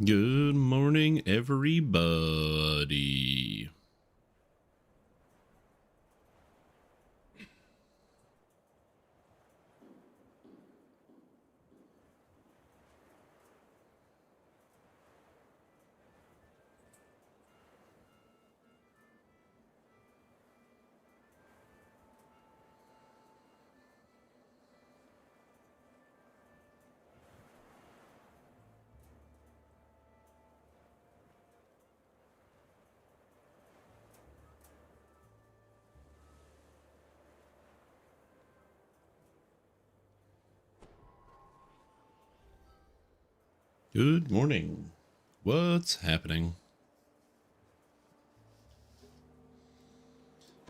Good morning, everybody. Good morning. What's happening?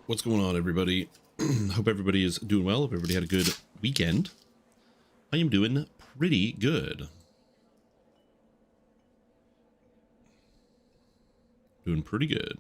What's going on, everybody? Hope everybody is doing well. Hope everybody had a good weekend. I am doing pretty good. Doing pretty good.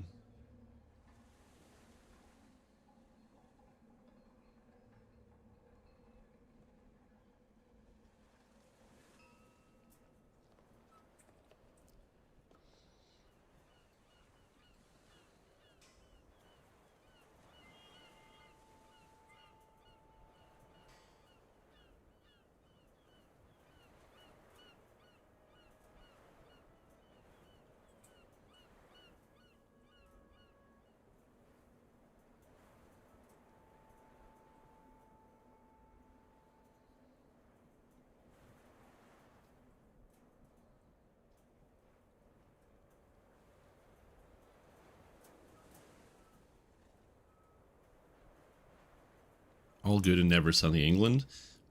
All good in Never Sunny England.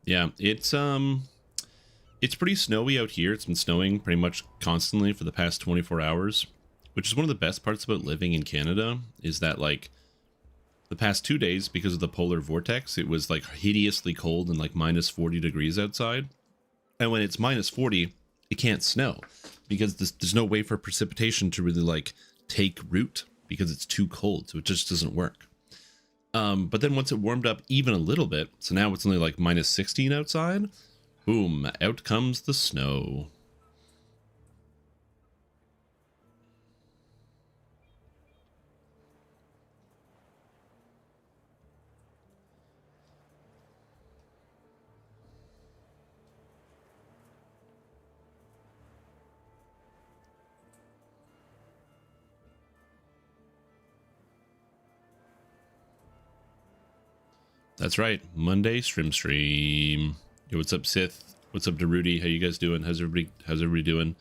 Yeah, it's pretty snowy out here. It's been snowing pretty much constantly for the past 24 hours, which is one of the best parts about living in Canada, is that like the past 2 days, because of the polar vortex, it was like hideously cold and like minus 40 degrees outside. And when it's minus 40, it can't snow because there's no way for precipitation to really like take root because it's too cold. So it just doesn't work. But then once it warmed up even a little bit, so now it's only like minus 16 outside, boom, out comes the snow. That's right, Monday stream. Yo, what's up, Sith? What's up to Rudy? How you guys doing? How's everybody doing?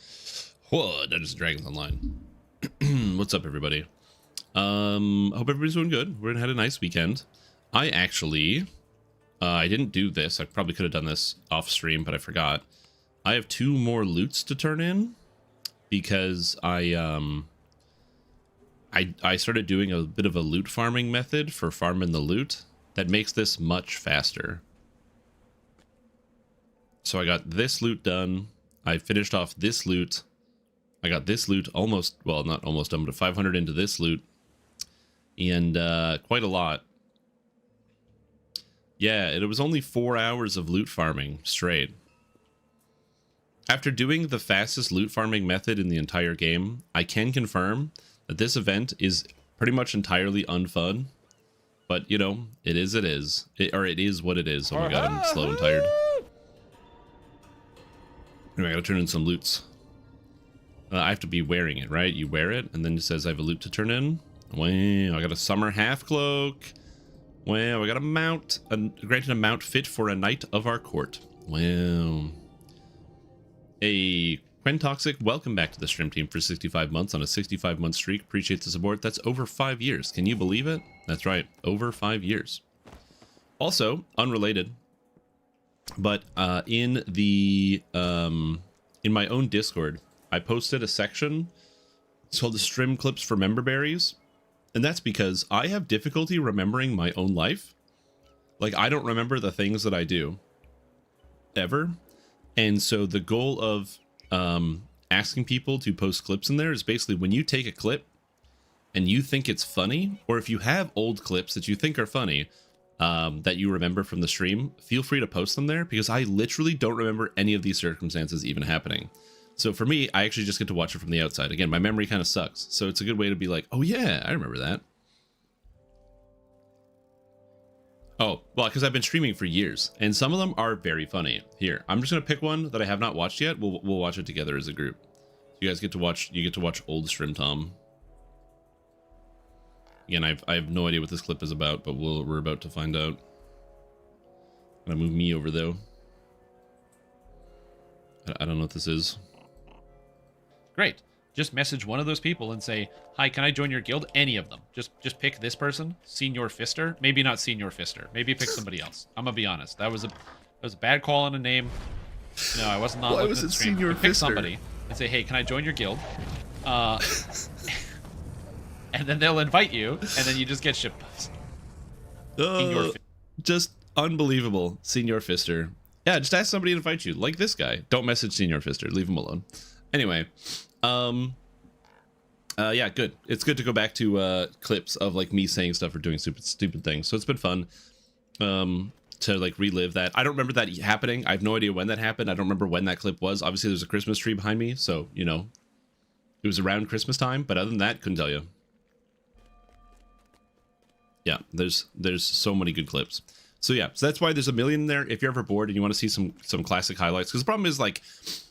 Whoa, Dungeons and Dragons Online. What's up, everybody? Hope everybody's doing good. We're gonna had a nice weekend. I actually, I didn't do this. I probably could have done this off stream, but I forgot. I have 2 more loots to turn in because I started doing a bit of a loot farming method for farming the loot that makes this much faster. So I got this loot done. I finished off this loot. I got this loot almost, well, not almost done, but 500 into this loot. And quite a lot. Yeah, it was only 4 hours of loot farming straight. After doing the fastest loot farming method in the entire game, I can confirm that this event is pretty much entirely unfun. But, you know, it is what it is. Oh my god, I'm slow and tired. Anyway, I gotta turn in some loots. I have to be wearing it, right? You wear it, and then it says I have a loot to turn in. Wow, I got a summer half cloak. Wow, I got a mount. Granted a mount fit for a knight of our court. Wow. Hey, Quen Toxic, welcome back to the stream team for 65 months on a 65-month streak. Appreciate the support. That's over 5 years. Can you believe it? That's right, over 5 years. Also, unrelated, but in my own Discord, I posted a section. It's called the Stream Clips for Member Berries, and that's because I have difficulty remembering my own life. Like, I don't remember the things that I do ever, and so the goal of asking people to post clips in there is basically when you take a clip and you think it's funny, or if you have old clips that you think are funny, that you remember from the stream, feel free to post them there, because I literally don't remember any of these circumstances even happening. So for me, I actually just get to watch it from the outside. Again, my memory kind of sucks. So it's a good way to be like, oh yeah, I remember that. Oh, well, because I've been streaming for years, and some of them are very funny. Here, I'm just gonna pick one that I have not watched yet. We'll watch it together as a group. You guys get to watch. You get to watch old Shrim Tom. Again, I have no idea what this clip is about, but we're about to find out. I'm gonna move me over though. I don't know what this is. Great. Just message one of those people and say, hi, can I join your guild? Any of them. Just pick this person, Senior Fister. Maybe not Senior Fister. Maybe pick somebody else. I'm gonna be honest. That was a bad call on a name. No, I was not Why looking was at it the stream. Senior Pick Fister? somebody and say, hey, can I join your guild? And then they'll invite you, and then you just get shitpost. Just unbelievable. Senior Fister. Yeah, just ask somebody to invite you. Like this guy. Don't message Senior Fister. Leave him alone. Anyway, yeah, good. It's good to go back to clips of like me saying stuff or doing stupid things. So it's been fun to like relive that. I don't remember that happening. I have no idea when that happened. I don't remember when that clip was. Obviously, there's a Christmas tree behind me, so you know, it was around Christmas time. But other than that, couldn't tell you. Yeah, there's so many good clips. So yeah, so that's why there's a million there. If you're ever bored and you want to see some classic highlights, because the problem is like,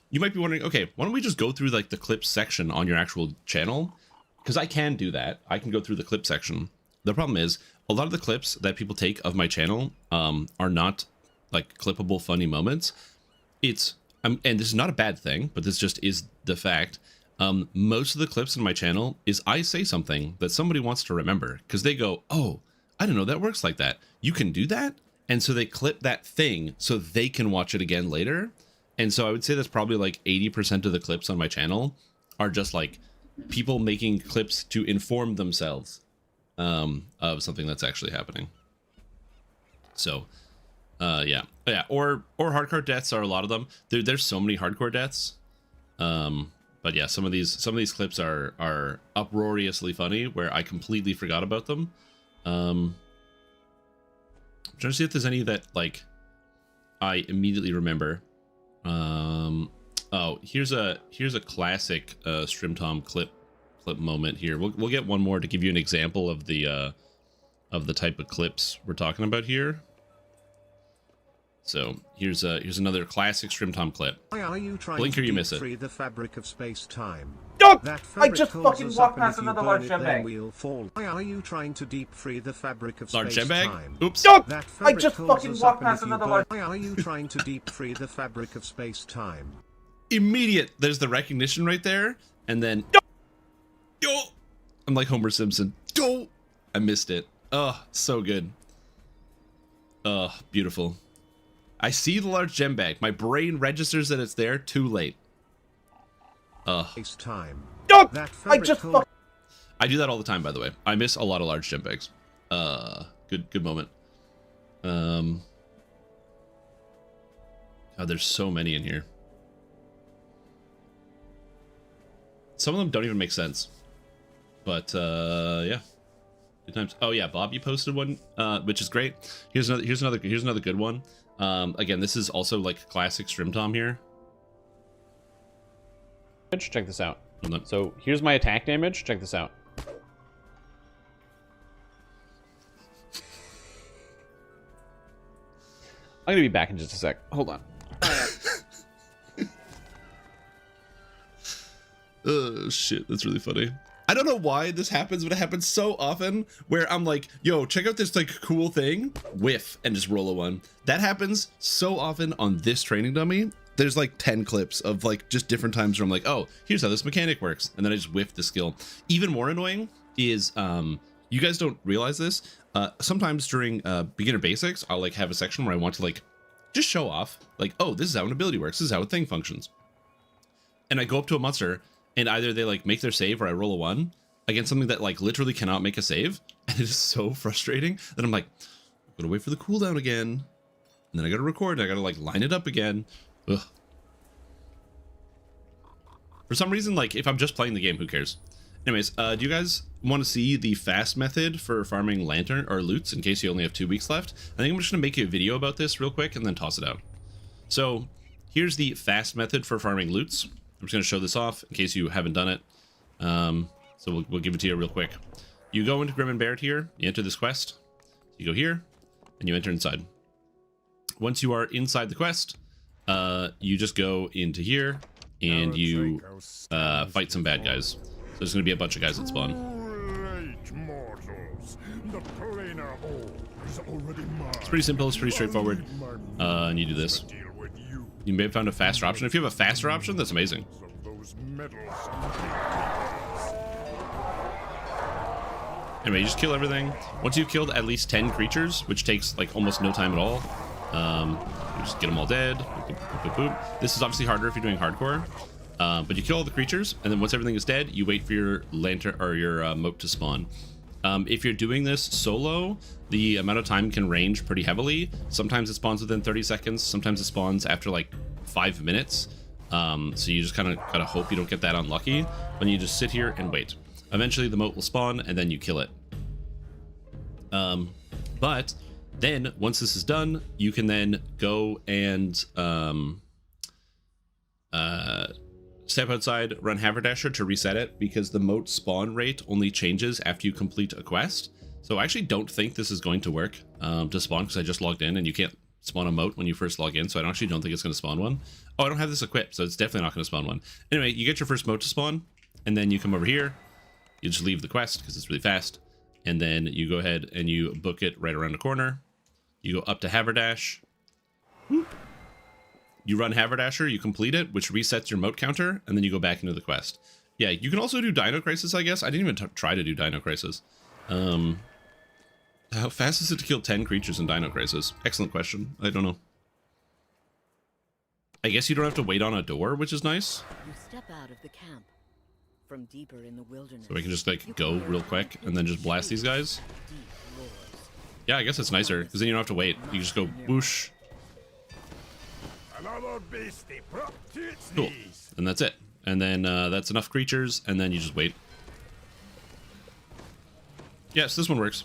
you might be wondering, okay, why don't we just go through like the clips section on your actual channel? Because I can do that. I can go through the clip section. The problem is a lot of the clips that people take of my channel are not like clippable funny moments. It's and this is not a bad thing, but this just is the fact. Most of the clips in my channel is I say something that somebody wants to remember because they go, oh, I don't know that works like that. You can do that. And so they clip that thing so they can watch it again later. And so I would say that's probably like 80% of the clips on my channel are just like people making clips to inform themselves of something that's actually happening. So yeah, or hardcore deaths are a lot of them. There's so many hardcore deaths. But yeah, some of these clips are uproariously funny where I completely forgot about them. I'm trying to see if there's any that like I immediately remember. Oh, here's a classic Shrim Tom clip moment here. We'll get one more to give you an example of the type of clips we're talking about here. So here's another classic Shrim Tom clip. Why are you trying Blink or you miss to it. free the fabric of space-time? Don't! That I fabric just holds fucking us walked up, and past if you another burn large it, gem then bag. we'll fall. Why are you trying to deep free the fabric of Large gem bag? space-time? Oops. Don't! That I fabric just holds fucking us walked up, and past if you another burn- large... Why are you trying to deep free the fabric of space-time? Immediate. There's the recognition right there, and then yo, I'm like Homer Simpson. Yo, I missed it. Oh, so good. Oh, beautiful. I see the large gem bag. My brain registers that it's there. Too late. Space-time. Don't! That I fabric just holds- I do that all the time, by the way. I miss a lot of large gem bags. Good moment. Oh, there's so many in here. Some of them don't even make sense. But yeah. Good times. Oh yeah, Bob, you posted one, which is great. Here's another good one. Again, this is also like classic Shrim Tom here. Check this out. Hold on. So here's my attack damage. Check this out. I'm gonna be back in just a sec. Hold on. Oh shit, that's really funny. I don't know why this happens, but it happens so often where I'm like, yo, check out this like cool thing, whiff, and just roll a one. That happens so often on this training dummy. There's like 10 clips of like just different times where I'm like, oh, here's how this mechanic works. And then I just whiff the skill. Even more annoying is, you guys don't realize this. Sometimes during beginner basics, I'll like have a section where I want to like just show off like, oh, this is how an ability works. This is how a thing functions. And I go up to a monster and either they like make their save or I roll a one against something that like literally cannot make a save. And it is so frustrating that I'm like, I'm gonna wait for the cooldown again. And then I gotta record and I gotta like line it up again. Ugh. For some reason, like if I'm just playing the game, who cares? Anyways, do you guys want to see the fast method for farming lantern or loots in case you only have 2 weeks left? I think I'm just gonna make a video about this real quick and then toss it out. So here's the fast method for farming loots. I'm just going to show this off in case you haven't done it. So we'll give it to you real quick. You go into Grim and Barrett here. You enter this quest. You go here, and you enter inside. Once you are inside the quest, you just go into here, and you fight some bad guys. So there's going to be a bunch of guys that spawn. It's pretty simple. It's pretty straightforward. And you do this. You may have found a faster option. If you have a faster option, that's amazing. Anyway, you just kill everything. Once you've killed at least 10 creatures, which takes like almost no time at all, you just get them all dead. Boop, boop, boop, boop. This is obviously harder if you're doing hardcore, but you kill all the creatures, and then once everything is dead, you wait for your lantern or your moat to spawn. If you're doing this solo, the amount of time can range pretty heavily. Sometimes it spawns within 30 seconds. Sometimes it spawns after like 5 minutes. So you just kind of gotta hope you don't get that unlucky. When you just sit here and wait. Eventually the moat will spawn and then you kill it. But then once this is done, you can then go and step outside, run Haberdasher to reset it, because the moat spawn rate only changes after you complete a quest. So I actually don't think this is going to work to spawn, because I just logged in and you can't spawn a moat when you first log in, so I actually don't think it's going to spawn one. Oh, I don't have this equipped, so it's definitely not going to spawn one. Anyway, you get your first moat to spawn, and then you come over here. You just leave the quest because it's really fast, and then you go ahead and you book it right around the corner. You go up to Haberdash. Whoop. You run Haberdasher, you complete it, which resets your moat counter, and then you go back into the quest. Yeah, you can also do Dino Crisis, I guess. I didn't even try to do Dino Crisis. How fast is it to kill 10 creatures in Dino Crisis? Excellent question. I don't know. I guess you don't have to wait on a door, which is nice. You step out of the camp. From deeper in the wilderness, so we can just like go real quick and then just blast these guys. Yeah, I guess it's nicer because then you don't have to wait. You just go whoosh. Cool. And that's it. And then that's enough creatures, and then you just wait. Yes, this one works.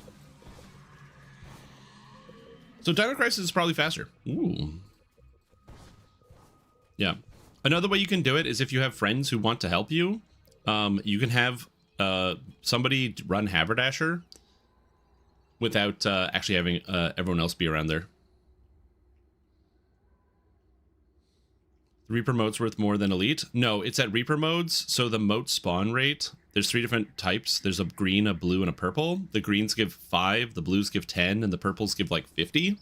So Dino Crisis is probably faster. Ooh. Yeah. Another way you can do it is if you have friends who want to help you. You can have somebody run Haberdasher without actually having everyone else be around there. Reaper mode's worth more than Elite? No, it's at Reaper modes, so the moat spawn rate, there's 3 different types. There's a green, a blue, and a purple. The greens give 5, the blues give 10, and the purples give like 50.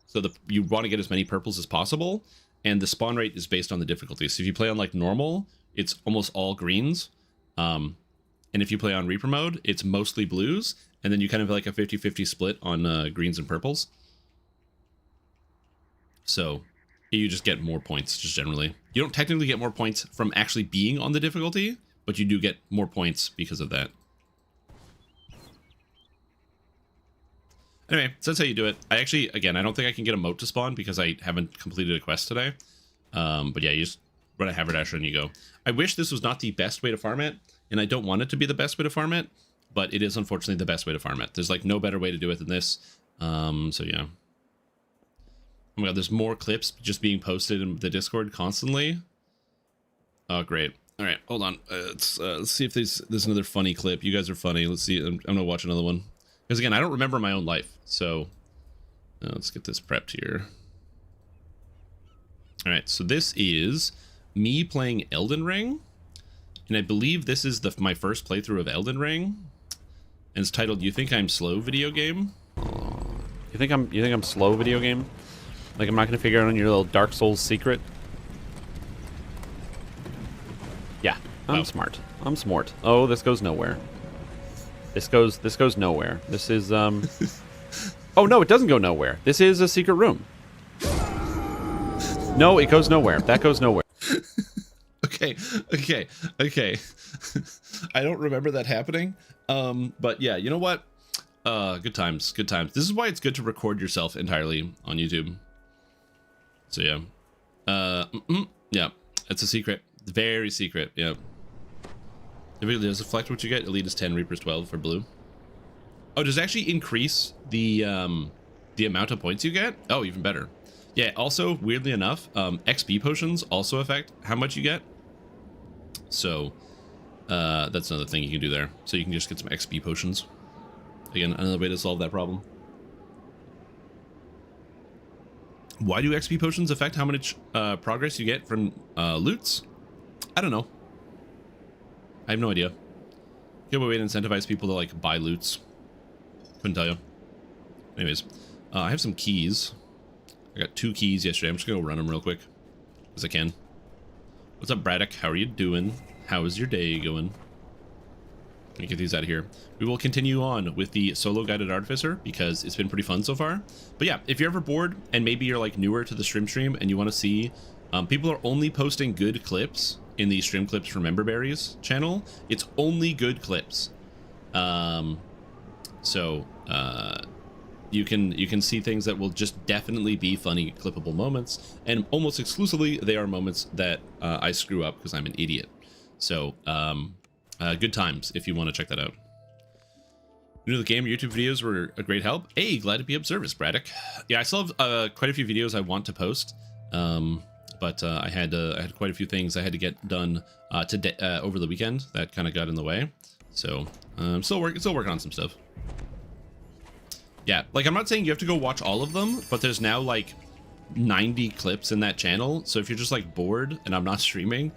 So you want to get as many purples as possible, and the spawn rate is based on the difficulty. So if you play on like normal, it's almost all greens. And if you play on Reaper mode, it's mostly blues, and then you kind of like a 50-50 split on greens and purples. So you just get more points, just generally. You don't technically get more points from actually being on the difficulty, but you do get more points because of that. Anyway, so that's how you do it. I actually, again, I don't think I can get a moat to spawn because I haven't completed a quest today. But yeah, you just run a Haberdasher and you go. I wish this was not the best way to farm it, and I don't want it to be the best way to farm it, but it is unfortunately the best way to farm it. There's like no better way to do it than this. So yeah. Oh my god, there's more clips just being posted in the Discord constantly. Oh, great. All right, hold on. Let's see if there's another funny clip. You guys are funny. Let's see. I'm gonna watch another one. Because again, I don't remember my own life. So let's get this prepped here. All right, so this is me playing Elden Ring. And I believe this is my first playthrough of Elden Ring. And it's titled "You Think I'm Slow" video game. You think I'm slow video game? Like I'm not gonna figure out on your little Dark Souls secret? Yeah, I'm smart. I'm smart. Oh, this goes nowhere. This goes nowhere. This is Oh no, it doesn't go nowhere. This is a secret room. No, it goes nowhere. That goes nowhere. Okay. I don't remember that happening. But yeah, you know what? Good times. This is why it's good to record yourself entirely on YouTube. So yeah. Yeah, it's a secret. Very secret, yeah. Does it reflect what you get? Elite is 10, Reaper's 12 for blue. Oh, does it actually increase the amount of points you get? Oh, even better. Yeah, also, weirdly enough, XP potions also affect how much you get. So that's another thing you can do there. So you can just get some XP potions. Again, another way to solve that problem. Why do XP potions affect how much progress you get from loots? I don't know. I have no idea. Good way to incentivize people to like buy loots. Couldn't tell you. Anyways, I have some keys. I got 2 keys yesterday. I'm just gonna go run them real quick as I can. What's up, Braddock? How are you doing? How is your day going? Let me get these out of here. We will continue on with the solo guided artificer because it's been pretty fun so far. But yeah, if you're ever bored and maybe you're like newer to the stream and you want to see, people are only posting good clips in the stream clips for Memberberries channel. It's only good clips. You can see things that will just definitely be funny clippable moments, and almost exclusively they are moments that I screw up because I'm an idiot. So good times if you want to check that out. New to the game, YouTube videos were a great help. Hey, glad to be of service, Braddock. Yeah, I still have quite a few videos I want to post, but I had quite a few things I had to get done today over the weekend that kind of got in the way. So I'm still working on some stuff. Yeah, like I'm not saying you have to go watch all of them, but there's now like 90 clips in that channel. So if you're just like bored and I'm not streaming,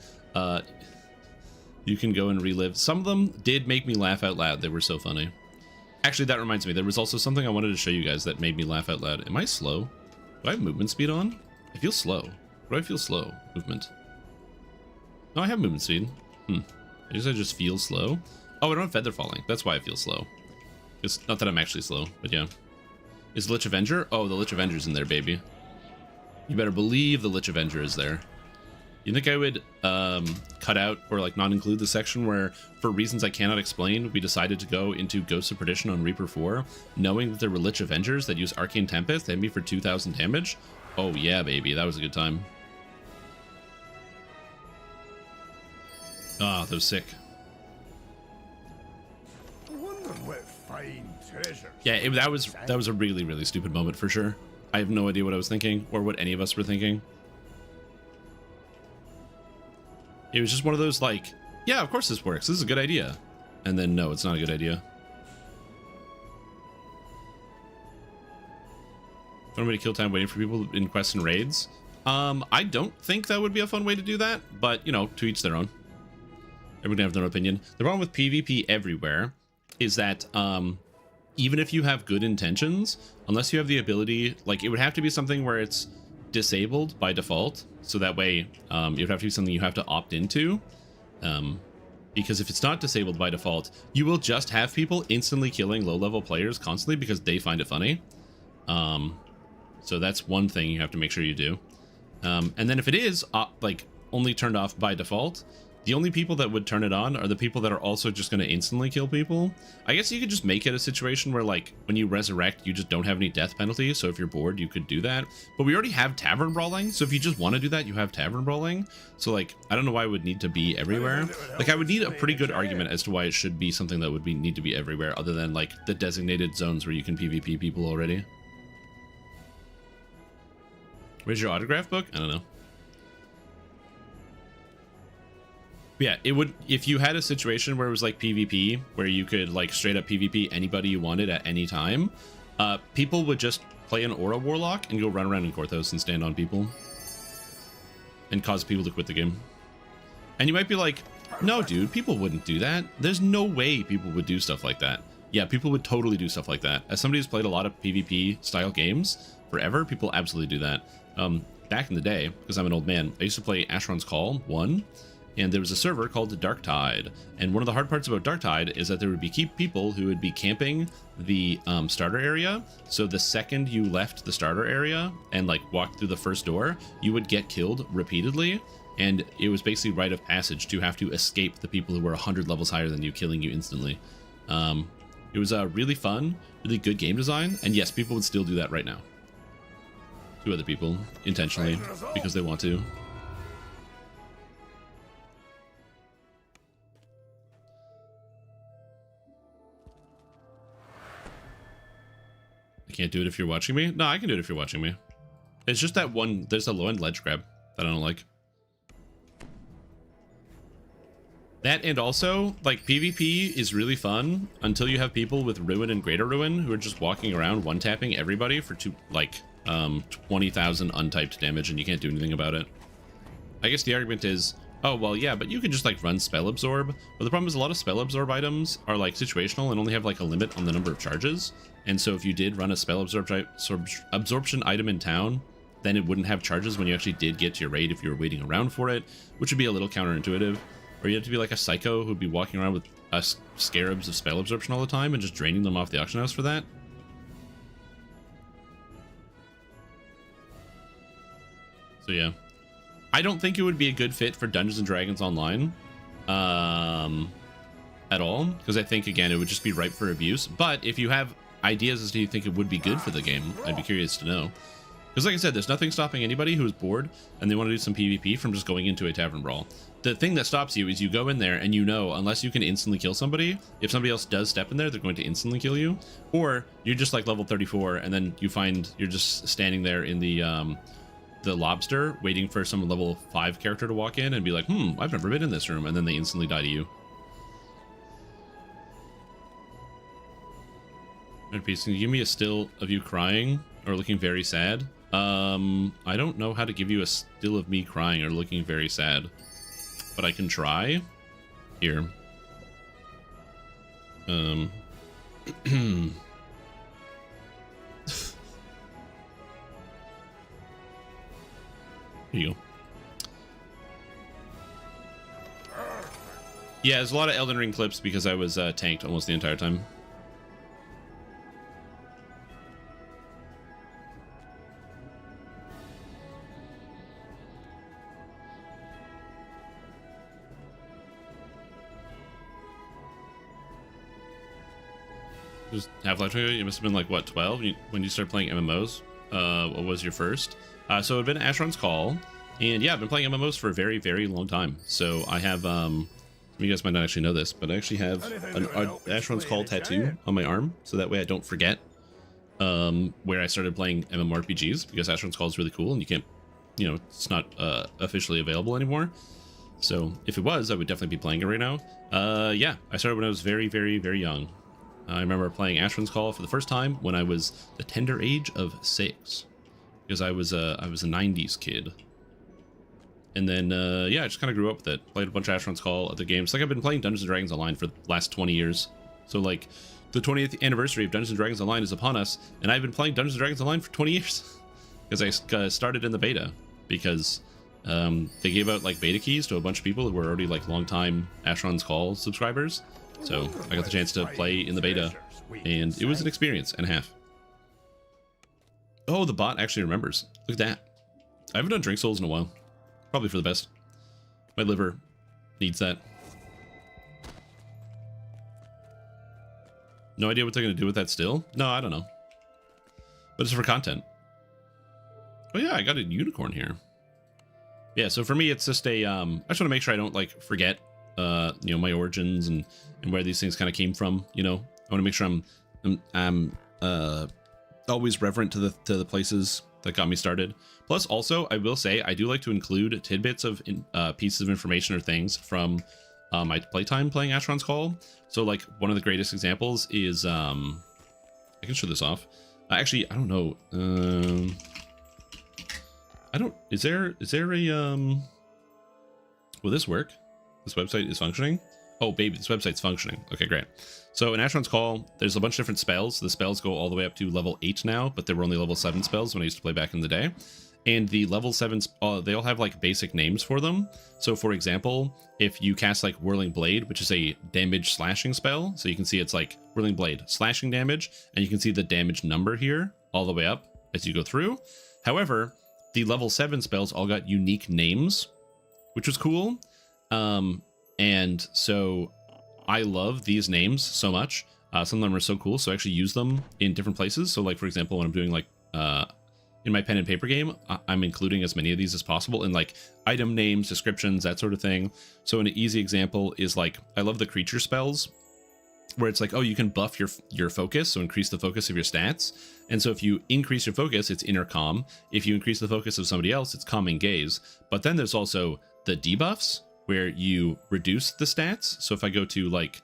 you can go and relive. Some of them did make me laugh out loud. They were so funny. Actually, that reminds me, there was also something I wanted to show you guys that made me laugh out loud. Am I slow? Do I have movement speed on? I feel slow. Do I feel slow? Movement. No, I have movement speed. I just feel slow. Oh, I don't have feather falling. That's why I feel slow. It's not that I'm actually slow, but yeah. Is Lich Avenger? Oh, the Lich Avenger's in there, baby. You better believe the Lich Avenger is there. You think I would cut out or like not include the section where, for reasons I cannot explain, we decided to go into Ghosts of Perdition on Reaper 4, knowing that there were Lich Avengers that use Arcane Tempest, they hit me for 2,000 damage? Oh yeah, baby, that was a good time. Ah, that was sick. Yeah, that was a really stupid moment for sure. I have no idea what I was thinking or what any of us were thinking. It was just one of those like, yeah, of course this works. This is a good idea. And then no, it's not a good idea. Fun way to kill time waiting for people in quests and raids. I don't think that would be a fun way to do that, but you know, to each their own. Everyone have their own opinion. The problem with PvP everywhere is that even if you have good intentions, unless you have the ability, like it would have to be something where it's disabled by default, so that way it would have to be something you have to opt into, because if it's not disabled by default, you will just have people instantly killing low-level players constantly because they find it funny. So that's one thing you have to make sure you do. And then if it is like only turned off by default, the only people that would turn it on are the people that are also just going to instantly kill people. I guess you could just make it a situation where, like, when you resurrect, you just don't have any death penalty. So if you're bored, you could do that. But we already have Tavern Brawling. So if you just want to do that, you have Tavern Brawling. So, like, I don't know why it would need to be everywhere. Like, I would need a pretty good argument as to why it should be something that would need to be everywhere, other than, like, the designated zones where you can PvP people already. Where's your autograph book? I don't know. Yeah, it would, if you had a situation where it was like PvP, where you could like straight up PvP anybody you wanted at any time, people would just play an Aura Warlock and go run around in Korthos and stand on people and cause people to quit the game. And you might be like, no, dude, people wouldn't do that. There's no way people would do stuff like that. Yeah, people would totally do stuff like that. As somebody who's played a lot of PvP style games forever, people absolutely do that. Back in the day, because I'm an old man, I used to play Asheron's Call 1. And there was a server called the Dark Tide. And one of the hard parts about Dark Tide is that there would be people who would be camping the starter area. So the second you left the starter area and like walked through the first door, you would get killed repeatedly. And it was basically rite of passage to have to escape the people who were 100 levels higher than you, killing you instantly. It was a really fun, really good game design. And yes, people would still do that right now. To other people, intentionally, because they want to. Can't do it if you're watching me? No, I can do it if you're watching me. It's just that one, there's a low-end ledge grab that I don't like. That, and also, like, PvP is really fun until you have people with Ruin and Greater Ruin who are just walking around one-tapping everybody for 20,000 untyped damage, and you can't do anything about it. I guess the argument is, oh, well, yeah, but you can just, like, run Spell Absorb. But the problem is a lot of Spell Absorb items are, like, situational and only have, like, a limit on the number of charges. And so if you did run a Spell Absorption item in town, then it wouldn't have charges when you actually did get to your raid if you were waiting around for it, which would be a little counterintuitive. Or you have to be like a psycho who'd be walking around with scarabs of Spell Absorption all the time and just draining them off the auction house for that. So yeah. I don't think it would be a good fit for Dungeons & Dragons Online at all, because I think, again, it would just be ripe for abuse. But if you have ideas as to you think it would be good for the game, I'd be curious to know. Because like I said, there's nothing stopping anybody who's bored and they want to do some PvP from just going into a tavern brawl. The thing that stops you is you go in there and you know, unless you can instantly kill somebody, if somebody else does step in there, they're going to instantly kill you. Or you're just like level 34 and then you find you're just standing there in the lobster waiting for some level 5 character to walk in and be like, I've never been in this room, and then they instantly die to you. Can you give me a still of you crying or looking very sad? I don't know how to give you a still of me crying or looking very sad, but I can try. Here. Here you go. Yeah, there's a lot of Elden Ring clips because I was tanked almost the entire time. Just Half-Life 2, you must have been like, what, 12 when you started playing MMOs? What was your first? So it had been Asheron's Call, and yeah, I've been playing MMOs for a very, very long time. So I have, you guys might not actually know this, but I actually have an Asheron's Call tattoo on my arm, so that way I don't forget where I started playing MMORPGs, because Asheron's Call is really cool, and you can't, you know, it's not officially available anymore. So if it was, I would definitely be playing it right now. Yeah, I started when I was very, very, very young. I remember playing Asheron's Call for the first time when I was the tender age of 6, because I was a 90s kid. And then, yeah, I just kind of grew up with it. Played a bunch of Asheron's Call, other games. Like, I've been playing Dungeons & Dragons Online for the last 20 years. So, like, the 20th anniversary of Dungeons & Dragons Online is upon us, and I've been playing Dungeons & Dragons Online for 20 years. Because I started in the beta, because they gave out, like, beta keys to a bunch of people who were already, like, long-time Asheron's Call subscribers. So I got the chance to play in the beta, and it was an experience and a half. Oh, the bot actually remembers. Look at that. I haven't done Drink Souls in a while. Probably for the best. My liver needs that. No idea what they're going to do with that still? No, I don't know. But it's for content. Oh yeah, I got a unicorn here. Yeah, so for me, it's just a, I just want to make sure I don't, like, forget you know, my origins and where these things kind of came from. You know, I want to make sure I'm always reverent to the places that got me started. Plus, also, I will say I do like to include tidbits of pieces of information or things from my playtime playing Asheron's Call. So, like, one of the greatest examples is I can show this off. Actually, I don't know. I don't. Is there a will this work? This website is functioning? Oh, baby, this website's functioning. Okay, great. So in Asheron's Call, there's a bunch of different spells. The spells go all the way up to level 8 now, but they were only level 7 spells when I used to play back in the day. And the level 7, they all have, like, basic names for them. So, for example, if you cast, like, Whirling Blade, which is a damage slashing spell, so you can see it's, like, Whirling Blade slashing damage, and you can see the damage number here all the way up as you go through. However, the level 7 spells all got unique names, which was cool. And so I love these names so much. Some of them are so cool, so I actually use them in different places. So, like, for example, when I'm doing, like, in my pen and paper game, I'm including as many of these as possible in, like, item names, descriptions, that sort of thing. So an easy example is, like, I love the creature spells, where it's like, oh, you can buff your focus, so increase the focus of your stats. And so if you increase your focus, it's inner calm. If you increase the focus of somebody else, it's calm and gaze. But then there's also the debuffs, where you reduce the stats. So if I go to like,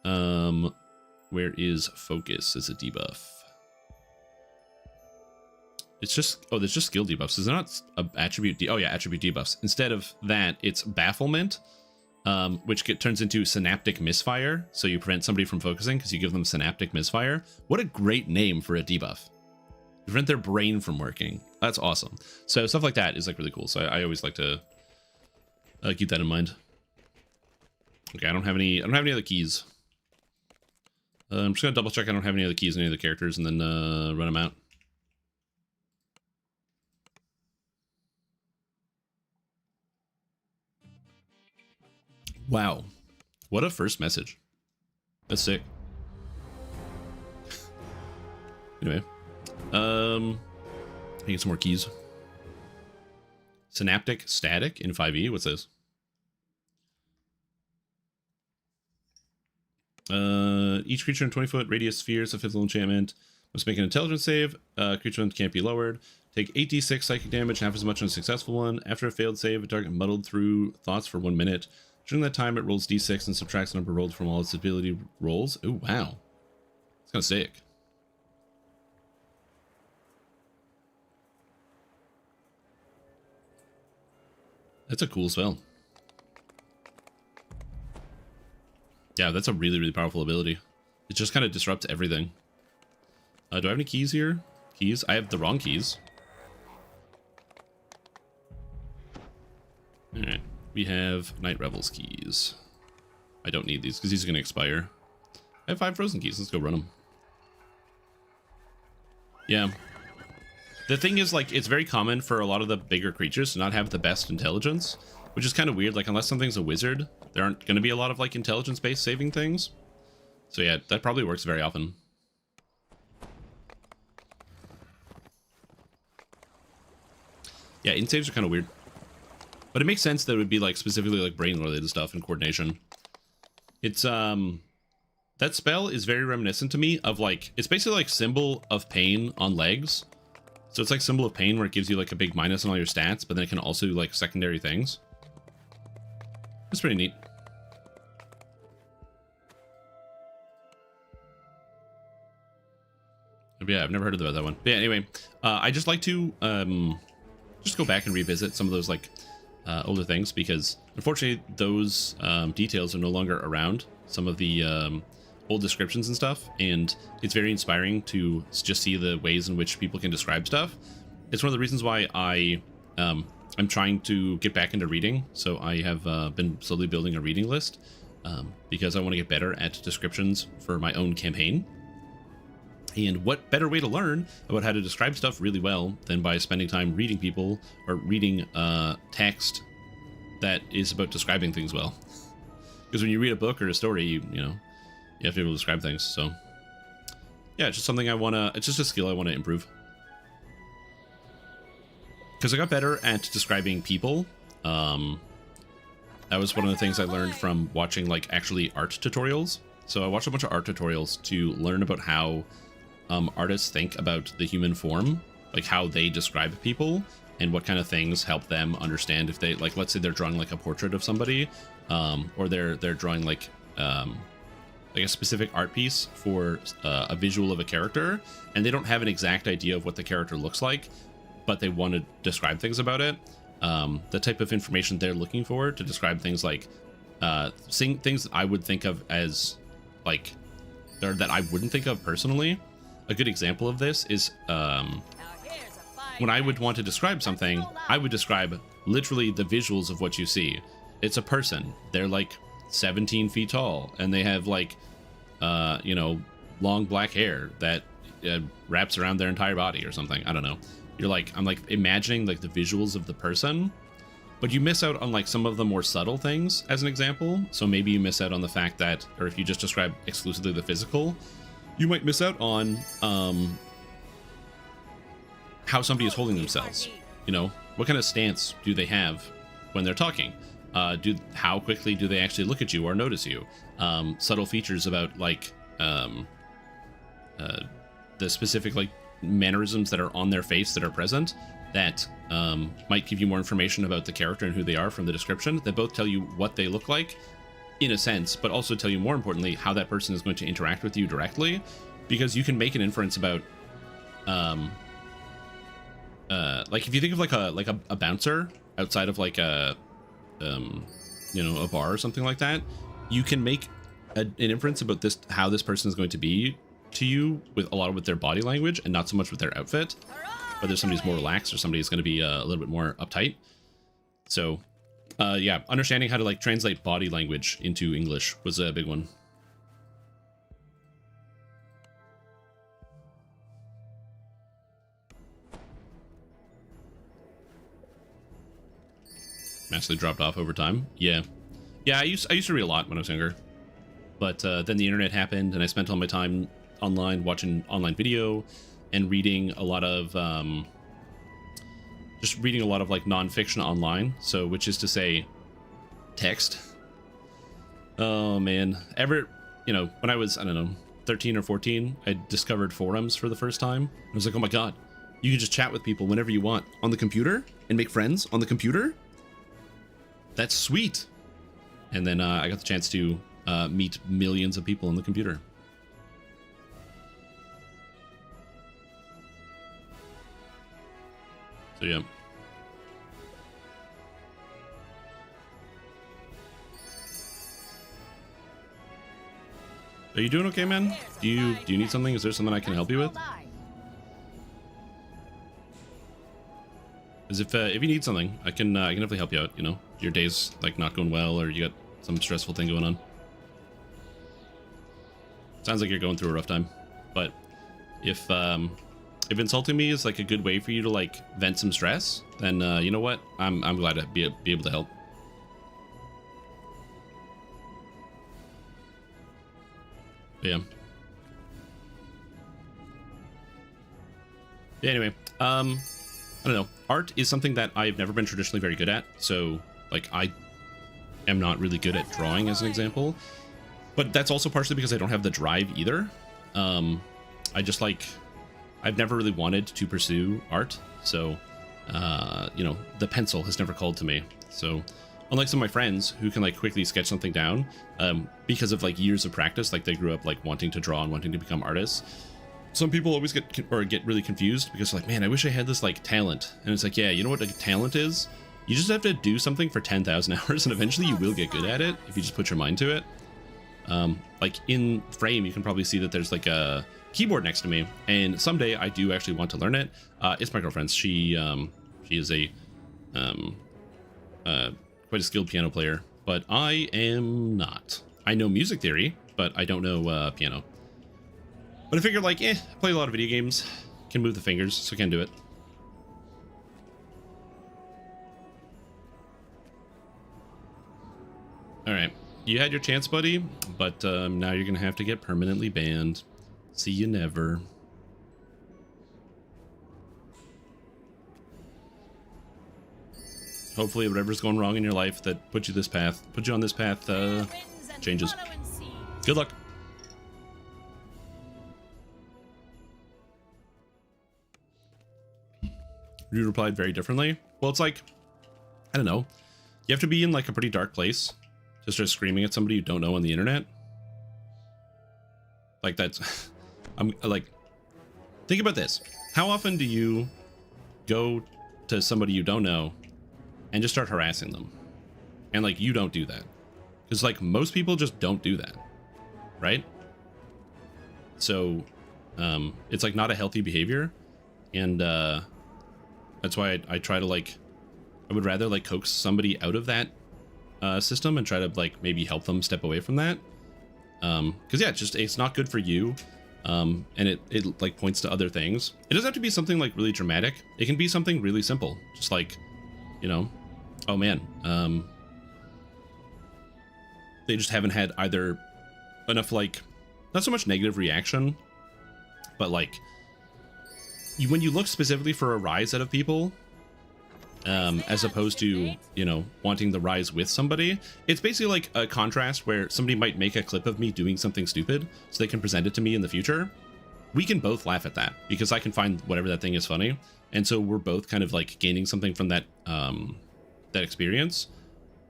where is focus as a debuff? It's just, oh, there's just skill debuffs. Is there not a attribute? Oh yeah, attribute debuffs. Instead of that, it's bafflement, which turns into synaptic misfire. So you prevent somebody from focusing because you give them synaptic misfire. What a great name for a debuff. You prevent their brain from working. That's awesome. So stuff like that is like really cool. So I always like to keep that in mind. Okay, I don't have any other keys. I'm just gonna double check I don't have any other keys in any of the characters and then run them out. Wow, what a first message. That's sick. Anyway, I get some more keys. Synaptic static in 5e. What's this? Each creature in 20-foot radius sphere is a 5th level enchantment. Must make an intelligence save. Creature can't be lowered. Take 8d6 psychic damage, half as much on a successful one. After a failed save, a target muddled through thoughts for 1 minute. During that time, it rolls d6 and subtracts the number rolled from all its ability rolls. Oh, wow. It's kind of sick. That's a cool spell. Yeah, that's a really, really powerful ability. It just kind of disrupts everything. Do I have any keys here? Keys? I have the wrong keys. Alright. We have Night Revel's keys. I don't need these because these are going to expire. I have 5 frozen keys. Let's go run them. Yeah. The thing is, like, it's very common for a lot of the bigger creatures to not have the best intelligence, which is kind of weird. Like, unless something's a wizard, there aren't going to be a lot of, like, intelligence-based saving things. So, yeah, that probably works very often. Yeah, int saves are kind of weird. But it makes sense that it would be, like, specifically, like, brain-related stuff and coordination. It's, that spell is very reminiscent to me of, like, it's basically, like, Symbol of Pain on legs. So it's like Symbol of Pain where it gives you, like, a big minus on all your stats, but then it can also do, like, secondary things. It's pretty neat. But yeah, I've never heard about that one. But yeah, anyway, I just like to just go back and revisit some of those, like, older things, because unfortunately those details are no longer around, some of the old descriptions and stuff, and it's very inspiring to just see the ways in which people can describe stuff. It's one of the reasons why I'm trying to get back into reading, so I have been slowly building a reading list, because I want to get better at descriptions for my own campaign. And what better way to learn about how to describe stuff really well than by spending time reading people or reading text that is about describing things well. Because when you read a book or a story, you know, you have to be able to describe things. So yeah, it's just something I want to, it's just a skill I want to improve. Because I got better at describing people. That was one of the things I learned from watching, like, actually art tutorials. So I watched a bunch of art tutorials to learn about how artists think about the human form, like how they describe people and what kind of things help them understand if they, like, let's say they're drawing like a portrait of somebody, or they're drawing like a specific art piece for a visual of a character, and they don't have an exact idea of what the character looks like, but they want to describe things about it. The type of information they're looking for to describe things like seeing things that I would think of as, like, or that I wouldn't think of personally. A good example of this is when I would want to describe something, I would describe literally the visuals of what you see. It's a person. They're like 17 feet tall, and they have, like, you know, long black hair that wraps around their entire body or something. I don't know. You're like, I'm like imagining like the visuals of the person, but you miss out on like some of the more subtle things as an example. So maybe you miss out on the fact that, or if you just describe exclusively the physical, you might miss out on how somebody is holding themselves. You know, what kind of stance do they have when they're talking? How quickly do they actually look at you or notice you? Subtle features about, like, the specific, like, mannerisms that are on their face that are present that might give you more information about the character and who they are from the description. They both tell you what they look like, in a sense, but also tell you, more importantly, how that person is going to interact with you directly, because you can make an inference about, like if you think of like a bouncer outside of like a, you know, a bar or something like that, you can make an inference about this, how this person is going to be to you with a lot with their body language and not so much with their outfit. Whether somebody's more relaxed or somebody's going to be a little bit more uptight. So, yeah, understanding how to like translate body language into English was a big one. Massively dropped off over time. Yeah, I used to read a lot when I was younger, but then the internet happened, and I spent all my time online watching online video and reading a lot of just reading a lot of like nonfiction online. So, which is to say, text. Oh man, you know, when I was, I don't know, 13 or 14, I discovered forums for the first time. I was like, oh my god, you can just chat with people whenever you want on the computer and make friends on the computer. That's sweet. And then I got the chance to meet millions of people on the computer. So yeah. Are you doing okay, man? Do you need something? Is there something I can help you with? As if you need something, I can definitely help you out. You know, your day's like not going well, or you got some stressful thing going on. Sounds like you're going through a rough time, but if insulting me is like a good way for you to like vent some stress, then you know what? I'm glad to be able to help. But yeah. Yeah. Anyway, I don't know. Art is something that I've never been traditionally very good at. So like I am not really good at drawing, as an example. But that's also partially because I don't have the drive either. I just like, I've never really wanted to pursue art. So, you know, the pencil has never called to me. So unlike some of my friends who can like quickly sketch something down, because of like years of practice, like they grew up like wanting to draw and wanting to become artists. Some people always get really confused because like, man, I wish I had this like talent. And it's like, yeah, you know what a talent is? You just have to do something for 10,000 hours and eventually you will get good at it if you just put your mind to it. Like in frame, you can probably see that there's like a keyboard next to me, and someday I do actually want to learn it. It's my girlfriend's. She is a quite a skilled piano player, but I am not. I know music theory, but I don't know piano. But I figured like, I play a lot of video games, can move the fingers, so I can do it. All right, you had your chance, buddy, but now you're gonna have to get permanently banned. See you never. Hopefully whatever's going wrong in your life that put you on this path changes. Good luck. You replied very differently. Well, it's like, I don't know. You have to be in like a pretty dark place to start screaming at somebody you don't know on the internet. Like that's, I'm like, think about this. How often do you go to somebody you don't know and just start harassing them? And like, you don't do that. Because like most people just don't do that. Right? So, it's like not a healthy behavior. And, that's why I try to like, I would rather like coax somebody out of that system and try to like maybe help them step away from that. Because yeah, it's not good for you. And it like points to other things. It doesn't have to be something like really dramatic. It can be something really simple. Just like, you know, oh man, they just haven't had either enough like, not so much negative reaction, but like, when you look specifically for a rise out of people, as opposed to, you know, wanting the rise with somebody, it's basically like a contrast where somebody might make a clip of me doing something stupid so they can present it to me in the future. we can both laugh at that because I can find whatever that thing is funny. And so we're both kind of like gaining something from that, that experience.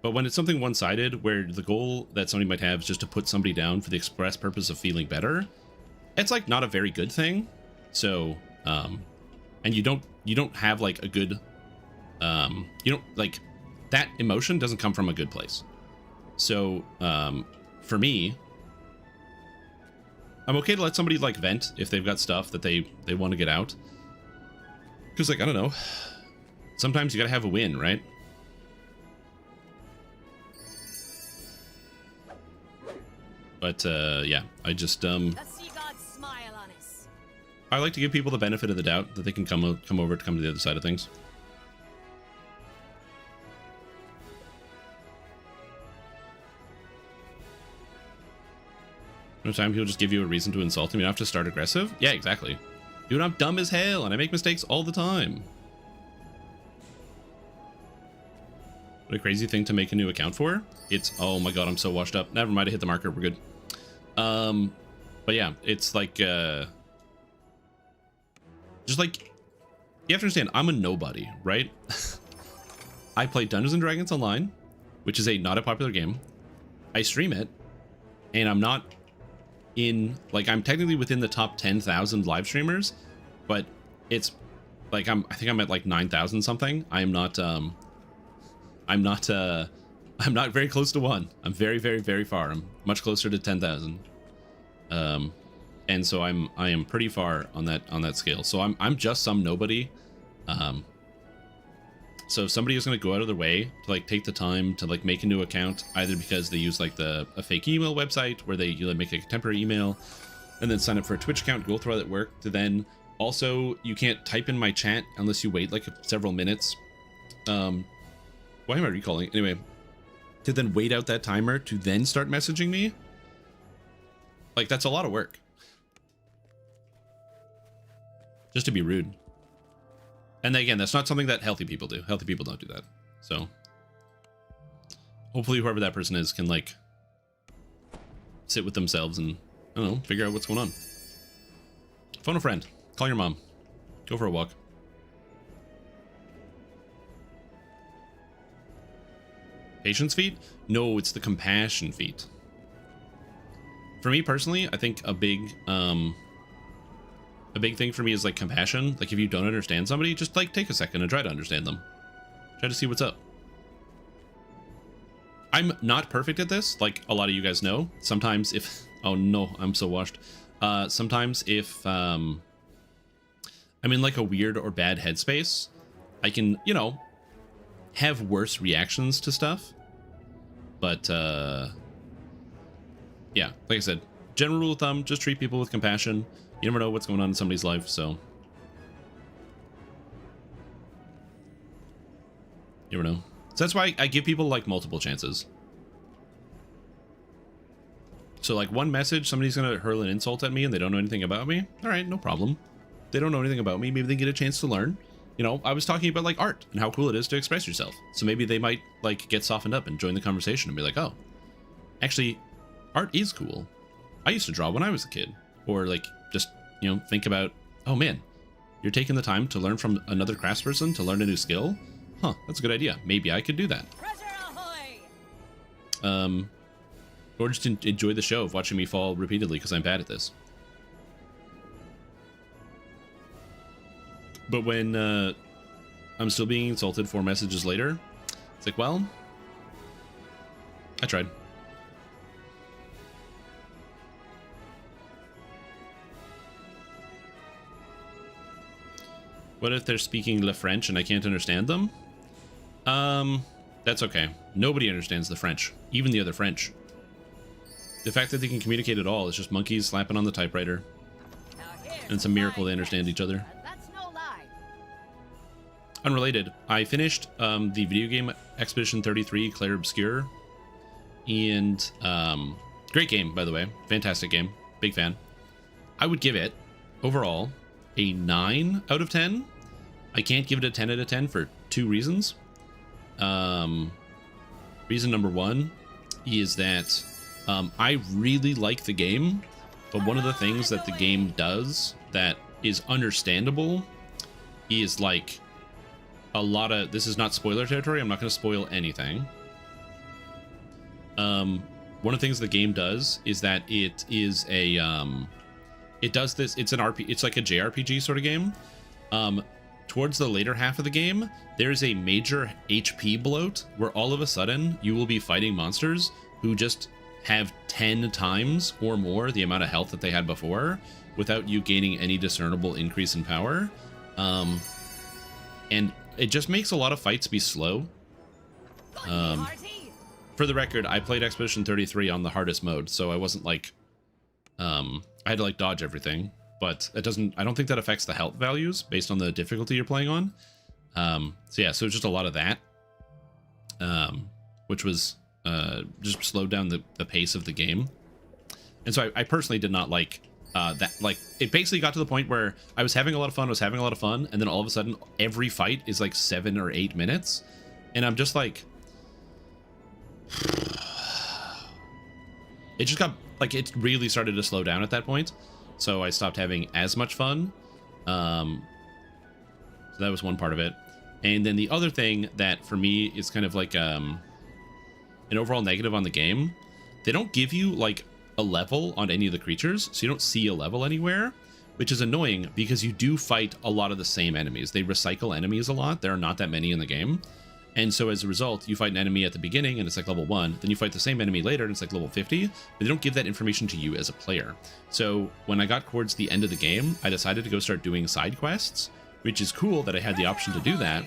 But when it's something one-sided where the goal that somebody might have is just to put somebody down for the express purpose of feeling better, it's like not a very good thing. So, and you don't have like a good, you don't like that emotion doesn't come from a good place. So, for me, I'm okay to let somebody like vent if they've got stuff that they want to get out. Cause like, I don't know, sometimes you gotta have a win, right? But, yeah, I just, Let's see God smile on us. I like to give people the benefit of the doubt that they can come over to the other side of things. Sometimes he'll just give you a reason to insult him. You don't have to start aggressive. Yeah, exactly. Dude, I'm dumb as hell and I make mistakes all the time. What a crazy thing to make a new account for. It's, oh my god, I'm so washed up. Never mind, I hit the marker, we're good. But yeah, it's like, just like, you have to understand, I'm a nobody, right? I play Dungeons and Dragons Online, which is not a popular game. I stream it, and I'm not in, like, I'm technically within the top 10,000 live streamers, but it's like, I think I'm at like 9,000 something. I'm not very close to 1. I'm very, very, very far. I'm much closer to 10,000. And so I am pretty far on that scale. So I'm just some nobody. So if somebody is going to go out of their way to like take the time to like make a new account, either because they use like a fake email website where they make a temporary email and then sign up for a Twitch account, go through all that work to then also you can't type in my chat unless you wait like several minutes. Why am I recalling? Anyway, to then wait out that timer to then start messaging me. Like, that's a lot of work. Just to be rude. And again, that's not something that healthy people do. Healthy people don't do that. So hopefully whoever that person is can like sit with themselves and, I don't know, figure out what's going on. Phone a friend. Call your mom. Go for a walk. Patience feat? No, it's the compassion feat. For me personally, I think a big thing for me is like compassion. Like if you don't understand somebody, just like take a second and try to understand them. Try to see what's up. I'm not perfect at this, like a lot of you guys know. Sometimes if, oh no, I'm so washed. Sometimes if I'm in like a weird or bad headspace, I can, you know, have worse reactions to stuff. But yeah, like I said, general rule of thumb, just treat people with compassion. You never know what's going on in somebody's life, so you never know. So that's why I give people like multiple chances. So like one message, somebody's gonna hurl an insult at me and they don't know anything about me. All right, no problem. They don't know anything about me. Maybe they get a chance to learn. You know, I was talking about like art and how cool it is to express yourself. So maybe they might like get softened up and join the conversation and be like, oh, actually, art is cool. I used to draw when I was a kid. Or like just, you know, think about, oh man, you're taking the time to learn from another craftsperson to learn a new skill. Huh, that's a good idea. Maybe I could do that. Or just enjoy the show of watching me fall repeatedly because I'm bad at this. But when I'm still being insulted 4 messages later, it's like, well, I tried. What if they're speaking Le French and I can't understand them? That's okay. Nobody understands the French, even the other French. The fact that they can communicate at all is just monkeys slapping on the typewriter. And it's a miracle they understand each other. Unrelated, I finished the video game Expedition 33 Clair Obscure. And great game, by the way. Fantastic game. Big fan. I would give it, overall, a 9 out of 10. I can't give it a 10 out of 10 for 2 reasons. Reason number 1 is that I really like the game, but one of the things that the game does that is understandable is like a lot of, this is not spoiler territory, I'm not going to spoil anything. One of the things the game does is that it is a it does this, it's an RP, it's like a JRPG sort of game. Towards the later half of the game, there's a major HP bloat where all of a sudden you will be fighting monsters who just have 10 times or more the amount of health that they had before without you gaining any discernible increase in power. And it just makes a lot of fights be slow. For the record, I played Expedition 33 on the hardest mode, so I wasn't like, I had to like dodge everything, but it doesn't, I don't think that affects the health values based on the difficulty you're playing on. So yeah, so it's just a lot of that, which was just slowed down the pace of the game. And so I personally did not like that. Like, it basically got to the point where I was having a lot of fun, and then all of a sudden every fight is like 7 or 8 minutes, and I'm just like, it just got like, it really started to slow down at that point, so I stopped having as much fun. So that was one part of it. And then the other thing that for me is kind of like an overall negative on the game, they don't give you like a level on any of the creatures, so you don't see a level anywhere, which is annoying because you do fight a lot of the same enemies. They recycle enemies a lot. There are not that many in the game. And so as a result, you fight an enemy at the beginning and it's like level 1, then you fight the same enemy later and it's like level 50, but they don't give that information to you as a player. So when I got towards the end of the game, I decided to go start doing side quests, which is cool that I had the option to do that,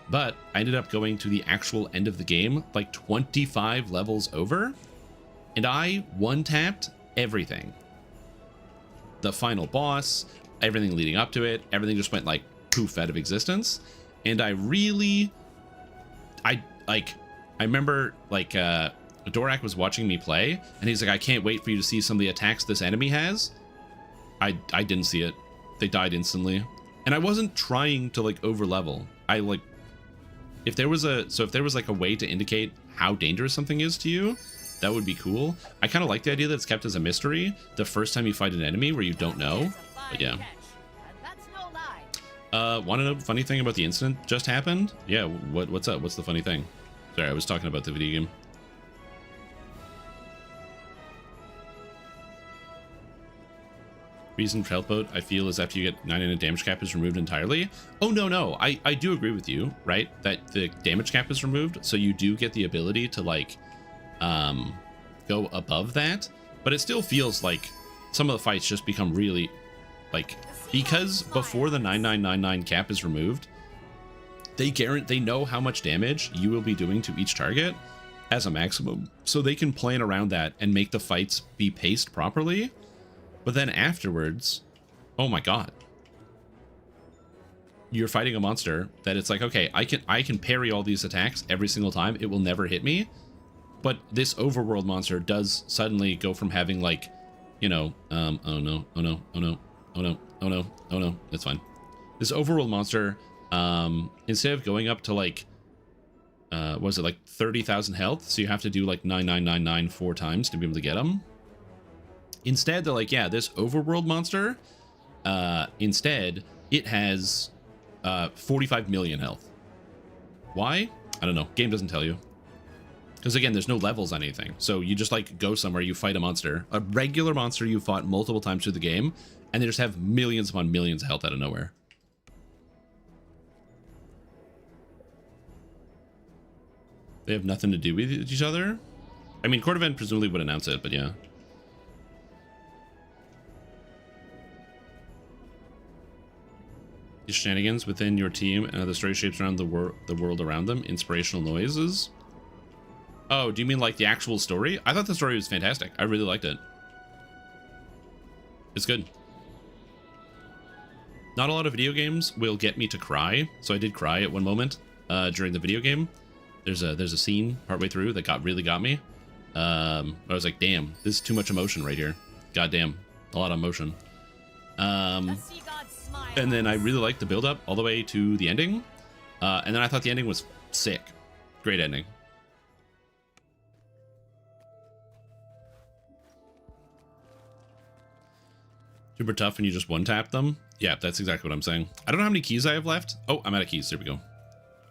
but I ended up going to the actual end of the game like 25 levels over, and I one-tapped everything. The final boss, everything leading up to it, everything just went like poof out of existence. And I really, I remember like Dorak was watching me play and he's like, I can't wait for you to see some of the attacks this enemy has. I didn't see it. They died instantly. And I wasn't trying to like over level. I like, if there was like a way to indicate how dangerous something is to you, that would be cool. I kind of like the idea that it's kept as a mystery the first time you fight an enemy where you don't know. But yeah. Want to know a funny thing about the incident just happened? Yeah, what's up? What's the funny thing? Sorry, I was talking about the video game. Reason for health boat, I feel, is after you get 99 damage cap is removed entirely. Oh, no. I do agree with you, right? That the damage cap is removed, so you do get the ability to, like, go above that. But it still feels like some of the fights just become really, like, because before the 9999 cap is removed, they know how much damage you will be doing to each target as a maximum, so they can plan around that and make the fights be paced properly. But then afterwards, oh my god, you're fighting a monster that it's like, okay, I can parry all these attacks every single time, it will never hit me. But this overworld monster does suddenly go from having, like, you know, oh no, that's fine. This overworld monster, instead of going up to like, was it like 30,000 health? So you have to do like 9999 4 times to be able to get them. Instead, they're like, yeah, this overworld monster, instead, it has 45 million health. Why? I don't know. Game doesn't tell you. Because again, there's no levels on anything. So you just like go somewhere, you fight a monster, a regular monster you fought multiple times through the game, and they just have millions upon millions of health out of nowhere. They have nothing to do with each other? I mean, Court Event presumably would announce it, but yeah. The shenanigans within your team and how the story shapes around the world around them. Inspirational noises. Oh, do you mean like the actual story? I thought the story was fantastic. I really liked it. It's good. Not a lot of video games will get me to cry, so I did cry at one moment during the video game. There's a scene partway through that really got me. I was like, damn, this is too much emotion right here. Goddamn, a lot of emotion. And then I really liked the build-up all the way to the ending. And then I thought the ending was sick. Great ending. Super tough and you just one tap them. Yeah, that's exactly what I'm saying. I don't know how many keys I have left. Oh, I'm out of keys. There we go. I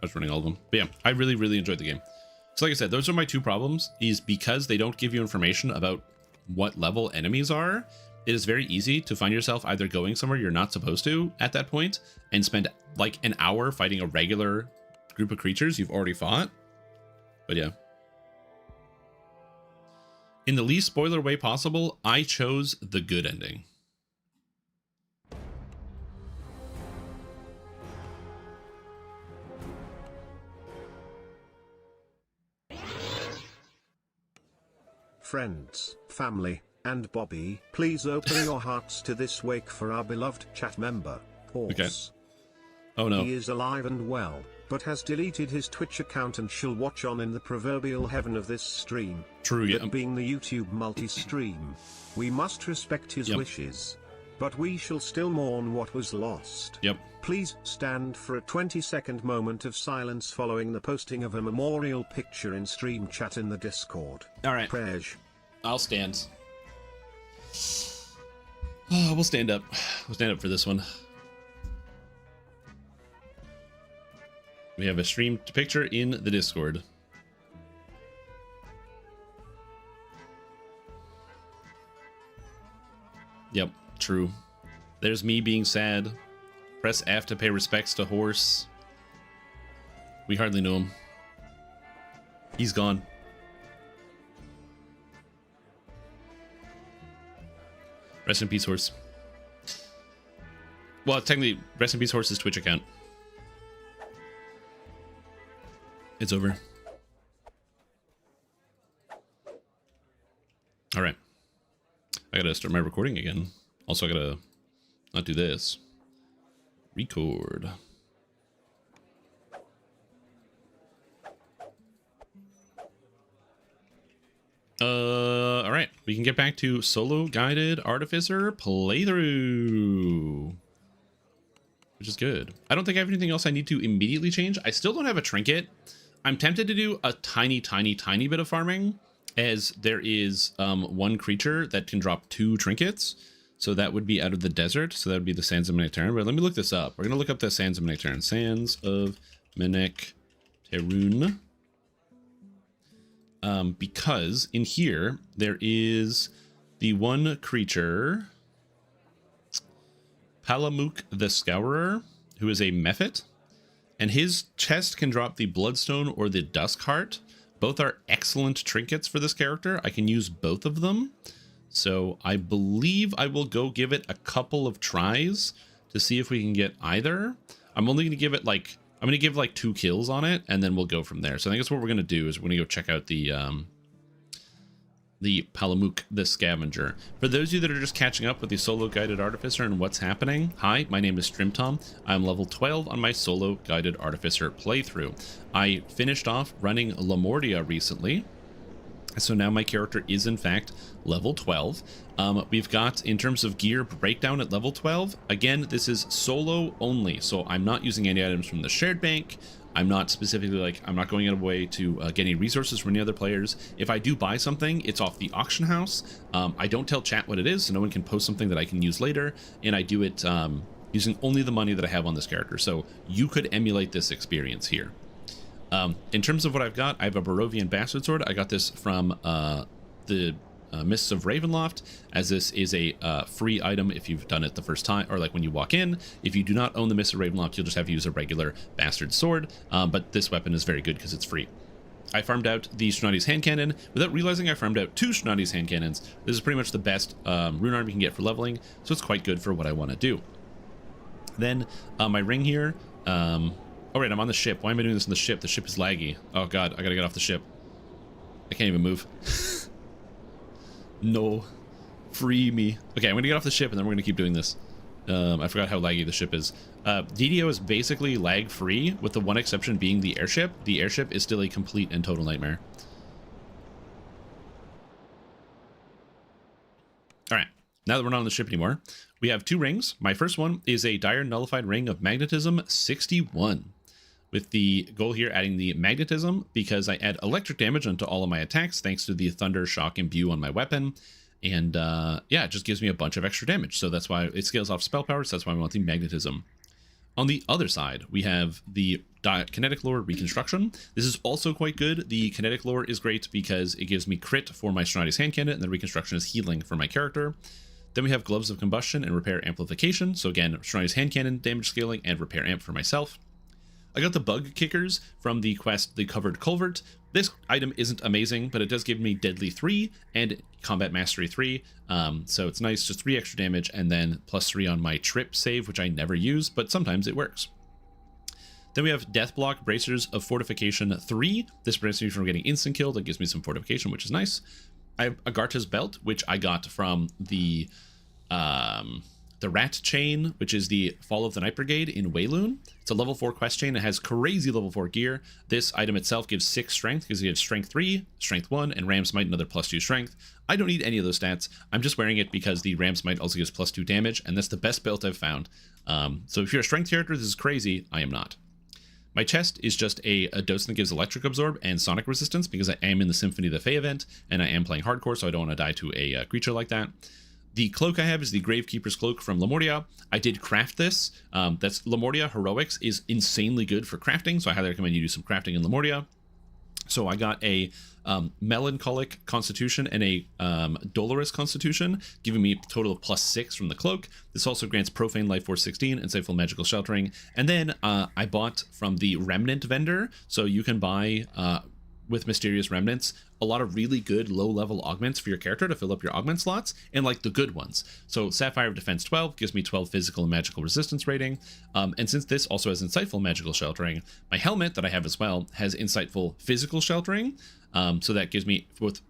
was running all of them. But yeah, I really, really enjoyed the game. So like I said, those are my two problems, is because they don't give you information about what level enemies are. It is very easy to find yourself either going somewhere you're not supposed to at that point and spend like an hour fighting a regular group of creatures you've already fought. But yeah. In the least spoiler way possible, I chose the good ending. Friends, family, and Bobby, please open your hearts to this wake for our beloved chat member, Horse. Okay. Oh no. He is alive and well, but has deleted his Twitch account and shall watch on in the proverbial heaven of this stream. True, yeah. That being the YouTube multi-stream. We must respect his wishes. But we shall still mourn what was lost. Yep. Please stand for a 20-second moment of silence following the posting of a memorial picture in stream chat in the Discord. All right. Prej. I'll stand. Oh, we'll stand up. We'll stand up for this one. We have a streamed picture in the Discord. Yep, true. There's me being sad. Press F to pay respects to Horse. We hardly know him. He's gone. Rest in peace, Horse. Well, technically, rest in peace, Horse's Twitch account. It's over. All right. I gotta start my recording again. Also, I gotta not do this. Record. All right. We can get back to solo guided artificer playthrough, which is good. I don't think I have anything else I need to immediately change. I still don't have a trinket. I'm tempted to do a tiny bit of farming, as there is one creature that can drop 2 trinkets. So that would be out of the desert. So that would be the Sands of Menectaren. But let me look this up. We're going to look up the Sands of Menectaren. Sands of Menectaren. Because in here, there is the one creature, Palamuk the Scourer, who is a Mephit. And his chest can drop the Bloodstone or the Dusk Heart. Both are excellent trinkets for this character. I can use both of them. So I believe I will go give it a couple of tries to see if we can get either. I'm only going to give it like, I'm going to give like 2 kills on it, and then we'll go from there. So I think that's what we're going to do, is we're going to go check out the Palamuk the Scavenger. For those of you that are just catching up with the solo guided artificer and what's happening, hi, my name is Strimtom. I'm level 12 on my solo guided artificer playthrough. I finished off running Lamordia recently, so now my character is in fact level 12. We've got, in terms of gear breakdown at level 12, again, this is solo only, so I'm not using any items from the shared bank. I'm not specifically like, I'm not going out of way to get any resources from any other players. If I do buy something, it's off the auction house. I don't tell chat what it is, so no one can post something that I can use later, and I do it using only the money that I have on this character. So you could emulate this experience here. In terms of what I've got, I have a Barovian Bastard Sword. I got this from the Mists of Ravenloft, as this is a free item if you've done it the first time, or like when you walk in. If you do not own the Mists of Ravenloft, you'll just have to use a regular Bastard Sword, but this weapon is very good because it's free. I farmed out the Shnodi's Hand Cannon without realizing I farmed out 2 Shnodi's Hand Cannons. This is pretty much the best rune arm you can get for leveling, so it's quite good for what I want to do. Then my ring here, oh right, I'm on the ship. Why am I doing this on the ship? The ship is laggy. Oh god, I gotta get off the ship. I can't even move. No. Free me. Okay, I'm gonna get off the ship and then we're gonna keep doing this. I forgot how laggy the ship is. DDO is basically lag-free, with the one exception being the airship. The airship is still a complete and total nightmare. Alright, now that we're not on the ship anymore, we have 2 rings. My first one is a Dire Nullified Ring of Magnetism 61. With the goal here adding the magnetism, because I add electric damage onto all of my attacks thanks to the Thunder Shock Imbue on my weapon. And yeah, it just gives me a bunch of extra damage. So that's why it scales off spell power. So that's why I want the magnetism. On the other side, we have the kinetic lore reconstruction. This is also quite good. The kinetic lore is great because it gives me crit for my Strontius hand cannon, and the reconstruction is healing for my character. Then we have gloves of combustion and repair amplification. So again, Strontius hand cannon damage scaling and repair amp for myself. I got the bug kickers from the quest, the covered culvert. This item isn't amazing, but it does give me deadly 3 and combat mastery 3. So it's nice, just 3 extra damage, and then +3 on my trip save, which I never use, but sometimes it works. Then we have death block bracers of fortification 3. This prevents me from getting instant killed. That gives me some fortification, which is nice. I have Agartha's belt, which I got from the rat chain, which is the Fall of the Night Brigade in Wayloon. It's a level 4 quest chain. It has crazy level 4 gear. This item itself gives 6 strength because it gives strength 3, strength 1, and Ram's Might another +2 strength. I don't need any of those stats. I'm just wearing it because the Ram's Might also gives +2 damage, and that's the best belt I've found. So if you're a strength character, this is crazy. I am not. My chest is just a docent that gives electric absorb and sonic resistance because I am in the Symphony of the Fae event, and I am playing hardcore, so I don't want to die to a creature like that. The cloak I have is the Gravekeeper's Cloak from Lemuria. I did craft this. That's Lemuria Heroics is insanely good for crafting, so I highly recommend you do some crafting in Lemuria. So I got a Melancholic Constitution and a Dolorous Constitution, giving me a total of +6 from the cloak. This also grants Profane Life Force 16 and Insightful Magical Sheltering. And then I bought from the Remnant vendor, so you can buy with Mysterious Remnants a lot of really good low-level augments for your character to fill up your augment slots, and like the good ones. So Sapphire of Defense 12 gives me 12 physical and magical resistance rating, and since this also has Insightful Magical Sheltering, my helmet that I have as well has Insightful Physical Sheltering, so that gives me both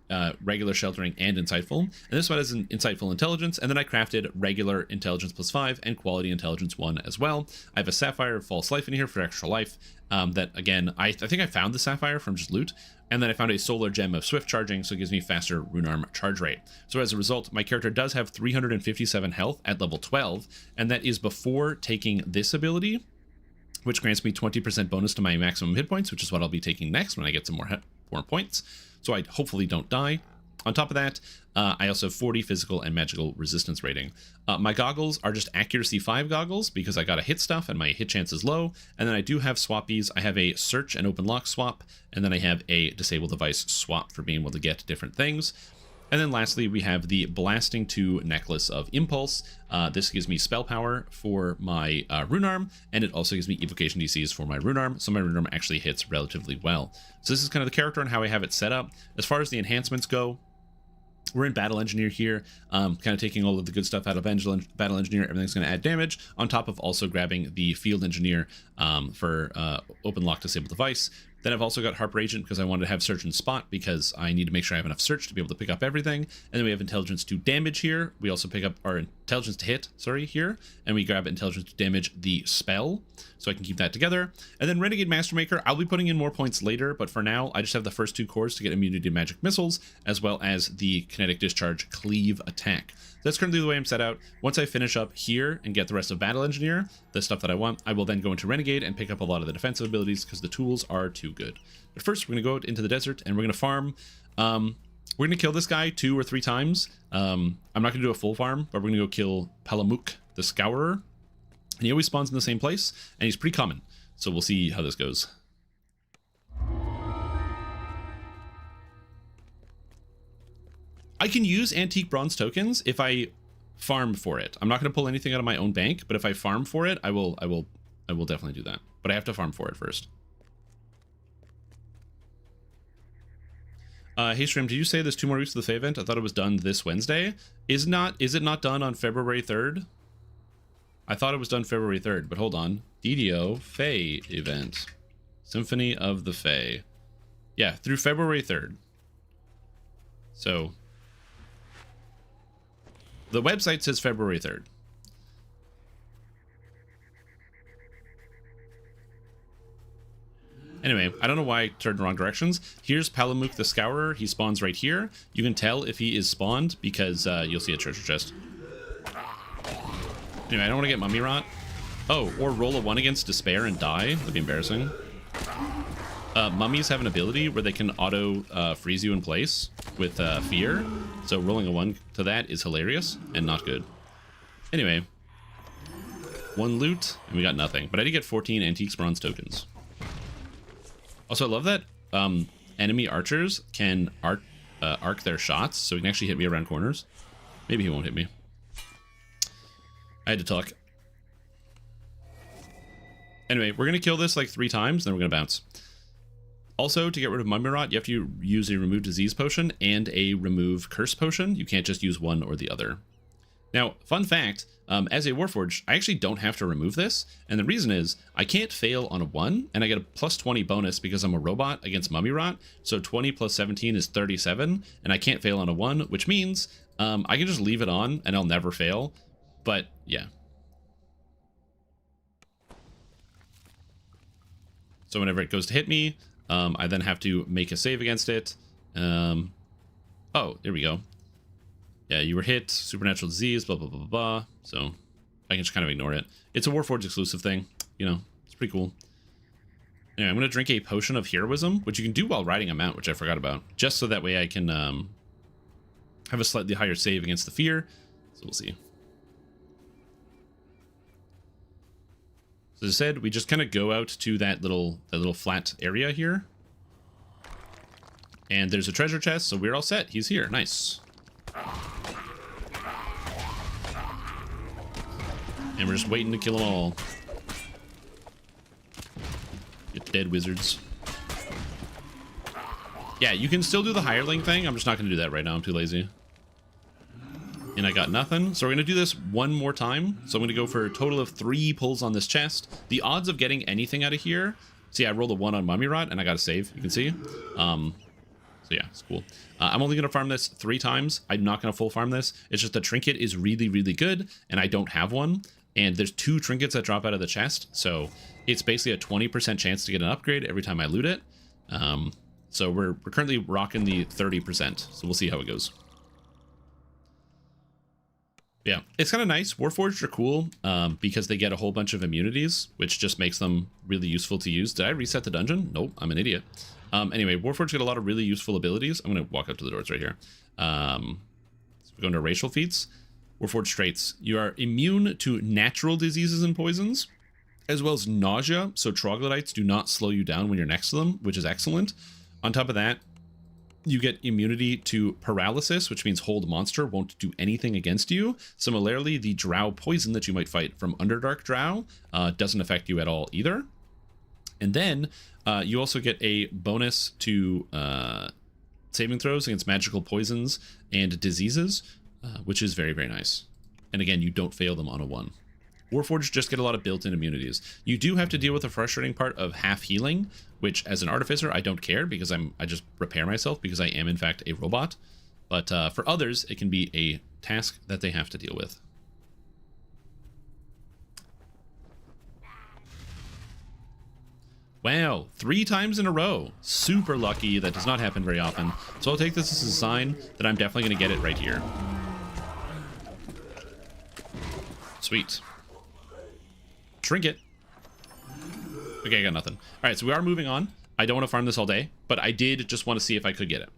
regular sheltering and insightful. And this one has an insightful intelligence, and then I crafted regular intelligence +5 and quality intelligence 1 as well. I have a sapphire of false life in here for extra life. That again, I think I found the sapphire from just loot, and then I found a solar gem of swift charging, so it gives me faster runearm charge rate. So as a result, my character does have 357 health at level 12, and that is before taking this ability, which grants me 20% bonus to my maximum hit points, which is what I'll be taking next when I get some more points. So I hopefully don't die. On top of that, I also have 40 physical and magical resistance rating. My goggles are just accuracy 5 goggles because I got to hit stuff and my hit chance is low. And then I do have swappies. I have a search and open lock swap, and then I have a disable device swap for being able to get different things. And then lastly, we have the Blasting 2 Necklace of Impulse. This gives me spell power for my runearm, and it also gives me evocation DCs for my runearm, so my runearm actually hits relatively well. So this is kind of the character and how I have it set up. As far as the enhancements go, we're in Battle Engineer here, kind of taking all of the good stuff out of Battle Engineer. Everything's going to add damage, on top of also grabbing the Field Engineer for Open Lock Disable Device. Then I've also got Harper Agent because I wanted to have Search and Spot because I need to make sure I have enough Search to be able to pick up everything. And then we have Intelligence to Damage here. We also pick up our Intelligence to Hit, here. And we grab Intelligence to Damage the spell, so I can keep that together. And then Renegade Mastermaker, I'll be putting in more points later, but for now, I just have the first 2 cores to get immunity to magic missiles, as well as the Kinetic Discharge Cleave attack. That's currently the way I'm set out. Once I finish up here and get the rest of Battle Engineer, the stuff that I want, I will then go into Renegade and pick up a lot of the defensive abilities because the tools are too good. But first, we're going to go out into the desert and we're going to farm. We're going to kill this guy 2 or 3 times. I'm not going to do a full farm, but we're going to go kill Palamuk the Scourer. And he always spawns in the same place, and he's pretty common. So we'll see how this goes. I can use antique bronze tokens if I farm for it. I'm not going to pull anything out of my own bank, but if I farm for it, I will definitely do that. But I have to farm for it first. Hey Stream, did you say there's 2 more weeks of the Fae event? I thought it was done this Wednesday. Is it not done on February 3rd? I thought it was done February 3rd, but hold on. DDO Fae event. Symphony of the Fae. Yeah, through February 3rd. So the website says February 3rd. Anyway, I don't know why I turned in the wrong directions. Here's Palamuk the Scourer. He spawns right here. You can tell if he is spawned because you'll see a treasure chest. Anyway, I don't want to get Mummy Rot. Oh, or roll a 1 against Despair and die. That'd be embarrassing. Mummies have an ability where they can auto freeze you in place with fear. So rolling a 1 to that is hilarious and not good. Anyway, 1 loot, and we got nothing. But I did get 14 Antiques Bronze tokens. Also, I love that enemy archers can arc their shots, so he can actually hit me around corners. Maybe he won't hit me. I had to talk. Anyway, we're going to kill this like 3 times, then we're going to bounce. Also, to get rid of Mummy Rot, you have to use a Remove Disease Potion and a Remove Curse Potion. You can't just use one or the other. Now, fun fact, as a Warforged, I actually don't have to remove this, and the reason is I can't fail on a 1, and I get a plus 20 bonus because I'm a robot against Mummy Rot, so 20 plus 17 is 37, and I can't fail on a 1, which means I can just leave it on and I'll never fail, but yeah. So whenever it goes to hit me, I then have to make a save against it. Oh, there we go. Yeah, you were hit, supernatural disease, blah, blah, blah, blah, blah. So I can just kind of ignore it. It's a Warforged exclusive thing. You know, it's pretty cool. Anyway, I'm going to drink a potion of heroism, which you can do while riding a mount, which I forgot about. Just so that way I can have a slightly higher save against the fear. So we'll see. So as I said, we just kind of go out to that little flat area here. And there's a treasure chest, so we're all set. He's here. Nice. And we're just waiting to kill them all. You dead wizards. Yeah, you can still do the hireling thing. I'm just not going to do that right now. I'm too lazy. And I got nothing. So we're going to do this one more time. So I'm going to go for a total of 3 pulls on this chest. The odds of getting anything out of here... See, I rolled a 1 on Mummy Rot, and I got a save. You can see. So yeah, it's cool. I'm only going to farm this 3 times. I'm not going to full farm this. It's just the trinket is really, really good, and I don't have one. And there's 2 trinkets that drop out of the chest. So it's basically a 20% chance to get an upgrade every time I loot it. So we're currently rocking the 30%. So we'll see how it goes. Yeah, it's kind of nice. Warforged are cool because they get a whole bunch of immunities, which just makes them really useful to use. Did I reset the dungeon? Nope, I'm an idiot. Anyway, Warforged get a lot of really useful abilities. I'm going to walk up to the doors right here. So we go into racial feats. Warforged traits. You are immune to natural diseases and poisons, as well as nausea. So troglodytes do not slow you down when you're next to them, which is excellent. On top of that, you get immunity to paralysis, which means hold monster won't do anything against you. Similarly, the drow poison that you might fight from Underdark drow doesn't affect you at all either. And then you also get a bonus to saving throws against magical poisons and diseases, which is very, very nice. And again, you don't fail them on a 1. Warforged just get a lot of built-in immunities. You do have to deal with the frustrating part of half healing, which as an artificer, I don't care because I just repair myself because I am in fact a robot. But for others, it can be a task that they have to deal with. Wow, 3 times in a row. Super lucky. That does not happen very often. So I'll take this as a sign that I'm definitely going to get it right here. Sweet. Trinket. Okay, I got nothing. All right, so we are moving on. I don't want to farm this all day, but I did just want to see if I could get it.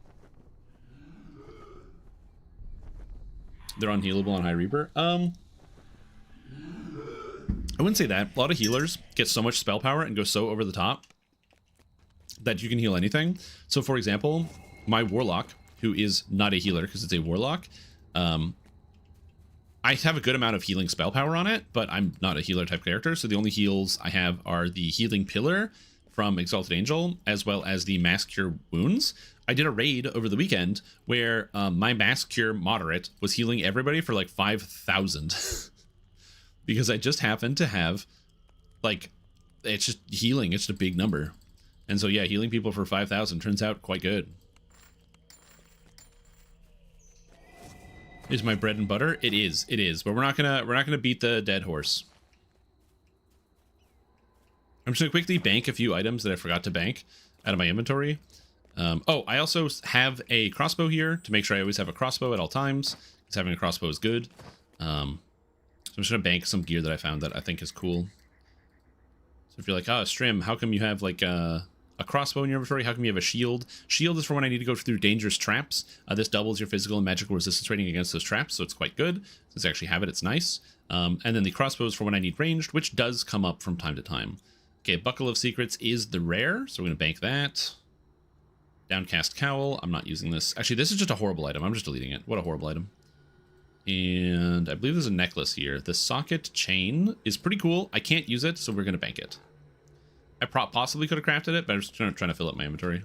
They're unhealable on High Reaper. I wouldn't say that. A lot of healers get so much spell power and go so over the top that you can heal anything. So, for example, my Warlock, who is not a healer because it's a Warlock, I have a good amount of healing spell power on it, but I'm not a healer type character, so the only heals I have are the Healing Pillar from Exalted Angel, as well as the Mass Cure Wounds. I did a raid over the weekend where my Mass Cure Moderate was healing everybody for like 5,000. Because I just happen to have, like, it's just healing. It's just a big number. And so, yeah, healing people for 5,000 turns out quite good. Is my bread and butter? It is. It is. But we're not gonna beat the dead horse. I'm just gonna quickly bank a few items that I forgot to bank out of my inventory. Oh, I also have a crossbow here to make sure I always have a crossbow at all times, because having a crossbow is good. So I'm just gonna bank some gear that I found that I think is cool. So if you're like, oh, Strim, how come you have like a crossbow in your inventory? How come you have a shield? Shield is for when I need to go through dangerous traps. This doubles your physical and magical resistance rating against those traps, so it's quite good. Since I actually have it, it's nice. And then the crossbow is for when I need ranged, which does come up from time to time. Okay, Buckle of Secrets is the rare, so we're going to bank that. Downcast Cowl. I'm not using this. Actually, this is just a horrible item. I'm just deleting it. What a horrible item. And I believe there's a necklace here. The socket chain is pretty cool. I can't use it, so we're going to bank it. I possibly could have crafted it, but I'm just trying to fill up my inventory.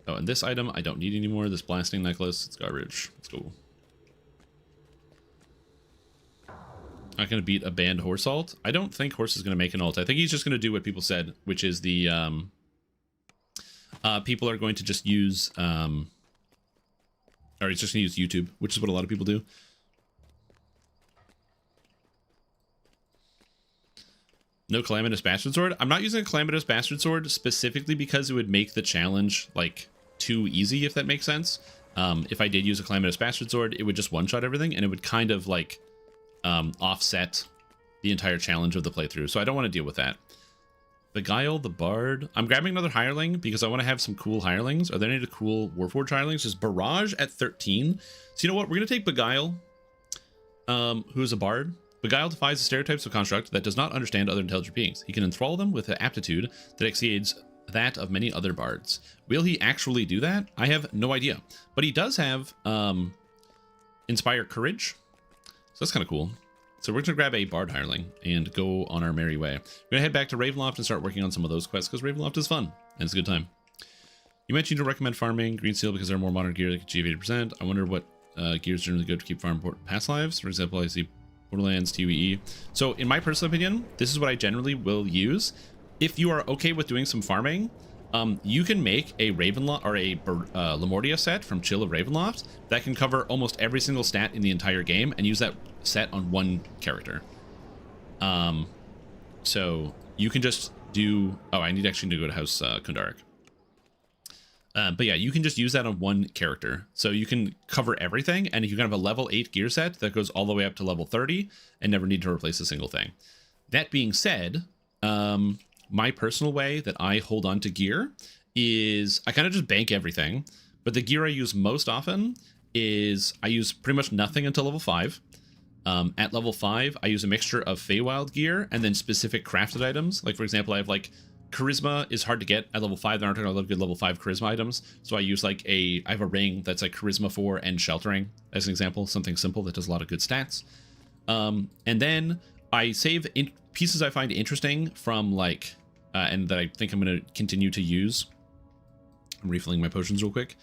Oh, and this item I don't need anymore. This blasting necklace, it's garbage. It's cool. Not going to beat a banned horse alt. I don't think horse is going to make an alt. I think he's just going to do what people said, which is the people are going to just use or he's just going to use YouTube, which is what a lot of people do. No Calamitous Bastard Sword. I'm not using a Calamitous Bastard Sword specifically because it would make the challenge like too easy, if that makes sense. If I did use a Calamitous Bastard Sword, it would just one-shot everything, and it would kind of like offset the entire challenge of the playthrough. So I don't want to deal with that. Beguile the Bard. I'm grabbing another hireling because I want to have some cool hirelings. Are there any cool Warforged hirelings? Just Barrage at 13. So you know what? We're going to take Beguile, who is a bard. Beguile defies the stereotypes of construct that does not understand other intelligent beings. He can enthrall them with an aptitude that exceeds that of many other bards. Will he actually do that? I have no idea. But he does have Inspire Courage. So that's kind of cool. So we're going to grab a bard hireling and go on our merry way. We're going to head back to Ravenloft and start working on some of those quests because Ravenloft is fun and it's a good time. You mentioned you recommend farming Green Seal because they're more modern gear that can achieve 80%. I wonder what gear is generally good to keep farm past lives. For example, I see Borderlands, TWE. So in my personal opinion, this is what I generally will use. If you are okay with doing some farming, you can make a Ravenloft or a Lemordia set from Chill of Ravenloft that can cover almost every single stat in the entire game and use that set on one character. So you can just do... Oh, I need actually to go to House Kundarik. But yeah, you can just use that on one character. So you can cover everything, and you can have a level 8 gear set that goes all the way up to level 30 and never need to replace a single thing. That being said, my personal way that I hold on to gear is I kind of just bank everything. But the gear I use most often is I use pretty much nothing until level 5. At level 5, I use a mixture of Feywild gear and then specific crafted items. Like, for example, I have like Charisma is hard to get at level 5. There aren't a lot of good level 5 Charisma items. So I use like I have a ring that's like Charisma 4 and Sheltering as an example. Something simple that does a lot of good stats. And then I save pieces I find interesting from like, and that I think I'm going to continue to use. I'm refilling my potions real quick.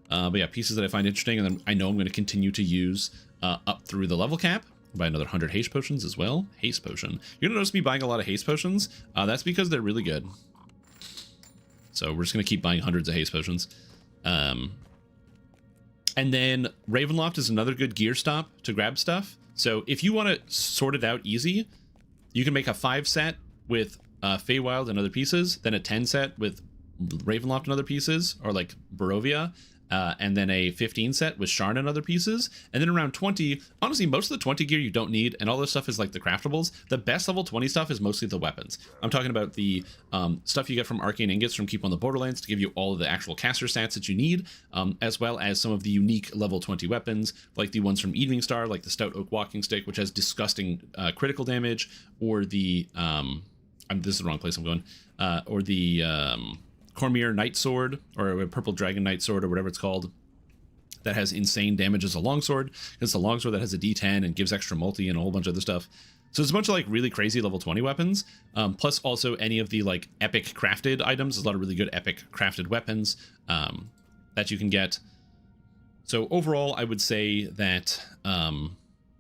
But yeah, pieces that I find interesting and then I know I'm going to continue to use up through the level cap. Buy another 100 haste potions as well. Haste potion. You're gonna notice me buying a lot of haste potions. That's because they're really good. So we're just gonna keep buying hundreds of haste potions. And then Ravenloft is another good gear stop to grab stuff. So if you want to sort it out easy, you can make a 5 set with Feywild and other pieces, then a 10 set with Ravenloft and other pieces, or like Barovia. And then a 15 set with Sharn and other pieces. And then around 20, honestly, most of the 20 gear you don't need, and all this stuff is like the craftables. The best level 20 stuff is mostly the weapons. I'm talking about the stuff you get from Arcane Ingots from Keep on the Borderlands to give you all of the actual caster stats that you need, as well as some of the unique level 20 weapons, like the ones from Evening Star, like the Stout Oak Walking Stick, which has disgusting critical damage, or the... this is the wrong place I'm going. Or the... Cormier Knight Sword, or a Purple Dragon Knight Sword, or whatever it's called, that has insane damage as a longsword. It's a longsword that has a D10 and gives extra multi and a whole bunch of other stuff. So it's a bunch of like really crazy level 20 weapons, plus also any of the like epic crafted items. There's a lot of really good epic crafted weapons that you can get. So overall, I would say that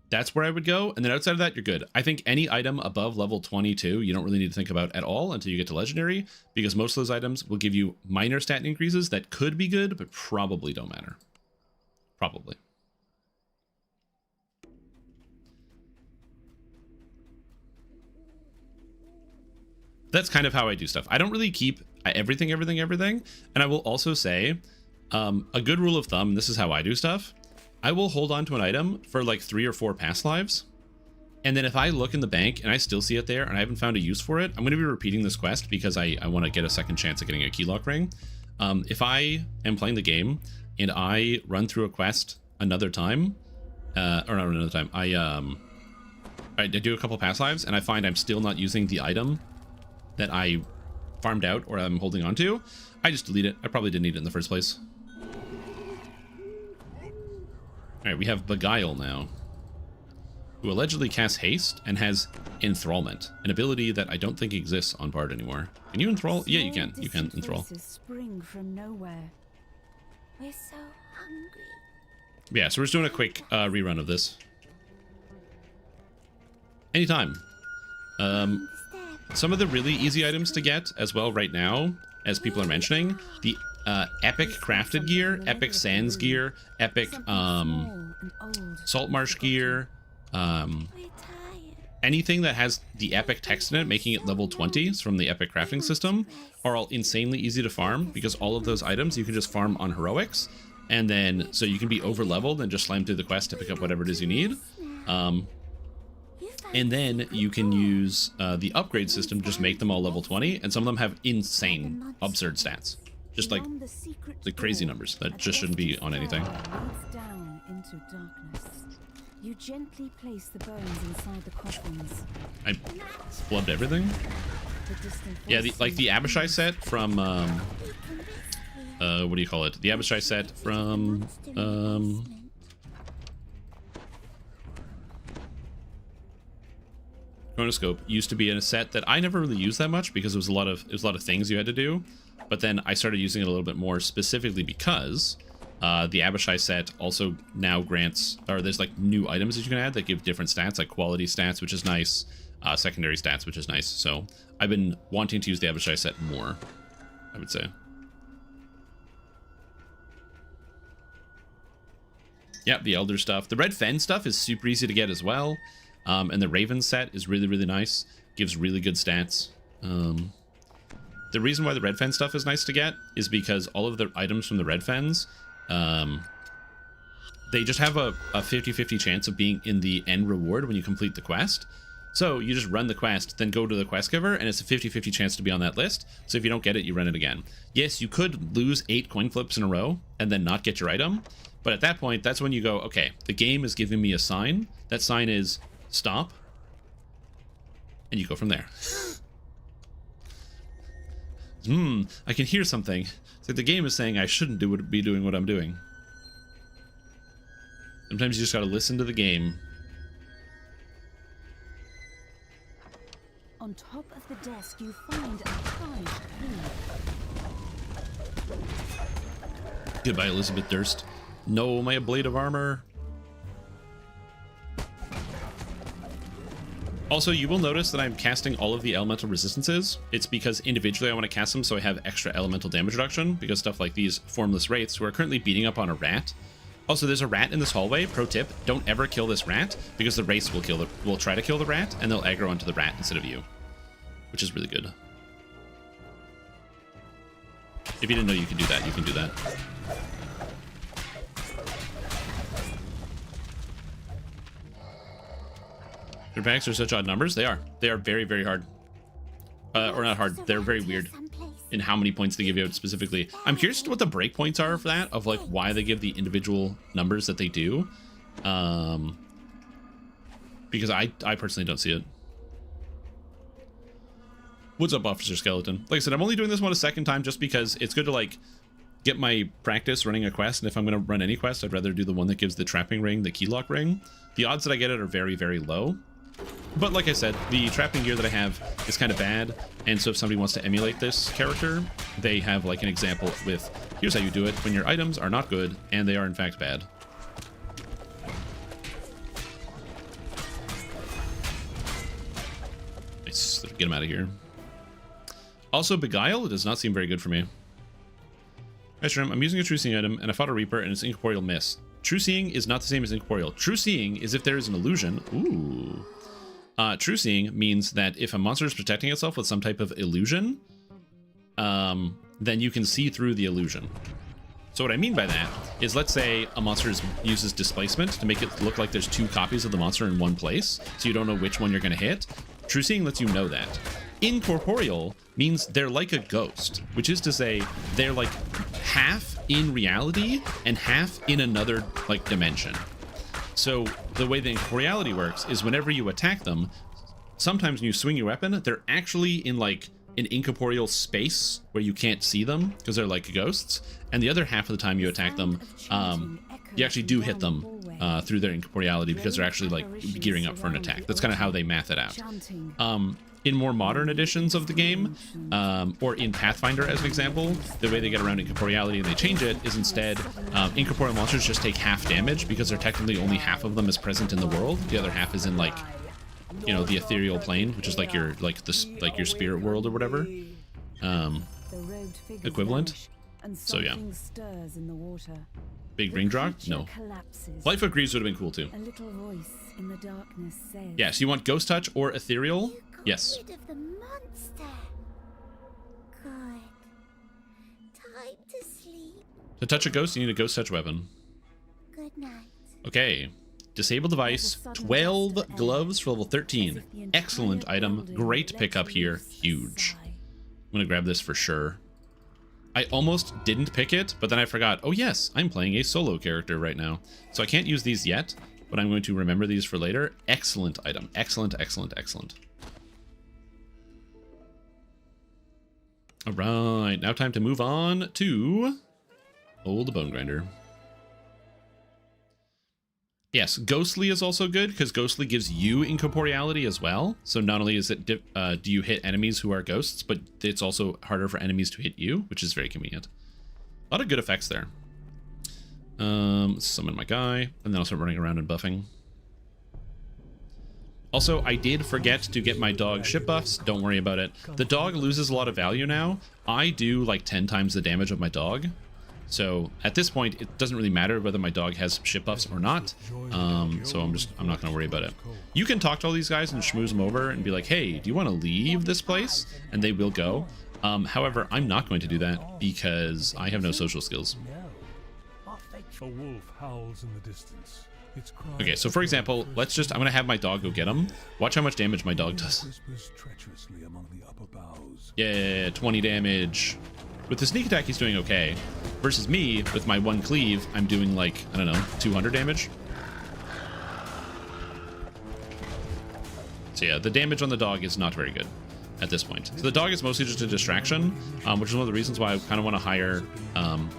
that's where I would go. And then outside of that, you're good. I think any item above level 22, you don't really need to think about at all until you get to Legendary, because most of those items will give you minor stat increases that could be good, but probably don't matter. Probably. That's kind of how I do stuff. I don't really keep everything. And I will also say, a good rule of thumb, and this is how I do stuff, I will hold on to an item for like 3 or 4 past lives. And then if I look in the bank and I still see it there and I haven't found a use for it, I'm going to be repeating this quest because I want to get a second chance at getting a keylock ring. If I am playing the game and I run through a quest another time, or not another time, I do a couple past lives and I find I'm still not using the item that I farmed out or I'm holding on to, I just delete it. I probably didn't need it in the first place. Alright, we have Beguile now, who allegedly casts haste and has enthrallment, an ability that I don't think exists on Bard anymore. Can you enthrall? Yeah, you can. You can enthrall. Spring from nowhere. We're so hungry. Yeah, so we're just doing a quick rerun of this. Anytime. Some of the really easy items to get as well right now, as people are mentioning, the epic crafted gear, epic sands gear, epic salt marsh gear, anything that has the epic text in it, making it level 20s from the epic crafting system, are all insanely easy to farm because all of those items you can just farm on heroics, and then so you can be over leveled and just slam through the quest to pick up whatever it is you need. And then you can use the upgrade system to just make them all level 20, and some of them have insane, absurd stats. Just like the crazy numbers that just shouldn't be on anything. Down into darkness. You gently place the bones inside the coffins. I flubbed everything. Yeah, like the Abishai set from what do you call it? The Abishai set from Chronoscope used to be in a set that I never really used that much because it was a lot of things you had to do. But then I started using it a little bit more specifically because the Abishai set also now grants, or there's like new items that you can add that give different stats, like quality stats, which is nice, secondary stats, which is nice. So I've been wanting to use the Abishai set more, I would say. Yeah, the Elder stuff. The Red Fen stuff is super easy to get as well. And the Raven set is really, really nice. Gives really good stats. The reason why the Red Fen stuff is nice to get is because all of the items from the Red Fens, they just have a 50-50 chance of being in the end reward when you complete the quest. So you just run the quest, then go to the quest giver, and it's a 50-50 chance to be on that list. So if you don't get it, you run it again. Yes, you could lose 8 coin flips in a row and then not get your item. But at that point, that's when you go, okay, the game is giving me a sign. That sign is stop. And you go from there. I can hear something. It's like the game is saying I shouldn't be doing what I'm doing. Sometimes you just gotta listen to the game. On top of the desk, you find a prized key. Goodbye, Elizabeth Durst. No, my blade of armor. Also, you will notice that I'm casting all of the elemental resistances. It's because individually I want to cast them so I have extra elemental damage reduction, because stuff like these formless wraiths who are currently beating up on a rat. Also, there's a rat in this hallway. Pro tip, don't ever kill this rat, because the wraiths will try to kill the rat, and they'll aggro onto the rat instead of you, which is really good. If you didn't know you could do that, you can do that. Their packs are such odd numbers. They are. They are very, very hard. Or not hard. They're very weird in how many points they give you out specifically. I'm curious to what the breakpoints are for that, of like why they give the individual numbers that they do. Because I personally don't see it. What's up, Officer Skeleton? Like I said, I'm only doing this one a second time just because it's good to like get my practice running a quest, and if I'm going to run any quest, I'd rather do the one that gives the trapping ring, the keylock ring. The odds that I get it are very, very low. But like I said, the trapping gear that I have is kind of bad, and so if somebody wants to emulate this character, they have like an example with, here's how you do it when your items are not good, and they are in fact bad. Nice, get him out of here. Also, Beguile does not seem very good for me. Hi, Shrimp. I'm using a True Seeing item, and I fought a Reaper, and it's Incorporeal Miss. True Seeing is not the same as Incorporeal. True Seeing is if there is an illusion. Ooh. True Seeing means that if a monster is protecting itself with some type of illusion, then you can see through the illusion. So what I mean by that is, let's say a monster uses displacement to make it look like there's 2 copies of the monster in one place, so you don't know which one you're going to hit. True Seeing lets you know that. Incorporeal means they're like a ghost, which is to say they're like half in reality and half in another like dimension. So the way the incorporeality works is whenever you attack them, sometimes when you swing your weapon, they're actually in like an incorporeal space where you can't see them because they're like ghosts, and the other half of the time you attack them, you actually do hit them through their incorporeality because they're actually like gearing up for an attack. That's kind of how they math it out. In more modern editions of the game, or in Pathfinder as an example, the way they get around incorporeality and they change it is instead incorporeal monsters just take half damage because they're technically only half of them is present in the world. The other half is in like, you know, the ethereal plane, which is like your your spirit world or whatever equivalent. So yeah, big ring draw. No, Lightfoot Greaves would have been cool too. A little voice in the darkness says, Yes, you want ghost touch or ethereal? Yes. Rid of the monster. Good. Time to sleep. To touch a ghost, you need a ghost touch weapon. Good night. Okay. Disable device, 12 gloves for level 13. Excellent item. Great pickup here. Huge. I'm going to grab this for sure. I almost didn't pick it, but then I forgot. Oh yes, I'm playing a solo character right now. So I can't use these yet, but I'm going to remember these for later. Excellent item. Excellent, excellent, excellent. All right, now time to move on to the Bone Grinder. Yes, Ghostly is also good because Ghostly gives you incorporeality as well. So not only is it do you hit enemies who are ghosts, but it's also harder for enemies to hit you, which is very convenient. A lot of good effects there. Summon my guy, and then I'll start running around and buffing. Also, I did forget to get my dog ship buffs. Don't worry about it. The dog loses a lot of value now. I do like 10 times the damage of my dog. So at this point, it doesn't really matter whether my dog has ship buffs or not. So I'm not going to worry about it. You can talk to all these guys and schmooze them over and be like, hey, do you want to leave this place? And they will go. However, I'm not going to do that because I have no social skills. A wolf howls in the distance. Okay, so for example, I'm going to have my dog go get him. Watch how much damage my dog does. Yeah, 20 damage. With the sneak attack, he's doing okay. Versus me, with my 1 cleave, I'm doing like, I don't know, 200 damage. So yeah, the damage on the dog is not very good at this point. So the dog is mostly just a distraction, which is one of the reasons why I kind of want to hire,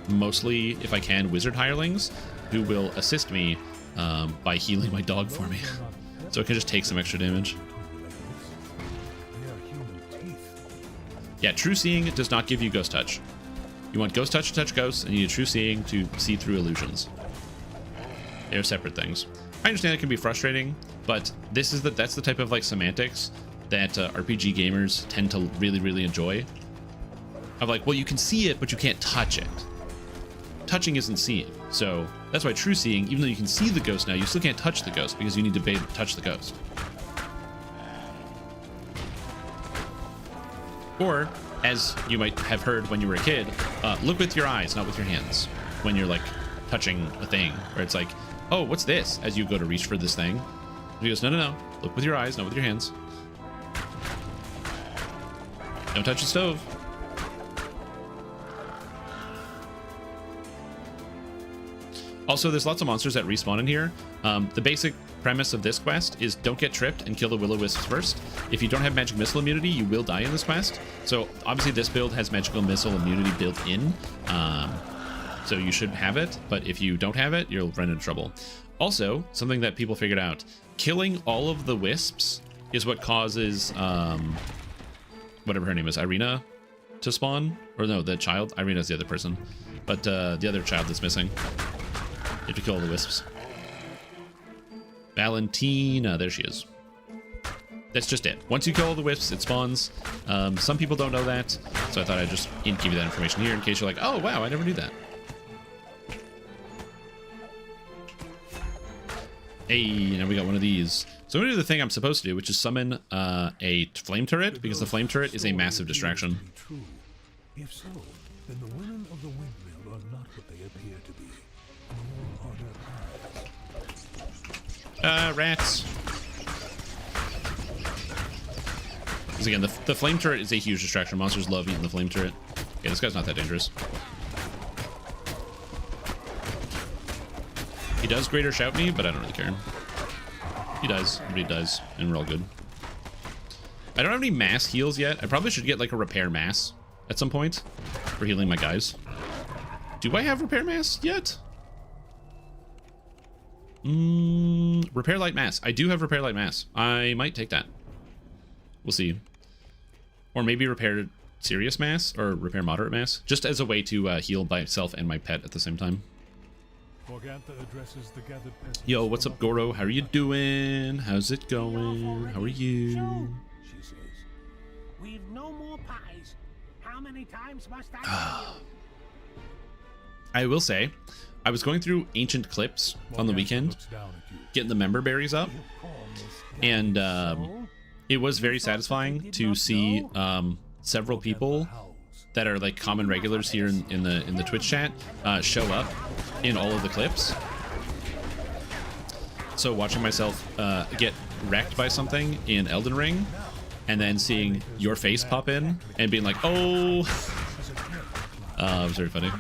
mostly, if I can, wizard hirelings, who will assist me by healing my dog for me. So I can just take some extra damage. Yeah, True Seeing does not give you Ghost Touch. You want Ghost Touch to touch ghosts, and you need True Seeing to see through illusions. They are separate things. I understand it can be frustrating, but that's the type of like semantics that RPG gamers tend to really, really enjoy. Of like, well, you can see it, but you can't touch it. Touching isn't seeing. So that's why True Seeing, even though you can see the ghost now, you still can't touch the ghost because you need to touch the ghost. Or, as you might have heard when you were a kid, look with your eyes, not with your hands, when you're like touching a thing, where it's like, oh, what's this? As you go to reach for this thing. And he goes, no, no, no. Look with your eyes, not with your hands. Don't touch the stove. Also, there's lots of monsters that respawn in here. The basic premise of this quest is don't get tripped and kill the will-o-wisps first. If you don't have magic missile immunity, you will die in this quest. So obviously this build has magical missile immunity built in. So you should have it, but if you don't have it, you'll run into trouble. Also, something that people figured out, killing all of the wisps is what causes, whatever her name is, Irina, to spawn. Or no, the child. Irina's the other person. But the other child that's missing. You have to kill all the wisps. Valentina, there she is. That's just it. Once you kill all the wisps, it spawns. Some people don't know that, so I thought I'd just give you that information here in case you're like, oh wow, I never knew that. Hey, now we got one of these. So I'm gonna do the thing I'm supposed to do, which is summon a flame turret, because the flame turret is a massive distraction. If so, then the women of the windmill are not what they appear to be. Nor are their paths. Rats. Because again, the flame turret is a huge distraction. Monsters love eating the flame turret. Okay, this guy's not that dangerous. He does greater shout me, but I don't really care. He does. Everybody does, and we're all good. I don't have any mass heals yet. I probably should get like a repair mass at some point for healing my guys. Do I have repair mass yet? Repair light mass. I do have repair light mass. I might take that. We'll see. Or maybe repair serious mass or repair moderate mass, just as a way to heal myself and my pet at the same time. Morgantha addresses the gathered peasants. Yo, what's up, Goro? How are you doing? How's it going? How are you? She says. We've no more pies. How many times must I tell you? I will say, I was going through ancient clips on the weekend, getting the member berries up, and it was very satisfying to see several people that are like common regulars here in the Twitch chat show up in all of the clips. So watching myself get wrecked by something in Elden Ring, and then seeing your face pop in and being like, oh, it was very funny.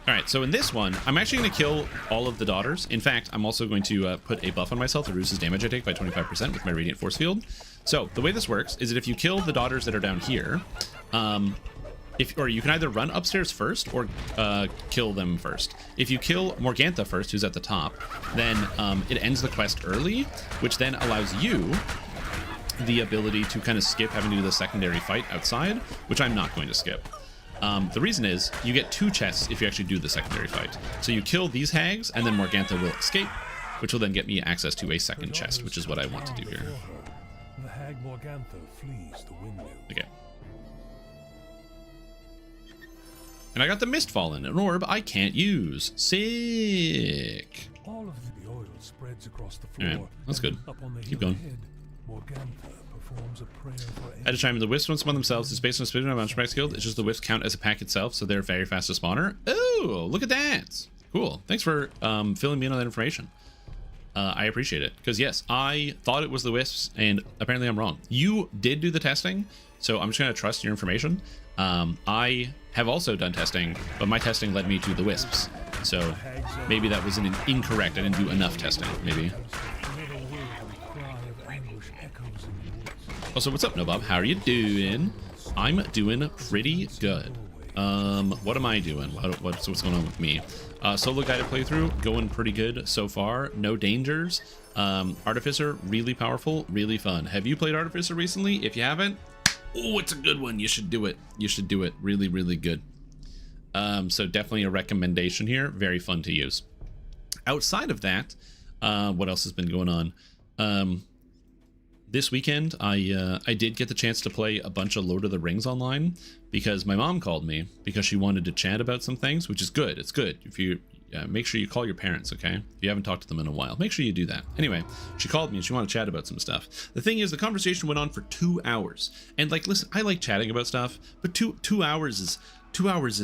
Alright, so in this one, I'm actually going to kill all of the daughters. In fact, I'm also going to put a buff on myself that reduces damage I take by 25% with my Radiant Force Field. So, the way this works is that if you kill the daughters that are down here, or you can either run upstairs first or kill them first. If you kill Morgantha first, who's at the top, then it ends the quest early, which then allows you the ability to kind of skip having to do the secondary fight outside, which I'm not going to skip. The reason is you get 2 chests if you actually do the secondary fight. So you kill these hags, and then Morgantha will escape, which will then get me access to a second chest, which is what I want to do here. The hag Morgantha flees the windmill. Okay. And I got the Mistfallen, an orb I can't use. Sick. All of the oil spreads across the floor. Alright, that's good. Up on the Keep hill going. ahead, Morgantha performs a prayer for At a time, the wisps don't spawn themselves. It's based on a specific amount of Max Guild. It's just the wisps count as a pack itself, so they're very fast to spawner. Oh, look at that. Cool. Thanks for filling me in on that information. I appreciate it. Because, yes, I thought it was the wisps, and apparently I'm wrong. You did do the testing, so I'm just going to trust your information. I have also done testing, but my testing led me to the wisps. So maybe that was incorrect. I didn't do enough testing, maybe. Also, what's up, Nobob? How are you doing? I'm doing pretty good. What am I doing? What's going on with me? Solo guided playthrough, going pretty good so far. No dangers. Artificer, really powerful, really fun. Have you played Artificer recently? If you haven't, oh, it's a good one. You should do it. You should do it. Really, really good. So definitely a recommendation here. Very fun to use. Outside of that, what else has been going on? This weekend, I did get the chance to play a bunch of Lord of the Rings online because my mom called me because she wanted to chat about some things, which is good. It's good. If you make sure you call your parents, okay? If you haven't talked to them in a while, make sure you do that. Anyway, she called me and she wanted to chat about some stuff. The thing is, the conversation went on for 2 hours. And like, listen, I like chatting about stuff, but two hours is 2 hours,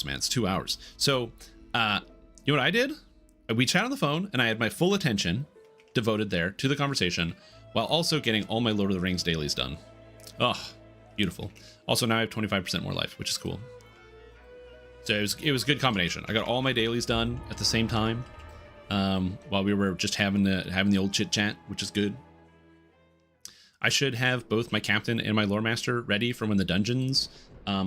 man. It's 2 hours. So, you know what I did? We chat on the phone, and I had my full attention devoted there to the conversation, while also getting all my Lord of the Rings dailies done. Oh, beautiful. Also, now I have 25% more life, which is cool. So it was a good combination. I got all my dailies done at the same time, while we were just having the old chit chat, which is good. I should have both my captain and my lore master ready for when the dungeons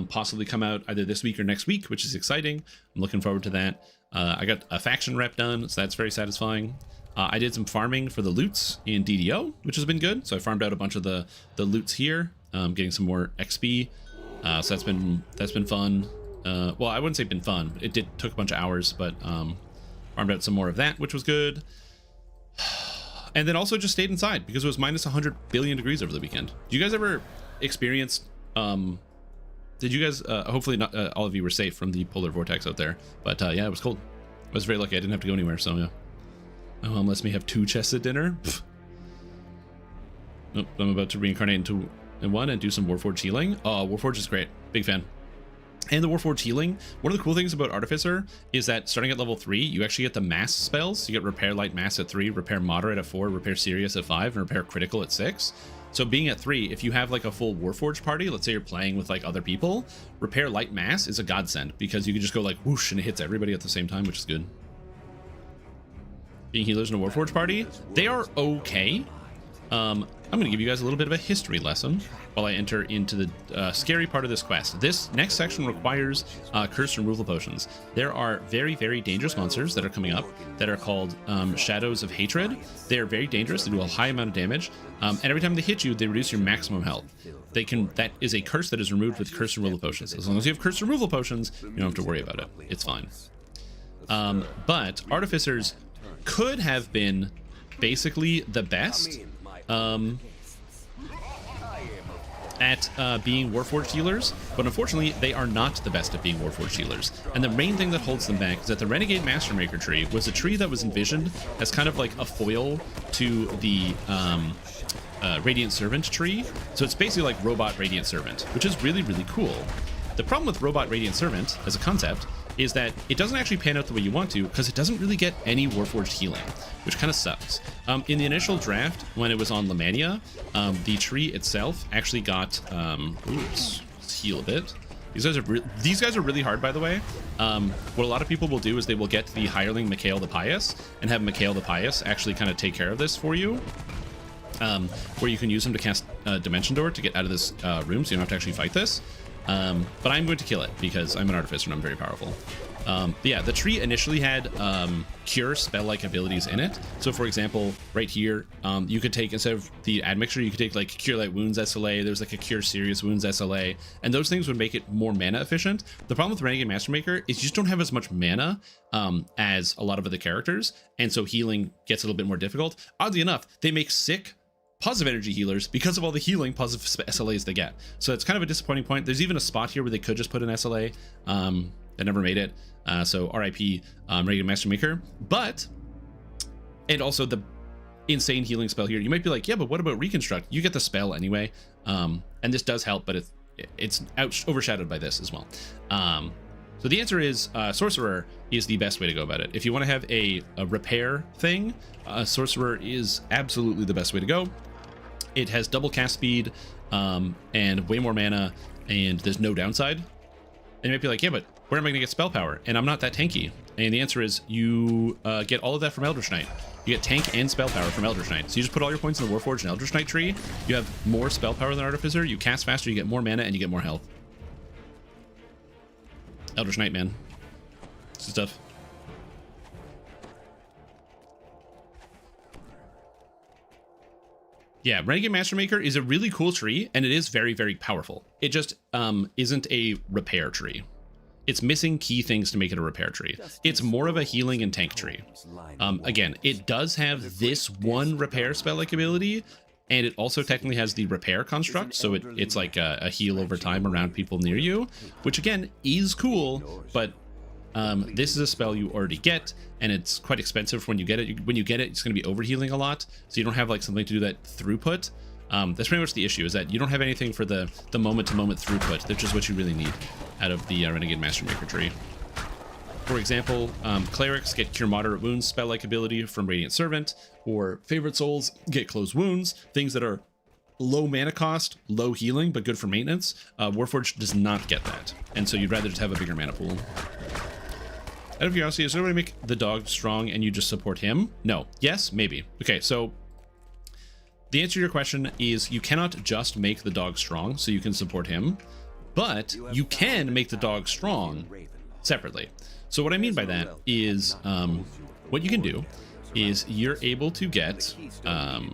possibly come out either this week or next week, which is exciting. I'm looking forward to that. I got a faction rep done, so that's very satisfying. I did some farming for the loots in DDO, which has been good. So I farmed out a bunch of the loots here, getting some more XP. So that's been fun. Well, I wouldn't say been fun. It took a bunch of hours, but farmed out some more of that, which was good. And then also just stayed inside because it was minus 100 billion degrees over the weekend. Do you guys ever experience? Did you guys? Hopefully not. All of you were safe from the polar vortex out there. But yeah, it was cold. I was very lucky. I didn't have to go anywhere. So yeah. Oh, unless me have 2 chests at dinner. Pfft. Nope, I'm about to reincarnate into and one and do some Warforged healing. Warforged is great. Big fan. And the Warforged healing, one of the cool things about Artificer is that starting at level 3, you actually get the mass spells. You get Repair Light Mass at 3, Repair Moderate at 4, Repair Serious at 5, and Repair Critical at 6. So being at 3, if you have like a full Warforged party, let's say you're playing with like other people, Repair Light Mass is a godsend because you can just go like whoosh and it hits everybody at the same time, which is good. Being healers in a Warforged party, they are okay. I'm going to give you guys a little bit of a history lesson while I enter into the scary part of this quest. This next section requires curse removal potions. There are very, very dangerous monsters that are coming up that are called Shadows of Hatred. They are very dangerous. They do a high amount of damage, and every time they hit you, they reduce your maximum health. That is a curse that is removed with curse removal potions. As long as you have curse removal potions, you don't have to worry about it. It's fine. But Artificers could have been basically the best at being Warforged healers, but unfortunately they are not the best at being Warforged healers. And the main thing that holds them back is that the Renegade Mastermaker tree was a tree that was envisioned as kind of like a foil to the Radiant Servant tree. So it's basically like Robot Radiant Servant, which is really, really cool. The problem with Robot Radiant Servant as a concept is that it doesn't actually pan out the way you want to because it doesn't really get any Warforged healing, which kind of sucks. In the initial draft, when it was on Lemania, the tree itself actually got... let's heal a bit. These guys are really hard, by the way. What a lot of people will do is they will get the hireling Mikhail the Pious and have Mikhail the Pious actually kind of take care of this for you. Where you can use him to cast Dimension Door to get out of this room so you don't have to actually fight this. But I'm going to kill it because I'm an Artificer and I'm very powerful. But yeah, the tree initially had cure spell-like abilities in it. So for example, right here, you could take, instead of the admixture, you could take like Cure Light Wounds SLA, there's like a Cure Serious Wounds SLA, and those things would make it more mana efficient. The problem with Renegade Mastermaker is you just don't have as much mana as a lot of other characters, and so healing gets a little bit more difficult. Oddly enough, they make sick positive energy healers because of all the healing positive SLAs they get. So it's kind of a disappointing point. There's even a spot here where they could just put an SLA that never made it. So RIP Renegade Mastermaker. But, and also the insane healing spell here. You might be like, yeah, but what about Reconstruct? You get the spell anyway. And this does help, but it's overshadowed by this as well. So the answer is Sorcerer is the best way to go about it. If you want to have a repair thing, Sorcerer is absolutely the best way to go. It has double cast speed and way more mana, and there's no downside. And you might be like, yeah, but where am I going to get spell power? And I'm not that tanky. And the answer is you get all of that from Eldritch Knight. You get tank and spell power from Eldritch Knight. So you just put all your points in the Warforged and Eldritch Knight tree. You have more spell power than Artificer. You cast faster, you get more mana, and you get more health. Eldritch Knight, man. This is stuff. Yeah, Renegade Mastermaker is a really cool tree, and it is very, very powerful. It just isn't a repair tree. It's missing key things to make it a repair tree. It's more of a healing and tank tree. Again, it does have this one repair spell-like ability, and it also technically has the repair construct, so it's like a heal over time around people near you, which again is cool, but this is a spell you already get, and it's quite expensive when you get it. When you get it, it's going to be overhealing a lot, so you don't have like something to do that throughput. That's pretty much the issue, is that you don't have anything for the moment-to-moment throughput, which is what you really need out of the Renegade Mastermaker tree. For example, clerics get Cure Moderate Wounds spell-like ability from Radiant Servant, or favorite souls get Close Wounds, things that are low mana cost, low healing, but good for maintenance. Warforged does not get that, and so you'd rather just have a bigger mana pool. Out of curiosity, is there a way to make the dog strong and you just support him? No. Yes? Maybe. Okay, so the answer to your question is you cannot just make the dog strong so you can support him, but you can make the dog strong separately. So what I mean by that is what you can do is you're able to get an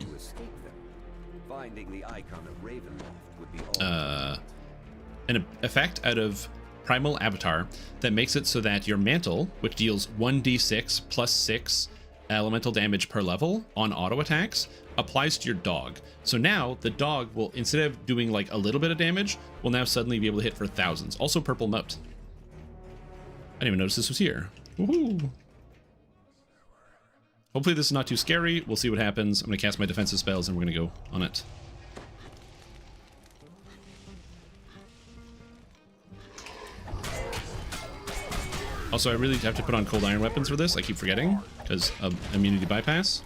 effect out of Primal Avatar that makes it so that your mantle, which deals 1d6 plus 6 elemental damage per level on auto attacks, applies to your dog. So now the dog will, instead of doing like a little bit of damage, will now suddenly be able to hit for thousands. Also purple moat. I didn't even notice this was here. Woohoo! Hopefully this is not too scary. We'll see what happens. I'm going to cast my defensive spells and we're going to go on it. Also, I really have to put on cold iron weapons for this. I keep forgetting because of immunity bypass.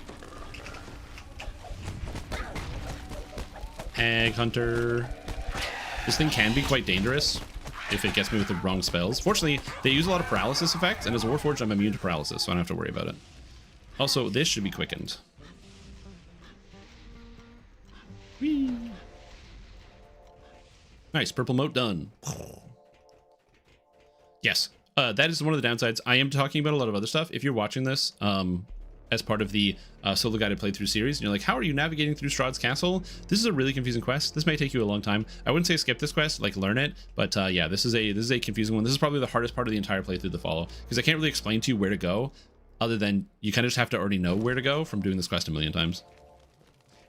Egg Hunter. This thing can be quite dangerous if it gets me with the wrong spells. Fortunately, they use a lot of paralysis effects, and as a Warforged, I'm immune to paralysis, so I don't have to worry about it. Also, this should be quickened. Whee! Nice, purple moat done. Yes, that is one of the downsides. I am talking about a lot of other stuff. If you're watching this as part of the solo guided playthrough series, and you're like, how are you navigating through Strahd's castle? This is a really confusing quest. This may take you a long time. I wouldn't say skip this quest, like learn it, but yeah, this is a confusing one. This is probably the hardest part of the entire playthrough to follow, because I can't really explain to you where to go, other than you kind of just have to already know where to go from doing this quest a million times.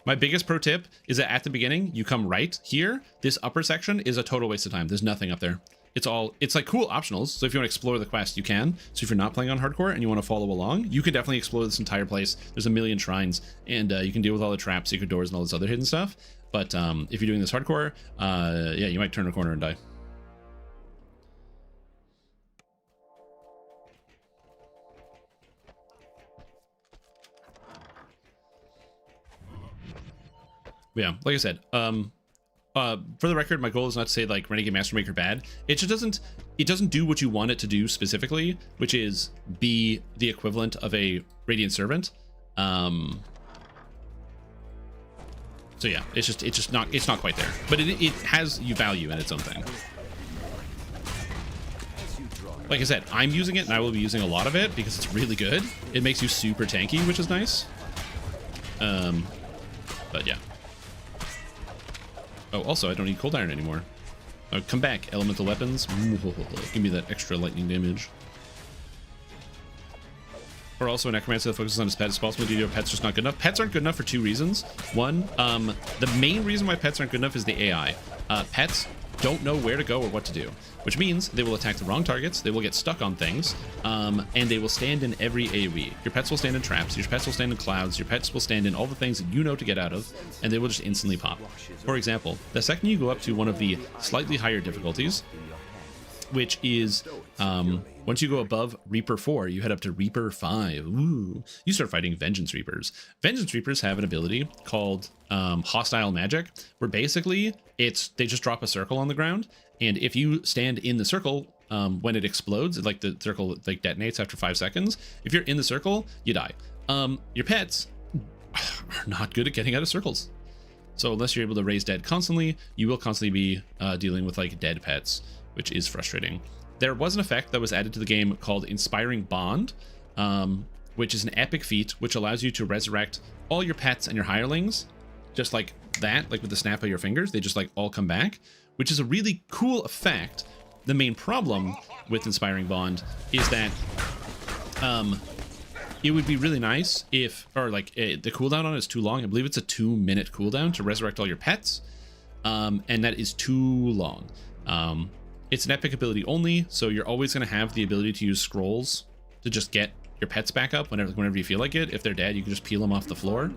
My biggest pro tip is that at the beginning, you come right here. This upper section is a total waste of time. There's nothing up there. It's like cool optionals. So if you want to explore the quest, you can. So if you're not playing on hardcore and you want to follow along, you can definitely explore this entire place. There's a million shrines, and you can deal with all the traps, secret doors, and all this other hidden stuff. But if you're doing this hardcore, yeah, you might turn a corner and die. Yeah, like I said, for the record, my goal is not to say like Renegade Mastermaker bad. It just doesn't do what you want it to do specifically, which is be the equivalent of a Radiant Servant. So yeah, it's not quite there, but it has value in its own thing. Like I said, I'm using it and I will be using a lot of it because it's really good. It makes you super tanky, which is nice. But yeah. Oh, also, I don't need cold iron anymore. Oh, come back, elemental weapons. Give me that extra lightning damage. Or also a necromancer that focuses on his pet. It's possible to do pets just not good enough. Pets aren't good enough for two reasons. One, the main reason why pets aren't good enough is the AI. Pets don't know where to go or what to do, which means they will attack the wrong targets, they will get stuck on things, and they will stand in every AoE. Your pets will stand in traps, your pets will stand in clouds, your pets will stand in all the things that you know to get out of, and they will just instantly pop. For example, the second you go up to one of the slightly higher difficulties, which is once you go above Reaper 4, you head up to Reaper 5. Ooh, you start fighting Vengeance Reapers. Vengeance Reapers have an ability called Hostile Magic, where basically they just drop a circle on the ground, and if you stand in the circle when it explodes, like the circle like detonates after 5 seconds, if you're in the circle, you die. Your pets are not good at getting out of circles. So unless you're able to raise dead constantly, you will constantly be dealing with like dead pets, which is frustrating. There was an effect that was added to the game called Inspiring Bond, which is an epic feat which allows you to resurrect all your pets and your hirelings, just like that, like with the snap of your fingers. They just like all come back, which is a really cool effect. The main problem with Inspiring Bond is that it would be really nice if, or like the cooldown on it is too long. I believe it's a 2-minute cooldown to resurrect all your pets, and that is too long. It's an epic ability only, so you're always going to have the ability to use scrolls to just get your pets back up whenever you feel like it. If they're dead, you can just peel them off the floor.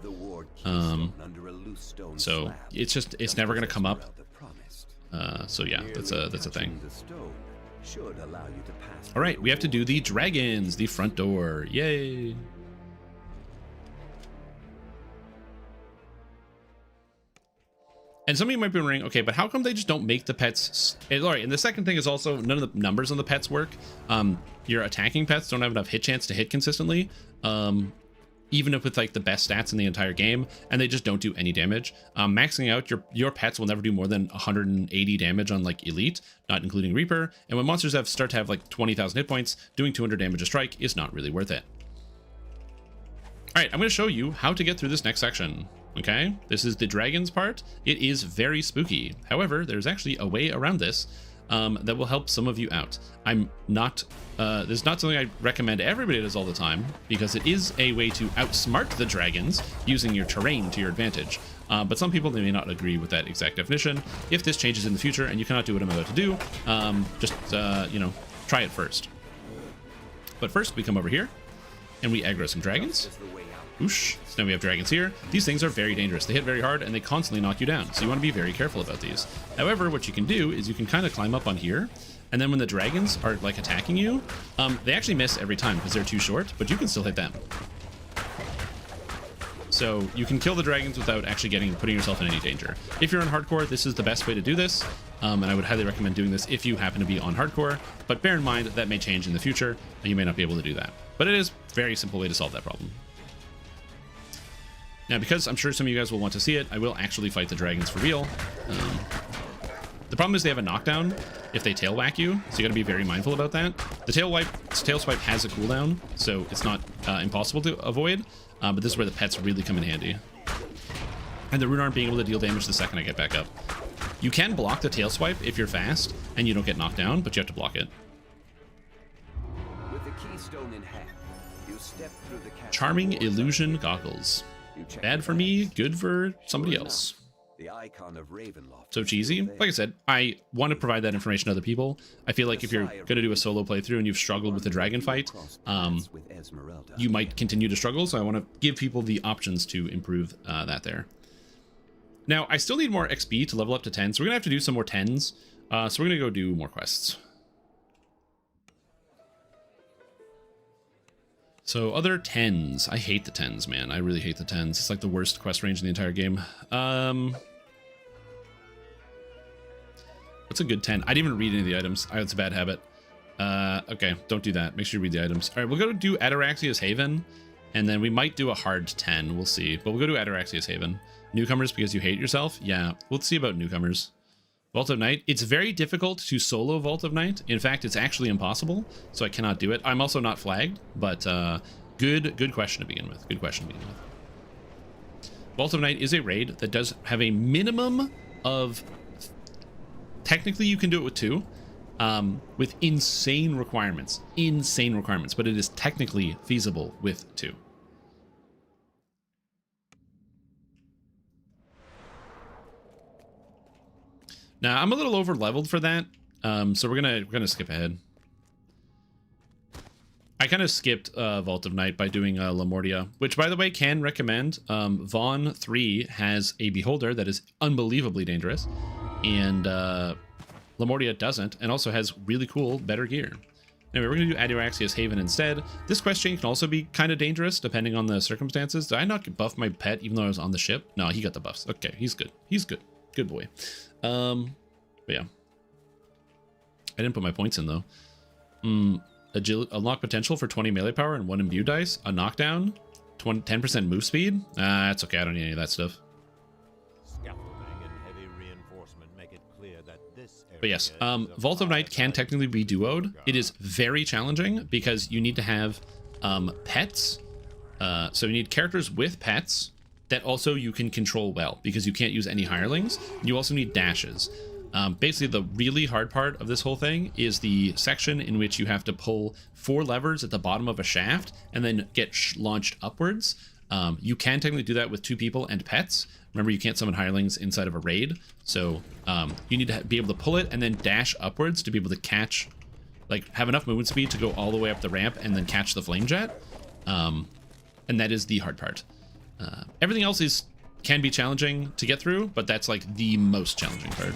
So it's never going to come up. So yeah, that's a thing. All right, we have to do the dragons, the front door. Yay! And some of you might be wondering, okay, but how come they just don't make the pets? All right, and the second thing is also none of the numbers on the pets work. Your attacking pets don't have enough hit chance to hit consistently, even if with like the best stats in the entire game, and they just don't do any damage. Maxing out your pets will never do more than 180 damage on like elite, not including Reaper. And when monsters start to have like 20,000 hit points, doing 200 damage a strike is not really worth it. All right, I'm going to show you how to get through this next section. Okay, this is the dragons part. It is very spooky. However, there's actually a way around this that will help some of you out. I'm not, this is not something I recommend everybody does all the time, because it is a way to outsmart the dragons using your terrain to your advantage. But some people, they may not agree with that exact definition. If this changes in the future and you cannot do what I'm about to do, just, you know, try it first. But first, we come over here and we aggro some dragons. Whoosh. So now we have dragons here. These things are very dangerous. They hit very hard and they constantly knock you down. So you want to be very careful about these. However, what you can do is you can kind of climb up on here And then when the dragons are like attacking you, they actually miss every time because they're too short, but you can still hit them. So you can kill the dragons without actually putting yourself in any danger. If you're on hardcore, this is the best way to do this. And I would highly recommend doing this if you happen to be on hardcore, but bear in mind that may change in the future and you may not be able to do that. But it is a very simple way to solve that problem. Now, because I'm sure some of you guys will want to see it, I will actually fight the dragons for real. The problem is they have a knockdown if they tail whack you, so you gotta be very mindful about that. The tail swipe has a cooldown, so it's not impossible to avoid, but this is where the pets really come in handy. And the rune aren't being able to deal damage the second I get back up. You can block the tail swipe if you're fast and you don't get knocked down, but you have to block it. With the keystone in hand, you step through the Charming illusion goggles. Bad for me, good for somebody else. The icon of Ravenloft. So cheesy. Like I said, I want to provide that information to other people. I feel like if you're going to do a solo playthrough and you've struggled with the dragon fight, you might continue to struggle. So I want to give people the options to improve that there. Now, I still need more XP to level up to 10, so we're going to have to do some more 10s. So we're going to go do more quests. So other 10s. I hate the 10s, man. I really hate the 10s. It's like the worst quest range in the entire game. What's a good 10? I didn't even read any of the items. It's a bad habit. Okay, don't do that. Make sure you read the items. All right, we'll go do Ataraxia's Haven, and then we might do a hard 10. We'll see. But we'll go to Ataraxia's Haven. Newcomers because you hate yourself? Yeah, we'll see about newcomers. Vault of Night. It's very difficult to solo Vault of Night. In fact, it's actually impossible, so I cannot do it. I'm also not flagged, but good question to begin with. Good question to begin with. Vault of Night is a raid that does have a minimum of... Technically, you can do it with 2, with insane requirements. Insane requirements, but it is technically feasible with 2. Now, I'm a little over leveled for that, so we're gonna skip ahead. I kind of skipped Vault of Night by doing Lamortia, which, by the way, can recommend. Vaughn 3 has a beholder that is unbelievably dangerous, and Lamortia doesn't, and also has really cool, better gear. Anyway, we're gonna do Ataraxia's Haven instead. This quest chain can also be kind of dangerous depending on the circumstances. Did I not buff my pet even though I was on the ship? No, he got the buffs. Okay, he's good. He's good. Good boy. But yeah. I didn't put my points in though. Unlock potential for 20 melee power and 1 imbue dice. A knockdown. 10% move speed. That's okay. I don't need any of that stuff. But yes, Vault of Night can technically be duoed. It is very challenging because you need to have pets. So you need characters with pets that also you can control well, because you can't use any hirelings. You also need dashes. Basically, the really hard part of this whole thing is the section in which you have to pull 4 levers at the bottom of a shaft and then get launched upwards. You can technically do that with 2 people and pets. Remember, you can't summon hirelings inside of a raid, so you need to be able to pull it and then dash upwards to be able to catch, like, have enough movement speed to go all the way up the ramp and then catch the flame jet. And that is the hard part. Everything else can be challenging to get through, but that's like the most challenging part.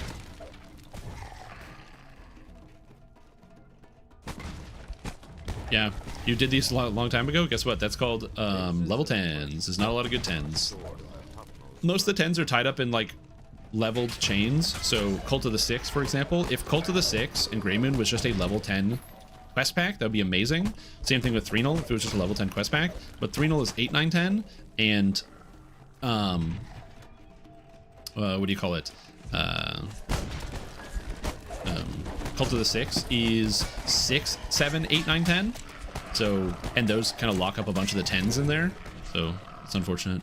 Yeah, you did these a long time ago. Guess what? That's called level 10s. There's not a lot of good 10s. Most of the 10s are tied up in like leveled chains. So Cult of the Six, for example, if Cult of the Six and Grey Moon was just a level 10 quest pack, that would be amazing. Same thing with Threnal if it was just a level 10 quest pack. But Threnal is 8, 9, 10, and what do you call it? Cult of the Six is 6, 7, 8, 9, 10. So, and those kind of lock up a bunch of the 10s in there. So it's unfortunate.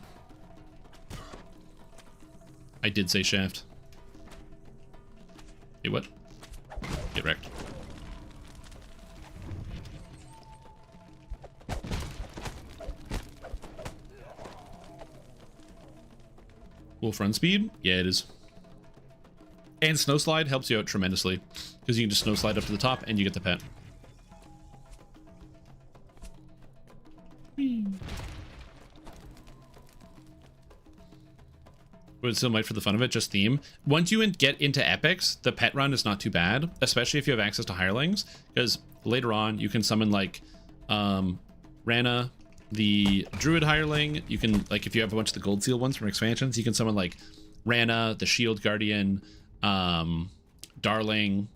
I did say shaft. Hey, what? Get wrecked. Wolf run speed? Yeah, it is. And snow slide helps you out tremendously, because you can just snow slide up to the top and you get the pet. would still might for the fun of it, just theme. Once you get into epics, the pet run is not too bad, especially if you have access to hirelings, because later on you can summon like Rana, the druid hireling. You can, like, if you have a bunch of the gold seal ones from expansions, you can summon like Rana, the shield guardian, Darling,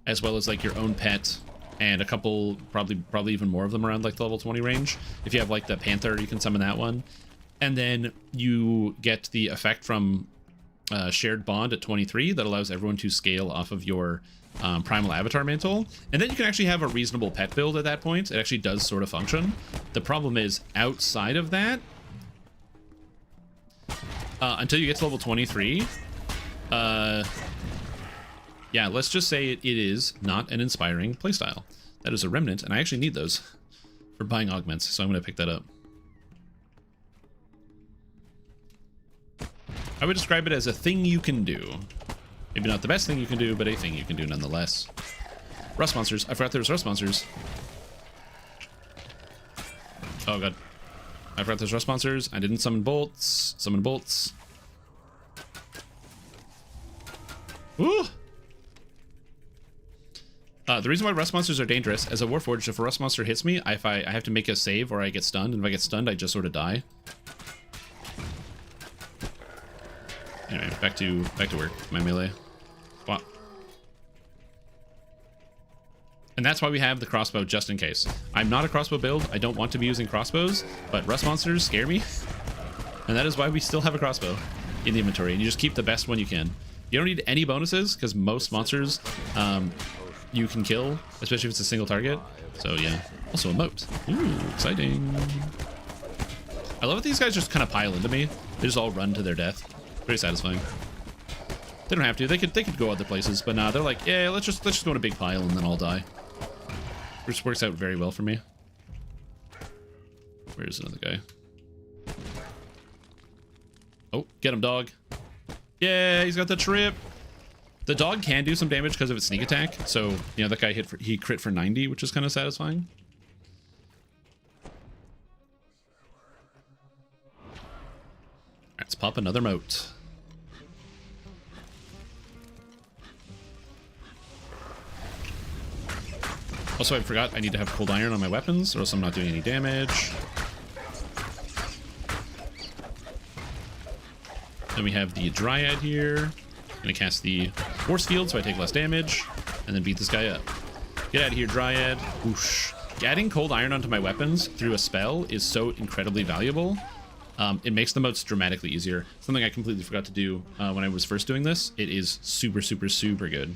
as well as like your own pet and a couple, probably even more of them around like the level 20 range. If you have like the panther, you can summon that one. And then you get the effect from shared bond at 23 that allows everyone to scale off of your primal avatar mantle. And then you can actually have a reasonable pet build at that point. It actually does sort of function. The problem is outside of that, until you get to level 23, yeah, let's just say it is not an inspiring playstyle. That is a remnant, and I actually need those for buying augments, so I'm going to pick that up. I would describe it as a thing you can do. Maybe not the best thing you can do, but a thing you can do nonetheless. Rust monsters. I forgot there was rust monsters. Oh god. I forgot there's rust monsters. I didn't summon bolts. Summon bolts. Ooh! The reason why rust monsters are dangerous, as a Warforged, if a rust monster hits me, I have to make a save or I get stunned, and if I get stunned, I just sort of die. Anyway, back to work. My melee. Wow. And that's why we have the crossbow, just in case. I'm not a crossbow build. I don't want to be using crossbows, but rust monsters scare me. And that is why we still have a crossbow in the inventory, and you just keep the best one you can. You don't need any bonuses, because most monsters you can kill, especially if it's a single target. So yeah. Also a moat. Ooh, exciting. I love that these guys just kind of pile into me. They just all run to their death. Very satisfying. They don't have to. They could go other places, but nah, they're like, yeah, let's just go in a big pile and then I'll die. Which works out very well for me. Where's another guy? Oh, get him, dog. Yeah, he's got the trip. The dog can do some damage because of its sneak attack. So, you know, that guy he crit for 90, which is kind of satisfying. Let's pop another moat. Also, I forgot I need to have cold iron on my weapons, or else I'm not doing any damage. Then we have the Dryad here. I'm gonna cast the Force Field so I take less damage, and then beat this guy up. Get out of here, Dryad. Whoosh. Adding cold iron onto my weapons through a spell is so incredibly valuable. It makes the moats dramatically easier. Something I completely forgot to do when I was first doing this. It is super, super, super good.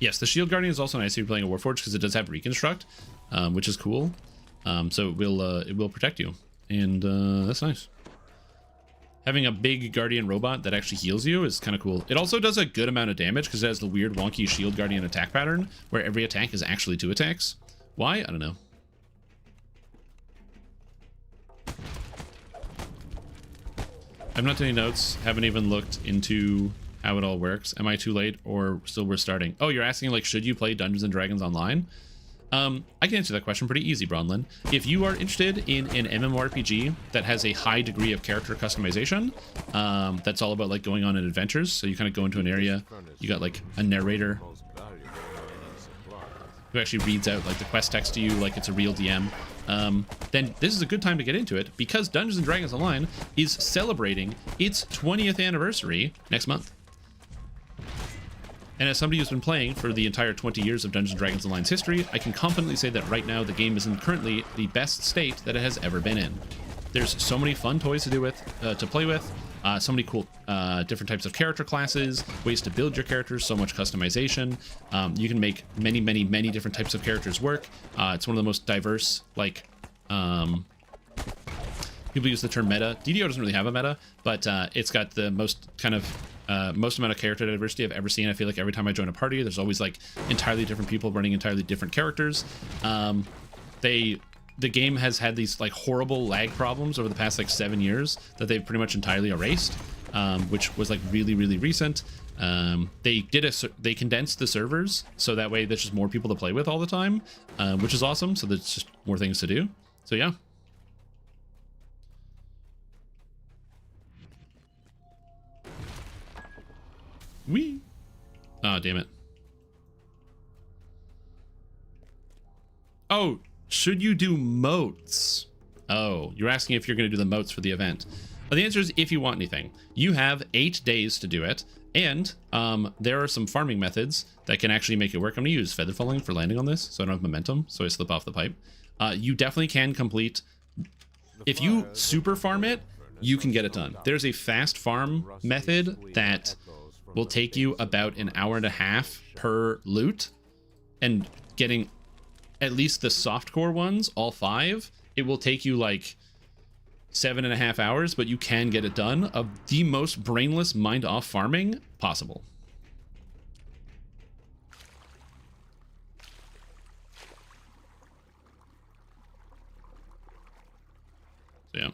Yes, the Shield Guardian is also nice if you're playing a Warforged because it does have Reconstruct, which is cool. So it will protect you, and that's nice. Having a big Guardian robot that actually heals you is kind of cool. It also does a good amount of damage because it has the weird wonky Shield Guardian attack pattern where every attack is actually 2 attacks. Why? I don't know. I've not taken notes. Haven't even looked into how it all works. Am I too late or still we're starting? Oh, you're asking like, should you play Dungeons and Dragons online? I can answer that question pretty easy, Bronlin. If you are interested in an MMORPG that has a high degree of character customization, that's all about like going on adventures. So you kind of go into an area, you got like a narrator who actually reads out like the quest text to you like it's a real DM. Then this is a good time to get into it because Dungeons and Dragons Online is celebrating its 20th anniversary next month. And as somebody who's been playing for the entire 20 years of Dungeons & Dragons Online's history, I can confidently say that right now the game is in currently the best state that it has ever been in. There's so many fun toys to play with, so many cool different types of character classes, ways to build your characters, so much customization. You can make many, many, many different types of characters work. It's one of the most diverse, like, people use the term meta. DDO doesn't really have a meta, but it's got the most kind of most amount of character diversity I've ever seen. I feel like every time I join a party, there's always like entirely different people running entirely different characters. The game has had these like horrible lag problems over the past like 7 years that they've pretty much entirely erased, which was like really, really recent. They condensed the servers so that way there's just more people to play with all the time, which is awesome. So there's just more things to do. So yeah. Wee. Oh, damn it. Oh, should you do moats? Oh, you're asking if you're going to do the moats for the event. Well, the answer is if you want anything. You have 8 days to do it, and there are some farming methods that can actually make it work. I'm going to use feather falling for landing on this, so I don't have momentum, so I slip off the pipe. You definitely can complete... If you super farm it, you can get it done. There's a fast farm method that will take you about an hour and a half per loot, and getting at least the softcore ones, all 5, it will take you like 7.5 hours, but you can get it done. Of the most brainless mind off farming possible. So yeah.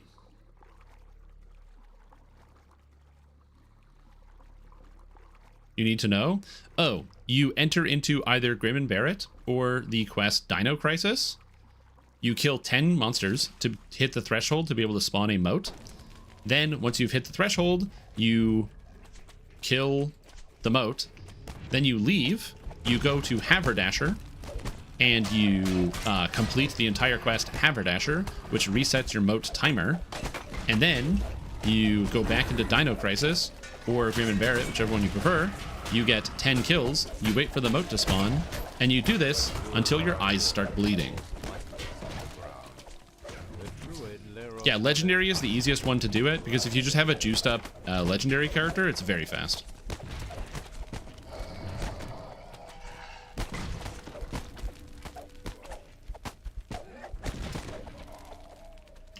You need to know? Oh, you enter into either Grim and Barrett or the quest Dino Crisis. You kill 10 monsters to hit the threshold to be able to spawn a moat. Then, once you've hit the threshold, you kill the moat. Then you leave, you go to Haberdasher, and you complete the entire quest Haberdasher, which resets your moat timer. And then you go back into Dino Crisis, or Grim and Barrett, whichever one you prefer. You get 10 kills, you wait for the moat to spawn, and you do this until your eyes start bleeding. Yeah, Legendary is the easiest one to do it, because if you just have a juiced up Legendary character, it's very fast.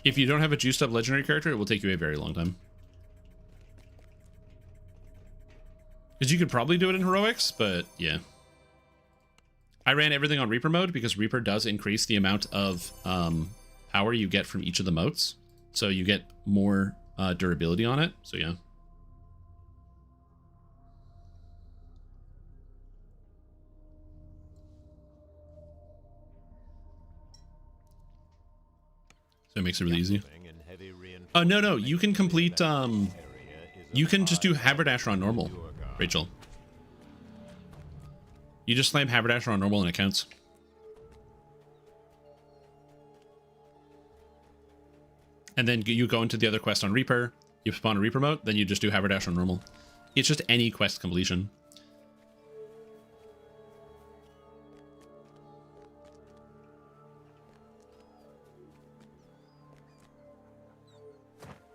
If you don't have a juiced up Legendary character, it will take you a very long time. Because you could probably do it in Heroics, but yeah. I ran everything on Reaper mode because Reaper does increase the amount of power you get from each of the moats. So you get more durability on it, so yeah. So it makes it really easy. Oh, no, you can complete, you can just do Haberdasher on normal, Rachel. You just slam Haberdasher on normal and it counts. And then you go into the other quest on Reaper, you spawn a Reaper mode, then you just do Haberdasher on normal. It's just any quest completion.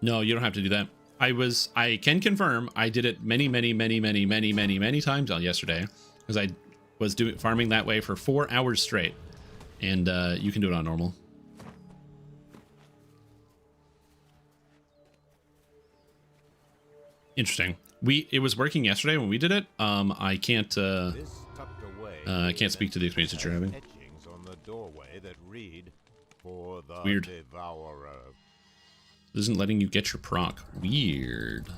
No, you don't have to do that. I can confirm I did it many times on yesterday because I was farming that way for 4 hours straight, and you can do it on normal. Interesting. It was working yesterday when we did it. I can't speak to the experience that you're having. Weird. This isn't letting you get your proc. Weird.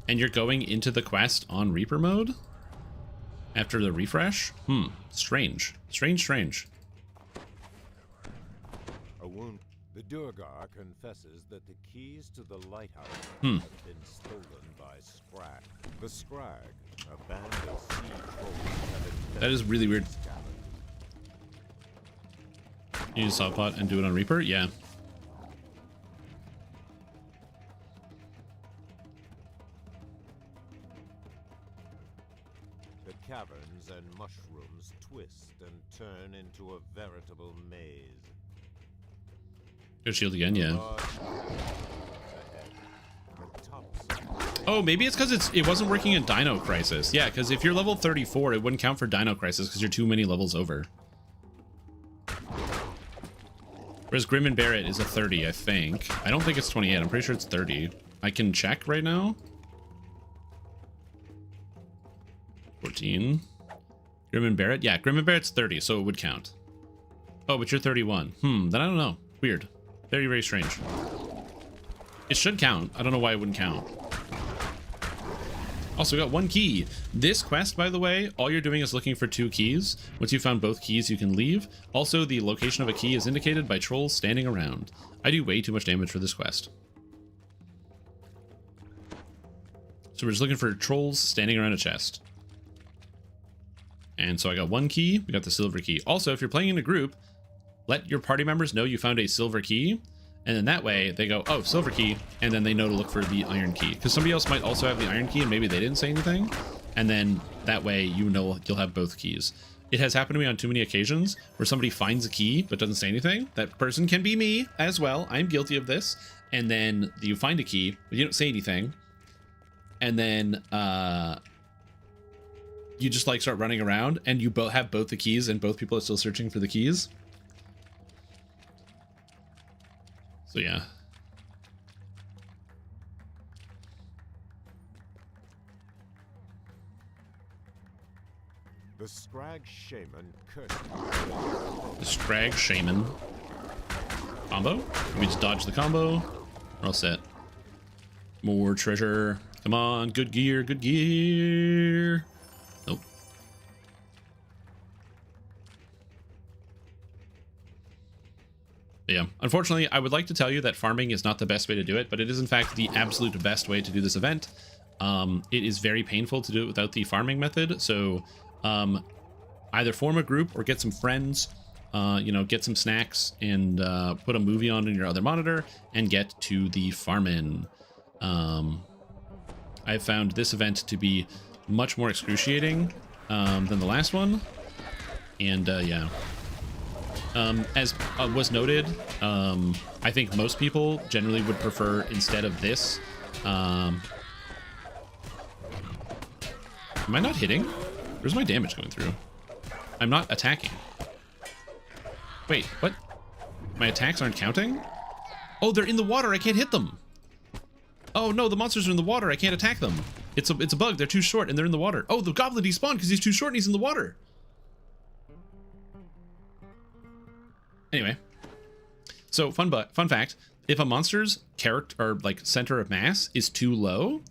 And you're going into the quest on Reaper mode after the refresh? Strange. Strange. A wound. The Durgar confesses that the keys to the lighthouse have been stolen by Scrag. The Scrag, a band of sea trolls, that is really weird. You use Sawpot and do it on Reaper? Yeah. The caverns and mushrooms twist and turn into a veritable maze. Good shield again, yeah. Oh, maybe it's because it wasn't working in Dino Crisis. Yeah, because if you're level 34, it wouldn't count for Dino Crisis because you're too many levels over. Whereas Grim and Barrett is a 30, I think. I don't think it's 28. I'm pretty sure it's 30. I can check right now. 14. Grim and Barrett? Yeah, Grim and Barrett's 30, so it would count. Oh, but you're 31. Then I don't know. Weird. Very, very strange. It should count. I don't know why it wouldn't count. Also, we got 1 key. This quest, by the way, all you're doing is looking for 2 keys. Once you've found both keys, you can leave. Also, the location of a key is indicated by trolls standing around. I do way too much damage for this quest. So we're just looking for trolls standing around a chest. And so I got 1 key. We got the silver key. Also, if you're playing in a group, let your party members know you found a silver key. And then that way they go, oh, silver key, and then they know to look for the iron key. Because somebody else might also have the iron key and maybe they didn't say anything. And then that way you know you'll have both keys. It has happened to me on too many occasions where somebody finds a key but doesn't say anything. That person can be me as well. I'm guilty of this. And then you find a key, but you don't say anything. And then you just like start running around and you both have both the keys and both people are still searching for the keys. So yeah. The Scrag Shaman could. The Scrag Shaman. Combo? We just dodge the combo. We're all set. More treasure. Come on, good gear, good gear. Nope. Yeah, unfortunately, I would like to tell you that farming is not the best way to do it, but it is in fact the absolute best way to do this event. It is very painful to do it without the farming method, so either form a group or get some friends, you know, get some snacks and put a movie on in your other monitor and get to the farming. I've found this event to be much more excruciating than the last one, and yeah. As was noted, I think most people generally would prefer, instead of this, am I not hitting? Where's my damage going through? I'm not attacking. Wait, what? My attacks aren't counting? Oh, they're in the water, I can't hit them! Oh no, the monsters are in the water, I can't attack them! It's a bug, they're too short and they're in the water. Oh, the goblin despawned because he's too short and he's in the water! Anyway, so fun fact, if a monster's character or like center of mass is too low,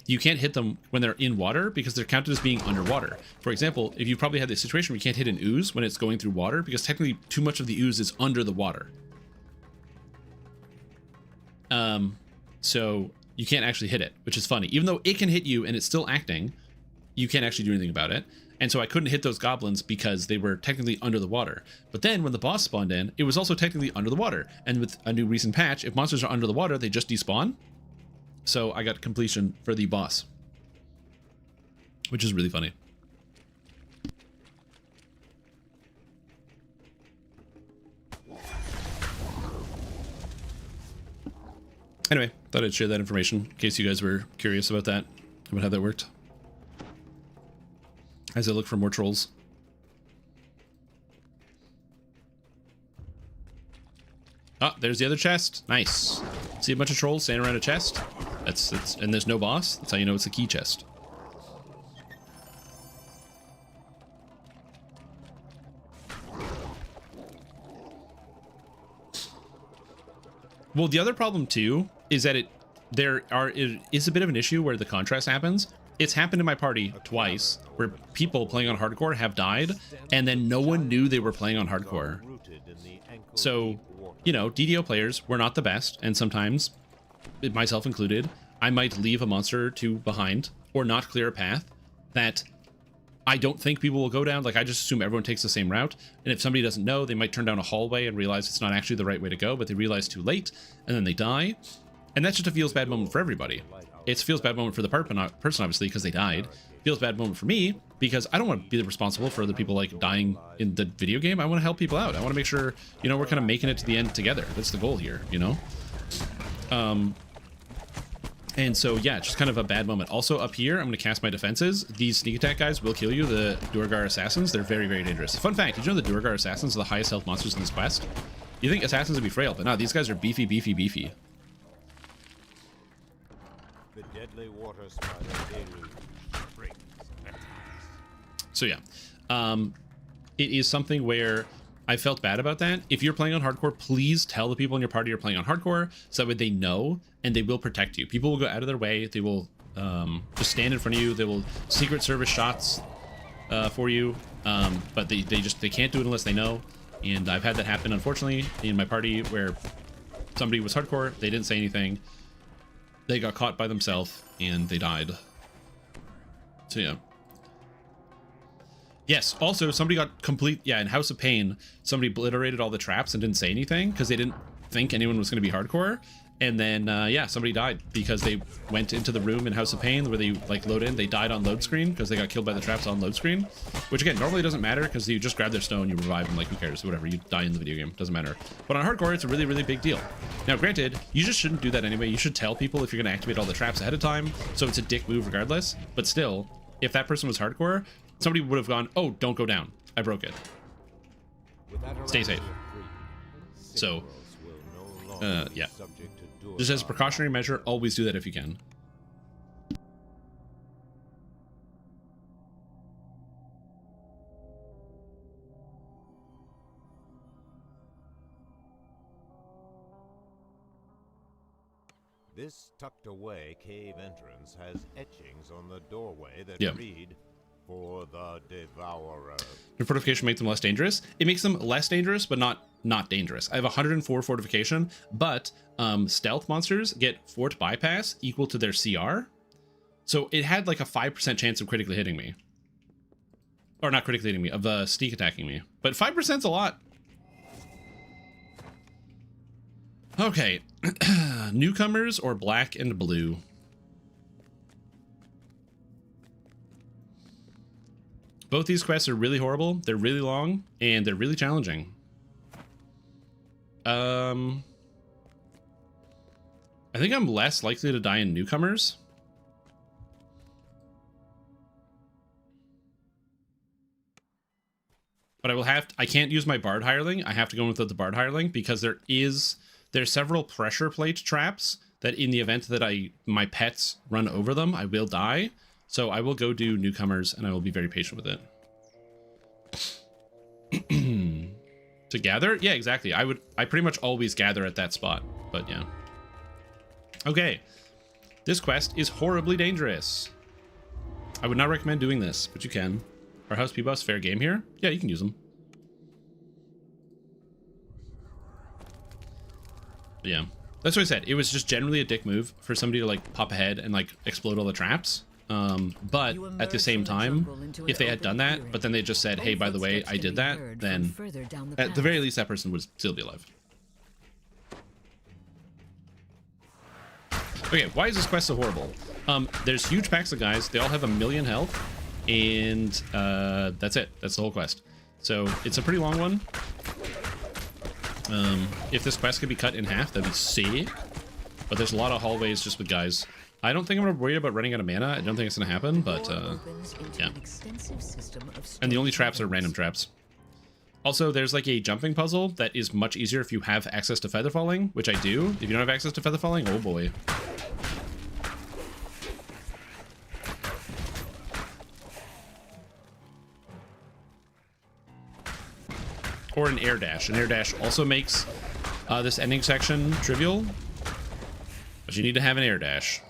you can't hit them when they're in water because they're counted as being underwater. For example, if you've probably had this situation where you can't hit an ooze when it's going through water because technically too much of the ooze is under the water. So you can't actually hit it, which is funny. Even though it can hit you and it's still acting, you can't actually do anything about it. And so I couldn't hit those goblins because they were technically under the water. But then when the boss spawned in, it was also technically under the water. And with a new recent patch, if monsters are under the water, they just despawn. So I got completion for the boss, which is really funny. Anyway, thought I'd share that information in case you guys were curious about that, about how that worked. As I look for more trolls. Oh, there's the other chest. Nice. See a bunch of trolls standing around a chest? And there's no boss. That's how you know it's a key chest. Well, the other problem too is that it is a bit of an issue where the contrast happens. It's happened in my party twice where people playing on hardcore have died and then no one knew they were playing on hardcore. So, you know, DDO players were not the best, and sometimes, myself included, I might leave a monster or two behind or not clear a path that I don't think people will go down. Like, I just assume everyone takes the same route, and if somebody doesn't know, they might turn down a hallway and realize it's not actually the right way to go, but they realize too late, and then they die. And that's just a feels bad moment for everybody. It feels bad moment for the person, obviously, because they died. Feels bad moment for me, because I don't want to be responsible for other people, like, dying in the video game. I want to help people out. I want to make sure, you know, we're kind of making it to the end together. That's the goal here, you know? And so, yeah, just kind of a bad moment. Also, up here, I'm going to cast my defenses. These sneak attack guys will kill you, the Duergar Assassins. They're very, very dangerous. Fun fact, did you know the Duergar Assassins are the highest health monsters in this quest? You think Assassins would be frail, but no, these guys are beefy, beefy, beefy. The deadly water spider deluge brings attacks. So yeah, it is something where I felt bad about that. If you're playing on hardcore, please tell the people in your party you're playing on hardcore, so that way they know and they will protect you. People will go out of their way. They will just stand in front of you. They will secret service shots for you, but they can't do it unless they know. And I've had that happen, unfortunately, in my party where somebody was hardcore. They didn't say anything. They got caught by themselves and they died. So yeah. Yes, also somebody got in House of Pain, somebody obliterated all the traps and didn't say anything because they didn't think anyone was going to be hardcore. And then, somebody died because they went into the room in House of Pain where they like load in. They died on load screen because they got killed by the traps on load screen, which again, normally doesn't matter because you just grab their stone, you revive them, like who cares, whatever, you die in the video game, doesn't matter. But on hardcore, it's a really, really big deal. Now, granted, you just shouldn't do that anyway. You should tell people if you're going to activate all the traps ahead of time. So it's a dick move regardless, but still, if that person was hardcore, somebody would have gone, oh, don't go down. I broke it. Stay safe. So, yeah. Just as a precautionary measure, always do that if you can. This tucked away cave entrance has etchings on the doorway that read, "For the Devourer." Your fortification makes them less dangerous. It makes them less dangerous, but not dangerous. I have 104 fortification, but stealth monsters get fort bypass equal to their CR. So it had like a 5% chance of critically hitting me. Or not critically hitting me, of sneak attacking me. But 5%'s a lot. Okay. Newcomers or black and blue? Both these quests are really horrible, they're really long, and they're really challenging. I think I'm less likely to die in newcomers. But I can't use my Bard Hireling. I have to go without the Bard Hireling because there's several pressure plate traps that in the event that my pets run over them, I will die. So I will go do newcomers and I will be very patient with it. To gather? Yeah, exactly. I pretty much always gather at that spot, but yeah. Okay. This quest is horribly dangerous. I would not recommend doing this, but you can. Are House P-Buffs fair game here? Yeah, you can use them. But yeah. That's what I said. It was just generally a dick move for somebody to like pop ahead and like explode all the traps. But at the same time, if they had done that, but then they just said, hey, by the way, I did that, then at the very least, that person would still be alive. Okay, why is this quest so horrible? There's huge packs of guys. They all have 1,000,000 health, and that's it. That's the whole quest. So it's a pretty long one. If this quest could be cut in half, that'd be sick. But there's a lot of hallways just with guys. I don't think I'm gonna worry about running out of mana. I don't think it's gonna happen, but yeah. And the only traps are random traps. Also, there's like a jumping puzzle that is much easier if you have access to feather falling, which I do. If you don't have access to feather falling, oh boy. Or an air dash. An air dash also makes this ending section trivial, but you need to have an air dash.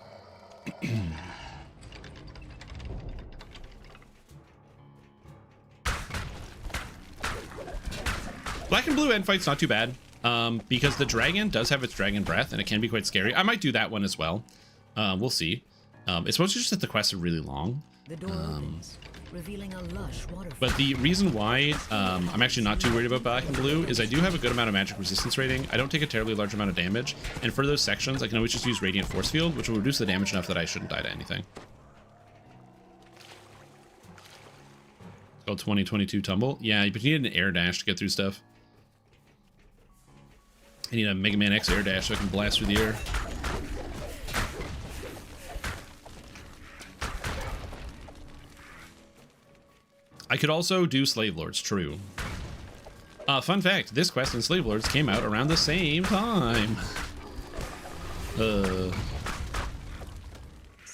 Black and blue end fight's not too bad, because the dragon does have its dragon breath and it can be quite scary. I might do that one as well. We'll see. It's mostly just that the quests are really long. The door opens, revealing a lush waterfall. But the reason why I'm actually not too worried about black and blue is I do have a good amount of magic resistance rating. I don't take a terribly large amount of damage, and for those sections I can always just use Radiant Force Field, which will reduce the damage enough that I shouldn't die to anything. It's called 2022 Tumble. Yeah, but you need an air dash to get through stuff. I need a Mega Man X air dash so I can blast through the air. I could also do Slave Lords, true. Fun fact, this quest in Slave Lords came out around the same time.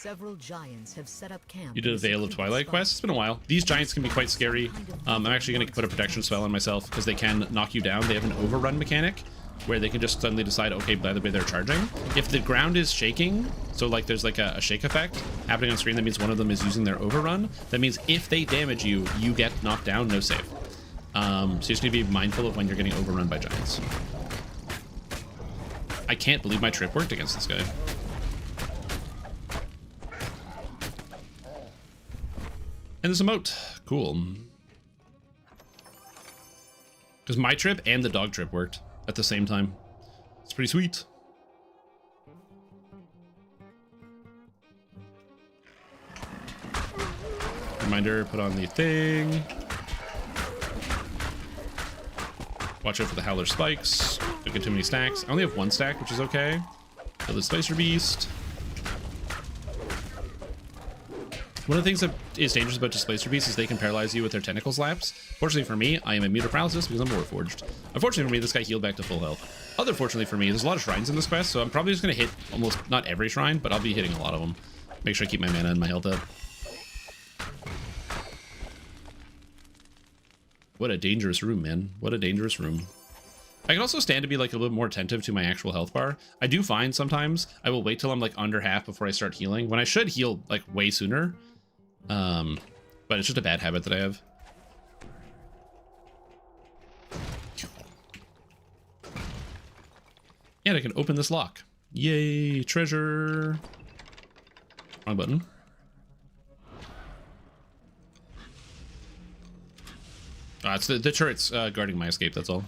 Several giants have set up camp. You did a Veil of Twilight quest? It's been a while. These giants can be quite scary. I'm actually going to put a protection spell on myself because they can knock you down. They have an overrun mechanic where they can just suddenly decide, okay, by the way they're charging. If the ground is shaking, so like there's like a shake effect happening on screen, that means one of them is using their overrun. That means if they damage you, you get knocked down, no save. So you just need to be mindful of when you're getting overrun by giants. I can't believe my trip worked against this guy. And this emote. Cool. Because my trip and the dog trip worked at the same time. It's pretty sweet. Reminder, put on the thing. Watch out for the Howler spikes. Don't get too many stacks. I only have one stack, which is okay. Kill the Spicer Beast. One of the things that is dangerous about Displacer Beasts is they can paralyze you with their tentacle slaps. Fortunately for me, I am immune to paralysis because I'm Warforged. Unfortunately for me, this guy healed back to full health. Other fortunately for me, there's a lot of shrines in this quest, so I'm probably just going to hit almost, not every shrine, but I'll be hitting a lot of them. Make sure I keep my mana and my health up. What a dangerous room, man. What a dangerous room. I can also stand to be like a little bit more attentive to my actual health bar. I do find sometimes I will wait till I'm like under half before I start healing, when I should heal like way sooner. But it's just a bad habit that I have. And I can open this lock. Yay, treasure. Wrong button. It's the turret's guarding my escape, that's all.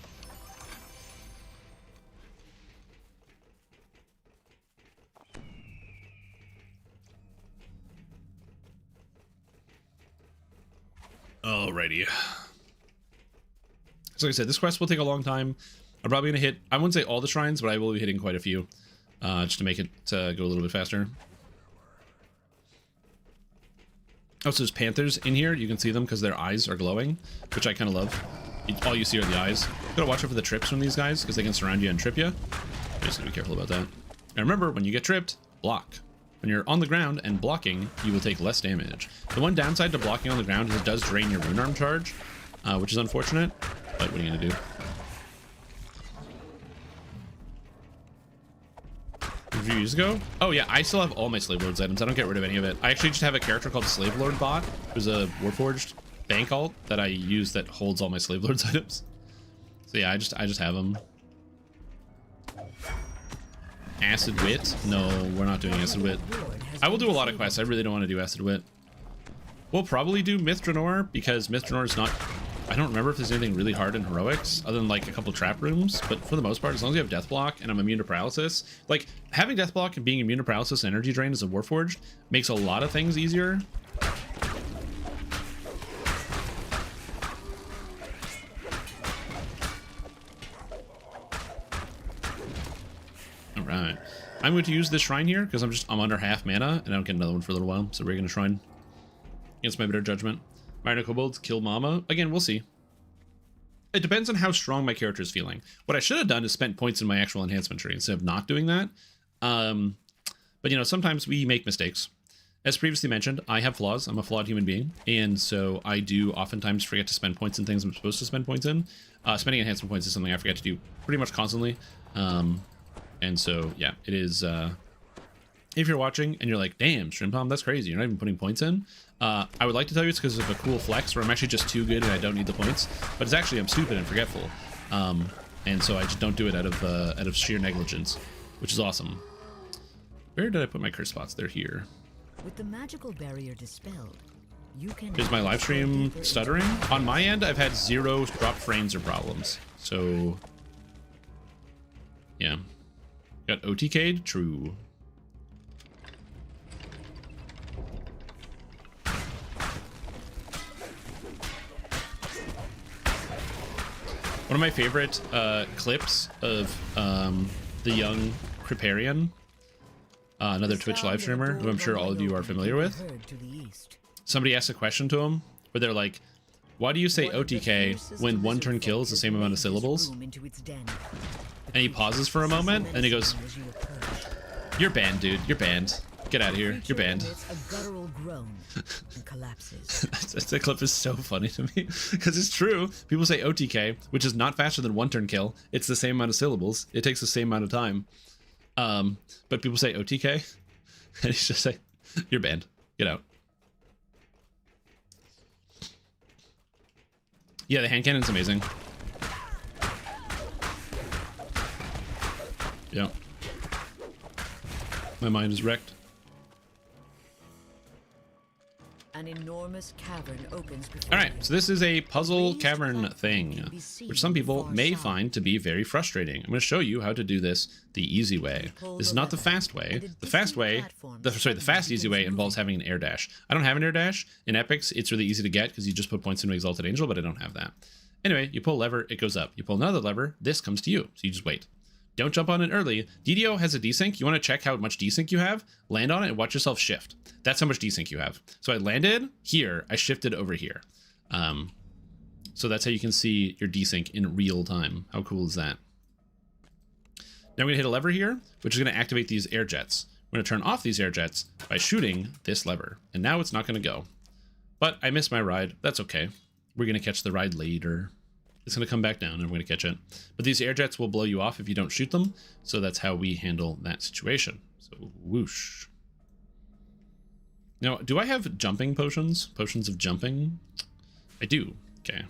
Alrighty. So like I said, this quest will take a long time. I'm probably going to hit, I wouldn't say all the shrines, but I will be hitting quite a few. Just to make it go a little bit faster. Oh, so there's panthers in here. You can see them because their eyes are glowing, which I kind of love. All you see are the eyes. You gotta watch out for the trips from these guys because they can surround you and trip you. Just gotta be careful about that. And remember, when you get tripped, block. When you're on the ground and blocking, you will take less damage. The one downside to blocking on the ground is it does drain your rune arm charge, which is unfortunate, but what are you gonna do? A few years ago? Oh yeah, I still have all my Slave Lords items. I don't get rid of any of it. I actually just have a character called Slave Lord Bot, who's a Warforged bank alt that I use that holds all my Slave Lords items. So yeah, I just have them. Acid Wit? No, we're not doing Acid Wit. I will do a lot of quests. I really don't want to do Acid Wit. We'll probably do Myth Draenor because Myth Draenor is not... I don't remember if there's anything really hard in Heroics other than like a couple trap rooms, but for the most part, as long as you have Death Block and I'm immune to paralysis, like having Death Block and being immune to paralysis and energy drain as a Warforged makes a lot of things easier. Alright. I'm going to use this shrine here because I'm under half mana and I don't get another one for a little while, so we're going to shrine against my better judgment. Minor Kobolds, kill Mama. Again, we'll see. It depends on how strong my character is feeling. What I should have done is spent points in my actual enhancement tree instead of not doing that. But, you know, sometimes we make mistakes. As previously mentioned, I have flaws. I'm a flawed human being. And so I do oftentimes forget to spend points in things I'm supposed to spend points in. Spending enhancement points is something I forget to do pretty much constantly. And so, yeah, it is... if you're watching and you're like, damn, Shrimpom, that's crazy. You're not even putting points in. I would like to tell you it's because of a cool flex where I'm actually just too good and I don't need the points. But it's actually I'm stupid and forgetful. And so I just don't do it out of sheer negligence, which is awesome. Where did I put my curse spots? They're here. With the magical barrier dispelled, you can... Is my live stream stuttering? On my end, I've had 0 drop frames or problems. So, yeah. Got OTK'd? True. One of my favorite clips of the young Kriparian, another Twitch live streamer, who I'm sure all of you are familiar with. Somebody asked a question to him where they're like, why do you say OTK when one turn kill is the same amount of syllables? And he pauses for a moment and he goes, you're banned, dude. You're banned. Get out of here. You're banned. A guttural groan and collapses. That clip is so funny to me because it's true. People say OTK, which is not faster than one turn kill. It's the same amount of syllables. It takes the same amount of time. But people say OTK, and he's just like, "You're banned. Get out." Yeah, the hand cannon's amazing. Yeah. My mind is wrecked. An enormous cavern opens before All right, you. so this is a puzzle cavern thing, which some people may find to be very frustrating. I'm going to show you how to do this the easy way. This is not the fast way. The fast way, the fast easy way involves having an air dash. I don't have an air dash. In Epics, it's really easy to get because you just put points into Exalted Angel, but I don't have that. Anyway, you pull a lever, it goes up. You pull another lever, this comes to you. So you just wait. Don't jump on it early. DDO has a desync. You want to check how much desync you have? Land on it and watch yourself shift. That's how much desync you have. So I landed here. I shifted over here. So that's how you can see your desync in real time. How cool is that? Now I'm going to hit a lever here, which is going to activate these air jets. I'm going to turn off these air jets by shooting this lever. And now it's not going to go. But I missed my ride. That's okay. We're going to catch the ride later. It's going to come back down and we're going to catch it. But these air jets will blow you off if you don't shoot them. So that's how we handle that situation. So whoosh. Now, do I have jumping potions? Potions of jumping? I do. Okay.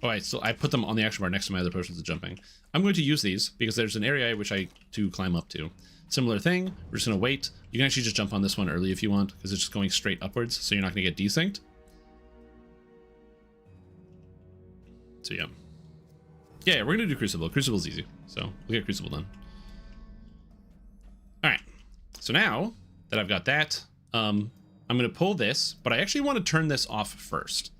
Oh, I put them on the action bar next to my other potions of jumping. I'm going to use these because there's an area I wish to climb up to. Similar thing. We're just going to wait. You can actually just jump on this one early if you want because it's just going straight upwards. So you're not going to get desynced. So yeah. Yeah, we're going to do Crucible. Crucible's easy. So we'll get Crucible done. All right. So now that I've got that, I'm going to pull this, but I actually want to turn this off first.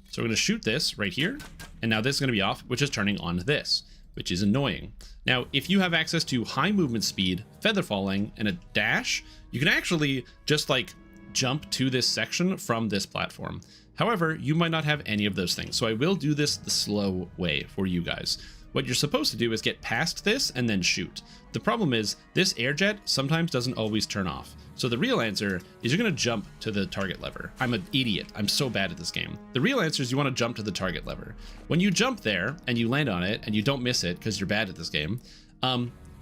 So we're going to shoot this right here. And now this is going to be off, which is turning on this, which is annoying. Now, if you have access to high movement speed, feather falling, and a dash, you can actually just like jump to this section from this platform. However, you might not have any of those things. So I will do this the slow way for you guys. What you're supposed to do is get past this and then shoot. The problem is this air jet sometimes doesn't always turn off. So the real answer is you're going to jump to the target lever. I'm an idiot. I'm so bad at this game. The real answer is you want to jump to the target lever. When you jump there and you land on it and you don't miss it because you're bad at this game,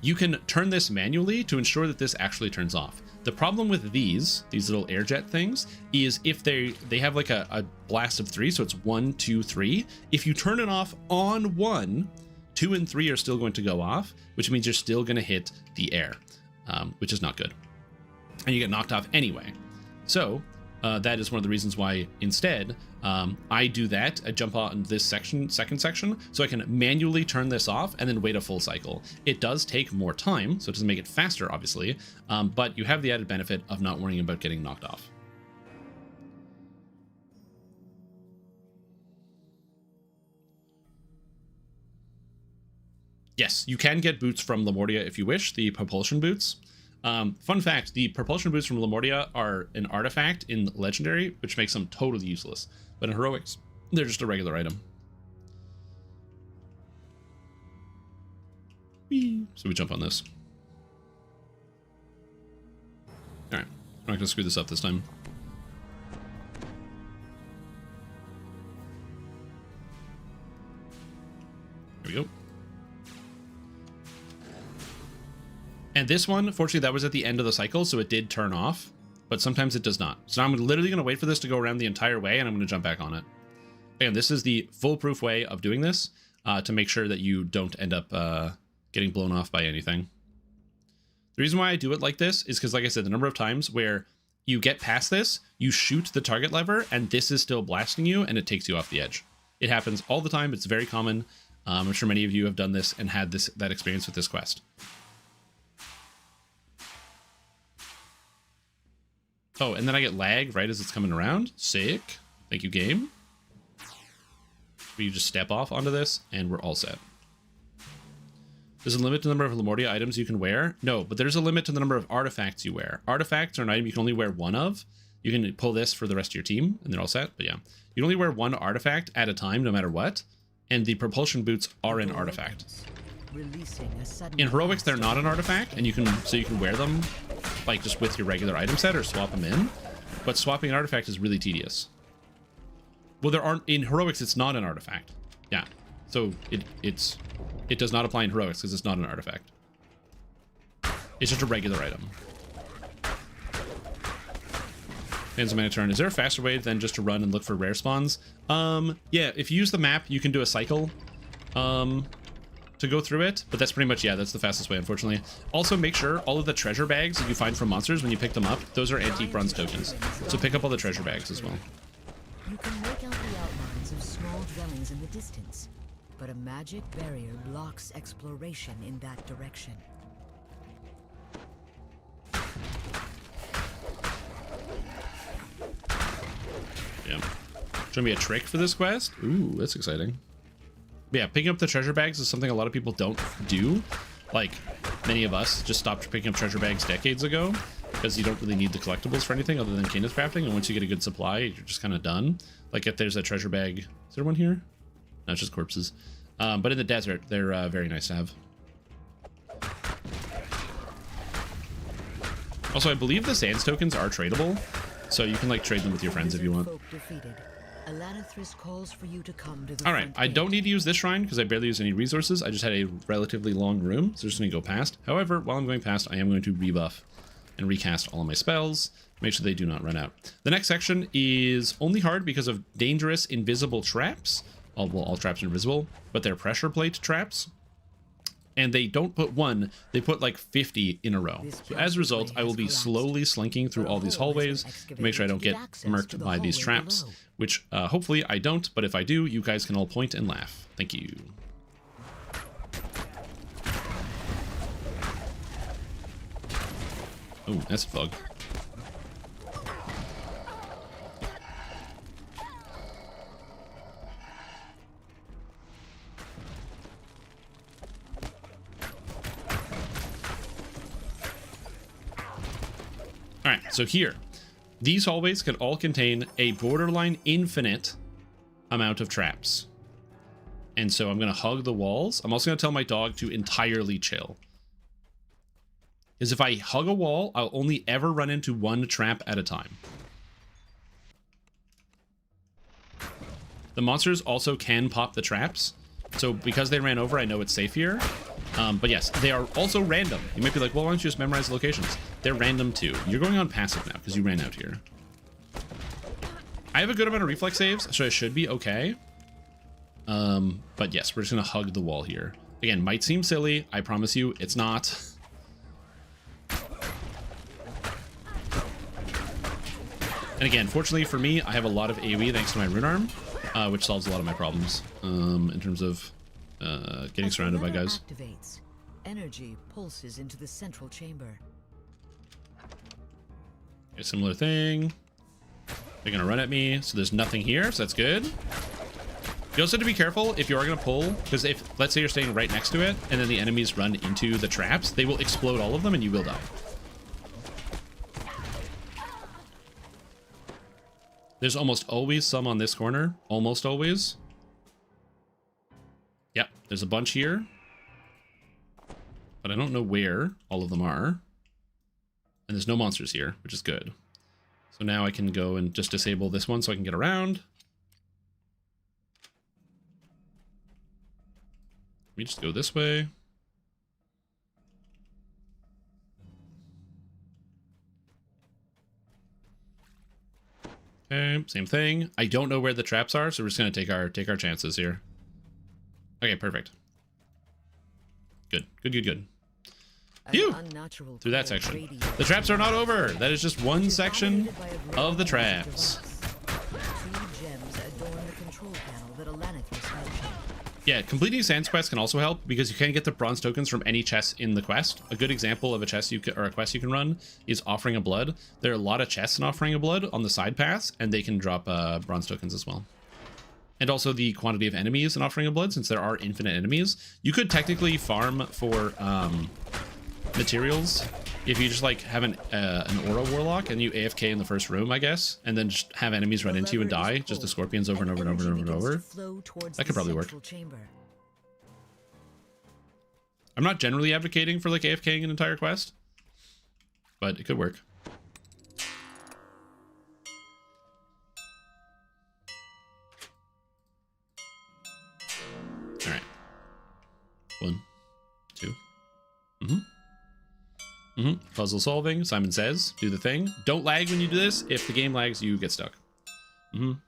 you can turn this manually to ensure that this actually turns off. The problem with these little air jet things is if they have like a blast of 3, so it's 1, 2, 3. If you turn it off on 1, 2 and 3 are still going to go off, which means you're still going to hit the air, which is not good. And you get knocked off anyway. So that is one of the reasons why instead I do that. I jump on this second section, so I can manually turn this off and then wait a full cycle. It does take more time, so it doesn't make it faster, obviously, but you have the added benefit of not worrying about getting knocked off. Yes, you can get boots from Lamortia if you wish, the propulsion boots. Fun fact, the propulsion boots from Lamortia are an artifact in Legendary, which makes them totally useless. But in Heroics, they're just a regular item. Whee. So we jump on this. Alright, we're not going to screw this up this time. There we go. And this one, fortunately, that was at the end of the cycle, so it did turn off, but sometimes it does not. So now I'm literally going to wait for this to go around the entire way, and I'm going to jump back on it. Again, this is the foolproof way of doing this to make sure that you don't end up getting blown off by anything. The reason why I do it like this is because, like I said, the number of times where you get past this, you shoot the target lever, and this is still blasting you, and it takes you off the edge. It happens all the time. It's very common. I'm sure many of you have done this and had that experience with this quest. Oh, and then I get lag right as it's coming around. Sick. Thank you, game. You just step off onto this, and we're all set. There's a limit to the number of Lamortia items you can wear. No, but there's a limit to the number of artifacts you wear. Artifacts are an item you can only wear one of. You can pull this for the rest of your team, and they're all set. But yeah, you can only wear one artifact at a time, no matter what. And the propulsion boots are an artifact. In Heroics, they're not an artifact, and you can wear them like just with your regular item set or swap them in, but swapping an artifact is really tedious. Well, there aren't in heroics. It's not an artifact. Yeah, so it does not apply in heroics because it's not an artifact. It's just a regular item. Depends on my turn. Is there a faster way than just to run and look for rare spawns? Yeah, if you use the map, you can do a cycle to go through it, but that's pretty much, yeah, that's the fastest way, unfortunately. Also, make sure all of the treasure bags that you find from monsters, when you pick them up, those are antique bronze tokens. So pick up all the treasure bags as well. You can make out the outlines of small dwellings in the distance, but a magic barrier blocks exploration in that direction. Yeah. Show me a trick for this quest. Ooh, that's exciting. But yeah, picking up the treasure bags is something a lot of people don't do. Like, many of us just stopped picking up treasure bags decades ago because you don't really need the collectibles for anything other than Kingdom crafting, and once you get a good supply, you're just kind of done. Like, if there's a treasure bag... Is there one here? No, it's just corpses. But in the desert, they're very nice to have. Also, I believe the sands tokens are tradable, so you can, like, trade them with your friends if you want. Alright, I don't need to use this shrine because I barely use any resources. I just had a relatively long room, so I'm just going to go past. However, while I'm going past, I am going to rebuff and recast all of my spells, make sure they do not run out. The next section is only hard because of dangerous invisible traps. All traps are invisible, but they're pressure plate traps. And they don't put one, they put like 50 in a row. So as a result, I will be slowly slinking through all these hallways to make sure I don't get murked by these traps, which hopefully I don't, but if I do, you guys can all point and laugh. Thank you. Oh, that's a bug. Alright, so here, these hallways can all contain a borderline infinite amount of traps. And so I'm going to hug the walls. I'm also going to tell my dog to entirely chill. Because if I hug a wall, I'll only ever run into one trap at a time. The monsters also can pop the traps. So because they ran over, I know it's safe here. But yes, they are also random. You might be like, well, why don't you just memorize the locations? They're random too. You're going on passive now because you ran out here. I have a good amount of reflex saves, so I should be okay. But yes, we're just going to hug the wall here. Again, might seem silly. I promise you, it's not. And again, fortunately for me, I have a lot of AoE thanks to my rune arm, which solves a lot of my problems in terms of getting surrounded by guys. Activates. Energy pulses into the central chamber. A similar thing. They're gonna run at me, so there's nothing here, so that's good. You also have to be careful if you are gonna pull, because if, let's say you're staying right next to it, and then the enemies run into the traps, they will explode all of them and you will die. There's almost always some on this corner. Almost always. Yep, there's a bunch here. But I don't know where all of them are. And there's no monsters here, which is good. So now I can go and just disable this one so I can get around. Let me just go this way. Okay, same thing. I don't know where the traps are, so we're just gonna take our chances here. Okay, perfect. Good. Phew! Through that section. The traps are not over. That is just one section of the traps. Yeah, completing Sans quest can also help because you can get the bronze tokens from any chest in the quest. A good example of a chest or a quest you can run is Offering of Blood. There are a lot of chests in Offering of Blood on the side paths, and they can drop bronze tokens as well. And also the quantity of enemies in Offering of Blood, since there are infinite enemies. You could technically farm for materials if you just like have an Aura Warlock and you AFK in the first room, I guess, and then just have enemies run into you and die, just the scorpions over and over and over and over and over. That could probably work. I'm not generally advocating for like AFKing an entire quest. but it could work. All right. 1, 2. Puzzle solving. Simon says, do the thing. Don't lag when you do this. If the game lags, you get stuck. Boom,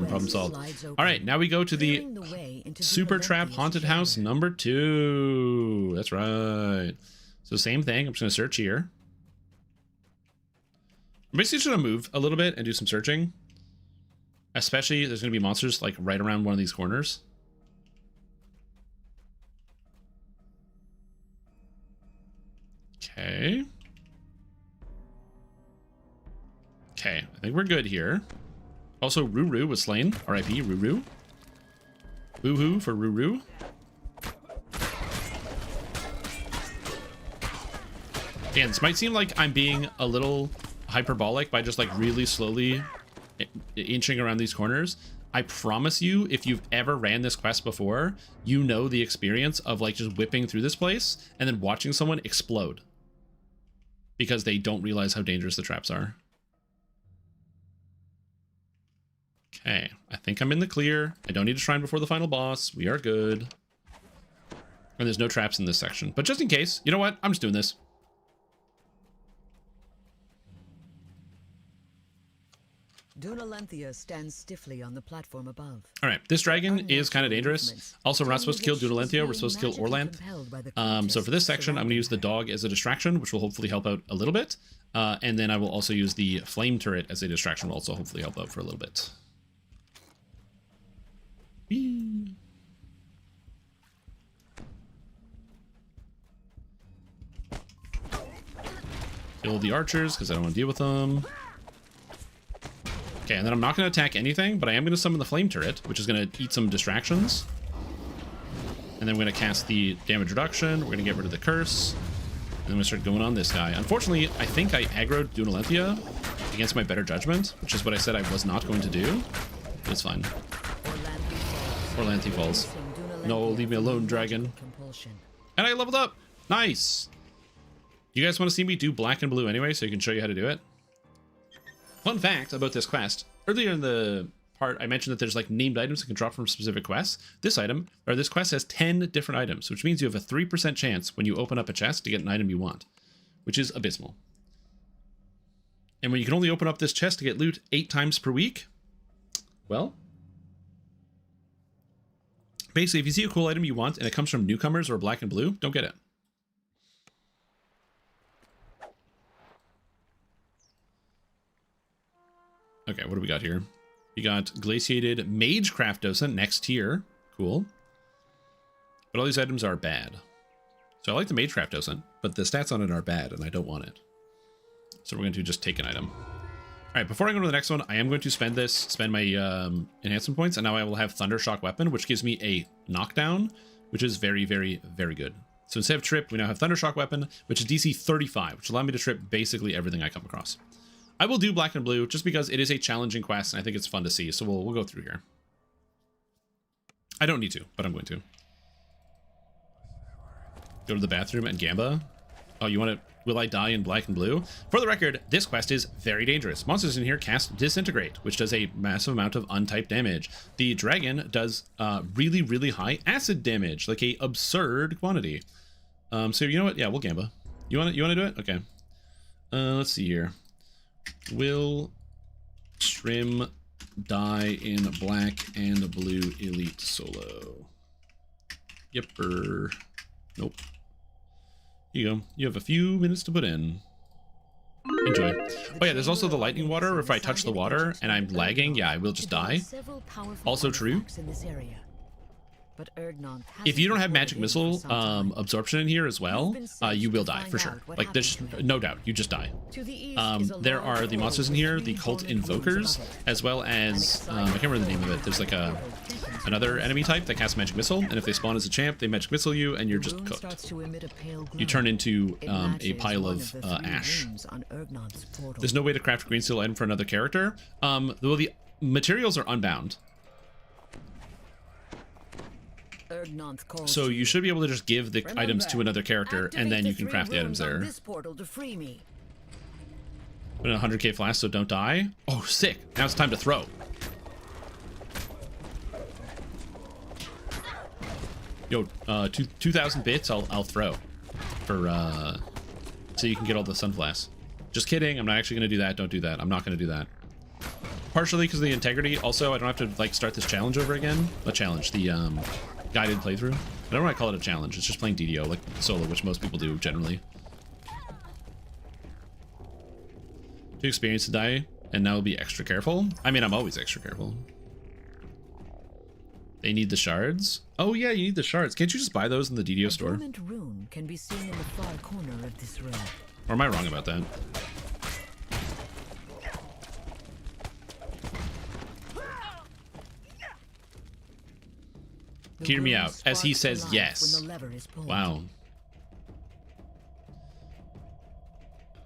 problem solved. All right, now we go to the Super Trap Haunted House number 2. That's right. So same thing. I'm just going to search here. I'm basically just going to move a little bit and do some searching. Especially, there's going to be monsters like right around one of these corners. Okay. Okay, I think we're good here. Also, Ruru was slain. R.I.P. Ruru. Boo-hoo for Ruru. Again, this might seem like I'm being a little hyperbolic by just like really slowly inching around these corners. I promise you, if you've ever ran this quest before, you know the experience of like just whipping through this place and then watching someone explode because they don't realize how dangerous the traps are. Okay, I think I'm in the clear. I don't need to shrine before the final boss. We are good. And there's no traps in this section. But just in case, you know what? I'm just doing this. Dunalenthia stands stiffly on the platform above. All right, this dragon is kind of dangerous. Also, we're not supposed to kill Dunalenthia. We're supposed to kill Orlanth. So for this section, I'm going to use the dog as a distraction, which will hopefully help out a little bit. And then I will also use the flame turret as a distraction, will also hopefully help out for a little bit. Whee. Kill the archers because I don't want to deal with them. Okay, and then I'm not going to attack anything, but I am going to summon the flame turret, which is going to eat some distractions. And then we're going to cast the damage reduction. We're going to get rid of the curse. And then we're going to start going on this guy. Unfortunately, I think I aggroed Dunalenthia against my better judgment, which is what I said I was not going to do. But it's fine. Orlanthi falls. No, leave me alone, dragon. And I leveled up. Nice. You guys want to see me do black and blue anyway, so I can show you how to do it? Fun fact about this quest. Earlier in the part, I mentioned that there's like named items that can drop from specific quests. This quest has 10 different items, which means you have a 3% chance when you open up a chest to get an item you want, which is abysmal. And when you can only open up this chest to get loot 8 times per week, well, basically, if you see a cool item you want and it comes from newcomers or black and blue, don't get it. Okay, what do we got here? We got glaciated magecraft docent next tier. Cool. But all these items are bad. So I like the magecraft docent, but the stats on it are bad and I don't want it. So we're going to just take an item. All right, before I go to the next one, I am going to spend my enhancement points, and now I will have Thundershock Weapon, which gives me a knockdown, which is very, very, very good. So instead of trip, we now have Thundershock Weapon, which is DC 35, which allows me to trip basically everything I come across. I will do black and blue just because it is a challenging quest and I think it's fun to see. So we'll go through here. I don't need to, but I'm going to. Go to the bathroom and Gamba. Oh, you want to... Will I die in black and blue? For the record, this quest is very dangerous. Monsters in here cast Disintegrate, which does a massive amount of untyped damage. The dragon does really, really high acid damage, like a absurd quantity. So you know what? Yeah, we'll Gamba. You want to do it? Okay. Let's see here. Will Shrim die in black and blue elite solo? Yepper. Nope. Here you go. You have a few minutes to put in. Enjoy. Oh yeah, there's also the lightning water. If I touch the water and I'm lagging, yeah, I will just die. Also true. If you don't have magic missile absorption in here as well, you will die for sure. Like there's no doubt, you just die. There are the monsters in here, the cult invokers, as well as I can't remember the name of it. There's like another enemy type that casts magic missile, and if they spawn as a champ, they magic missile you, and you're just cooked. You turn into a pile of ash. There's no way to craft a green steel item for another character. Well, the materials are unbound. So you should be able to just give the items to another character, and then you can craft the items there. This portal to free me. Put in a 100k flask so don't die. Oh, sick. Now it's time to throw. Yo, 2,000 bits I'll throw for so you can get all the sun flasks. Just kidding. I'm not actually gonna do that. Don't do that. I'm not gonna do that. Partially because of the integrity. Also, I don't have to like start this challenge over again. A challenge, the guided playthrough. I don't want to call it a challenge. It's just playing DDO like solo, which most people do generally. Too experienced to die, and now we'll be extra careful. I mean, I'm always extra careful. They need the shards. Oh yeah, you need the shards. Can't you just buy those in the DDO store? A dormant rune can be seen in the far corner of this room. Or am I wrong about that? Hear me out, as he says yes. Wow.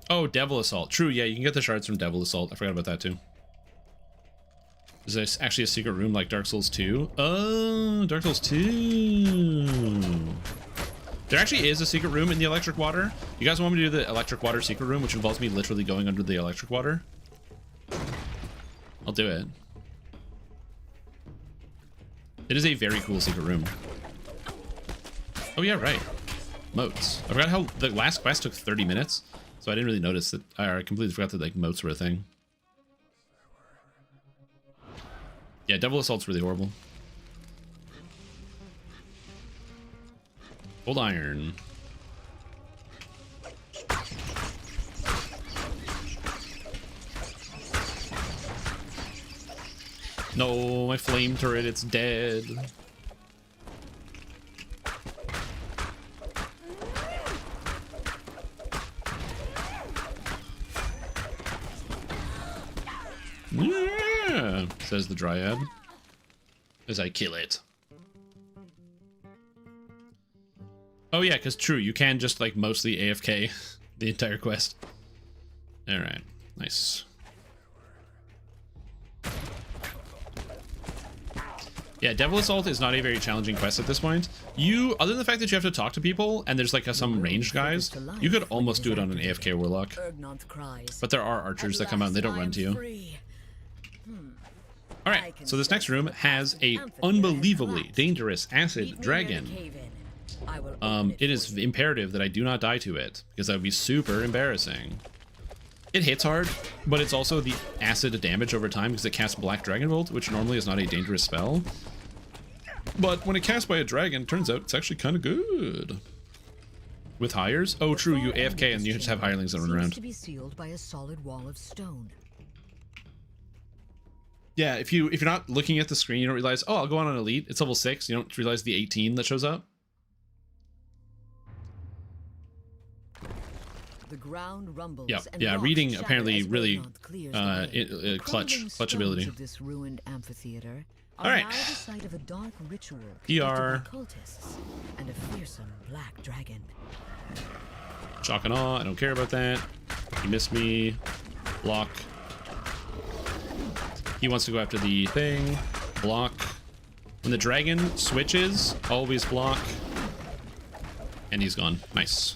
Oh, Devil Assault. True, yeah, you can get the shards from Devil Assault. I forgot about that too. Is this actually a secret room like Dark Souls 2? Oh, Dark Souls 2. There actually is a secret room in the electric water. You guys want me to do the electric water secret room, which involves me literally going under the electric water? I'll do it. It is a very cool secret room. Oh yeah, right. Moats. I forgot how the last quest took 30 minutes, so I didn't really notice that. I completely forgot that like moats were a thing. Yeah, Devil Assault's really horrible. Old iron. No, my flame turret, it's dead. Yeah, says the Dryad, as I kill it. Oh yeah, because true, you can just like mostly AFK the entire quest. Alright, nice. Yeah, Devil Assault is not a very challenging quest at this point. You, other than the fact that you have to talk to people and there's like some ranged guys, you could almost do it on an AFK Warlock. But there are archers that come out and they don't run to you. Alright, so this next room has a unbelievably dangerous acid dragon. It is imperative that I do not die to it, because that would be super embarrassing. It hits hard, but it's also the acid damage over time because it casts Black Dragon Bolt, which normally is not a dangerous spell. But when it cast by a dragon, turns out it's actually kind of good. With hires? Oh, true, you AFK and you just have hirelings that run around. To be sealed by a solid wall of stone. Yeah, if you're not looking at the screen, you don't realize, oh, I'll go on an elite. It's level 6. You don't realize the 18 that shows up. The ground rumbles. Yeah. Reading apparently really clutch ability. Of this ruined amphitheater all right. Now the site of a dark ritual PR cultists and a fearsome black dragon. Shock and awe. I don't care about that. You missed me. Block. He wants to go after the thing. Block. When the dragon switches, always block. And he's gone. Nice.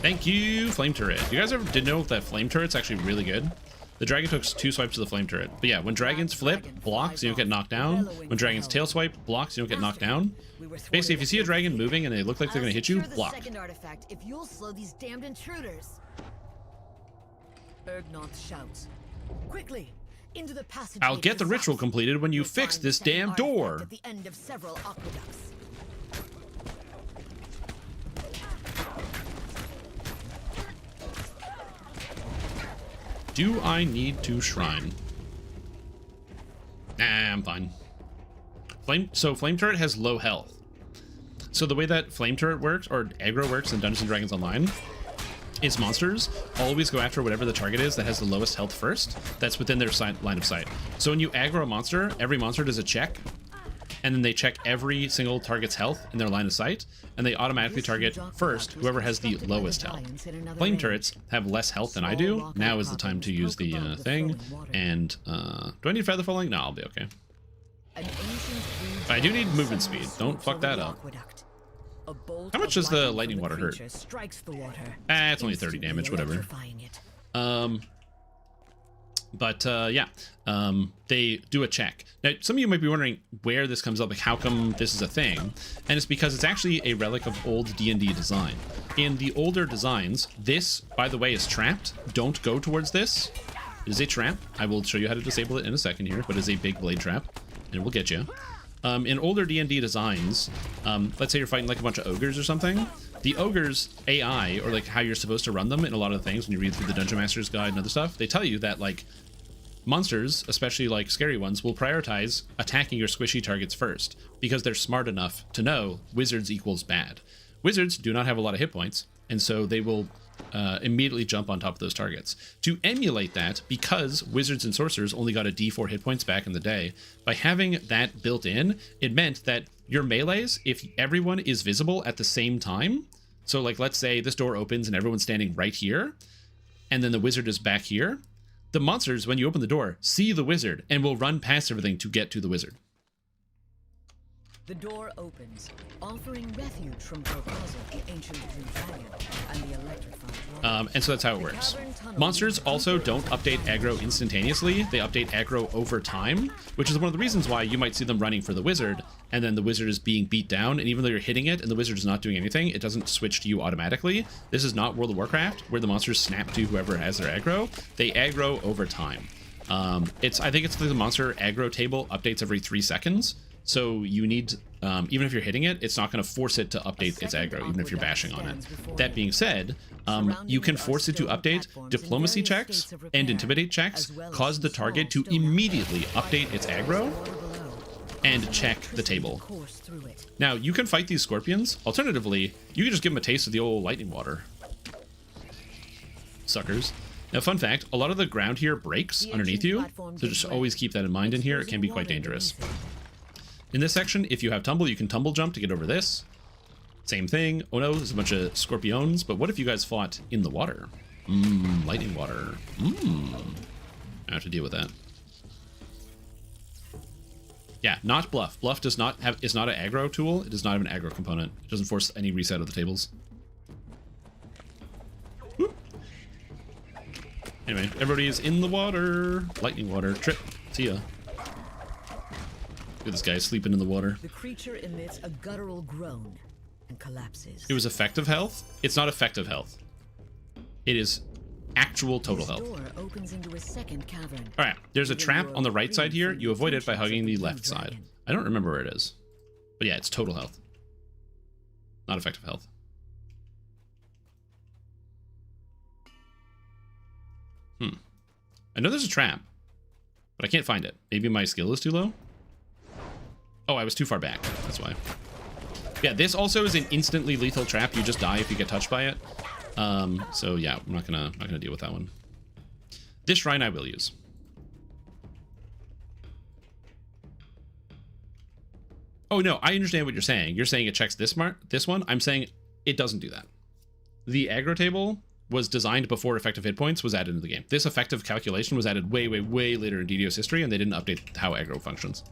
Thank you, flame turret. You guys ever did know that flame turret's actually really good? The dragon took 2 swipes of the flame turret. But yeah, when dragons flip, blocks, you don't get knocked down. When dragons tail swipe, blocks, you don't get knocked down. Basically, if you see a dragon moving and they look like they're gonna hit you, block. Second artifact, if you'll slow these damned intruders. Ergnonth shouts. Quickly, into the passage. I'll get the ritual completed when you fix this damn door. At the end of several aqueducts. Do I need to shrine? Nah, I'm fine. Flame turret has low health. So the way that flame turret works, or aggro works in Dungeons & Dragons Online, is monsters always go after whatever the target is that has the lowest health first. That's within their line of sight. So when you aggro a monster, every monster does a check, and then they check every single target's health in their line of sight, and they automatically target first whoever has the lowest health. Flame turrets have less health than I do. Now is the time to use the thing. And do I need feather falling? No, I'll be okay. But I do need movement speed. Don't fuck that up. How much does the lightning water hurt? It's only 30 damage, whatever. They do a check. Now, some of you might be wondering where this comes up, like how come this is a thing? And it's because it's actually a relic of old D&D design. In the older designs, this, by the way, is trapped. Don't go towards this. It is a trap. I will show you how to disable it in a second here, but it's a big blade trap, and it will get you. In older D&D designs, let's say you're fighting like a bunch of ogres or something, the ogres AI, or like how you're supposed to run them in a lot of things when you read through the Dungeon Master's Guide and other stuff, they tell you that like monsters, especially like scary ones, will prioritize attacking your squishy targets first because they're smart enough to know wizards equals bad. Wizards do not have a lot of hit points, and so they will immediately jump on top of those targets. To emulate that, because wizards and sorcerers only got a d4 hit points back in the day, by having that built in, it meant that your melees, if everyone is visible at the same time, so like let's say this door opens and everyone's standing right here, and then the wizard is back here, the monsters, when you open the door, see the wizard and will run past everything to get to the wizard. The door opens, offering refuge from Gorgaza, the ancient blue dragon, and the electrified water. And so that's how it works. Monsters also don't update aggro instantaneously. They update aggro over time, which is one of the reasons why you might see them running for the wizard, and then the wizard is being beat down, and even though you're hitting it and the wizard is not doing anything, it doesn't switch to you automatically. This is not World of Warcraft, where the monsters snap to whoever has their aggro. They aggro over time. I think it's the monster aggro table updates every 3 seconds. So you need, even if you're hitting it, it's not going to force it to update its aggro, even if you're bashing on it. That being said, you can force it to update diplomacy checks and intimidate checks, cause the target to immediately update its aggro, and check the table. Now, you can fight these scorpions. Alternatively, you can just give them a taste of the old lightning water. Suckers. Now, fun fact, a lot of the ground here breaks underneath you, so just always keep that in mind in here. It can be quite dangerous. In this section, if you have tumble, you can tumble jump to get over this. Same thing. Oh no, there's a bunch of scorpions, but what if you guys fought in the water? Lightning water. I have to deal with that. Yeah, not bluff. Bluff is not an aggro tool. It does not have an aggro component. It doesn't force any reset of the tables. Whoop. Anyway, everybody is in the water. Lightning water. Trip. See ya. Look at this guy sleeping in the water. The creature emits a guttural groan and collapses. It was effective health. It's not effective health. It is actual total health. Door opens into a second cavern. All right, there's a trap on the right side here. You avoid it by hugging the left side. I don't remember where it is. But yeah, it's total health. Not effective health. I know there's a trap, but I can't find it. Maybe my skill is too low? Oh, I was too far back. That's why. Yeah, this also is an instantly lethal trap. You just die if you get touched by it. So yeah, I'm not gonna deal with that one. This shrine I will use. Oh no, I understand what you're saying. You're saying it checks this one. I'm saying it doesn't do that. The aggro table was designed before effective hit points was added into the game. This effective calculation was added way, way, way later in DDO's history, and they didn't update how aggro functions.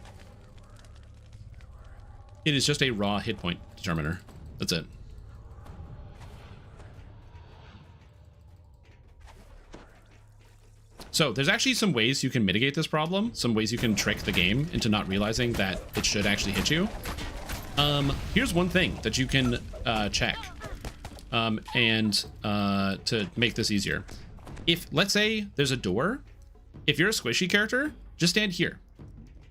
It is just a raw hit point determiner. That's it. So there's actually some ways you can mitigate this problem, some ways you can trick the game into not realizing that it should actually hit you. Here's one thing that you can check to make this easier. If, let's say, there's a door, if you're a squishy character, just stand here.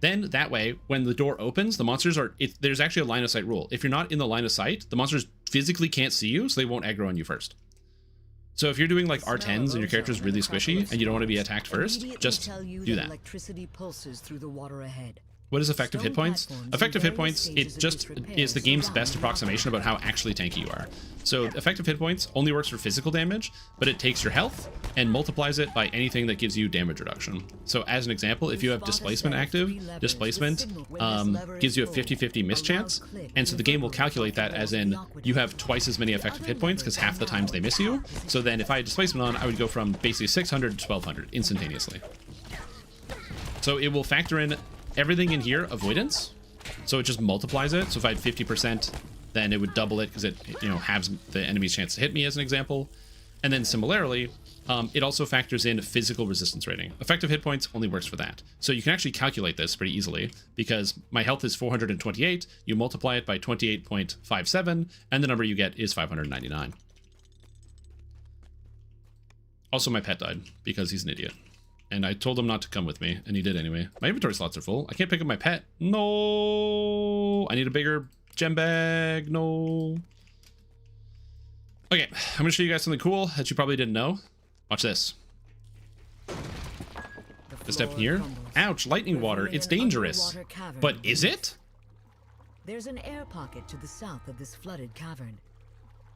Then that way, when the door opens, the monsters are, there's actually a line of sight rule. If you're not in the line of sight, the monsters physically can't see you, so they won't aggro on you first. So if you're doing like R10s and your character's really squishy and you don't want to be attacked first, just do that. Electricity pulses through the water ahead. What is effective hit points? Effective hit points, it just is the game's best approximation about how actually tanky you are. So effective hit points only works for physical damage, but it takes your health and multiplies it by anything that gives you damage reduction. So as an example, if you have displacement active, displacement gives you a 50-50 miss chance, and so the game will calculate that as in you have twice as many effective hit points because half the times they miss you. So then if I had displacement on, I would go from basically 600 to 1200 instantaneously. So it will factor in everything in here, avoidance, So it just multiplies it. So if I had 50%, then it would double it because it, you know, halves the enemy's chance to hit me, as an example. And then similarly, it also factors in physical resistance rating. Effective hit points only works for that. So you can actually calculate this pretty easily, because my health is 428, you multiply it by 28.57, and the number you get is 599. Also, my pet died, because he's an idiot. And I told him not to come with me, and he did anyway. My inventory slots are full. I can't pick up my pet. No! I need a bigger gem bag. No. Okay, I'm going to show you guys something cool that you probably didn't know. Watch this. The step here. Ouch, lightning water. It's dangerous. But is it? There's an air pocket to the south of this flooded cavern.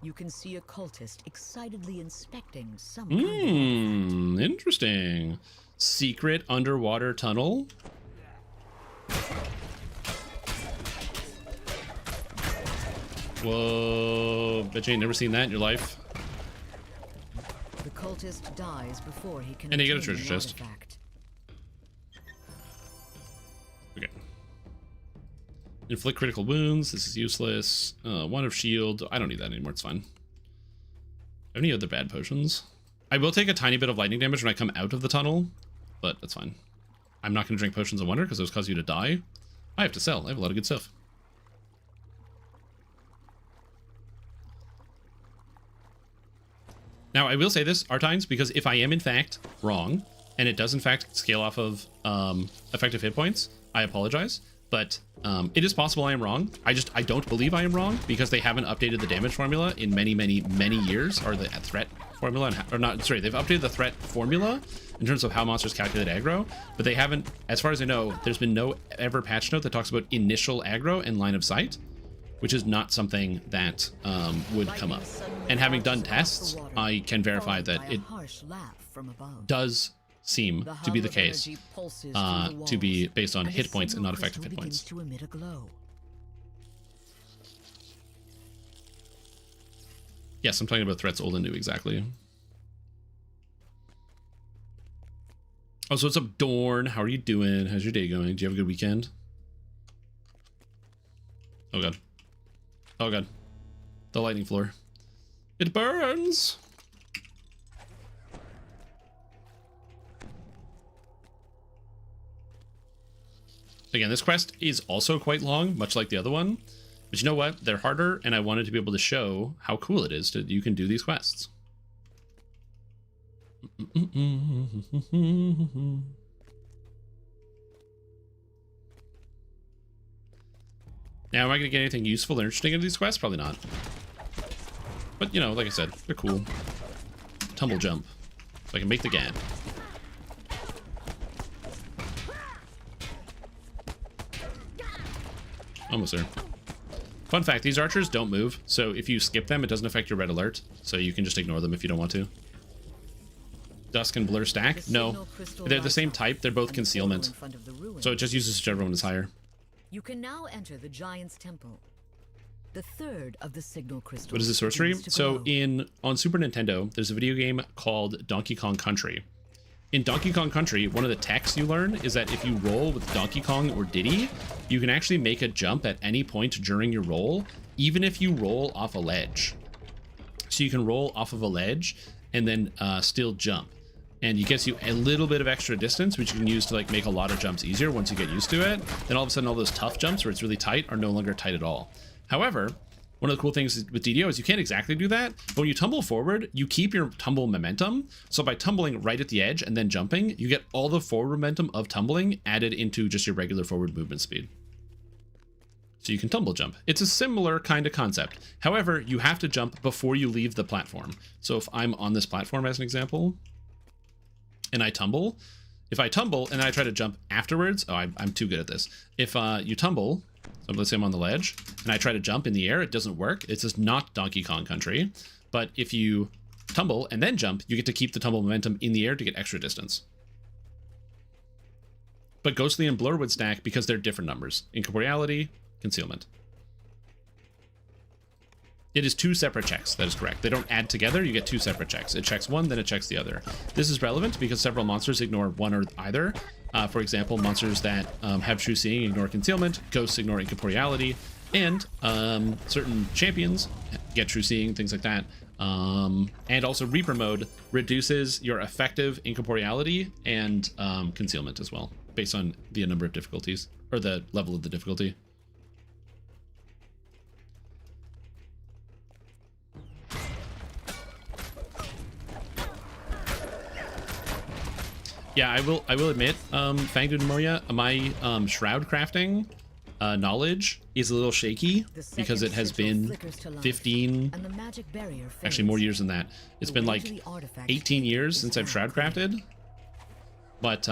You can see a cultist excitedly inspecting some kind of Interesting. Secret underwater tunnel. Whoa, bet you ain't never seen that in your life. The cultist dies before he can And you get a obtain treasure the chest. artifact. Okay. Inflict critical wounds. This is useless. One of shield. I don't need that anymore. It's fine. Have any other bad potions? I will take a tiny bit of lightning damage when I come out of the tunnel, but that's fine. I'm not going to drink potions of wonder because those cause you to die. I have to sell. I have a lot of good stuff. Now, I will say this, Artines, because if I am in fact wrong, and it does in fact scale off of effective hit points, I apologize. But it is possible I am wrong. I don't believe I am wrong because they haven't updated the damage formula in many, many, many years, or the threat formula, or not, sorry, they've updated the threat formula in terms of how monsters calculate aggro, but they haven't, as far as I know, there's been no ever patch note that talks about initial aggro and line of sight, which is not something that would come up. And having done tests, I can verify that it does seem to be the case, to be based on hit points and not effective hit points. Yes, I'm talking about threats old and new, exactly. Oh, so what's up, Dorn? How are you doing? How's your day going? Do you have a good weekend? Oh god. Oh god. The lightning floor. It burns! Again, this quest is also quite long, much like the other one. But you know what? They're harder, and I wanted to be able to show how cool it is that you can do these quests. Now, am I going to get anything useful or interesting in these quests? Probably not. But, you know, like I said, they're cool. Tumble jump. So I can make the GAN. Almost there. Fun fact, these archers don't move, so if you skip them, it doesn't affect your red alert, so you can just ignore them if you don't want to. Dusk and blur stack? No. They're the same type, they're both concealment. So it just uses whichever one is higher. You can now enter the Giant's Temple. The third of the signal crystals. What is the sorcery? So on Super Nintendo, there's a video game called Donkey Kong Country. In Donkey Kong Country, one of the techs you learn is that if you roll with Donkey Kong or Diddy, you can actually make a jump at any point during your roll, even if you roll off a ledge. So you can roll off of a ledge and then still jump. And it gets you a little bit of extra distance, which you can use to like make a lot of jumps easier once you get used to it. Then all of a sudden, all those tough jumps where it's really tight are no longer tight at all. However, one of the cool things with DDO is you can't exactly do that. But when you tumble forward, you keep your tumble momentum. So by tumbling right at the edge and then jumping, you get all the forward momentum of tumbling added into just your regular forward movement speed. So you can tumble jump. It's a similar kind of concept. However, you have to jump before you leave the platform. So if I'm on this platform as an example, and I tumble, if I tumble and then I try to jump afterwards, oh, I'm too good at this. If you tumble, so let's say I'm on the ledge, and I try to jump in the air, it doesn't work. It's just not Donkey Kong Country. But if you tumble and then jump, you get to keep the tumble momentum in the air to get extra distance. But Ghostly and Blur would stack because they're different numbers. Incorporeality, concealment. It is two separate checks. That is correct. They don't add together. You get two separate checks. It checks one, then it checks the other. This is relevant because several monsters ignore one or either. For example, monsters that have true seeing ignore concealment, ghosts ignore incorporeality, and certain champions get true seeing, things like that. And also Reaper mode reduces your effective incorporeality and concealment as well, based on the number of difficulties, or the level of the difficulty. Yeah, I will admit, Fangdude and Moya, my shroud crafting knowledge is a little shaky because it has been 15, actually more years than that. It's been like 18 years since I've shroud crafted. But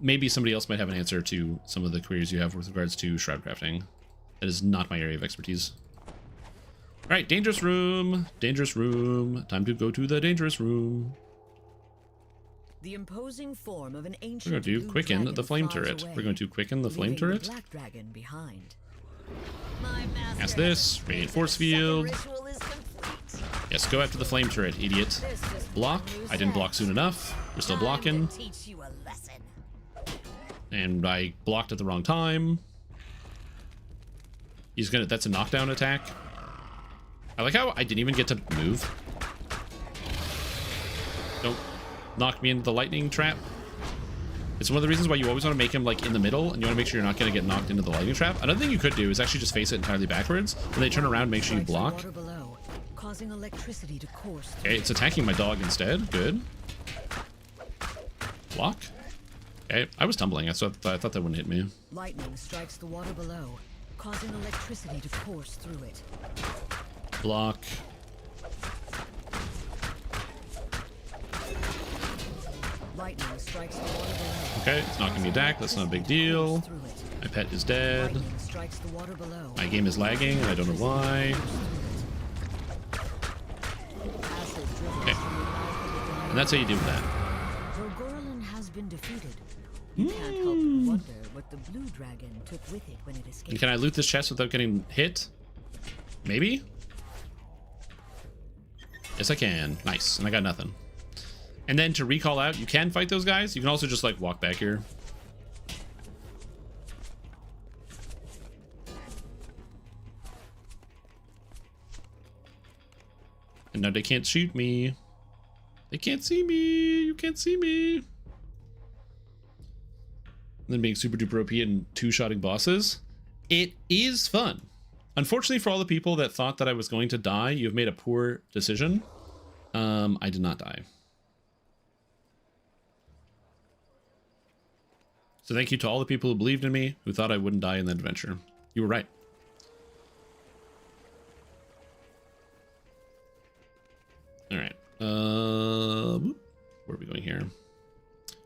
maybe somebody else might have an answer to some of the queries you have with regards to shroud crafting. That is not my area of expertise. All right, dangerous room. Dangerous room. Time to go to the dangerous room. The imposing form of an ancient We're going to quicken the flame turret. We're going to quicken the flame turret. Black dragon behind. Cast this. Radiant force field. Yes, go after the flame turret, idiot. Block. I didn't block soon enough. We're still blocking. And I blocked at the wrong time. He's gonna. That's a knockdown attack. I like how I didn't even get to move. Don't knock me into the lightning trap. It's one of the reasons why you always want to make him like in the middle, and you want to make sure you're not going to get knocked into the lightning trap. Another thing you could do is actually just face it entirely backwards. When they turn around, make sure you block. Okay, it's attacking my dog instead. Good. Block. Okay, I was tumbling. I thought that wouldn't hit me. Lightning strikes the water below, causing electricity to course through it. Block. Lightning strikes the water below. Okay, it's not gonna be attacked. That's not a big deal. My pet is dead. Strikes the water below. My game is lagging, and I don't know why. Okay, and that's how you do that. Gorgolan has been defeated. You can't help but wonder what the blue dragon took with it when it escaped. And can I loot this chest without getting hit? Maybe? Yes, I can. Nice. And I got nothing. And then to recall out, you can fight those guys. You can also just like walk back here. And now they can't shoot me. They can't see me. You can't see me. And then being super duper OP and two-shotting bosses. It is fun. Unfortunately, for all the people that thought that I was going to die, you've made a poor decision. I did not die. So thank you to all the people who believed in me, who thought I wouldn't die in that adventure. You were right. All right. Where are we going here?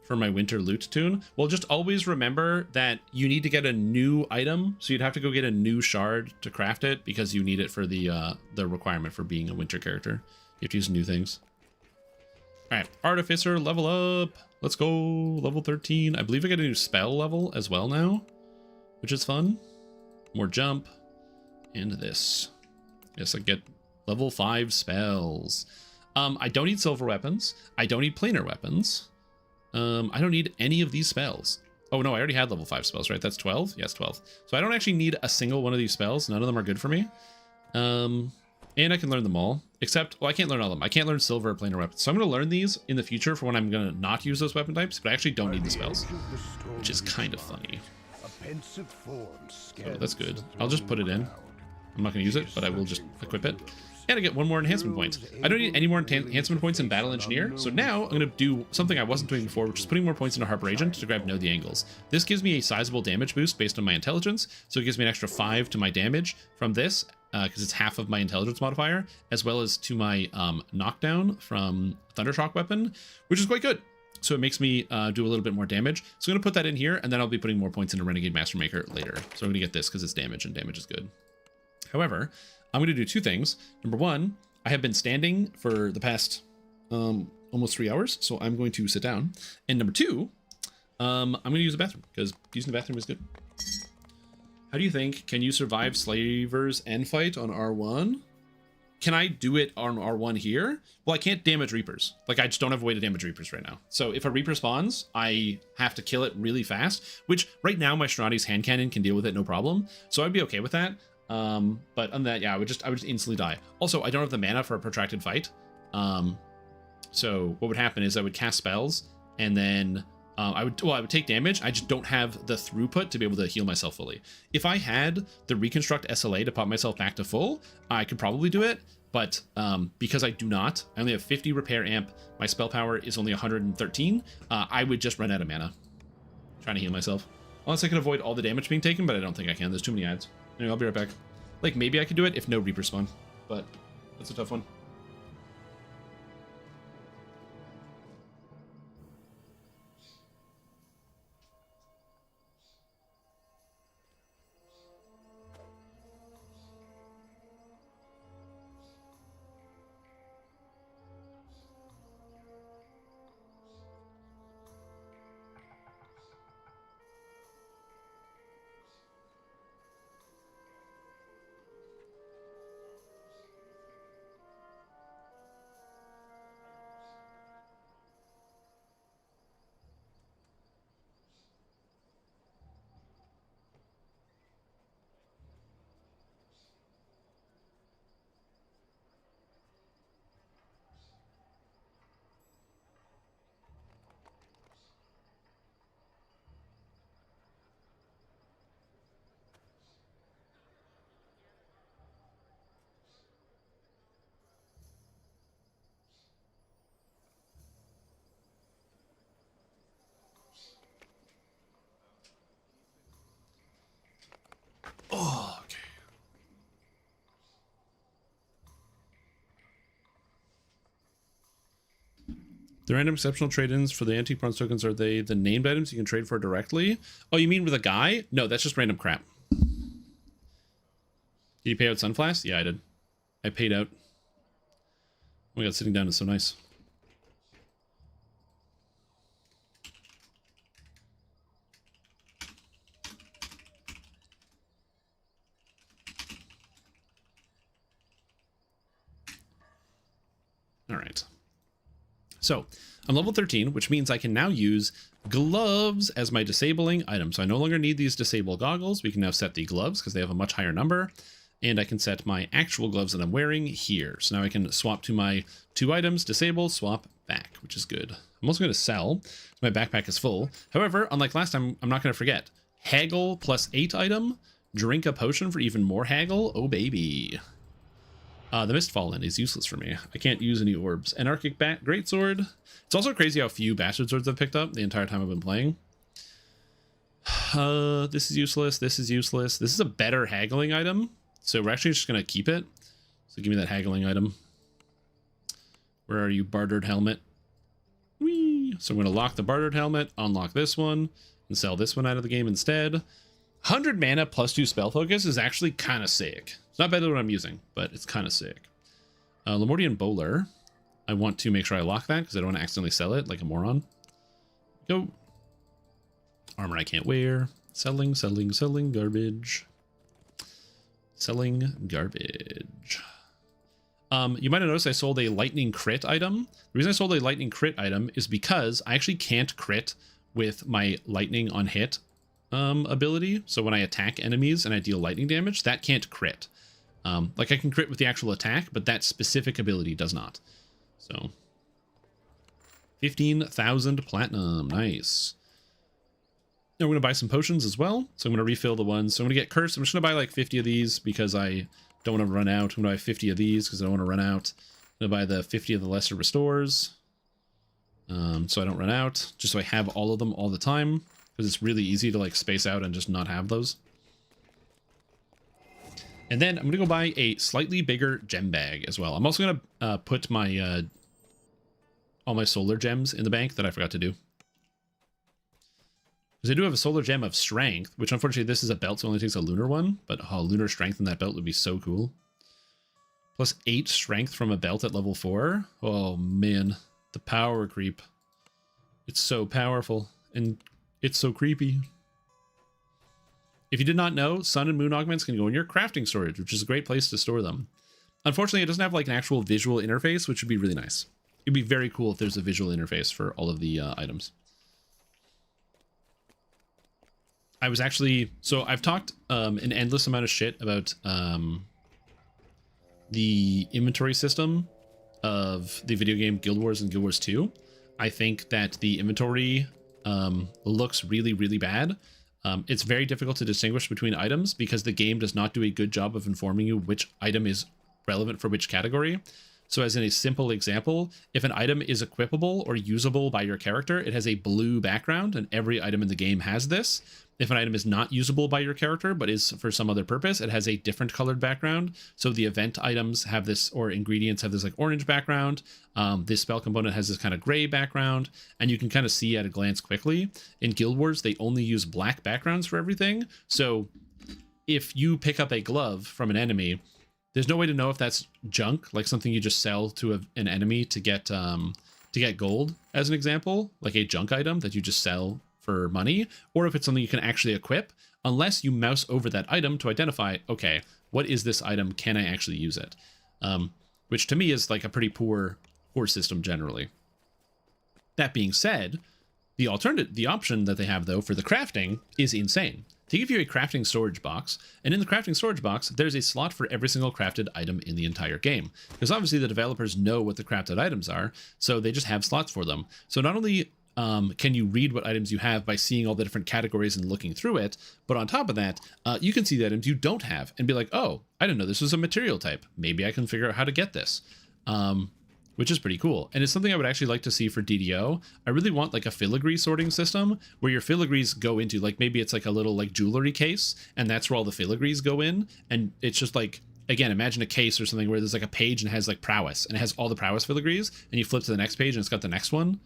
For my winter loot tune? Well, just always remember that you need to get a new item. So you'd have to go get a new shard to craft it because you need it for the requirement for being a winter character. You have to use new things. All right, Artificer, level up. Let's go, level 13. I believe I get a new spell level as well now, which is fun. More jump, and this. Yes, I get level 5 spells. I don't need silver weapons. I don't need planar weapons. I don't need any of these spells. Oh no, I already had level 5 spells, right? That's 12? Yes, 12. So I don't actually need a single one of these spells. None of them are good for me. And I can learn them all, except, well, I can't learn all of them. I can't learn silver or planar weapons. So I'm going to learn these in the future for when I'm going to not use those weapon types, but I actually don't need the spells, which is kind of funny. Oh, that's good. I'll just put it in. I'm not going to use it, but I will just equip it. And I get one more enhancement point. I don't need any more enhancement points in Battle Engineer, so now I'm going to do something I wasn't doing before, which is putting more points into Harper Agent to grab Know the Angles. This gives me a sizable damage boost based on my intelligence, so it gives me an extra 5 to my damage from this, because it's half of my intelligence modifier, as well as to my knockdown from Thundershock weapon, which is quite good. So it makes me do a little bit more damage. So I'm going to put that in here, and then I'll be putting more points into Renegade Mastermaker later. So I'm going to get this because it's damage, and damage is good. However, I'm going to do two things. Number one, I have been standing for the past almost 3 hours, so I'm going to sit down. And number two, I'm going to use the bathroom, because using the bathroom is good. How do you think? Can you survive Slavers End fight on R1? can I do it on R1 here? Well, I can't damage Reapers. Like, I just don't have a way to damage Reapers right now. So if a Reaper spawns, I have to kill it really fast, which right now my Stronati's hand cannon can deal with it no problem. So I'd be okay with that. But on that, yeah, I would just instantly die. Also, I don't have the mana for a protracted fight. So what would happen is I would cast spells, and then I would take damage. I just don't have the throughput to be able to heal myself fully. If I had the Reconstruct SLA to pop myself back to full, I could probably do it. But because I do not, I only have 50 repair amp. My spell power is only 113. I would just run out of mana trying to heal myself. Unless I can avoid all the damage being taken, but I don't think I can. There's too many ads. Anyway, I'll be right back. Like, maybe I could do it if no Reaper spawn, but that's a tough one. Oh, okay. The random exceptional trade-ins for the antique bronze tokens, are they the named items you can trade for directly? Oh, you mean with a guy? No, that's just random crap. Did you pay out Sunflast? Yeah, I did. I paid out. Oh my god, sitting down is so nice. All right. So I'm level 13, which means I can now use gloves as my disabling item. So I no longer need these disable goggles. We can now set the gloves because they have a much higher number. And I can set my actual gloves that I'm wearing here. So now I can swap to my 2 items, disable, swap, back, which is good. I'm also going to sell. My backpack is full. However, unlike last time, I'm not going to forget. Haggle plus 8 item. Drink a potion for even more haggle. Oh, baby. The Mistfallen is useless for me. I can't use any orbs. Anarchic Bat Greatsword. It's also crazy how few Bastard Swords I've picked up the entire time I've been playing. This is useless. This is useless. This is a better haggling item. So we're actually just going to keep it. So give me that haggling item. Where are you, bartered helmet? Whee! So I'm going to lock the bartered helmet, unlock this one, and sell this one out of the game instead. 100 mana plus 2 spell focus is actually kind of sick. It's not better than what I'm using, but it's kind of sick. Lemordian Bowler. I want to make sure I lock that because I don't want to accidentally sell it like a moron. Go. Armor I can't wear. Selling, selling, selling garbage. Selling garbage. You might have noticed I sold a lightning crit item. The reason I sold a lightning crit item is because I actually can't crit with my lightning on hit ability. So when I attack enemies and I deal lightning damage, that can't crit. Like I can crit with the actual attack, but that specific ability does not. So 15,000 platinum. Nice. Now we're going to buy some potions as well. So I'm going to refill the ones. So I'm going to get cursed. I'm just going to buy like 50 of these because I don't want to run out. I'm going to buy 50 of these because I don't want to run out. I'm going to buy the 50 of the lesser restores. So I don't run out. Just so I have all of them all the time. Because it's really easy to like space out and just not have those. And then I'm going to go buy a slightly bigger gem bag as well. I'm also going to put my all my solar gems in the bank that I forgot to do. Because I do have a solar gem of strength, which unfortunately this is a belt, so it only takes a lunar one. But lunar strength in that belt would be so cool. Plus 8 strength from a belt at level 4. Oh man, the power creep. It's so powerful and it's so creepy. If you did not know, sun and moon augments can go in your crafting storage, which is a great place to store them. Unfortunately, it doesn't have like an actual visual interface, which would be really nice. It'd be very cool if there's a visual interface for all of the items. I was actually, so I've talked an endless amount of shit about the inventory system of the video game Guild Wars and Guild Wars 2. I think that the inventory looks really, really bad. It's very difficult to distinguish between items because the game does not do a good job of informing you which item is relevant for which category. So as in a simple example, if an item is equipable or usable by your character, it has a blue background, and every item in the game has this. If an item is not usable by your character, but is for some other purpose, it has a different colored background. So the event items have this, or ingredients have this like orange background. This spell component has this kind of gray background, and you can kind of see at a glance quickly. In Guild Wars, they only use black backgrounds for everything. So if you pick up a glove from an enemy, there's no way to know if that's junk, like something you just sell to an enemy to get gold, as an example, like a junk item that you just sell for money, or if it's something you can actually equip, unless you mouse over that item to identify, okay, what is this item? Can I actually use it? Which to me is like a pretty poor system generally. That being said, the option that they have though for the crafting is insane. They give you a crafting storage box, and in the crafting storage box, there's a slot for every single crafted item in the entire game. Because obviously the developers know what the crafted items are, so they just have slots for them. So not only can you read what items you have by seeing all the different categories and looking through it, but on top of that, you can see the items you don't have and be like, oh, I didn't know this was a material type. Maybe I can figure out how to get this. Which is pretty cool. And it's something I would actually like to see for DDO. I really want like a filigree sorting system where your filigrees go into, like, maybe it's like a little like jewelry case, and that's where all the filigrees go in. And it's just like, again, imagine a case or something where there's like a page and it has like prowess, and it has all the prowess filigrees, and you flip to the next page and it's got the next one.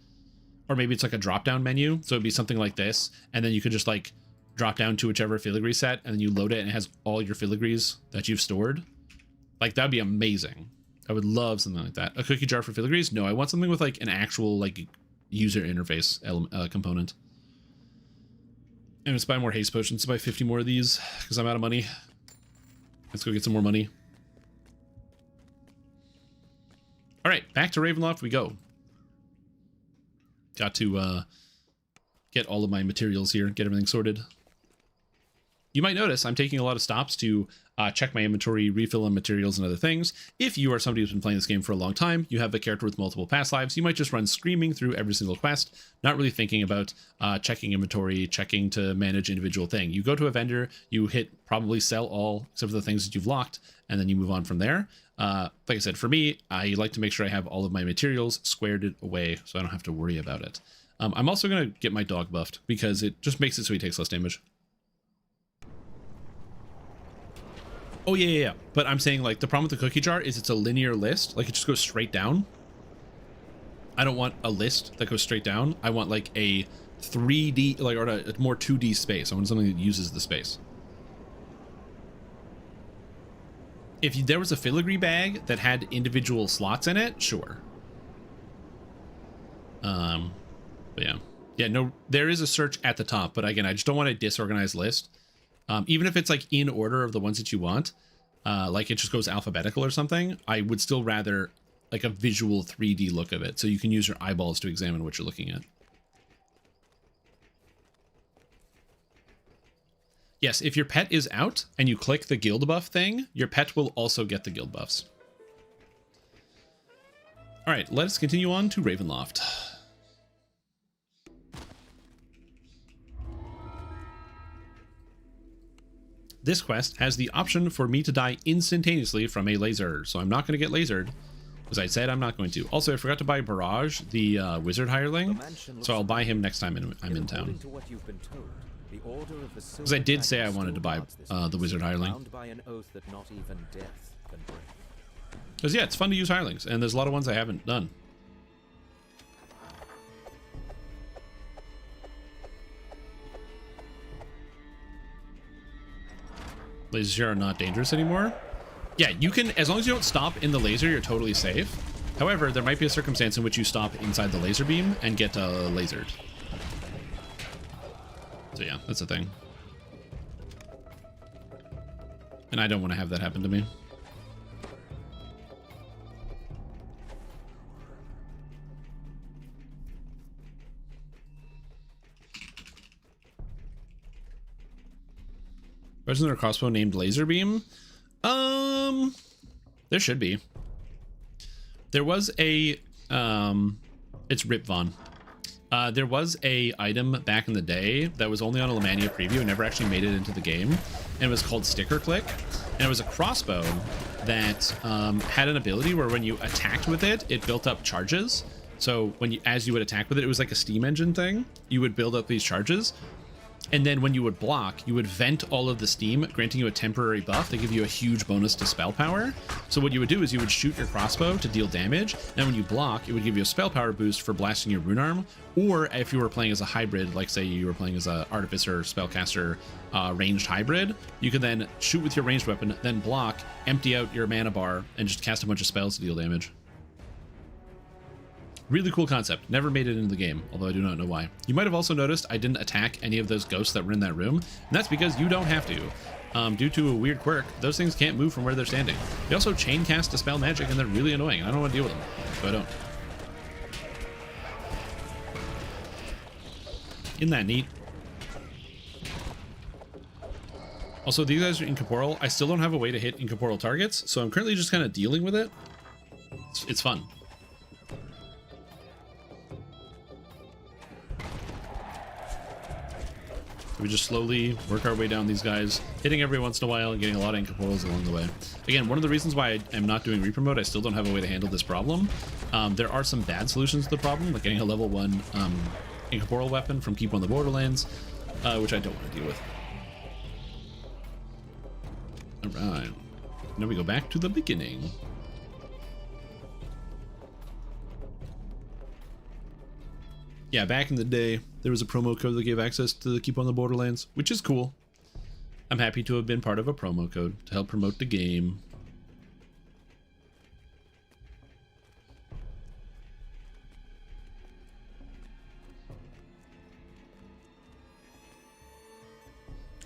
Or maybe it's like a drop down menu. So it'd be something like this. And then you could just like drop down to whichever filigree set, and then you load it and it has all your filigrees that you've stored. Like, that'd be amazing. I would love something like that. A cookie jar for filigrees? No, I want something with like an actual like user interface component. And let's buy more haste potions. Let's buy 50 more of these because I'm out of money. Let's go get some more money. All right, back to Ravenloft we go. Got to get all of my materials here, get everything sorted. You might notice I'm taking a lot of stops to check my inventory, refill on materials and other things. If you are somebody who's been playing this game for a long time, you have a character with multiple past lives, you might just run screaming through every single quest, not really thinking about checking inventory, checking to manage individual thing. You go to a vendor, you hit probably sell all except for the things that you've locked, and then you move on from there. Like I said, for me, I like to make sure I have all of my materials squared away so I don't have to worry about it. I'm also going to get my dog buffed because it just makes it so he takes less damage. Oh, yeah. But I'm saying, like, the problem with the cookie jar is it's a linear list. Like, it just goes straight down. I don't want a list that goes straight down. I want, like, a 3D, like, or a more 2D space. I want something that uses the space. If there was a filigree bag that had individual slots in it, sure. But yeah. Yeah, no, there is a search at the top. But, again, I just don't want a disorganized list. Even if it's like in order of the ones that you want, like it just goes alphabetical or something, I would still rather like a visual 3D look of it so you can use your eyeballs to examine what you're looking at. Yes, if your pet is out and you click the guild buff thing, your pet will also get the guild buffs. All right, let us continue on to Ravenloft. This quest has the option for me to die instantaneously from a laser, so I'm not going to get lasered, as I said I'm not going to. Also, I forgot to buy Barrage, the wizard hireling, so I'll buy him next time I'm in town. Because I did say I wanted to buy the wizard hireling. Because yeah, it's fun to use hirelings, and there's a lot of ones I haven't done. Lasers here are not dangerous anymore. Yeah, you can, as long as you don't stop in the laser, you're totally safe. However, there might be a circumstance in which you stop inside the laser beam and get lasered. So yeah, that's a thing. And I don't want to have that happen to me. Wasn't there a crossbow named Laser Beam? There should be. There was a, it's Rip Von. There was a item back in the day that was only on a Lemania preview and never actually made it into the game. And it was called Sticker Click. And it was a crossbow that had an ability where when you attacked with it, it built up charges. So as you would attack with it, it was like a steam engine thing. You would build up these charges. And then when you would block, you would vent all of the steam, granting you a temporary buff that give you a huge bonus to spell power. So what you would do is you would shoot your crossbow to deal damage. And when you block, it would give you a spell power boost for blasting your rune arm. Or if you were playing as a hybrid, like say you were playing as a artificer, spellcaster, ranged hybrid, you could then shoot with your ranged weapon, then block, empty out your mana bar, and just cast a bunch of spells to deal damage. Really cool concept. Never made it into the game, although I do not know why. You might have also noticed I didn't attack any of those ghosts that were in that room, and that's because you don't have to. Due to a weird quirk, those things can't move from where they're standing. They also chain cast dispel magic, and they're really annoying. I don't want to deal with them, so I don't. Isn't that neat? Also, these guys are incorporeal. I still don't have a way to hit incorporeal targets, so I'm currently just kind of dealing with it. It's fun. We just slowly work our way down these guys, hitting every once in a while and getting a lot of incorporeals along the way. Again, one of the reasons why I'm not doing Reaper mode, I still don't have a way to handle this problem. There are some bad solutions to the problem, like getting a level 1 incorporeal weapon from Keep on the Borderlands, which I don't want to deal with. Alright, now we go back to the beginning. Yeah, back in the day, there was a promo code that gave access to the Keep on the Borderlands, which is cool. I'm happy to have been part of a promo code to help promote the game.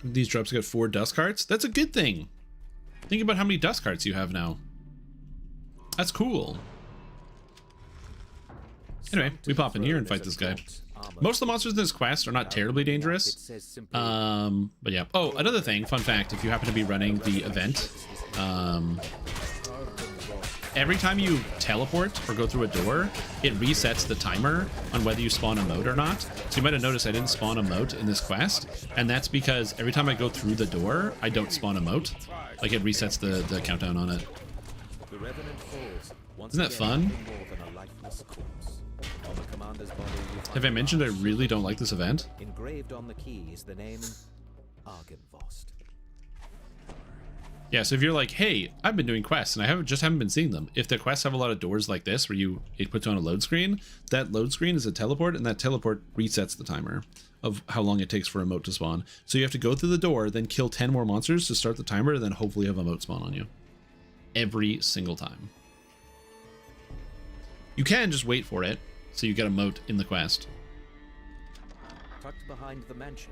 These drops got 4 dust carts. That's a good thing. Think about how many dust carts you have now. That's cool. Anyway, we pop in here and fight this guy. Most of the monsters in this quest are not terribly dangerous. But yeah. Oh, another thing, fun fact, if you happen to be running the event, every time you teleport or go through a door, it resets the timer on whether you spawn a moat or not. So you might have noticed I didn't spawn a moat in this quest, and that's because every time I go through the door, I don't spawn a moat. Like it resets the countdown on it. Isn't that fun? Have I mentioned I really don't like this event? Engraved on the key is the name Argenvost. Yeah, so if you're like, hey, I've been doing quests and I haven't been seeing them. If the quests have a lot of doors like this where it puts on a load screen, that load screen is a teleport, and that teleport resets the timer of how long it takes for a moat to spawn. So you have to go through the door, then kill 10 more monsters to start the timer, and then hopefully have a moat spawn on you. Every single time. You can just wait for it, so you get a moat in the quest. Tucked behind the mansion.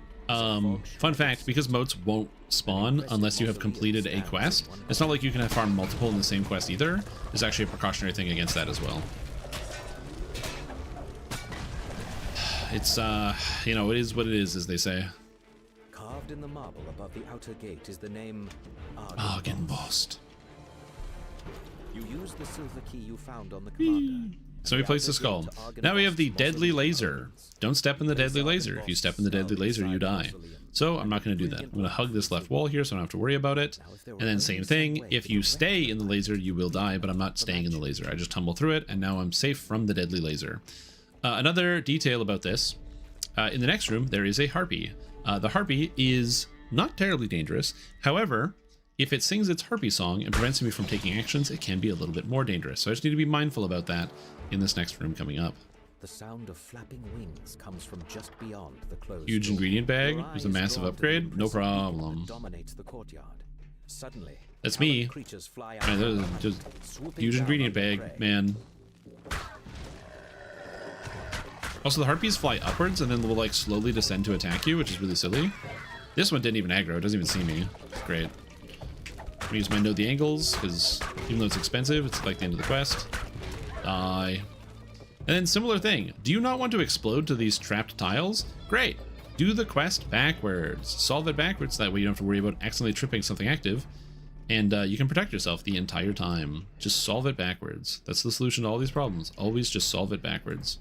Fun fact, because moats won't spawn unless you have completed a quest, it's not like you can have farmed multiple in the same quest either. There's actually a precautionary thing against that as well. It's, you know, it is what it is, as they say. Carved in the marble above the outer gate is the name Argenvost. You use the silver key you found on the commander. So we place the skull. Now we have the deadly laser. Don't step in the deadly laser. If you step in the deadly laser, you die. So I'm not going to do that. I'm going to hug this left wall here so I don't have to worry about it. And then same thing, if you stay in the laser, you will die, but I'm not staying in the laser. I just tumble through it, and now I'm safe from the deadly laser. Another detail about this, in the next room, there is a harpy. The harpy is not terribly dangerous. However, if it sings its harpy song and prevents me from taking actions, it can be a little bit more dangerous. So I just need to be mindful about that in this next room coming up. The sound of flapping wings comes from just beyond the closed Huge door. ingredient bag. There's a massive upgrade. No problem. Dominates the courtyard. Suddenly, that's me. Creatures fly out There's just huge ingredient bag, man. Also, the harpies fly upwards and then will like slowly descend to attack you, which is really silly. This one didn't even aggro. It doesn't even see me. Great. I'm gonna use my know the angles, because even though it's expensive, it's like the end of the quest. Die. And then similar thing. Do you not want to explode to these trapped tiles? Great. Do the quest backwards. Solve it backwards. That way you don't have to worry about accidentally tripping something active. And you can protect yourself the entire time. Just solve it backwards. That's the solution to all these problems. Always just solve it backwards.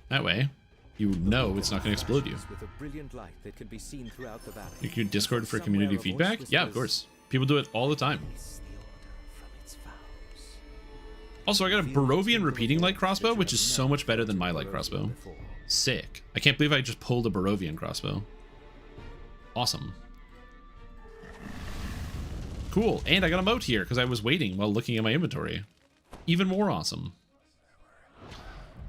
That way, you know it's not going to explode you. With a brilliant light that can be seen throughout the valley. You could Discord for community feedback? Yeah, of course. People do it all the time. Also, I got a Barovian repeating light crossbow, which is so much better than my light crossbow. Sick. I can't believe I just pulled a Barovian crossbow. Awesome. Cool. And I got a moat here because I was waiting while looking at my inventory. Even more awesome.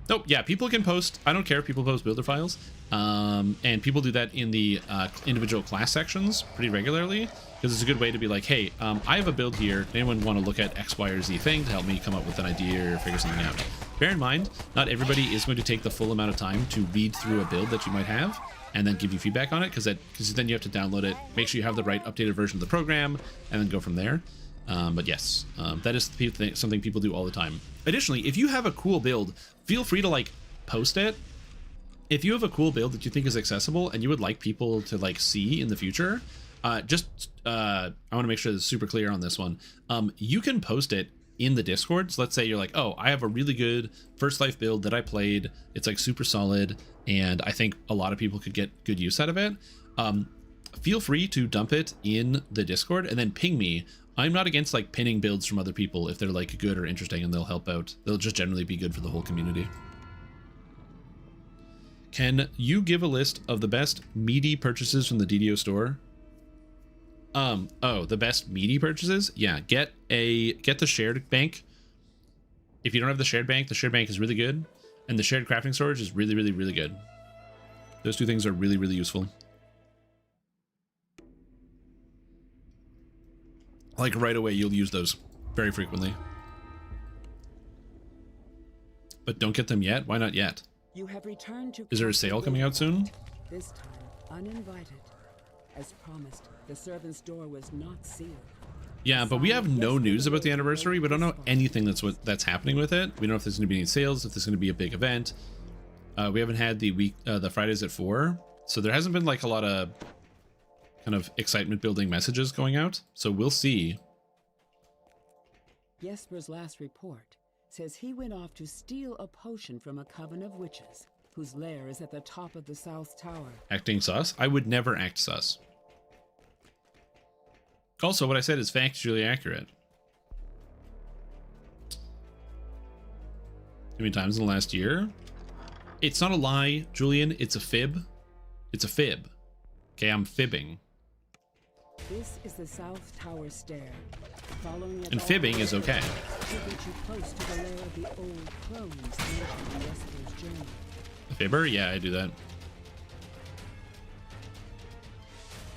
Nope, yeah, people can post. I don't care if people post builder files. And people do that in the individual class sections pretty regularly because it's a good way to be like, hey, I have a build here. Does anyone want to look at X, Y, or Z thing to help me come up with an idea or figure something out? Bear in mind, not everybody is going to take the full amount of time to read through a build that you might have and then give you feedback on it because then you have to download it, make sure you have the right updated version of the program, and then go from there. But yes, that is something people do all the time. Additionally, if you have a cool build, feel free to like post it. If you have a cool build that you think is accessible and you would like people to like see in the future, I want to make sure this is super clear on this one. You can post it in the Discord. So let's say you're like, oh, I have a really good First Life build that I played. It's like super solid, and I think a lot of people could get good use out of it. Feel free to dump it in the Discord and then ping me. I'm not against like pinning builds from other people if they're like good or interesting and they'll help out. They'll just generally be good for the whole community. Can you give a list of the best meaty purchases from the DDO store? Oh, the best meaty purchases? Yeah, get the shared bank. If you don't have the shared bank is really good. And the shared crafting storage is really, really, really good. Those two things are really, really useful. Like right away, you'll use those very frequently. But don't get them yet? Why not yet? You have returned to Is there a sale coming out soon? This time, uninvited. As promised, the servant's door was not sealed. Yeah, but we have no news about the anniversary. We don't know anything that's happening with it. We don't know if there's going to be any sales, if there's going to be a big event. We haven't had the Fridays at 4, so there hasn't been like a lot of kind of excitement building messages going out. So we'll see. Jesper's last report says he went off to steal a potion from a coven of witches, whose lair is at the top of the South Tower. Acting sus? I would never act sus. Also, what I said is factually accurate. How many times in the last year? It's not a lie, Julian. It's a fib. It's a fib. Okay, I'm fibbing. This is the South Tower stair. Following it, and fibbing is okay. To get you close to the lair of the old crones mentioned in Jesper's journey. A fibber? Yeah, I do that.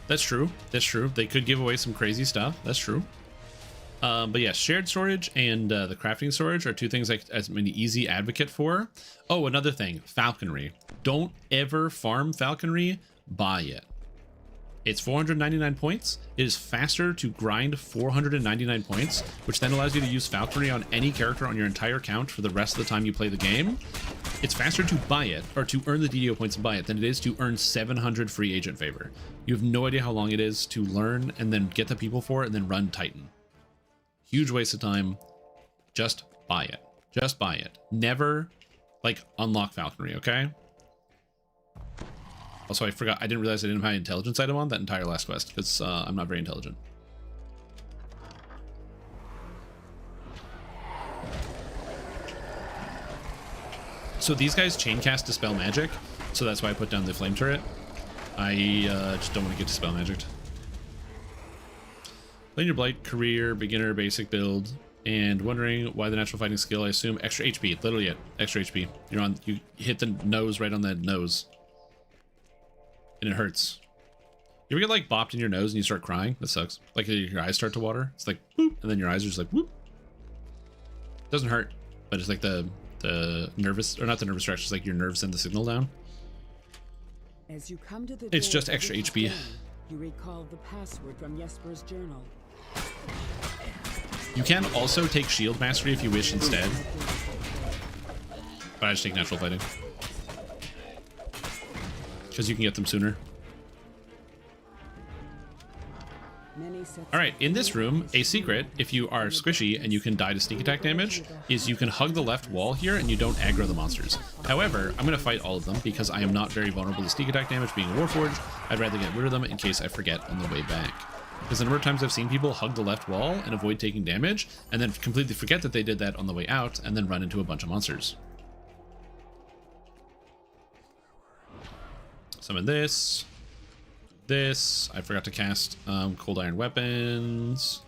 That's true. That's true. They could give away some crazy stuff. That's true. But yeah, shared storage and the crafting storage are two things I'm an easy advocate for. Oh, another thing, falconry. Don't ever farm falconry, buy it. It's 499 points. It is faster to grind 499 points, which then allows you to use falconry on any character on your entire account for the rest of the time you play the game. It's faster to buy it, or to earn the DDO points and buy it, than it is to earn 700 free agent favor. You have no idea how long it is to learn and then get the people for it and then run Titan. Huge waste of time. Just buy it. Just buy it. Never, like, unlock falconry, okay? Also, I forgot. I didn't realize I didn't have an intelligence item on that entire last quest because I'm not very intelligent. So these guys chain cast Dispel Magic, so that's why I put down the flame turret. I just don't want to get Dispel Magic. Playing your Blight career, beginner, basic build, and wondering why the natural fighting skill, I assume extra HP. Literally it. Extra HP. You hit the nose right on the nose. And it hurts. You ever get like bopped in your nose and you start crying? That sucks. Like your eyes start to water. It's like boop, and then your eyes are just like whoop. Doesn't hurt, but it's like the nervous, or not the nervous stretch, it's like your nerves send the signal down. As you come to the it's just extra HP. You recall the password from Jesper's journal. You can also take shield mastery if you wish instead. But I just take natural fighting. Because you can get them sooner. Alright, in this room, a secret, if you are squishy and you can die to sneak attack damage, is you can hug the left wall here and you don't aggro the monsters. However, I'm going to fight all of them because I am not very vulnerable to sneak attack damage being a Warforged. I'd rather get rid of them in case I forget on the way back. Because the number of times I've seen people hug the left wall and avoid taking damage, and then completely forget that they did that on the way out, and then run into a bunch of monsters. Summon this. This. I forgot to cast Cold Iron Weapons.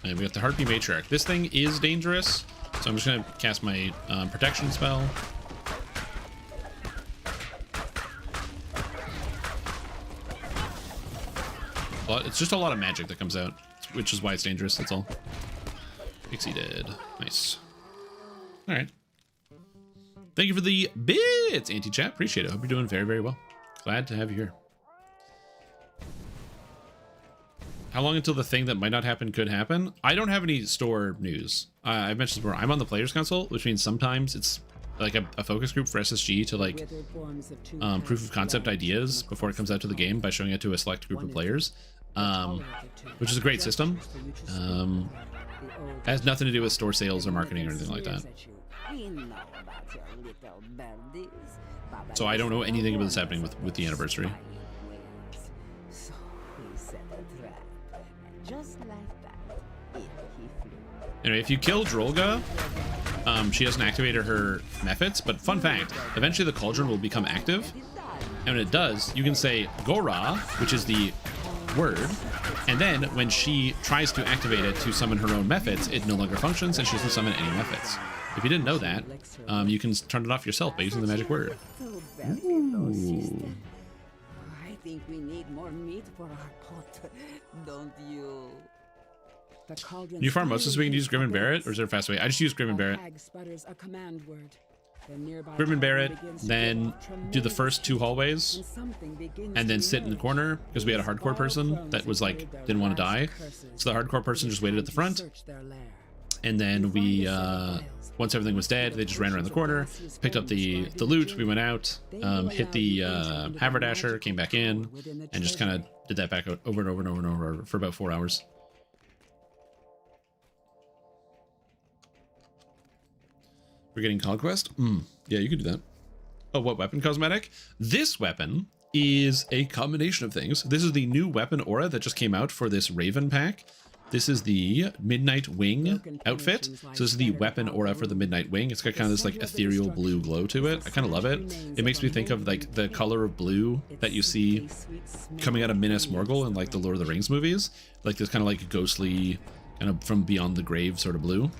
And we got the Harpy Matriarch. This thing is dangerous, so I'm just going to cast my protection spell. But it's just a lot of magic that comes out, which is why it's dangerous, that's all. Pixie dead. Nice. Alright. Thank you for the bits, anti-chat. Appreciate it. Hope you're doing very, very well. Glad to have you here. How long until the thing that might not happen could happen? I don't have any store news. I've mentioned before, I'm on the Players Council, which means sometimes it's like a focus group for SSG to like proof of concept ideas before it comes out to the game by showing it to a select group of players, which is a great system. Has nothing to do with store sales or marketing or anything like that. So I don't know anything about this happening with the anniversary. Anyway, if you kill Drolga, she hasn't activated her methods, but fun fact, eventually the cauldron will become active, and when it does, you can say Gora, which is the word, and then when she tries to activate it to summon her own methods, it no longer functions and she doesn't summon any methods. If you didn't know that, you can turn it off yourself by using the magic word. Ooh. I think we need more meat for our pot, don't you? Can you farm most this week and use Grim and Barret, or is there a fast way? I just use Grim and Barret. Grim and Barret, then do the first 2 hallways, and then sit in the corner, because we had a hardcore person that was like, didn't want to die. So the hardcore person just waited at the front, and then we, once everything was dead, they just ran around the corner, picked up the loot, we went out, hit the haberdasher, came back in, and just kind of did that back over and over and over and over for about 4 hours. We're getting Conquest? Yeah, you could do that. Oh, what weapon cosmetic? This weapon is a combination of things. This is the new weapon aura that just came out for this Raven pack. This is the Midnight Wing outfit. So this is the weapon aura for the Midnight Wing. It's got kind of this like ethereal blue glow to it. I kind of love it. It makes me think of like the color of blue that you see coming out of Minas Morgul in like the Lord of the Rings movies. Like this kind of like ghostly, kind of from beyond the grave sort of blue.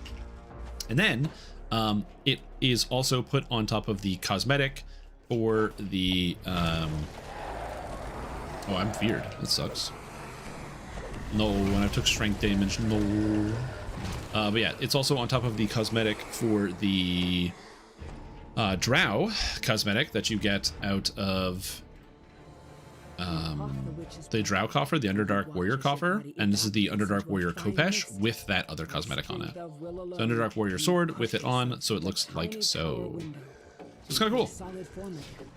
And then it is also put on top of the cosmetic for the oh, I'm feared. That sucks. No, when I took strength damage, no. But yeah, it's also on top of the cosmetic for the drow cosmetic that you get out of the drow coffer, the Underdark Warrior coffer, and this is the Underdark Warrior Kopesh with that other cosmetic on it. So Underdark Warrior sword with it on, so it looks like so. It's kind of cool.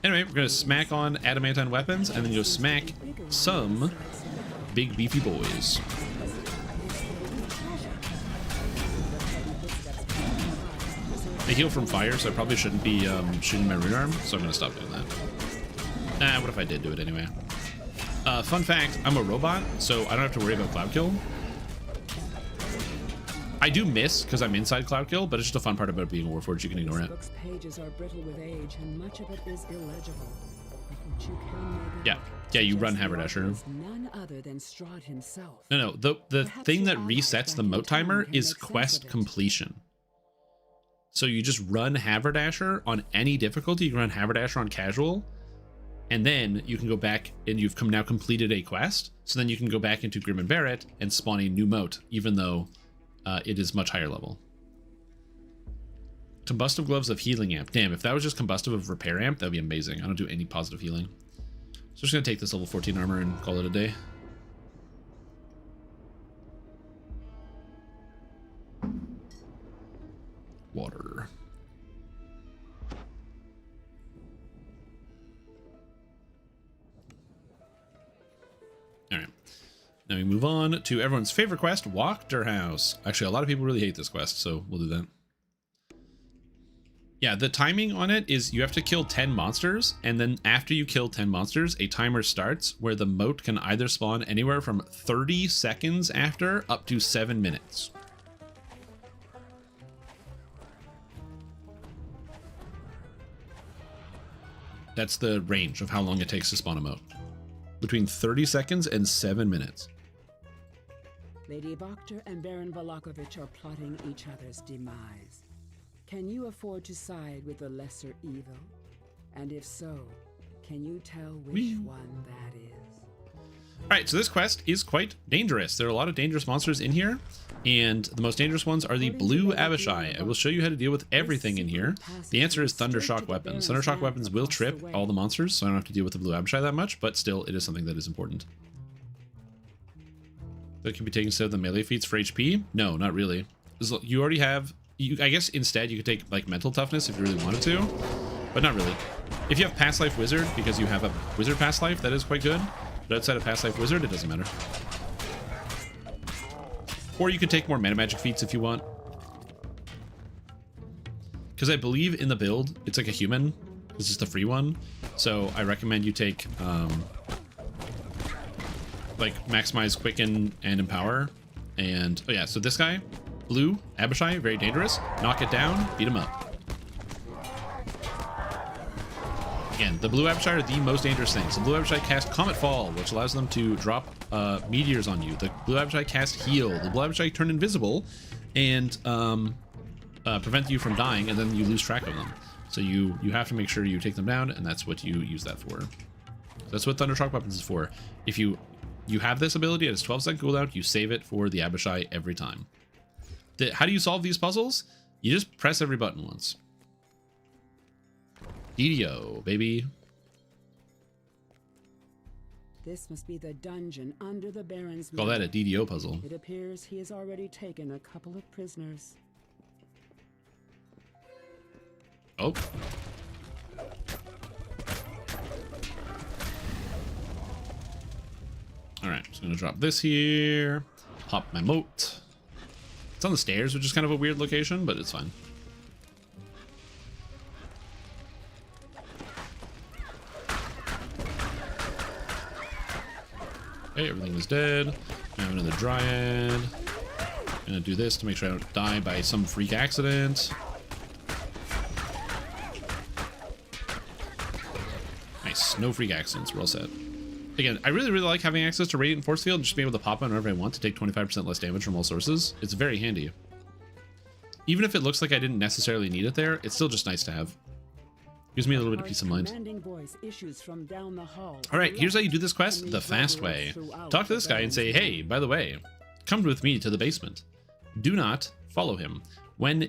Anyway, we're gonna smack on adamantine weapons and then go smack some big beefy boys. They heal from fire, so I probably shouldn't be shooting my rune arm, so I'm gonna stop doing that. Nah, what if I did do it anyway? Fun fact, I'm a robot, so I don't have to worry about cloud kill. I do miss because I'm inside cloud kill, but it's just a fun part about being a Warforged. You can ignore it. Pages are brittle with age, and much of it is illegible. Yeah, you run haberdasher. None other than Strahd himself. No, the thing that resets the moat timer is quest completion. So you just run haberdasher on any difficulty. You can run haberdasher on casual, and then you can go back and you've now completed a quest. So then you can go back into Grim and Barret and spawn a new moat, even though it is much higher level. Combustive Gloves of Healing Amp. Damn, if that was just Combustive of Repair Amp, that'd be amazing. I don't do any positive healing. So I'm just gonna take this level 14 armor and call it a day. water. All right. Now we move on to everyone's favorite quest, Wachter House. Actually, a lot of people really hate this quest, so we'll do that. Yeah, the timing on it is you have to kill 10 monsters, and then after you kill 10 monsters, a timer starts where the moat can either spawn anywhere from 30 seconds after up to 7 minutes. That's the range of how long it takes to spawn a moat. Between 30 seconds and 7 minutes. Lady Wachter and Baron Valakovich are plotting each other's demise. Can you afford to side with the lesser evil? And if so, can you tell which one that is? Alright, so this quest is quite dangerous. There are a lot of dangerous monsters in here, and the most dangerous ones are the blue Abishai. I will show you how to deal with everything in here. The answer is Thundershock weapons. Thundershock weapons will trip all the monsters, so I don't have to deal with the blue Abishai that much, but still, it is something that is important. That can be taken instead of the melee feats for HP? No, not really. You already have... I guess instead you could take like mental toughness if you really wanted to, but not really. If you have past life wizard, because you have a wizard past life, that is quite good. But outside of past life wizard, it doesn't matter. Or you could take more mana magic feats if you want. Because I believe in the build, it's like a human. This is the free one. So I recommend you take like maximize quicken and empower. And oh yeah, so this guy, blue Abishai, very dangerous. Knock it down, beat him up. Again, the blue Abishai are the most dangerous things. The blue Abishai cast Comet Fall, which allows them to drop meteors on you. The blue Abishai cast Heal. The blue Abishai turn invisible and prevent you from dying, and then you lose track of them. So you have to make sure you take them down, and that's what you use that for. That's what Thundershock weapons is for. If you have this ability at its 12-second cooldown, you save it for the Abishai every time. How do you solve these puzzles? You just press every button once. DDO, baby. This must be the dungeon under the Baron's Call that a DDO puzzle. It appears he has already taken a couple of prisoners. Oh. Alright, I'm just gonna drop this here. Pop my moat. It's on the stairs, which is kind of a weird location, but it's fine. Okay, everything is dead. I have another dryad. I'm gonna do this to make sure I don't die by some freak accident. Nice, no freak accidents, we're all set. Again, I really like having access to Radiant Force Field and just being able to pop on whenever I want to take 25% less damage from all sources. It's very handy. Even if it looks like I didn't necessarily need it there, it's still just nice to have. Gives me a little bit of peace of mind. Alright, here's how you do this quest the fast way. Talk to this guy and say, hey, by the way, come with me to the basement. Do not follow him. When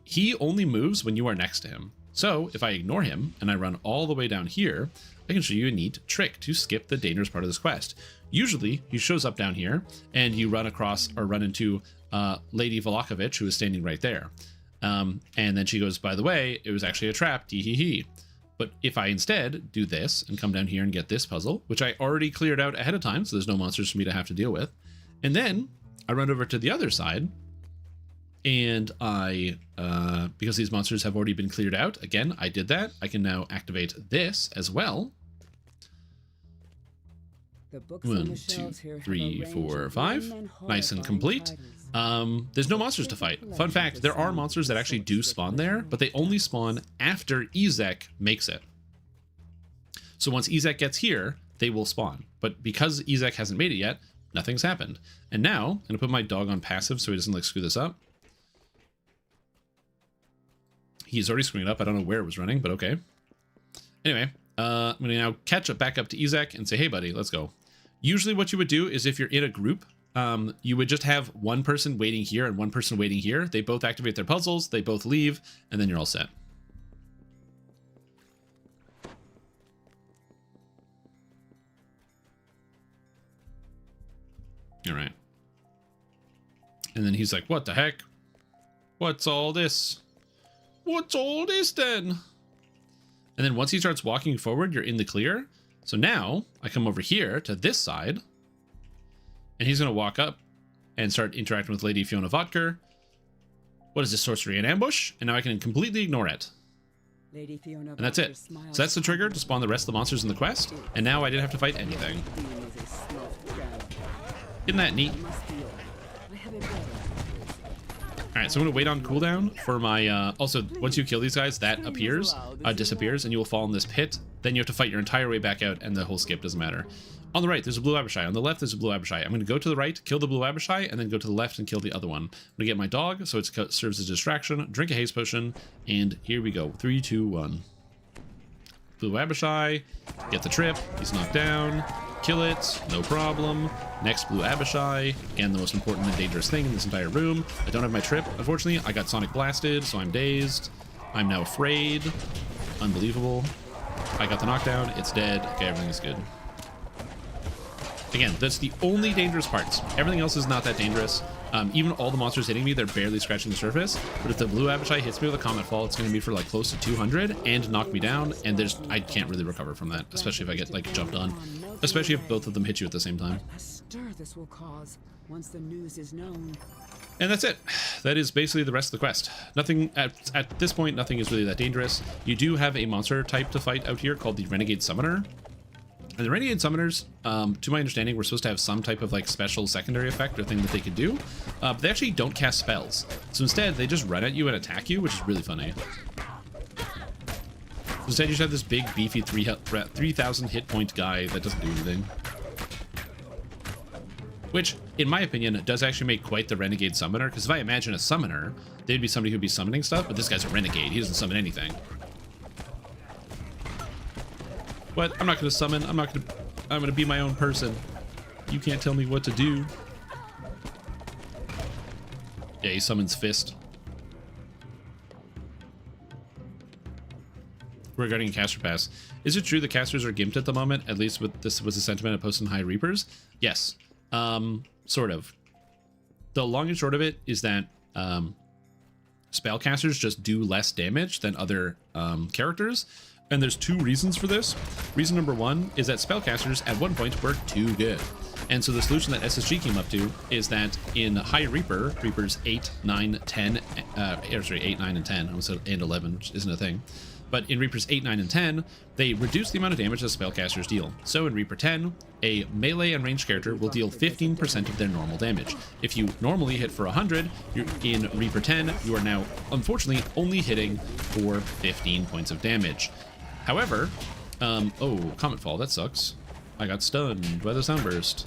he only moves when you are next to him. So if I ignore him and I run all the way down here, I can show you a neat trick to skip the dangerous part of this quest. Usually he shows up down here and you run across or run into Lady Valakovich, who is standing right there. And then she goes, by the way, it was actually a trap, tee-hee-hee. But if I instead do this and come down here and get this puzzle, which I already cleared out ahead of time, so there's no monsters for me to have to deal with, and then I run over to the other side, and I, because these monsters have already been cleared out, again, I did that, I can now activate this as well. 1, 2, 3, 4, 5. Nice and complete. There's no monsters to fight. Fun fact, there are monsters that actually do spawn there, but they only spawn after Ezek makes it. So once Ezek gets here, they will spawn. But because Ezek hasn't made it yet, nothing's happened. And now, I'm going to put my dog on passive so he doesn't like screw this up. He's already screwing it up. I don't know where it was running, but okay. Anyway, I'm going to now catch up back up to Ezek and say, hey buddy, let's go. Usually what you would do is if you're in a group, you would just have one person waiting here and one person waiting here. They both activate their puzzles, they both leave, and then you're all set. All right. And then he's like, what the heck? What's all this? What's all this then? And then once he starts walking forward, you're in the clear. So now I come over here to this side, and he's going to walk up and start interacting with Lady Fiona Vodker. What is this, sorcery and ambush? And now I can completely ignore it. Lady Fiona And that's it. So that's the trigger to spawn the rest of the monsters in the quest. And now I didn't have to fight anything. Isn't that neat? Alright, so I'm going to wait on cooldown for my... also, once you kill these guys, that appears, disappears, and you will fall in this pit. Then you have to fight your entire way back out, and the whole skip doesn't matter. On the right, there's a blue Abishai. On the left, there's a blue Abishai. I'm going to go to the right, kill the blue Abishai, and then go to the left and kill the other one. I'm going to get my dog, so it serves as a distraction, drink a haste potion, and here we go. 3, 2, 1. Blue Abishai, get the trip, he's knocked down, kill it, no problem. Next, blue Abishai, again, the most important and dangerous thing in this entire room. I don't have my trip, unfortunately. I got sonic blasted, so I'm dazed. I'm now afraid. Unbelievable. I got the knockdown, it's dead. Okay, everything is good. Again, that's the only dangerous parts. Everything else is not that dangerous. Even all the monsters hitting me, they're barely scratching the surface. But if the blue Abishai hits me with a Comet Fall, it's going to be for like close to 200 and knock me down. And I can't really recover from that, especially if I get like jumped on. Especially if both of them hit you at the same time. A stir this will cause once the news is known. And that's it. That is basically the rest of the quest. Nothing at this point, nothing is really that dangerous. You do have a monster type to fight out here called the Renegade Summoner. And the Renegade Summoners, to my understanding, were supposed to have some type of like special secondary effect or thing that they could do. But they actually don't cast spells. So instead, they just run at you and attack you, which is really funny. Instead, you just have this big, beefy 3,000 hit point guy that doesn't do anything. Which, in my opinion, does actually make quite the Renegade Summoner. Because if I imagine a summoner, they'd be somebody who'd be summoning stuff. But this guy's a renegade. He doesn't summon anything. What? I'm not going to summon. I'm going to be my own person. You can't tell me what to do. Yeah, he summons Fist. Regarding caster pass, is it true the casters are gimped at the moment? At least with this was the sentiment of Post and High Reapers? Yes. Sort of. The long and short of it is that spellcasters just do less damage than other characters. And there's two reasons for this. Reason number one is that spellcasters at one point were too good. And so the solution that SSG came up to is that in High Reaper, Reapers 8, 9, 10, 8, 9, and 10, I almost said and 11, which isn't a thing. But in Reapers 8, 9, and 10, they reduce the amount of damage that spellcasters deal. So in Reaper 10, a melee and ranged character will deal 15% of their normal damage. If you normally hit for 100, in Reaper 10, you are now, unfortunately, only hitting for 15 points of damage. However, oh, Comet Fall, that sucks. I got stunned by the Soundburst.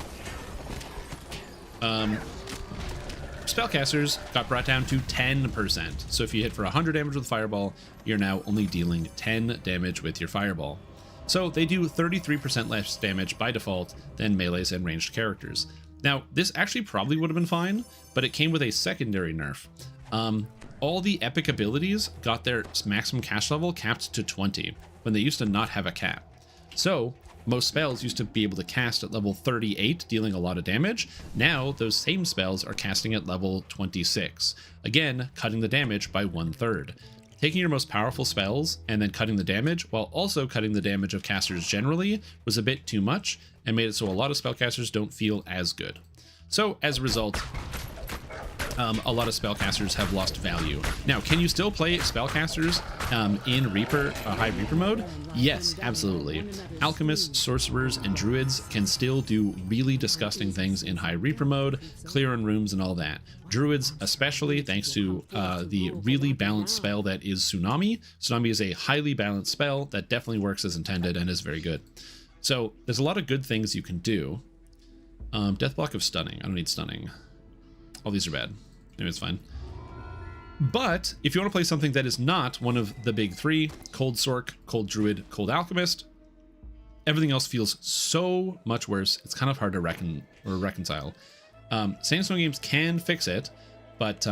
Spellcasters got brought down to 10%. So if you hit for 100 damage with Fireball, you're now only dealing 10 damage with your Fireball. So they do 33% less damage by default than melees and ranged characters. Now, this actually probably would have been fine, but it came with a secondary nerf. All the epic abilities got their maximum cast level capped to 20, when they used to not have a cap. So most spells used to be able to cast at level 38, dealing a lot of damage. Now those same spells are casting at level 26, again cutting the damage by 1/3. Taking your most powerful spells and then cutting the damage while also cutting the damage of casters generally was a bit too much and made it so a lot of spellcasters don't feel as good. So as a result, a lot of spellcasters have lost value. Now, can you still play spellcasters in Reaper, High Reaper mode? Yes, absolutely. Alchemists, sorcerers, and druids can still do really disgusting things in High Reaper mode, clearing rooms and all that. Druids especially, thanks to the really balanced spell that is Tsunami. Tsunami is a highly balanced spell that definitely works as intended and is very good. So there's a lot of good things you can do. Death block of stunning. I don't need stunning. All these are bad. Maybe it's fine. But if you want to play something that is not one of the big three, Cold Sorc, Cold Druid, Cold Alchemist, everything else feels so much worse. It's kind of hard to reconcile. Sandstone Games can fix it, but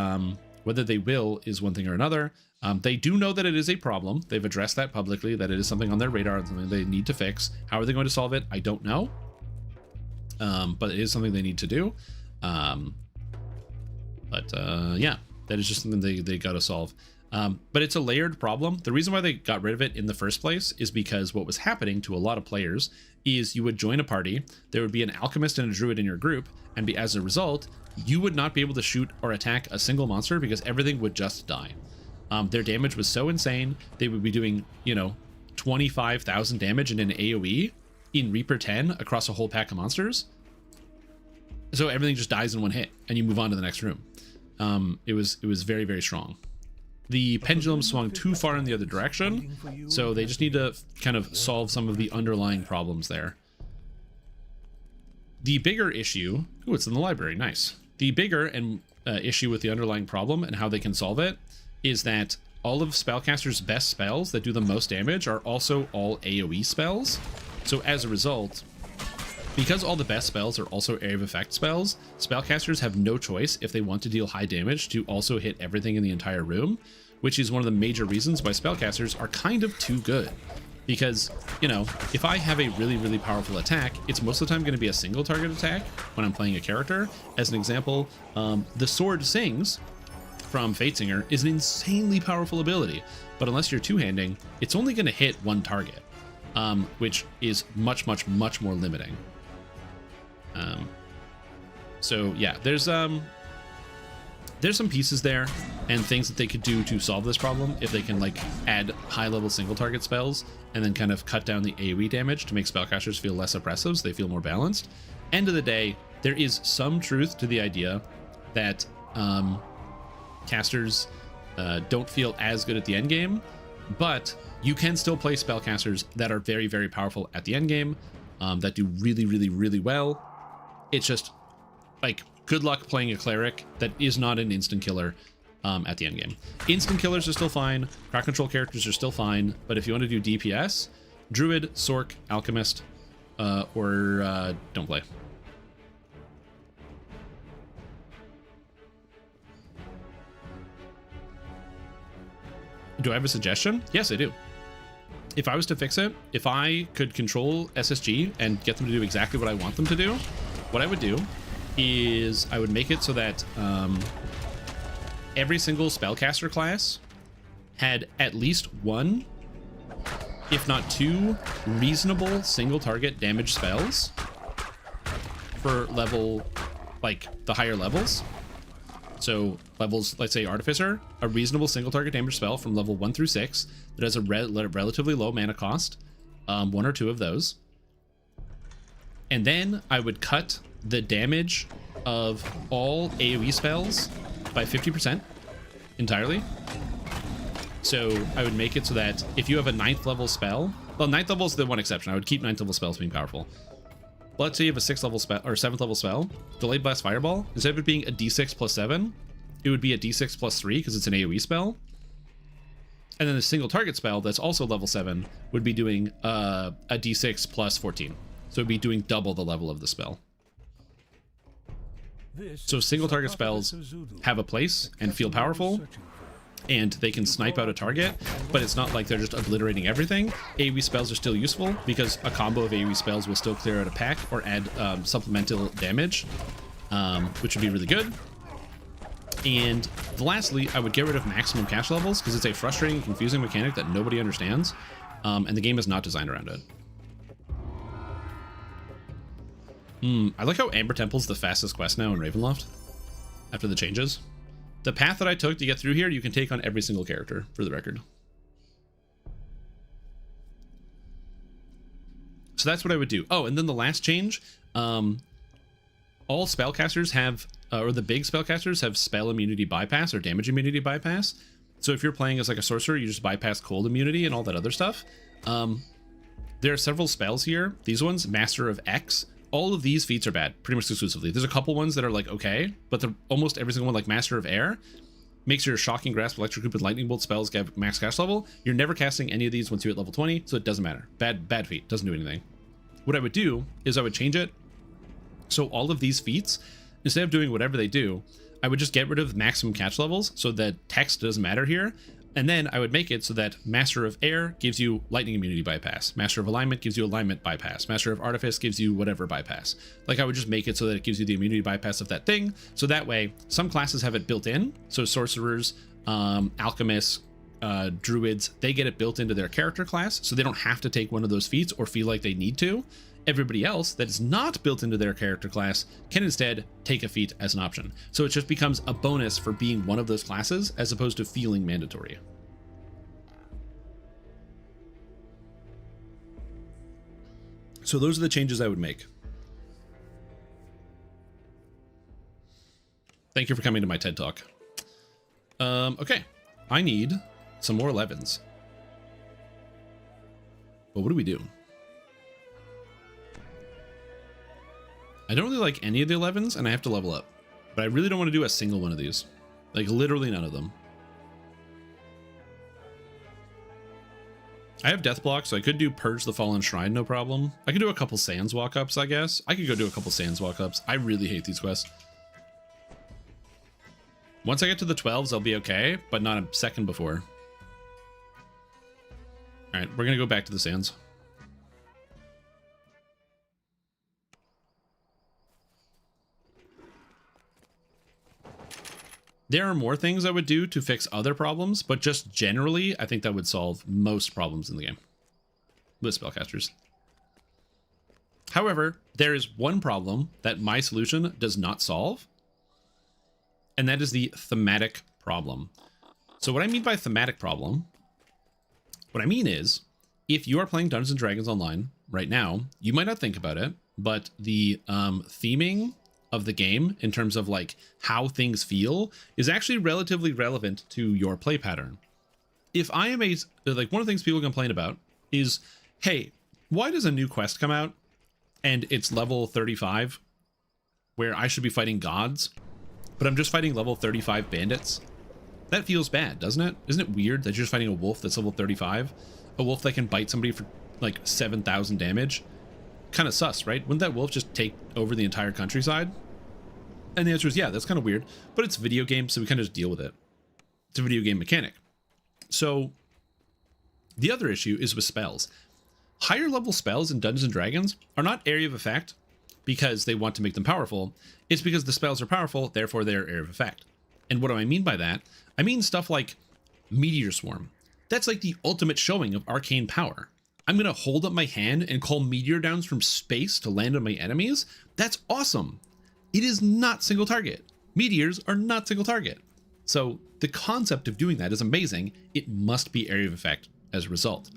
whether they will is one thing or another. They do know that it is a problem. They've addressed that publicly, that it is something on their radar, something they need to fix. How are they going to solve it? I don't know. But it is something they need to do. Yeah, That is just something they got to solve. But it's a layered problem. The reason why they got rid of it in the first place is because what was happening to a lot of players is you would join a party, there would be an alchemist and a druid in your group, and as a result, you would not be able to shoot or attack a single monster because everything would just die. Their damage was so insane, they would be doing, 25,000 damage in an AoE in Reaper 10 across a whole pack of monsters. So everything just dies in one hit, and you move on to the next room. It was very, very strong. The pendulum swung too far in the other direction, so they just need to kind of solve some of the underlying problems there. The bigger issue... Oh, it's in the library. Nice. The bigger issue with the underlying problem and how they can solve it is that all of Spellcaster's best spells that do the most damage are also all AoE spells. So as a result, because all the best spells are also area of effect spells, Spellcasters have no choice if they want to deal high damage to also hit everything in the entire room, which is one of the major reasons why Spellcasters are kind of too good. Because, if I have a really, really powerful attack, it's most of the time going to be a single target attack when I'm playing a character. As an example, the Sword Sings from Fatesinger is an insanely powerful ability, but unless you're two-handing, it's only going to hit one target, which is much, much, much more limiting. So yeah, there's some pieces there and things that they could do to solve this problem if they can add high-level single target spells and then kind of cut down the AoE damage to make spellcasters feel less oppressive so they feel more balanced. End of the day, there is some truth to the idea that casters don't feel as good at the end game, but you can still play spellcasters that are very, very powerful at the end game, that do really, really, really well. It's just good luck playing a cleric that is not an instant killer at the end game. Instant killers are still fine, crowd control characters are still fine, but if you want to do DPS, druid, sorc, alchemist, or don't play. Do I have a suggestion? Yes, I do. If I was to fix it, if I could control SSG and get them to do exactly what I want them to do, what I would do is I would make it so that every single spellcaster class had at least one, if not two, reasonable single target damage spells for level, the higher levels. So levels, let's say Artificer, a reasonable single target damage spell from level 1 through 6 that has a relatively low mana cost, one or two of those. And then I would cut the damage of all AoE spells by 50% entirely. So I would make it so that if you have a 9th level spell, well, 9th level is the one exception. I would keep 9th level spells being powerful. Let's say you have a 6th level spell or 7th level spell, Delayed Blast Fireball. Instead of it being a d6 plus 7, it would be a d6 plus 3 because it's an AoE spell. And then the single target spell that's also level 7 would be doing a d6 plus 14. So it'd be doing double the level of the spell. So single target spells have a place and feel powerful, and they can snipe out a target, but it's not like they're just obliterating everything. AoE spells are still useful because a combo of AoE spells will still clear out a pack or add supplemental damage, which would be really good. And lastly, I would get rid of maximum cash levels because it's a frustrating and confusing mechanic that nobody understands, and the game is not designed around it. I like how Amber Temple's the fastest quest now in Ravenloft after the changes. The path that I took to get through here, you can take on every single character, for the record. So that's what I would do. Oh, and then the last change, all spellcasters have, or the big spellcasters have spell immunity bypass or damage immunity bypass. So if you're playing as a sorcerer, you just bypass cold immunity and all that other stuff. There are several spells here. These ones, Master of X. All of these feats are bad, pretty much exclusively. There's a couple ones that are okay, but almost every single one, like Master of Air, makes your Shocking Grasp, Electric Loop, and Lightning Bolt spells get max cast level. You're never casting any of these once you're at level 20, so it doesn't matter. Bad feat, doesn't do anything. What I would do is I would change it so all of these feats, instead of doing whatever they do, I would just get rid of maximum catch levels so that text doesn't matter here. And then I would make it so that Master of Air gives you lightning immunity bypass. Master of Alignment gives you alignment bypass. Master of Artifice gives you whatever bypass. Like, I would just make it so that it gives you the immunity bypass of that thing. So that way, some classes have it built in. So sorcerers, alchemists, druids, they get it built into their character class. So they don't have to take one of those feats or feel like they need to. Everybody else that is not built into their character class can instead take a feat as an option. So it just becomes a bonus for being one of those classes as opposed to feeling mandatory. So those are the changes I would make. Thank you for coming to my TED Talk. Okay, I need some more 11s. But what do we do? I don't really like any of the 11s, and I have to level up. But I really don't want to do a single one of these. Like, literally none of them. I have Death Block, so I could do Purge the Fallen Shrine, no problem. I could do a couple Sands walk-ups, I guess. I could go do a couple Sands walk-ups. I really hate these quests. Once I get to the 12s, I'll be okay, but not a second before. Alright, we're gonna go back to the Sands. There are more things I would do to fix other problems, but just generally, I think that would solve most problems in the game with spellcasters. However, there is one problem that my solution does not solve, and that is the thematic problem. So what I mean by thematic problem, what I mean is, if you are playing Dungeons & Dragons Online right now, you might not think about it, but the theming of the game in terms of like how things feel is actually relatively relevant to your play pattern. If I am like, one of the things people complain about is, hey, why does a new quest come out and it's level 35 where I should be fighting gods, but I'm just fighting level 35 bandits? That feels bad, doesn't it? Isn't it weird that you're just fighting a wolf that's level 35? A wolf that can bite somebody for like 7,000 damage? Kind of sus, right? Wouldn't that wolf just take over the entire countryside? And the answer is, yeah, that's kind of weird, but it's a video game, so we kind of just deal with it. It's a video game mechanic. So the other issue is with spells. Higher level spells in Dungeons & Dragons are not area of effect because they want to make them powerful. It's because the spells are powerful, therefore they're area of effect. And what do I mean by that? I mean stuff like Meteor Swarm. That's like the ultimate showing of arcane power. I'm going to hold up my hand and call meteor downs from space to land on my enemies? That's awesome. It is not single target. Meteors are not single target. So the concept of doing that is amazing. It must be area of effect as a result.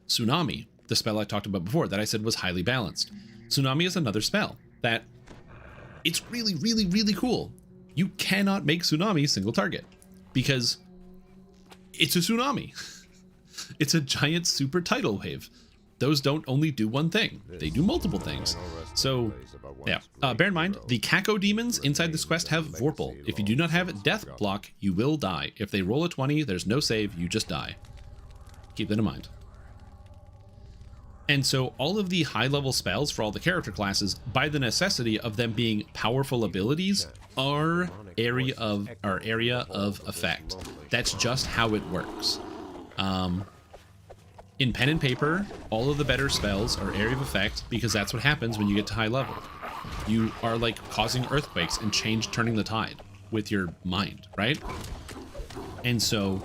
Tsunami, the spell I talked about before that I said was highly balanced. Tsunami is another spell that it's really, really, really cool. You cannot make Tsunami single target because it's a tsunami. It's a giant super tidal wave. Those don't only do one thing. They do multiple things. So, yeah. Bear in mind, the Kako demons inside this quest have Vorpal. If you do not have Death Block, you will die. If they roll a 20, there's no save, you just die. Keep that in mind. And so all of the high-level spells for all the character classes, by the necessity of them being powerful abilities, are area of effect. That's just how it works. In pen and paper, all of the better spells are area of effect because that's what happens when you get to high level. You are like causing earthquakes and turning the tide with your mind, right? And so,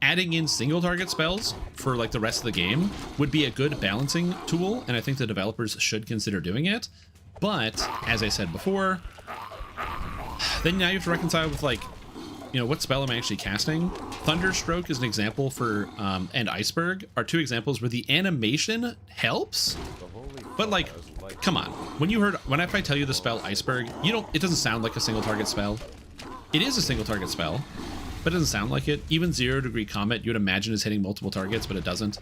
adding in single target spells for like the rest of the game would be a good balancing tool, and I think the developers should consider doing it. But as I said before, then now you have to reconcile with like, you know, what spell am I actually casting? Thunderstroke is an example for, and Iceberg are two examples where the animation helps, but like, come on. If I tell you the spell Iceberg, it doesn't sound like a single target spell. It is a single target spell, but it doesn't sound like it. Even 0 Degree Comet, you would imagine is hitting multiple targets, but it doesn't.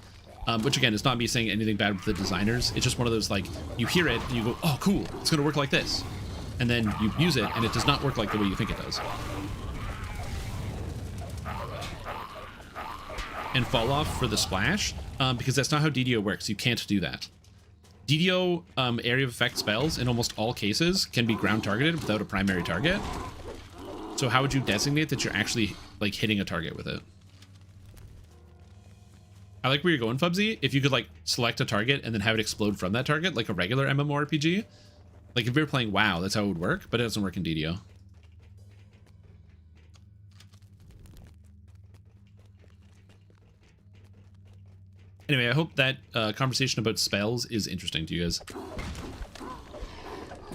Which again, it's not me saying anything bad with the designers. It's just one of those, like, you hear it and you go, oh, cool, it's gonna work like this. And then you use it and it does not work like the way you think it does. And fall off for the splash, because that's not how DDO works. You can't do that. DDO area of effect spells in almost all cases can be ground targeted without a primary target. So how would you designate that you're actually like hitting a target with it? I like where you're going, Fubsy. If you could like select a target and then have it explode from that target, like a regular MMORPG. Like if you're playing WoW, that's how it would work, but it doesn't work in DDO. Anyway, I hope that conversation about spells is interesting to you guys.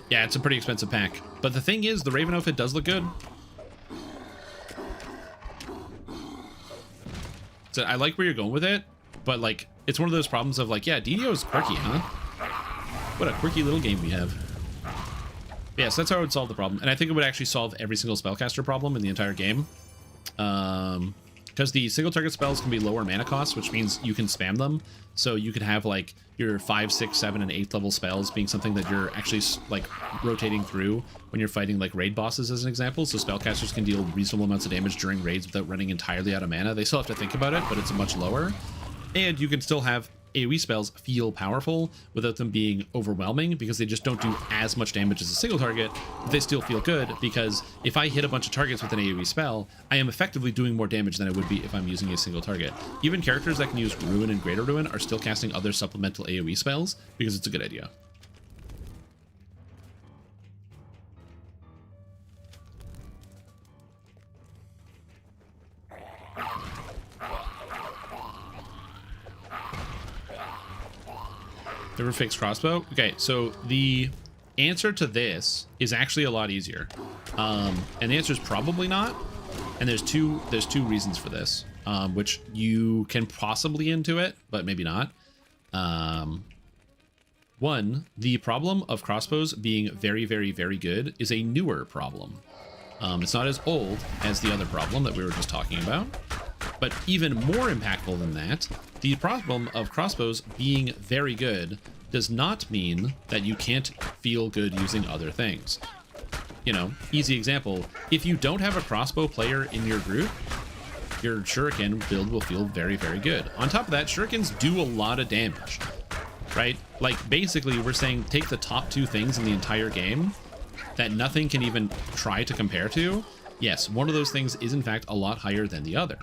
Yeah, it's a pretty expensive pack. But the thing is, the Raven outfit does look good. So I like where you're going with it, but like, it's one of those problems of like, yeah, DDO is quirky, huh? What a quirky little game we have. Yes, that's how I would solve the problem. And I think it would actually solve every single spellcaster problem in the entire game. Because the single target spells can be lower mana costs, which means you can spam them. So you could have like your 5, 6, 7, and 8 level spells being something that you're actually like rotating through when you're fighting like raid bosses as an example. So spellcasters can deal reasonable amounts of damage during raids without running entirely out of mana. They still have to think about it, but it's much lower. And you can still have AoE spells feel powerful without them being overwhelming because they just don't do as much damage as a single target, but they still feel good because if I hit a bunch of targets with an AoE spell, I am effectively doing more damage than I would be if I'm using a single target. Even characters that can use Ruin and Greater Ruin are still casting other supplemental AoE spells because it's a good idea. Never fixed crossbow? Okay, so the answer to this is actually a lot easier. And the answer is probably not. And there's two reasons for this, which you can possibly intuit, but maybe not. One, the problem of crossbows being very, very, very good is a newer problem. It's not as old as the other problem that we were just talking about. But even more impactful than that, the problem of crossbows being very good does not mean that you can't feel good using other things. You know, easy example, if you don't have a crossbow player in your group, your shuriken build will feel very, very good. On top of that, shurikens do a lot of damage, right? Like, basically, we're saying take the top 2 things in the entire game that nothing can even try to compare to. Yes, one of those things is, in fact, a lot higher than the other.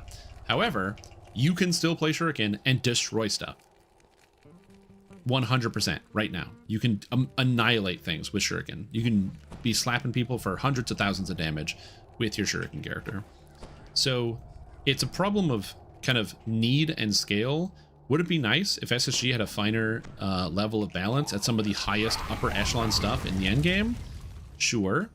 However, you can still play shuriken and destroy stuff. 100% right now. You can annihilate things with shuriken. You can be slapping people for hundreds of thousands of damage with your shuriken character. So it's a problem of kind of need and scale. Would it be nice if SSG had a finer level of balance at some of the highest upper echelon stuff in the end game? Sure.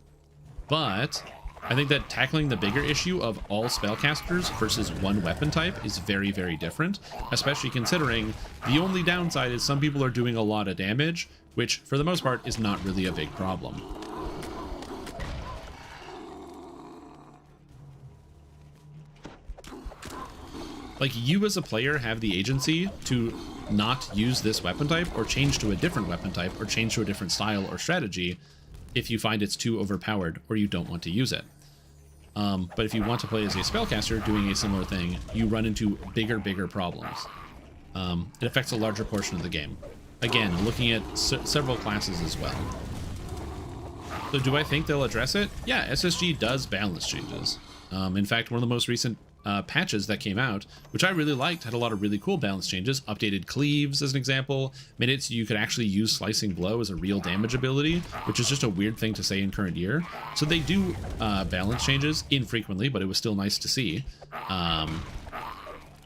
But I think that tackling the bigger issue of all spellcasters versus one weapon type is very, very different, especially considering the only downside is some people are doing a lot of damage, which for the most part is not really a big problem. Like, you as a player have the agency to not use this weapon type or change to a different weapon type or change to a different style or strategy if you find it's too overpowered or you don't want to use it. But if you want to play as a spellcaster doing a similar thing, you run into bigger problems. It affects a larger portion of the game. Again, looking at several classes as well. So do I think they'll address it? Yeah, SSG does balance changes. In fact, one of the most recent patches that came out, which I really liked, had a lot of really cool balance changes. Updated cleaves as an example, made it so you could actually use slicing blow as a real damage ability, which is just a weird thing to say in current year. So they do balance changes infrequently, but it was still nice to see. And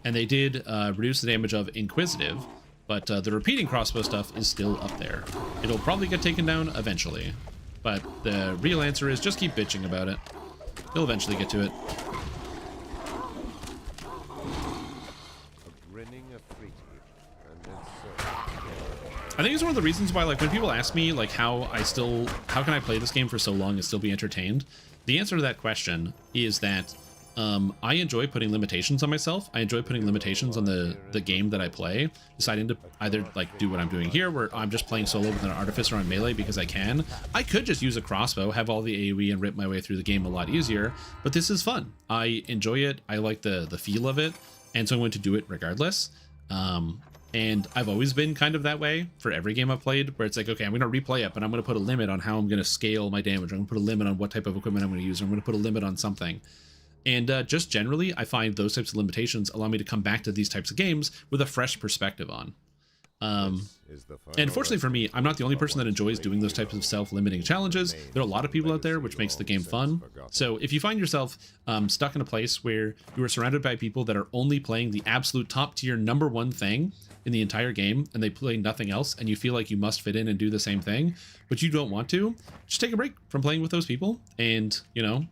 they did reduce the damage of Inquisitive, but the repeating crossbow stuff is still up there. It'll probably get taken down eventually, but the real answer is just keep bitching about it. You'll eventually get to it. I think it's one of the reasons why, like, when people ask me, like, how can I play this game for so long and still be entertained? The answer to that question is that I enjoy putting limitations on myself. I enjoy putting limitations on the game that I play, deciding to either, like, do what I'm doing here, where I'm just playing solo with an artificer on melee because I can. I could just use a crossbow, have all the AoE, and rip my way through the game a lot easier, but this is fun. I enjoy it. I like the feel of it, and so I'm going to do it regardless. And I've always been kind of that way for every game I've played, where it's like, okay, I'm going to replay it, but I'm going to put a limit on how I'm going to scale my damage. I'm going to put a limit on what type of equipment I'm going to use. Or I'm going to put a limit on something. And just generally, I find those types of limitations allow me to come back to these types of games with a fresh perspective on. And fortunately for me, I'm not the only person that enjoys doing those types of self-limiting challenges. There are a lot of people out there, which makes the game fun. So if you find yourself stuck in a place where you are surrounded by people that are only playing the absolute top tier #1 thing in the entire game, and they play nothing else, and you feel like you must fit in and do the same thing, but you don't want to, just take a break from playing with those people and, you know,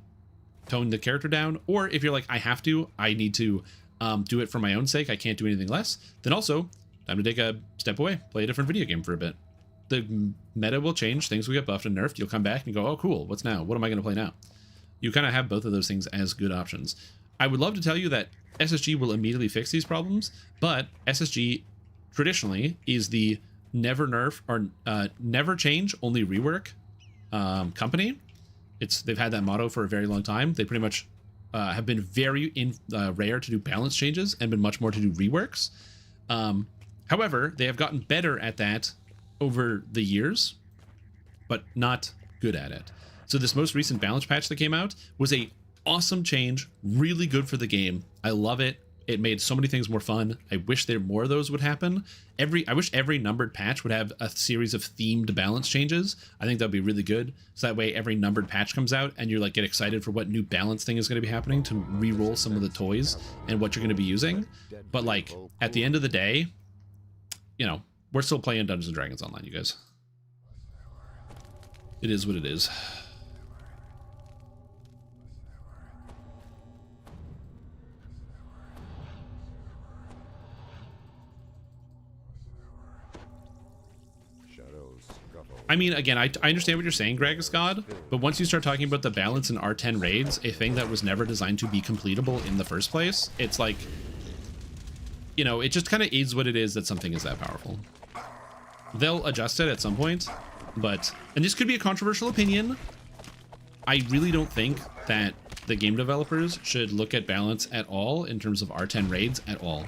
tone the character down. Or if you're like, I have to, I need to do it for my own sake, I can't do anything less, then also time to take a step away, play a different video game for a bit. The meta will change, things will get buffed and nerfed, you'll come back and go, oh cool, what's now? What am I going to play now? You kind of have both of those things as good options. I would love to tell you that SSG will immediately fix these problems, but SSG traditionally is the never nerf or never change, only rework company. They've had that motto for a very long time. They pretty much have been very rare to do balance changes and been much more to do reworks. However, they have gotten better at that over the years, but not good at it. So this most recent balance patch that came out was a awesome change, really good for the game. I love it. It made so many things more fun. I wish more of those would happen. I wish every numbered patch would have a series of themed balance changes. I think that'd be really good. So that way every numbered patch comes out and you're like, get excited for what new balance thing is going to be happening to re-roll some of the toys and what you're going to be using. But like at the end of the day, you know, we're still playing Dungeons and Dragons Online, you guys. It is what it is. I mean, again, I understand what you're saying, Gragas God, but once you start talking about the balance in R10 raids, a thing that was never designed to be completable in the first place, it's like, you know, it just kind of is what it is that something is that powerful. They'll adjust it at some point, but, and this could be a controversial opinion, I really don't think that the game developers should look at balance at all in terms of R10 raids at all.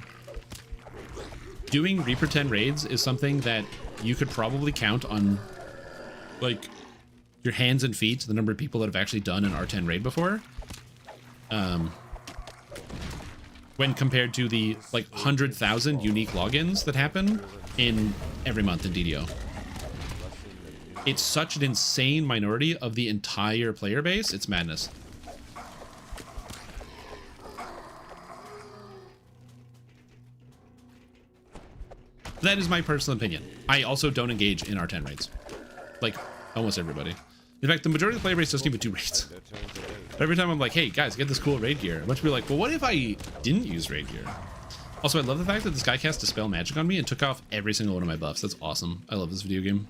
Doing Reaper 10 raids is something that you could probably count on like your hands and feet, the number of people that have actually done an R10 raid before. When compared to the like 100,000 unique logins that happen in every month in DDO. It's such an insane minority of the entire player base, it's madness. That is my personal opinion. I also don't engage in R10 raids. Like, almost everybody. In fact, the majority of the player base doesn't even do raids. But every time I'm like, hey, guys, get this cool raid gear, a bunch of people are like, well, what if I didn't use raid gear? Also, I love the fact that this guy cast Dispel Magic on me and took off every single one of my buffs. That's awesome. I love this video game.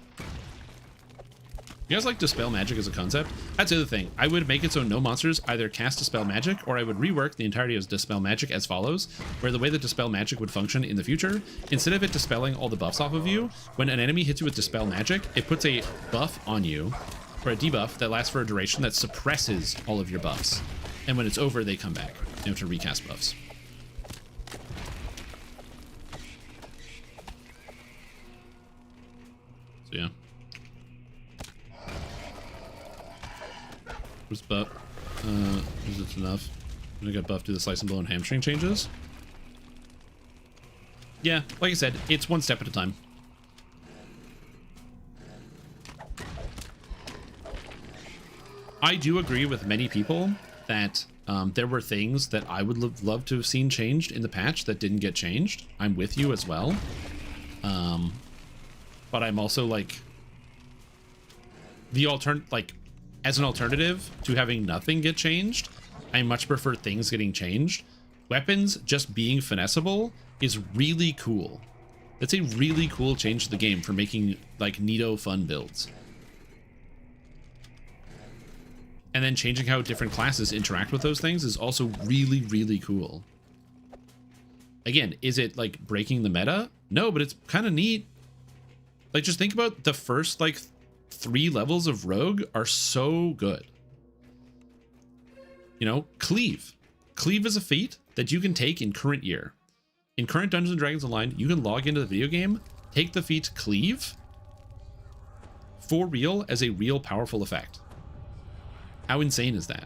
You guys like Dispel Magic as a concept? That's the other thing. I would make it so no monsters either cast Dispel Magic, or I would rework the entirety of Dispel Magic as follows, where the way that Dispel Magic would function in the future, instead of it dispelling all the buffs off of you, when an enemy hits you with Dispel Magic, it puts a buff on you, or a debuff that lasts for a duration that suppresses all of your buffs. And when it's over, they come back. You have to recast buffs. So yeah. Where's buff? Is it enough? I'm gonna get buff to the slice and blow and hamstring changes. Yeah, like I said, it's one step at a time. I do agree with many people that there were things that I would love to have seen changed in the patch that didn't get changed. I'm with you as well. But I'm also like as an alternative to having nothing get changed, I much prefer things getting changed. Weapons just being finessable is really cool. That's a really cool change to the game for making like neato fun builds. And then changing how different classes interact with those things is also really, really cool. Again, is it like breaking the meta? No, but it's kind of neat. Like, just think about the first like 3 levels of Rogue are so good. You know, Cleave. Cleave is a feat that you can take in current year. In current Dungeons & Dragons Online, you can log into the video game, take the feat Cleave for real as a real powerful effect. How insane is that?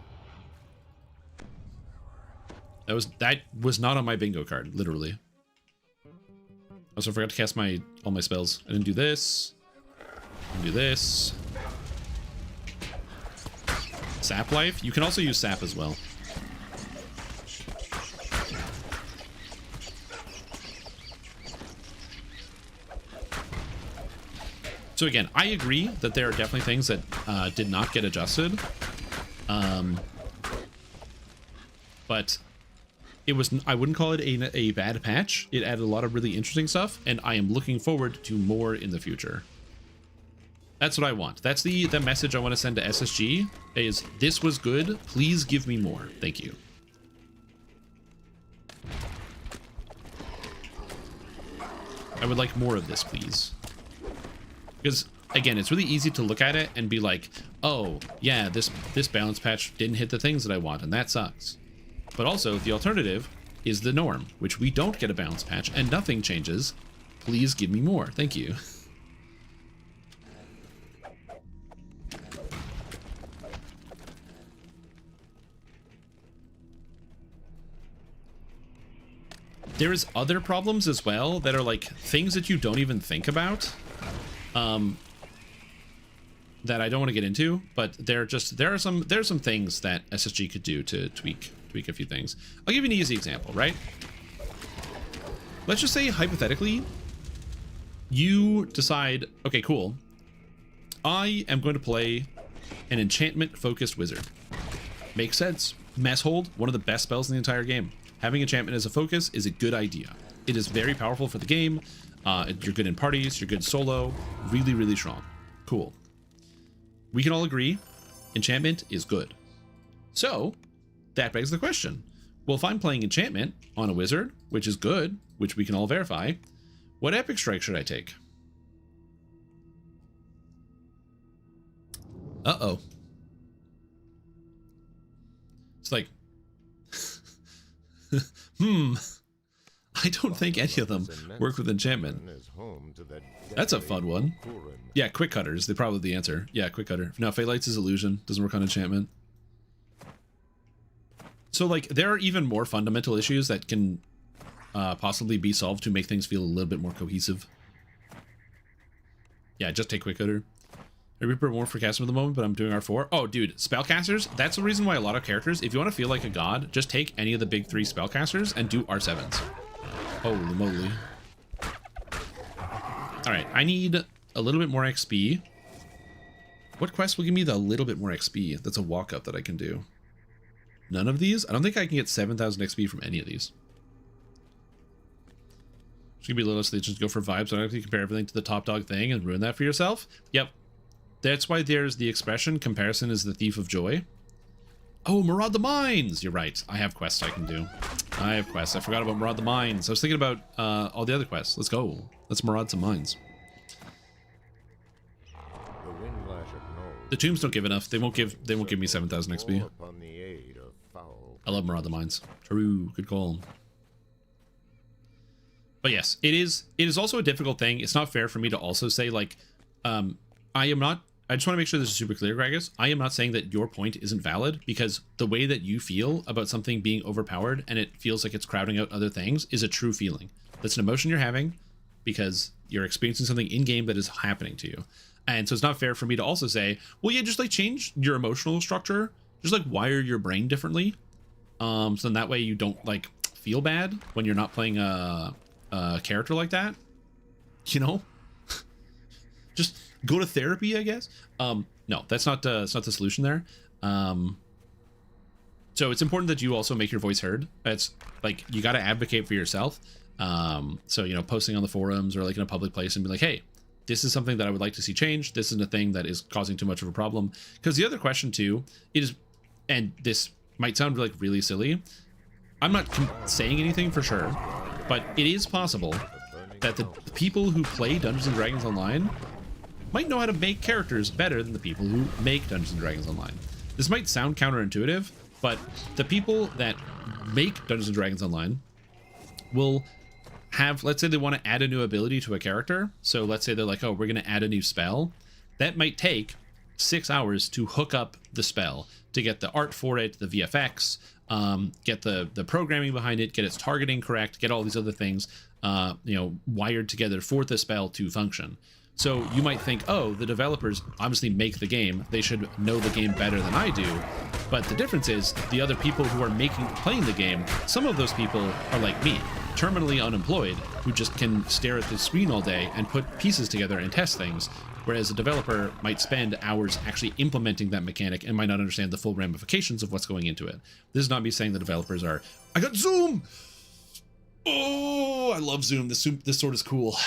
That was not on my bingo card, literally. Also forgot to cast all my spells. I didn't do this. Didn't do this. Sap life. You can also use sap as well. So again, I agree that there are definitely things that did not get adjusted. But I wouldn't call it a bad patch. It added a lot of really interesting stuff, and I am looking forward to more in the future. That's what I want. That's the message I want to send to SSG is this was good. Please give me more. Thank you. I would like more of this, please. Because again, it's really easy to look at it and be like, oh yeah, this balance patch didn't hit the things that I want, and that sucks. But also, the alternative is the norm, which we don't get a balance patch and nothing changes. Please give me more. Thank you. There's other problems as well that are like things that you don't even think about. That I don't want to get into, but there's some things that SSG could do to tweak a few things. I'll give you an easy example, right? Let's just say hypothetically you decide, okay, cool, I am going to play an enchantment focused wizard. Makes sense. Mass hold, one of the best spells in the entire game. Having enchantment as a focus is a good idea. It is very powerful for the game. You're good in parties, you're good solo, really, really strong. Cool. We can all agree enchantment is good. So that begs the question. Well, if I'm playing enchantment on a wizard, which is good, which we can all verify, what epic strike should I take? Uh-oh. It's like, I don't think any of them work with enchantment. That's a fun one. Yeah, quick cutters. They're probably the answer. Yeah, quick cutter. No, Fate Lights is illusion. Doesn't work on enchantment. So like, there are even more fundamental issues that can possibly be solved to make things feel a little bit more cohesive. Yeah, just take quick cutter. I Reaper more for casting at the moment, but I'm doing R4. Oh, dude, spellcasters. That's the reason why a lot of characters, if you want to feel like a god, just take any of the big 3 spellcasters and do R7s. Holy moly. All right, I need a little bit more XP. What quest will give me the little bit more XP? That's a walk-up that I can do. None of these? I don't think I can get 7,000 XP from any of these. It's gonna be a little so they just go for vibes. I don't have to compare everything to the top dog thing and ruin that for yourself. Yep. That's why there's the expression, comparison is the thief of joy. Oh, Maraud the Mines! You're right. I have quests I can do. I have quests. I forgot about Maraud the Mines. I was thinking about all the other quests. Let's go. Let's Maraud some mines. The tombs don't give enough. They won't give me 7,000 XP. I love Maraud the Mines. True. Good call. But yes, it is also a difficult thing. It's not fair for me to also say like, I just want to make sure this is super clear, Gragas. I am not saying that your point isn't valid, because the way that you feel about something being overpowered and it feels like it's crowding out other things is a true feeling. That's an emotion you're having because you're experiencing something in-game that is happening to you. And so it's not fair for me to also say, well, yeah, just like change your emotional structure, just like wire your brain differently. So then that way you don't like feel bad when you're not playing a character like that, you know? Just go to therapy, I guess. No, that's not the solution there. So it's important that you also make your voice heard. It's like, you got to advocate for yourself. So, you know, posting on the forums or like in a public place and be like, hey, this is something that I would like to see change. This is a thing that is causing too much of a problem. Because the other question too is, and this might sound like really silly, I'm not saying anything for sure, but it is possible that the people who play Dungeons & Dragons Online might know how to make characters better than the people who make Dungeons & Dragons Online. This might sound counterintuitive, but the people that make Dungeons & Dragons Online will have, let's say they want to add a new ability to a character. So let's say they're like, oh, we're going to add a new spell. That might take 6 hours to hook up the spell, to get the art for it, the VFX, get the programming behind it, get its targeting correct, get all these other things, wired together for the spell to function. So you might think, oh, the developers obviously make the game. They should know the game better than I do. But the difference is the other people who are playing the game, some of those people are like me, terminally unemployed, who just can stare at the screen all day and put pieces together and test things. Whereas a developer might spend hours actually implementing that mechanic and might not understand the full ramifications of what's going into it. This is not me saying the developers are, I got Zoom! Oh, I love Zoom. This sword is cool.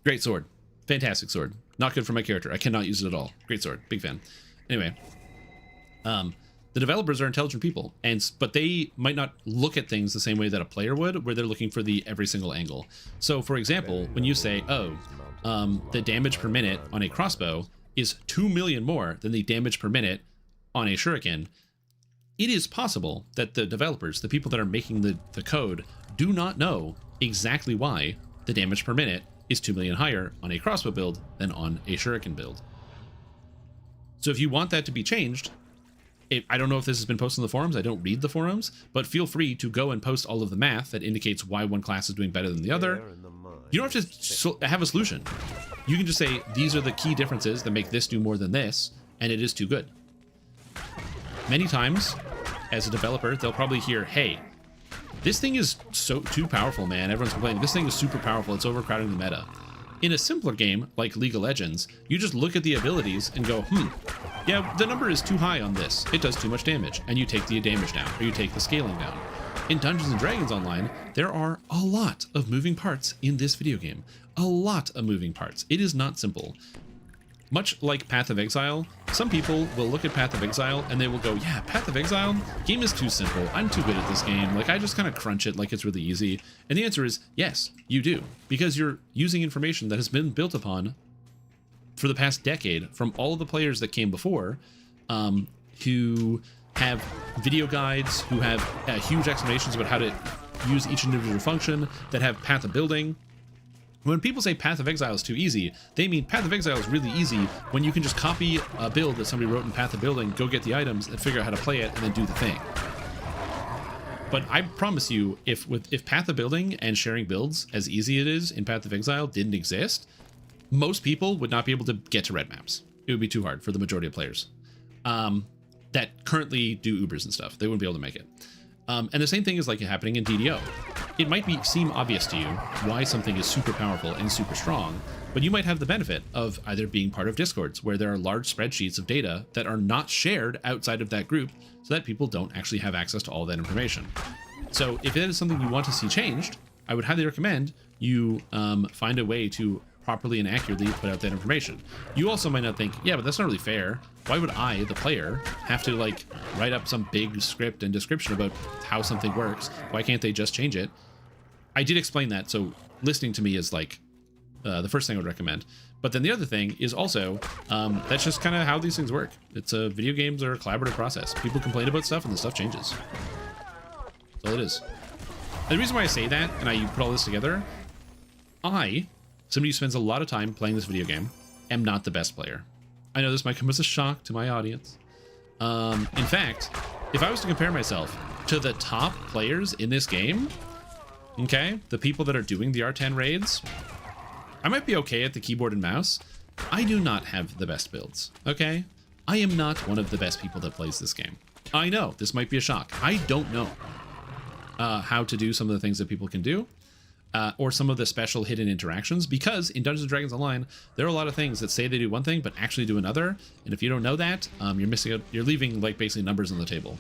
Great sword. Fantastic sword. Not good for my character. I cannot use it at all. Great sword. Big fan. Anyway, the developers are intelligent people, but they might not look at things the same way that a player would, where they're looking for the every single angle. So, for example, when you say, oh, the damage per minute on a crossbow is 2 million more than the damage per minute on a shuriken, it is possible that the developers, the people that are making the code, do not know exactly why the damage per minute is 2 million higher on a crossbow build than on a shuriken build. So if you want that to be changed, I don't know if this has been posted in the forums, I don't read the forums, but feel free to go and post all of the math that indicates why one class is doing better than the other. You don't have to have a solution. You can just say, these are the key differences that make this do more than this, and it is too good. Many times, as a developer, they'll probably hear, hey, this thing is too powerful, man. Everyone's complaining. This thing is super powerful. It's overcrowding the meta. In a simpler game, like League of Legends, you just look at the abilities and go, yeah, the number is too high on this. It does too much damage. And you take the damage down, or you take the scaling down. In Dungeons & Dragons Online, there are a lot of moving parts in this video game. A lot of moving parts. It is not simple. Much like Path of Exile, some people will look at Path of Exile and they will go, yeah, Path of Exile, game is too simple. I'm too good at this game. Like, I just kind of crunch it like it's really easy. And the answer is, yes, you do. Because you're using information that has been built upon for the past decade from all of the players that came before, who have video guides, who have huge explanations about how to use each individual function, that have path of building. When people say Path of Exile is too easy, they mean Path of Exile is really easy when you can just copy a build that somebody wrote in Path of Building, go get the items, and figure out how to play it, and then do the thing. But I promise you, if Path of Building and sharing builds, as easy it is in Path of Exile, didn't exist, most people would not be able to get to red maps. It would be too hard for the majority of players that currently do Ubers and stuff. They wouldn't be able to make it. And the same thing is like happening in DDO. It might seem obvious to you why something is super powerful and super strong, but you might have the benefit of either being part of Discords where there are large spreadsheets of data that are not shared outside of that group so that people don't actually have access to all that information. So if that is something you want to see changed, I would highly recommend you find a way to properly and accurately put out that information. You also might not think, yeah, but that's not really fair. Why would I, the player, have to like write up some big script and description about how something works? Why can't they just change it? I did explain that, so listening to me is like the first thing I would recommend. But then the other thing is also, that's just kind of how these things work. It's video games are a collaborative process. People complain about stuff and the stuff changes. That's all it is. And the reason why I say that, and I put all this together, somebody who spends a lot of time playing this video game, am not the best player. I know this might come as a shock to my audience. In fact, if I was to compare myself to the top players in this game, okay, the people that are doing the R10 raids, I might be okay at the keyboard and mouse. I do not have the best builds, okay? I am not one of the best people that plays this game. I know, this might be a shock. I don't know how to do some of the things that people can do. Or some of the special hidden interactions, because in Dungeons & Dragons Online, there are a lot of things that say they do one thing, but actually do another. And if you don't know that, you're missing out. You're leaving like basically numbers on the table.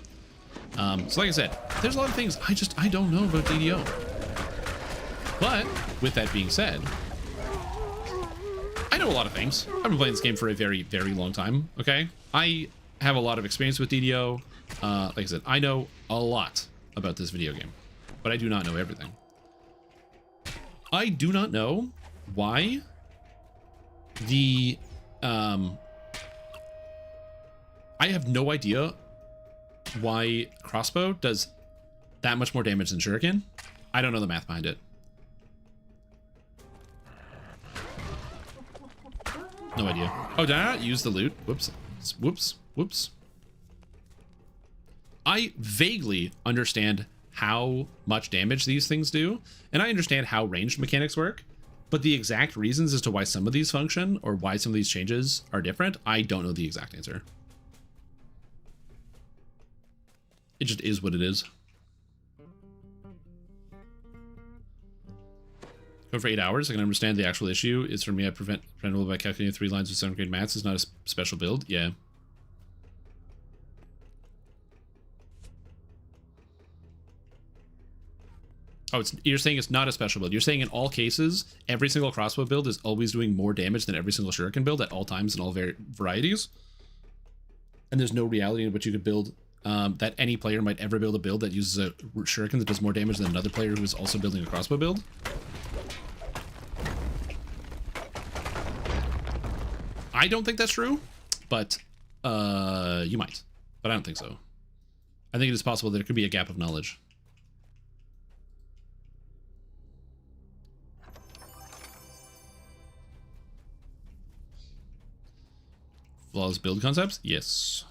So like I said, there's a lot of things I don't know about DDO. But with that being said, I know a lot of things. I've been playing this game for a very, very long time. Okay, I have a lot of experience with DDO. Like I said, I know a lot about this video game, but I do not know everything. I do not know why I have no idea why crossbow does that much more damage than shuriken. I don't know the math behind it. No idea. Oh, did I not use the loot? Whoops. Whoops. Whoops. I vaguely understand how much damage these things do, and I understand how ranged mechanics work, but the exact reasons as to why some of these function or why some of these changes are different, I don't know the exact answer. It just is what it is. Go for 8 hours. I can understand the actual issue is for me. I preventable by calculating 3 lines with 7th grade maths is not a special build. Yeah. Oh, you're saying it's not a special build. You're saying in all cases, every single crossbow build is always doing more damage than every single shuriken build at all times in all varieties. And there's no reality in which you could build that any player might ever build a build that uses a shuriken that does more damage than another player who is also building a crossbow build. I don't think that's true, but you might. But I don't think so. I think it is possible that there could be a gap of knowledge. Flawless build concepts? Yes.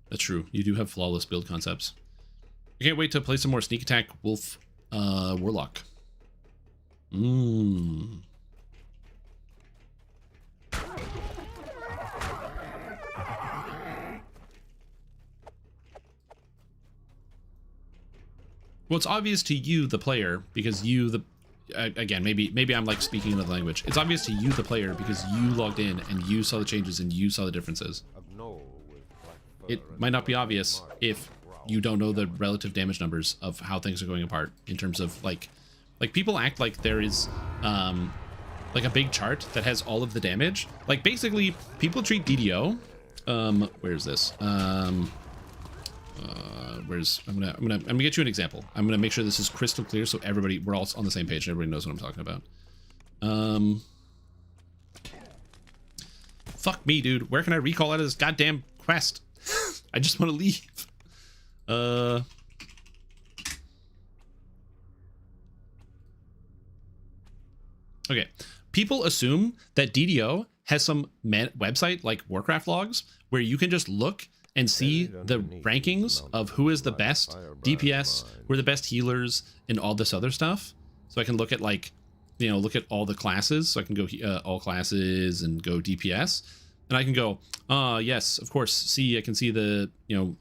That's true. You do have flawless build concepts. I can't wait to play some more sneak attack wolf warlock. Well, it's obvious to you, the player, because you, the again, maybe I'm like speaking another language. It's obvious to you, the player, because you logged in and you saw the changes and you saw the differences. It might not be obvious if you don't know the relative damage numbers of how things are going apart in terms of like people act like there is like a big chart that has all of the damage. Like basically people treat DDO. Where's this? I'm gonna get you an example. I'm gonna make sure this is crystal clear so we're all on the same page and everybody knows what I'm talking about. Fuck me, dude. Where can I recall out of this goddamn quest? I just want to leave. Okay. People assume that DDO has some website like Warcraft logs where you can just look and see the rankings of who is the best DPS, who are the best healers, and all this other stuff. So I can look at like, look at all the classes. So I can go all classes and go DPS. And I can go, yes, of course, see, I can see the,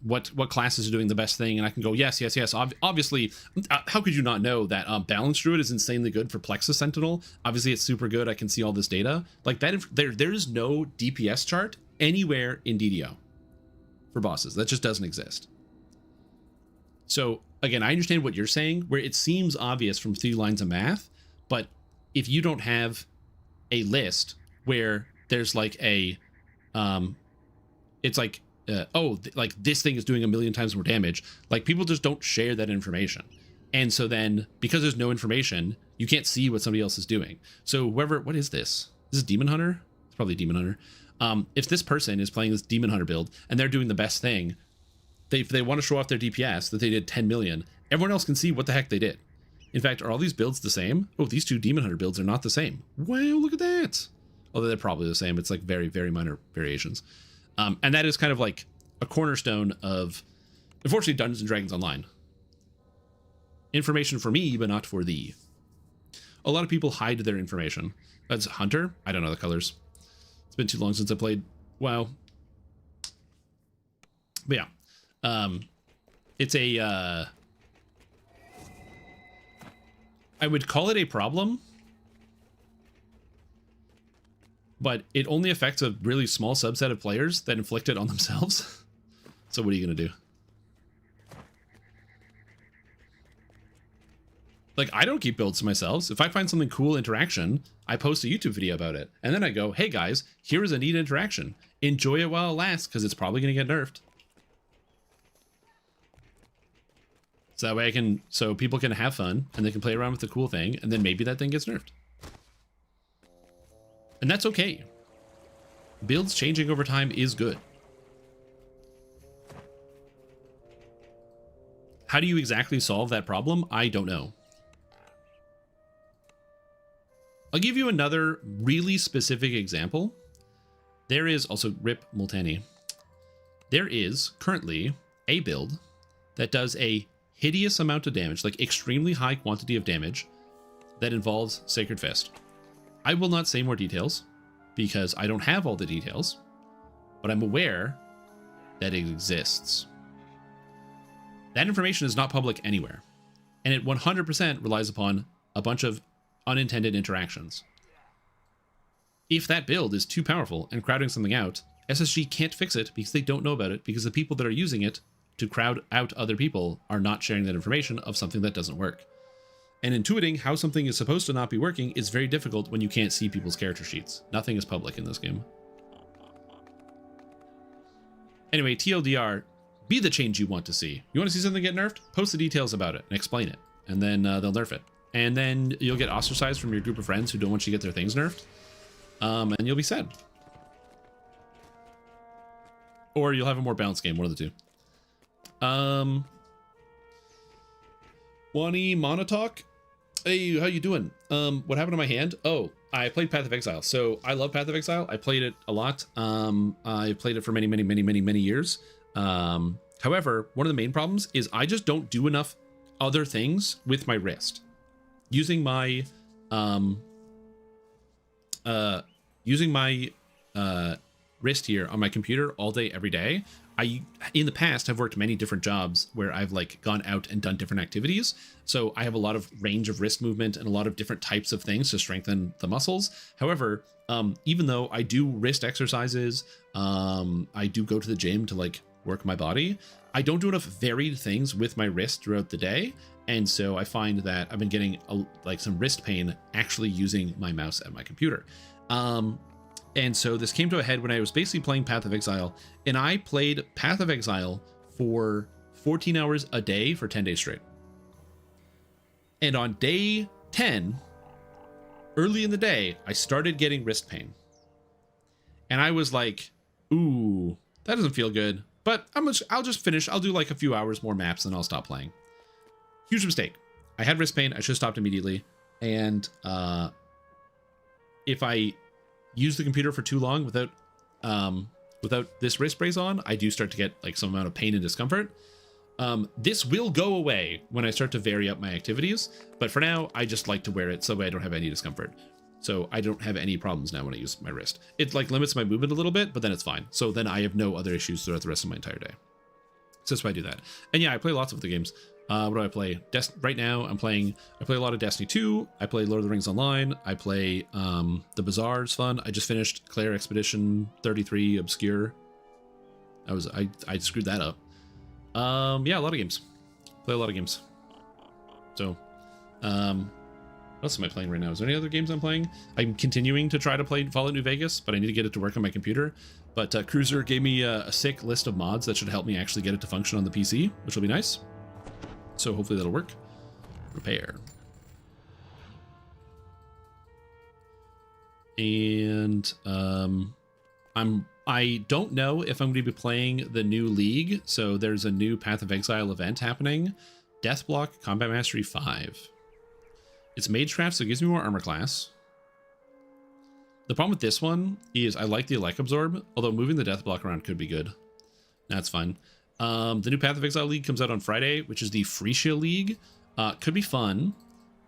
what classes are doing the best thing. And I can go, yes. Obviously, how could you not know that Balance Druid is insanely good for Plexus Sentinel? Obviously, it's super good. I can see all this data. Like that, there is no DPS chart anywhere in DDO for bosses. That just doesn't exist. So again, I understand what you're saying, where it seems obvious from 3 lines of math, but if you don't have a list where there's like a, it's like, like this thing is doing 1,000,000 times more damage, like people just don't share that information. And so then because there's no information, you can't see what somebody else is doing. So what is this? This is Demon Hunter? It's probably Demon Hunter. If this person is playing this Demon Hunter build and they're doing the best thing, if they want to show off their DPS that they did 10 million, everyone else can see what the heck they did. In fact, are all these builds the same? Oh, these 2 Demon Hunter builds are not the same. Wow, look at that. Although they're probably the same. It's like very, very minor variations. And that is kind of like a cornerstone of, unfortunately, Dungeons & Dragons Online. Information for me, but not for thee. A lot of people hide their information. That's Hunter. I don't know the colors. It's been too long since I played WoW. But yeah. It's a... I would call it a problem, but it only affects a really small subset of players that inflict it on themselves. So what are you going to do? Like, I don't keep builds to myself. If I find something cool interaction, I post a YouTube video about it. And then I go, hey guys, here is a neat interaction. Enjoy it while it lasts, because it's probably going to get nerfed. So that way so people can have fun, and they can play around with the cool thing, and then maybe that thing gets nerfed. And that's okay. Builds changing over time is good. How do you exactly solve that problem? I don't know. I'll give you another really specific example There is also Rip Multani. There is currently a build that does a hideous amount of damage, like extremely high quantity of damage, that involves Sacred Fist. I will not say more details because I don't have all the details, but I'm aware that it exists. That information is not public anywhere, and it 100% relies upon a bunch of unintended interactions. If that build is too powerful and crowding something out, SSG can't fix it because they don't know about it, because the people that are using it to crowd out other people are not sharing that information of something that doesn't work. And intuiting how something is supposed to not be working is very difficult when you can't see people's character sheets. Nothing is public in this game. Anyway, TLDR, be the change you want to see. You want to see something get nerfed? Post the details about it and explain it, and then they'll nerf it. And then you'll get ostracized from your group of friends who don't want you to get their things nerfed, and you'll be sad. Or you'll have a more balanced game, one of the two. Wani Monotalk? Hey, how you doing? What happened to my hand? Oh, I played Path of Exile. So I love Path of Exile. I played it a lot. I played it for many years. However, one of the main problems is I just don't do enough other things with my wrist. Using my wrist here on my computer all day, every day. I, in the past, have worked many different jobs where I've like gone out and done different activities. So I have a lot of range of wrist movement and a lot of different types of things to strengthen the muscles. However, even though I do wrist exercises, I do go to the gym to like work my body, I don't do enough varied things with my wrist throughout the day. And so I find that I've been getting like some wrist pain actually using my mouse at my computer. And so this came to a head when I was basically playing Path of Exile, and I played Path of Exile for 14 hours a day for 10 days straight. And on day 10, early in the day, I started getting wrist pain. And I was like, ooh, that doesn't feel good, but I'll just finish. I'll do like a few hours more maps and I'll stop playing. Huge mistake. I had wrist pain. I should have stopped immediately. And if I use the computer for too long without this wrist brace on, I do start to get like some amount of pain and discomfort. This will go away when I start to vary up my activities, but for now I just like to wear it so I don't have any discomfort. So I don't have any problems now when I use my wrist. It like limits my movement a little bit, but then it's fine. So then I have no other issues throughout the rest of my entire day. So that's why I do that. And yeah, I play lots of the games. What do I play? Right now I play a lot of Destiny 2. I play Lord of the Rings Online. I play The Bazaar's fun. I just finished Claire Expedition 33 Obscure. I screwed that up. Yeah, a lot of games. Play a lot of games. So, what else am I playing right now? Is there any other games I'm playing? I'm continuing to try to play Fallout New Vegas, but I need to get it to work on my computer. But Cruiser gave me a sick list of mods that should help me actually get it to function on the PC, which will be nice. So hopefully that'll work. Repair. And I don't know if I'm going to be playing the new League. So there's a new Path of Exile event happening. Deathblock Combat Mastery 5. It's Magecraft, so it gives me more armor class. The problem with this one is I like the Elec Absorb, although moving the Deathblock around could be good. That's fine. The new Path of Exile League comes out on Friday, which is the Frisia League. Could be fun,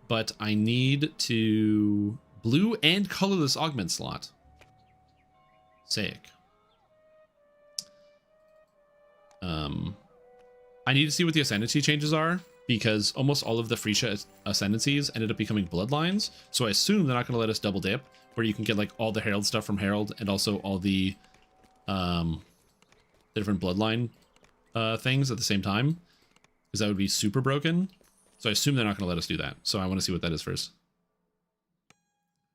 but I need to blue and colorless augment slot. Sick. I need to see what the ascendancy changes are, because almost all of the Frisia ascendancies ended up becoming bloodlines. So I assume they're not going to let us double dip, where you can get like all the Herald stuff from Herald and also all the different bloodline things at the same time, because that would be super broken. So I assume they're not going to let us do that. So I want to see what that is first.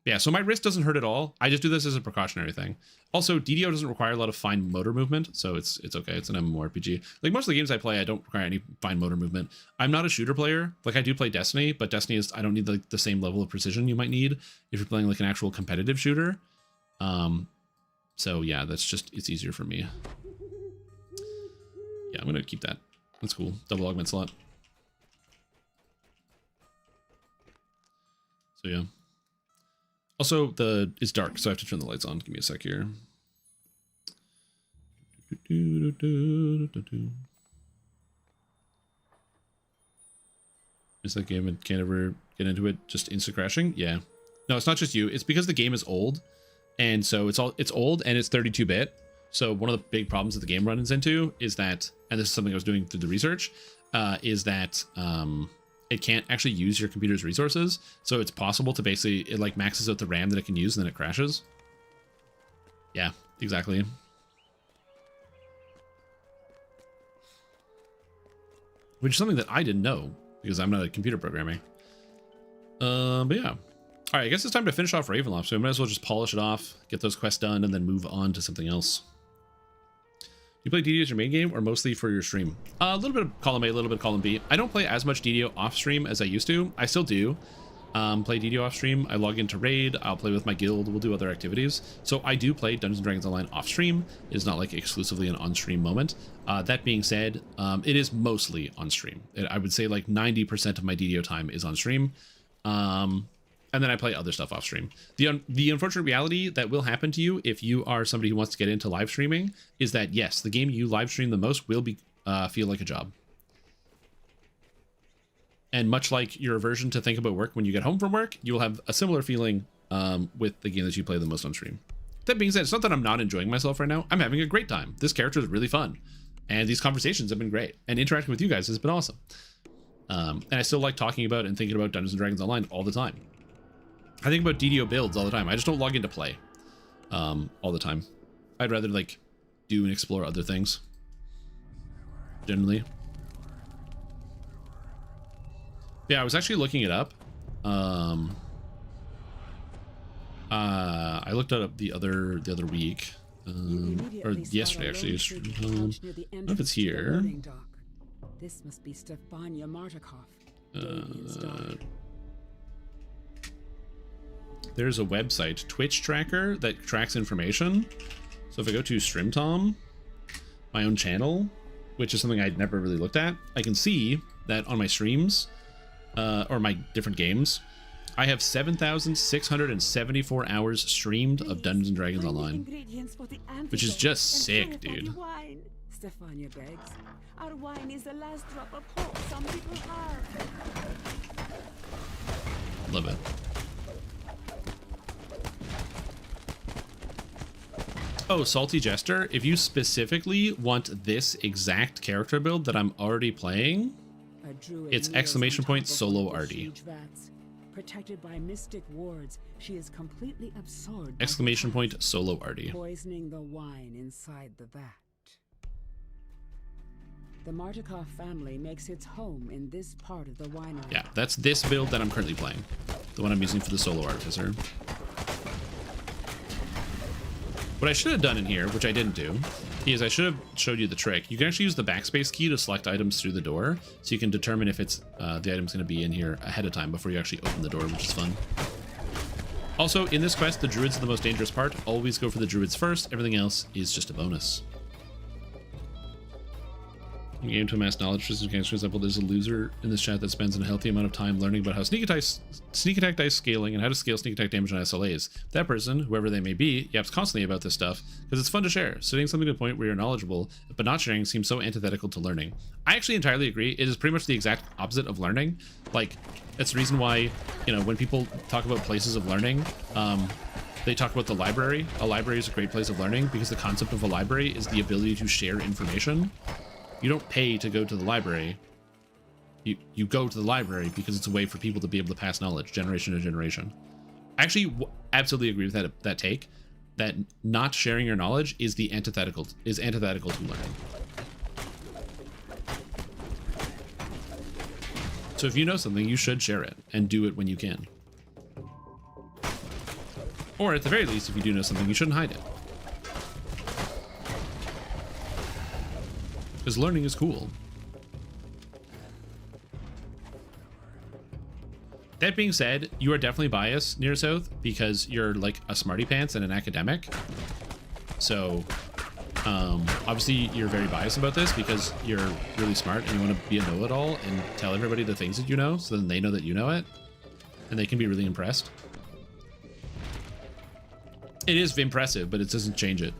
Yeah, so my wrist doesn't hurt at all. I just do this as a precautionary thing. Also, DDO doesn't require a lot of fine motor movement, so it's okay. It's an MMORPG. Like most of the games I play, I don't require any fine motor movement. I'm not a shooter player. Like I do play Destiny, but Destiny is, I don't need like the same level of precision you might need if you're playing like an actual competitive shooter. So yeah, that's just, it's easier for me. Yeah, I'm gonna keep that. That's cool. Double augment slot. So yeah. Also, it's dark, so I have to turn the lights on. Give me a sec here. Is that game and can't ever get into it? Just instant crashing? Yeah. No, it's not just you. It's because the game is old, and so it's old and it's 32-bit. So one of the big problems that the game runs into is that, and this is something I was doing through the research, is that it can't actually use your computer's resources. So it's possible to basically, it like maxes out the RAM that it can use and then it crashes. Yeah, exactly. Which is something that I didn't know because I'm not a computer programmer. But yeah. All right, I guess it's time to finish off Ravenloft, so I might as well just polish it off, get those quests done, and then move on to something else. You play DDO as your main game or mostly for your stream? A little bit of column A, a little bit of column B. I don't play as much DDO off stream as I used to. I still do play DDO off stream. I log into Raid, I'll play with my guild, we'll do other activities. So I do play Dungeons & Dragons Online off stream. It's not like exclusively an on-stream moment. That being said, it is mostly on stream. I would say like 90% of my DDO time is on stream. And then I play other stuff off stream. The unfortunate reality that will happen to you if you are somebody who wants to get into live streaming is that yes, the game you live stream the most will be feel like a job. And much like your aversion to think about work when you get home from work, you will have a similar feeling with the game that you play the most on stream. That being said, it's not that I'm not enjoying myself right now. I'm having a great time. This character is really fun. And these conversations have been great. And interacting with you guys has been awesome. And I still like talking about and thinking about Dungeons & Dragons Online all the time. I think about DDO builds all the time. I just don't log into play all the time. I'd rather like do and explore other things. Generally. Yeah, I was actually looking it up. I looked it up the other week. Or yesterday actually. I don't know if it's here. This must be Stefania Martikov. There's a website, Twitch tracker, that tracks information. So if I go to StreamTom, my own channel, which is something I'd never really looked at, I can see that on my streams, or my different games, I have 7,674 hours streamed of Dungeons & Dragons Online, which is just sick, dude. Stefania begs. Our wine is the last drop of hope some people have. Love it. Oh, Salty Jester, if you specifically want this exact character build that I'm already playing, it's ! solo RD. Protected by mystic wards, she is completely absorbed. ! solo RD. Poisoning the wine inside the vat. The Martikov family makes its home in this part of the winery. Yeah, that's this build that I'm currently playing. The one I'm using for the solo artificer. What I should have done in here, which I didn't do, is I should have showed you the trick. You can actually use the backspace key to select items through the door, so you can determine if it's the item's going to be in here ahead of time before you actually open the door, which is fun. Also, in this quest, the druids are the most dangerous part. Always go for the druids first. Everything else is just a bonus. In game to amass knowledge, for example, there's a loser in this chat that spends a healthy amount of time learning about how sneak attack dice scaling and how to scale sneak attack damage on SLAs. That person, whoever they may be, yaps constantly about this stuff because it's fun to share. Saying something to the point where you're knowledgeable, but not sharing seems so antithetical to learning. I actually entirely agree. It is pretty much the exact opposite of learning. Like, that's the reason why, you know, when people talk about places of learning, they talk about the library. A library is a great place of learning because the concept of a library is the ability to share information. You don't pay to go to the library. You go to the library because it's a way for people to be able to pass knowledge generation to generation. I actually absolutely agree with that take, that not sharing your knowledge is antithetical to learning. So if you know something, you should share it and do it when you can. Or at the very least, if you do know something, you shouldn't hide it. Because learning is cool. That being said, you are definitely biased, Near South, because you're like a smarty pants and an academic. So, obviously you're very biased about this because you're really smart and you want to be a know-it-all and tell everybody the things that you know, so then they know that you know it, and they can be really impressed. It is impressive, but it doesn't change it.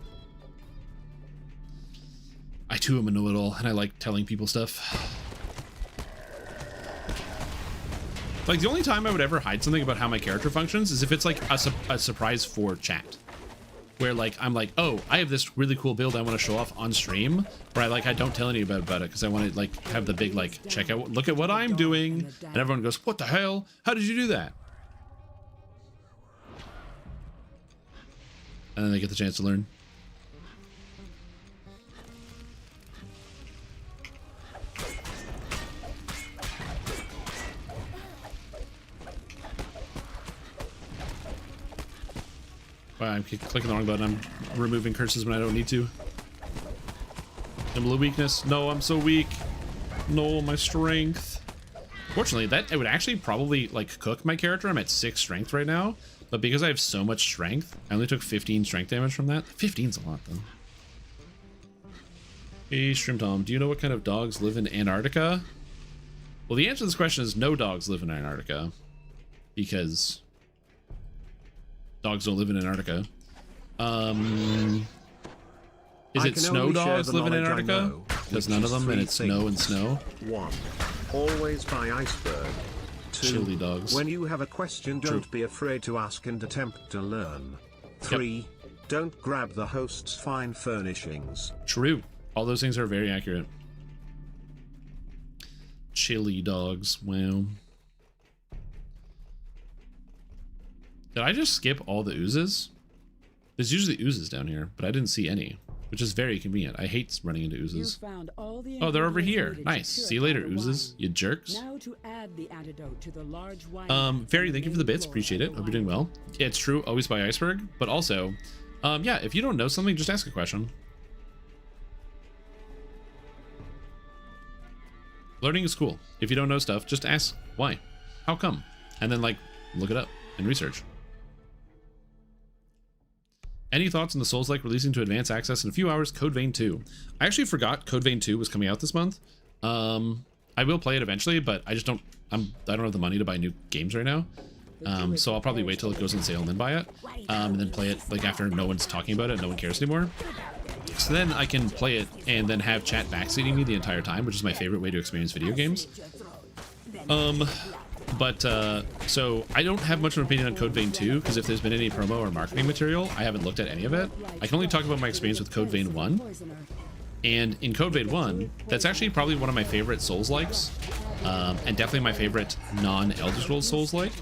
I too am a know-it-all, and I like telling people stuff. Like, the only time I would ever hide something about how my character functions is if it's like a surprise for chat. Where like, I'm like, oh, I have this really cool build I want to show off on stream. Where I don't tell anybody about it because I want to like have the big like, check out, look at what I'm doing. And everyone goes, what the hell? How did you do that? And then they get the chance to learn. Wow, I'm clicking the wrong button. I'm removing curses when I don't need to. Symbol of weakness. No, I'm so weak. No, my strength. Fortunately, it would actually probably like cook my character. I'm at 6 strength right now. But because I have so much strength, I only took 15 strength damage from that. 15's a lot, though. Hey, Shrimp Tom, do you know what kind of dogs live in Antarctica? Well, the answer to this question is no dogs live in Antarctica. Because dogs don't live in Antarctica. Is it snow dogs live in Antarctica? Because none of them, and it's snow and snow. 1. Always buy iceberg. 2. Chili dogs. When you have a question, don't be afraid to ask and attempt to learn. 3. Don't grab the host's fine furnishings. True. All those things are very accurate. Chili dogs. Wow. Did I just skip all the oozes? There's usually oozes down here, but I didn't see any, which is very convenient. I hate running into oozes. Oh, they're over here. Nice. See you later, oozes. You jerks. Now to add the antidote to the large wine. Fairy, thank you for the bits. Appreciate it. Hope you're doing well. Yeah, it's true. Always buy iceberg, but also, yeah, if you don't know something, just ask a question. Learning is cool. If you don't know stuff, just ask why, how come, and then like look it up and research. Any thoughts on the Souls-like releasing to advanced access in a few hours? Code Vein 2. I actually forgot Code Vein 2 was coming out this month. I will play it eventually, but I just don't. I don't have the money to buy new games right now. So I'll probably wait till it goes on sale and then buy it, and then play it like after no one's talking about it, no one cares anymore. So then I can play it and then have chat backseating me the entire time, which is my favorite way to experience video games. So I don't have much of an opinion on Code Vein 2, because if there's been any promo or marketing material, I haven't looked at any of it. I can only talk about my experience with Code Vein 1. And in Code Vein 1, that's actually probably one of my favorite Souls-likes, and definitely my favorite non-Elder Scrolls Souls-like.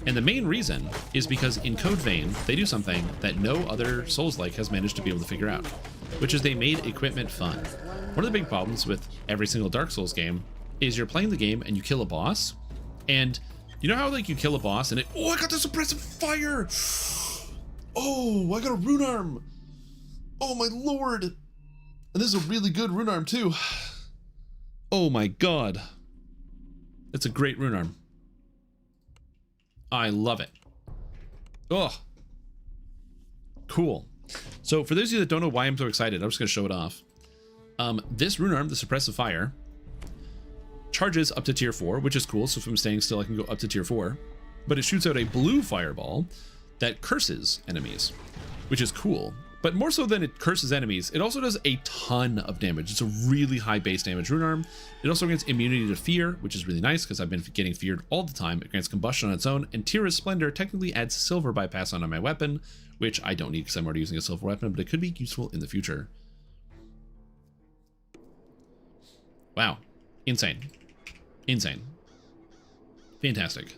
And the main reason is because in Code Vein, they do something that no other Souls-like has managed to be able to figure out, which is they made equipment fun. One of the big problems with every single Dark Souls game is you're playing the game and you kill a boss, and you know how like you kill a boss and oh, I got the suppressive fire! Oh, I got a rune arm! Oh my lord! And this is a really good rune arm too. Oh my god. It's a great rune arm. I love it. Oh. Cool. So for those of you that don't know why I'm so excited, I'm just going to show it off. This rune arm, the suppressive fire, charges up to tier 4, which is cool. So if I'm staying still, I can go up to tier 4. But it shoots out a blue fireball that curses enemies, which is cool. But more so than it curses enemies, it also does a ton of damage. It's a really high base damage rune arm. It also grants immunity to fear, which is really nice because I've been getting feared all the time. It grants combustion on its own, and Tira's Splendor technically adds silver bypass onto my weapon, which I don't need because I'm already using a silver weapon, but it could be useful in the future. Wow. Insane. Insane. Fantastic.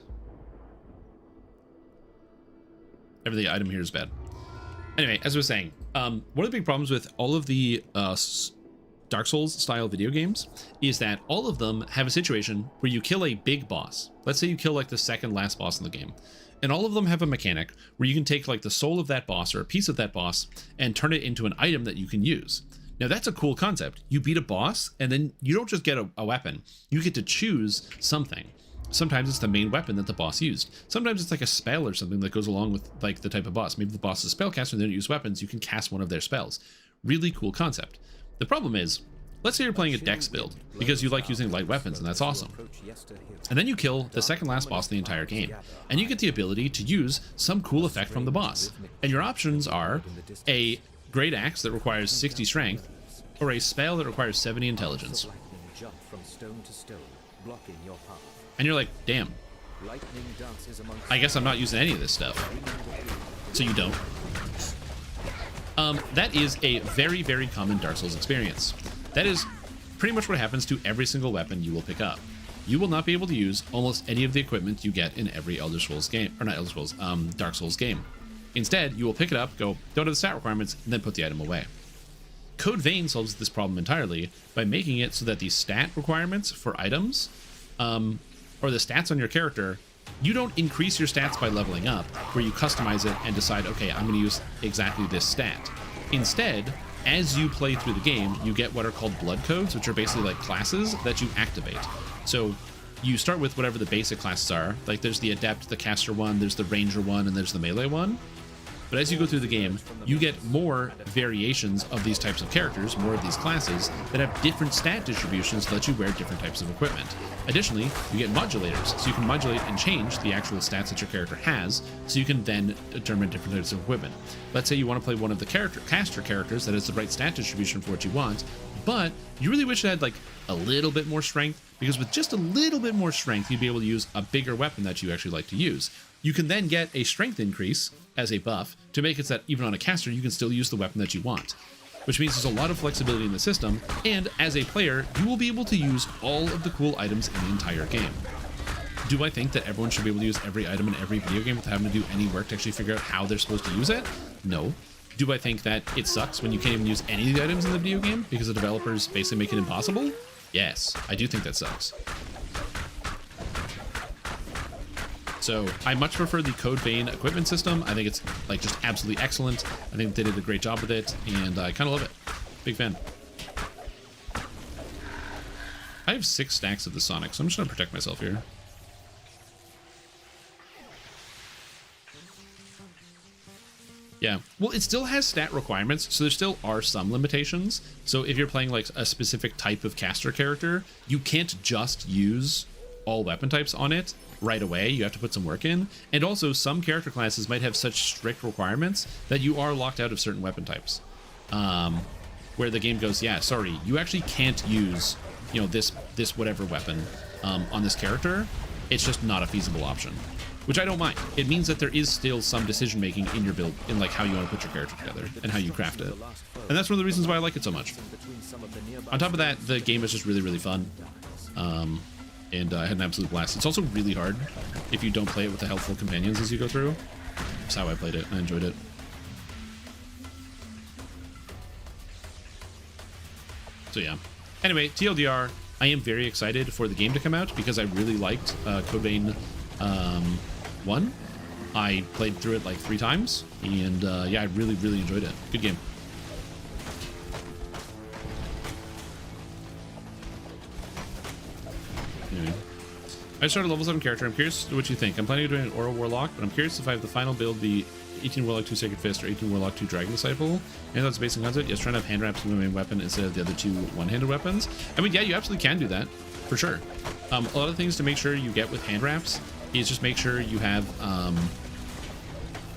Every item here is bad. Anyway, as I was saying, one of the big problems with all of the Dark Souls style video games is that all of them have a situation where you kill a big boss. Let's say you kill like the second last boss in the game. And all of them have a mechanic where you can take like the soul of that boss or a piece of that boss and turn it into an item that you can use. Now that's a cool concept. You beat a boss and then you don't just get a weapon. You get to choose something. Sometimes it's the main weapon that the boss used. Sometimes it's like a spell or something that goes along with like the type of boss. Maybe the boss is a spellcaster and they don't use weapons. You can cast one of their spells. Really cool concept. The problem is, let's say you're playing a dex build because you like using light weapons and that's awesome. And then you kill the second last boss in the entire game and you get the ability to use some cool effect from the boss. And your options are a great axe that requires 60 strength, or a spell that requires 70 intelligence. Lightning jump from stone to stone, blocking your path. And you're like, damn, Lightning dances amongst I guess I'm not using any of this stuff. So you don't. That is a very, very common Dark Souls experience. That is pretty much what happens to every single weapon you will pick up. You will not be able to use almost any of the equipment you get in every Elder Scrolls game, or not Elder Scrolls, Dark Souls game. Instead, you will pick it up, go, don't have the stat requirements, and then put the item away. Code Vein solves this problem entirely by making it so that the stat requirements for items, or the stats on your character, you don't increase your stats by leveling up, where you customize it and decide, okay, I'm going to use exactly this stat. Instead, as you play through the game, you get what are called blood codes, which are basically like classes that you activate. So you start with whatever the basic classes are. Like there's the Adept, the Caster one, there's the Ranger one, and there's the Melee one. But as you go through the game, you get more variations of these types of characters, more of these classes, that have different stat distributions to let you wear different types of equipment. Additionally, you get modulators, so you can modulate and change the actual stats that your character has, so you can then determine different types of equipment. Let's say you want to play one of the caster characters that has the right stat distribution for what you want, but you really wish it had like a little bit more strength, because with just a little bit more strength, you'd be able to use a bigger weapon that you actually like to use. You can then get a strength increase as a buff to make it so that even on a caster, you can still use the weapon that you want. Which means there's a lot of flexibility in the system, and as a player, you will be able to use all of the cool items in the entire game. Do I think that everyone should be able to use every item in every video game without having to do any work to actually figure out how they're supposed to use it? No. Do I think that it sucks when you can't even use any of the items in the video game because the developers basically make it impossible? Yes, I do think that sucks. So I much prefer the Code Vein equipment system. I think it's like just absolutely excellent. I think they did a great job with it, and I kind of love it. Big fan. I have 6 stacks of the Sonic, so I'm just gonna protect myself here. Yeah, well, it still has stat requirements, so there still are some limitations. So if you're playing like a specific type of caster character, you can't just use all weapon types on it right away. You have to put some work in. And also, some character classes might have such strict requirements that you are locked out of certain weapon types. Where the game goes, yeah, sorry, you actually can't use, you know, this whatever weapon on this character. It's just not a feasible option. Which I don't mind. It means that there is still some decision making in your build, in like how you want to put your character together and how you craft it. And that's one of the reasons why I like it so much. On top of that, the game is just really, really fun. And I had an absolute blast. It's also really hard if you don't play it with the helpful companions as you go through. That's how I played it. I enjoyed it. So yeah. Anyway, TLDR, I am very excited for the game to come out because I really liked Code Vein 1. I played through it like 3 times, and yeah, I really, really enjoyed it. Good game. Anyway. I started level 7 character. I'm curious what you think. I'm planning on doing an Aura Warlock, but I'm curious if I have the final build be 18 Warlock 2 Sacred Fist or 18 Warlock 2 Dragon Disciple. And that's the basic concept. Yes, trying to have hand wraps in my main weapon instead of the other 2 one-handed weapons. I mean, yeah, you absolutely can do that, for sure. A lot of things to make sure you get with hand wraps is just make sure you have,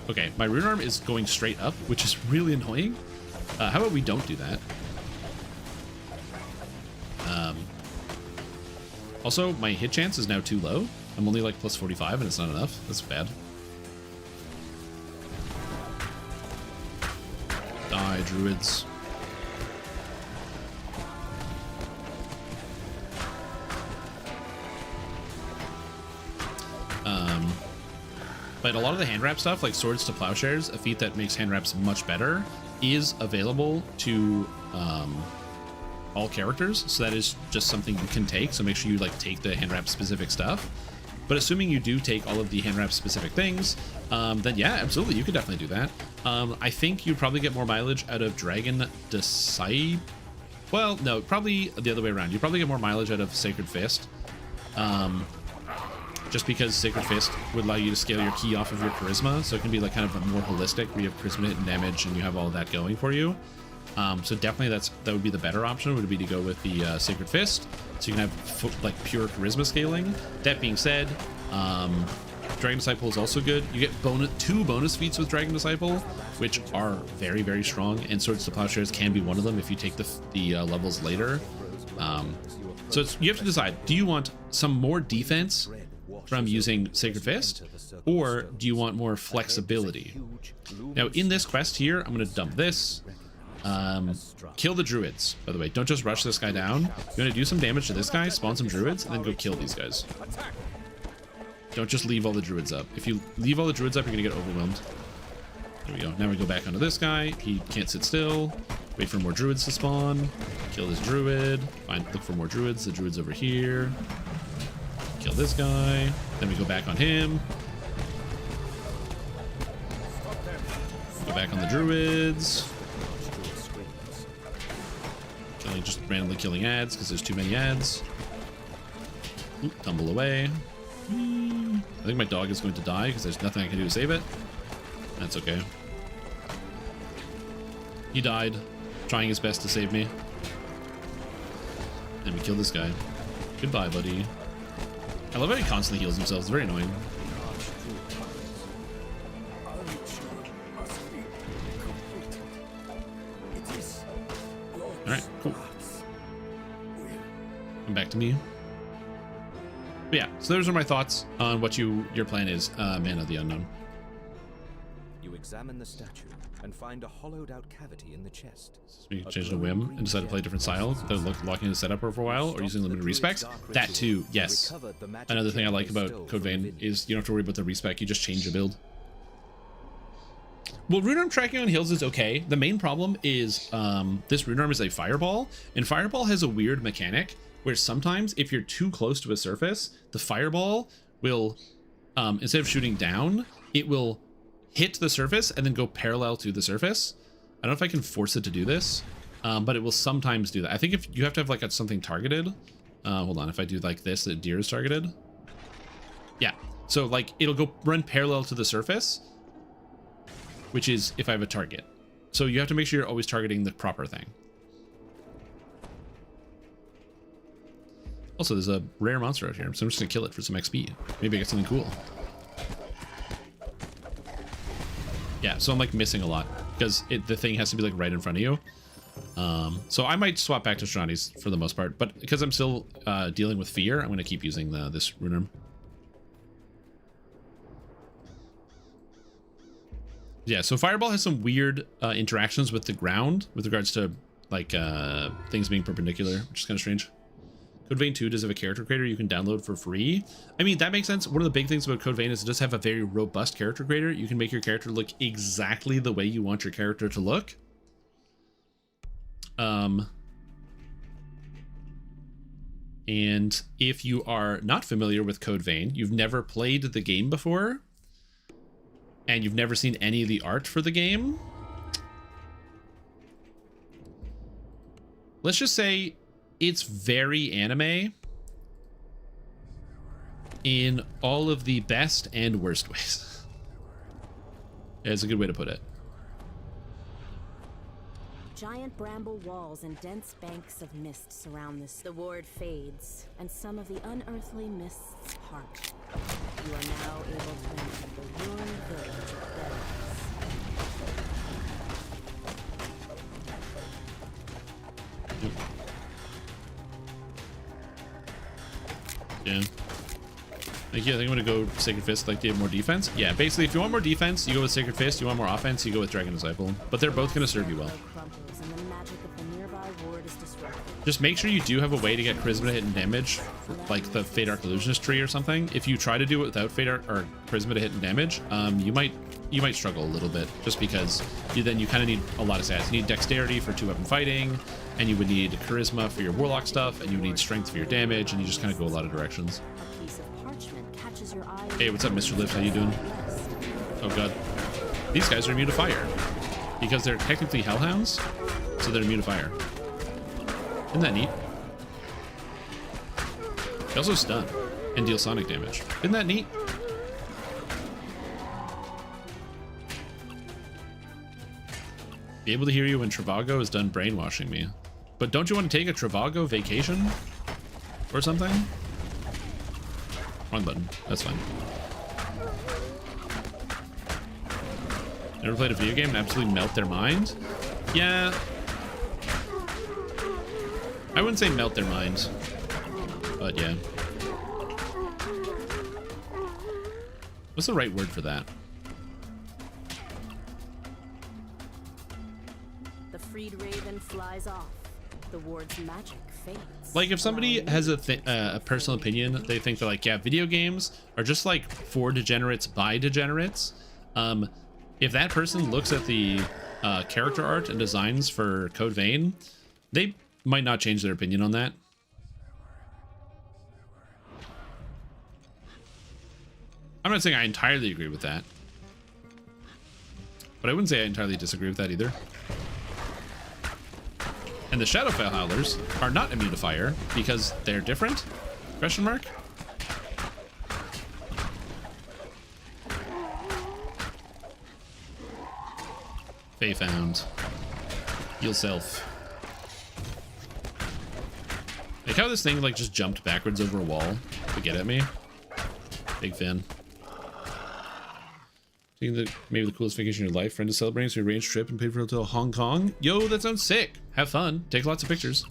okay, my rune arm is going straight up, which is really annoying. How about we don't do that? Also, my hit chance is now too low. I'm only like plus 45 and it's not enough. That's bad. Die, druids. But a lot of the hand wrap stuff, like Swords to Plowshares, a feat that makes hand wraps much better, is available to all characters. So that is just something you can take. So make sure you like take the hand wrap specific stuff. But assuming you do take all of the hand wrap specific things, then yeah, absolutely, you could definitely do that. I think you'd probably get more mileage out of Dragon Disciple. Well, no, probably the other way around. You probably get more mileage out of Sacred Fist. Just because Sacred Fist would allow you to scale your key off of your charisma, so it can be like kind of a more holistic, where you have charisma hit and damage, and you have all that going for you. So definitely that would be the better option, would be to go with the Sacred Fist, so you can have like pure charisma scaling. That being said, Dragon Disciple is also good. You get 2 bonus feats with Dragon Disciple, which are very, very strong, and Swords to Plowshares can be one of them if you take the levels later. So you have to decide, do you want some more defense from using Sacred Fist, or do you want more flexibility? Now, in this quest here, I'm going to dump this. Kill the druids, by the way. Don't just rush this guy down. You're going to do some damage to this guy, spawn some druids, and then go kill these guys. Don't just leave all the druids up. If you leave all the druids up, you're going to get overwhelmed. There we go. Now we go back onto this guy. He can't sit still. Wait for more druids to spawn. Kill this druid. Look for more druids. The druid's over here. Kill this guy. Then we go back on him. Go back on the druids. Just randomly killing ads because there's too many ads. Oop, tumble away. I think my dog is going to die because there's nothing I can do to save it. That's okay. He died, trying his best to save me. And we kill this guy. Goodbye, buddy. I love how he constantly heals himself. It's very annoying. Alright, cool. Come back to me. But yeah, so those are my thoughts on what your plan is, Man of the Unknown. You examine the statue and find a hollowed out cavity in the chest. So you can change the whim and decide to play a different style, locking the setup for a while, or using limited respecs. That too, yes. Another thing I like about Code Vein is you don't have to worry about the respec, you just change your build. Well, rune arm tracking on hills is okay. The main problem is this rune arm is a fireball, and fireball has a weird mechanic where sometimes if you're too close to a surface, the fireball will, instead of shooting down, it will hit the surface and then go parallel to the surface. I don't know if I can force it to do this, but it will sometimes do that. I think if you have to have like something targeted. Hold on, if I do like this, the deer is targeted. Yeah, so like it'll go run parallel to the surface, which is if I have a target. So you have to make sure you're always targeting the proper thing. Also, there's a rare monster out here, so I'm just gonna kill it for some XP. Maybe I get something cool. Yeah, so I'm like missing a lot because the thing has to be like right in front of you. So I might swap back to Strani's for the most part, but because I'm still dealing with fear, I'm gonna keep using this rune arm. Yeah, so Fireball has some weird interactions with the ground with regards to like things being perpendicular, which is kind of strange. Code Vein 2 does have a character creator you can download for free. I mean, that makes sense. One of the big things about Code Vein is it does have a very robust character creator. You can make your character look exactly the way you want your character to look. And if you are not familiar with Code Vein, you've never played the game before, and you've never seen any of the art for the game, let's just say it's very anime in all of the best and worst ways. It's a good way to put it. Giant bramble walls and dense banks of mist surround this. The ward fades, and some of the unearthly mists part. You are now able to enter the ruined village of Bedouins. Yeah. Thank you. I think I'm gonna go Sacred Fist. Like, do you have more defense? Yeah, basically, if you want more defense, you go with Sacred Fist. You want more offense, you go with Dragon Disciple. But they're both gonna serve you well. Just make sure you do have a way to get charisma to hit and damage, like the Fate Arc Illusionist tree or something. If you try to do it without Fate Arc or charisma to hit and damage, you might struggle a little bit, just because you kind of need a lot of stats. You need dexterity for 2-weapon fighting, and you would need charisma for your warlock stuff, and you would need strength for your damage, and you just kind of go a lot of directions. Hey, what's up, Mr. Lift? How you doing? Oh god, these guys are immune to fire because they're technically hellhounds, so they're immune to fire. Isn't that neat? They also stun and deal sonic damage. Isn't that neat? Be able to hear you when Travago is done brainwashing me. But don't you want to take a Travago vacation? Or something? Wrong button. That's fine. Never played a video game and absolutely melt their mind? Yeah. I wouldn't say melt their mind, but yeah. What's the right word for that? The freed raven flies off. The ward's magic fades. Like, if somebody has a personal opinion, they think that, like, yeah, video games are just like for degenerates by degenerates. If that person looks at the character art and designs for Code Vein, they might not change their opinion on that. I'm not saying I entirely agree with that, but I wouldn't say I entirely disagree with that either. And the Shadowfell Howlers are not immune to fire because they're different? Question mark? Faye found. Heal self. Like how this thing like just jumped backwards over a wall to get at me. Big fan. Think that maybe the coolest vacation in your life. Friend is celebrating, so we arranged a trip and paid for it to Hong Kong. Yo, that sounds sick. Have fun. Take lots of pictures.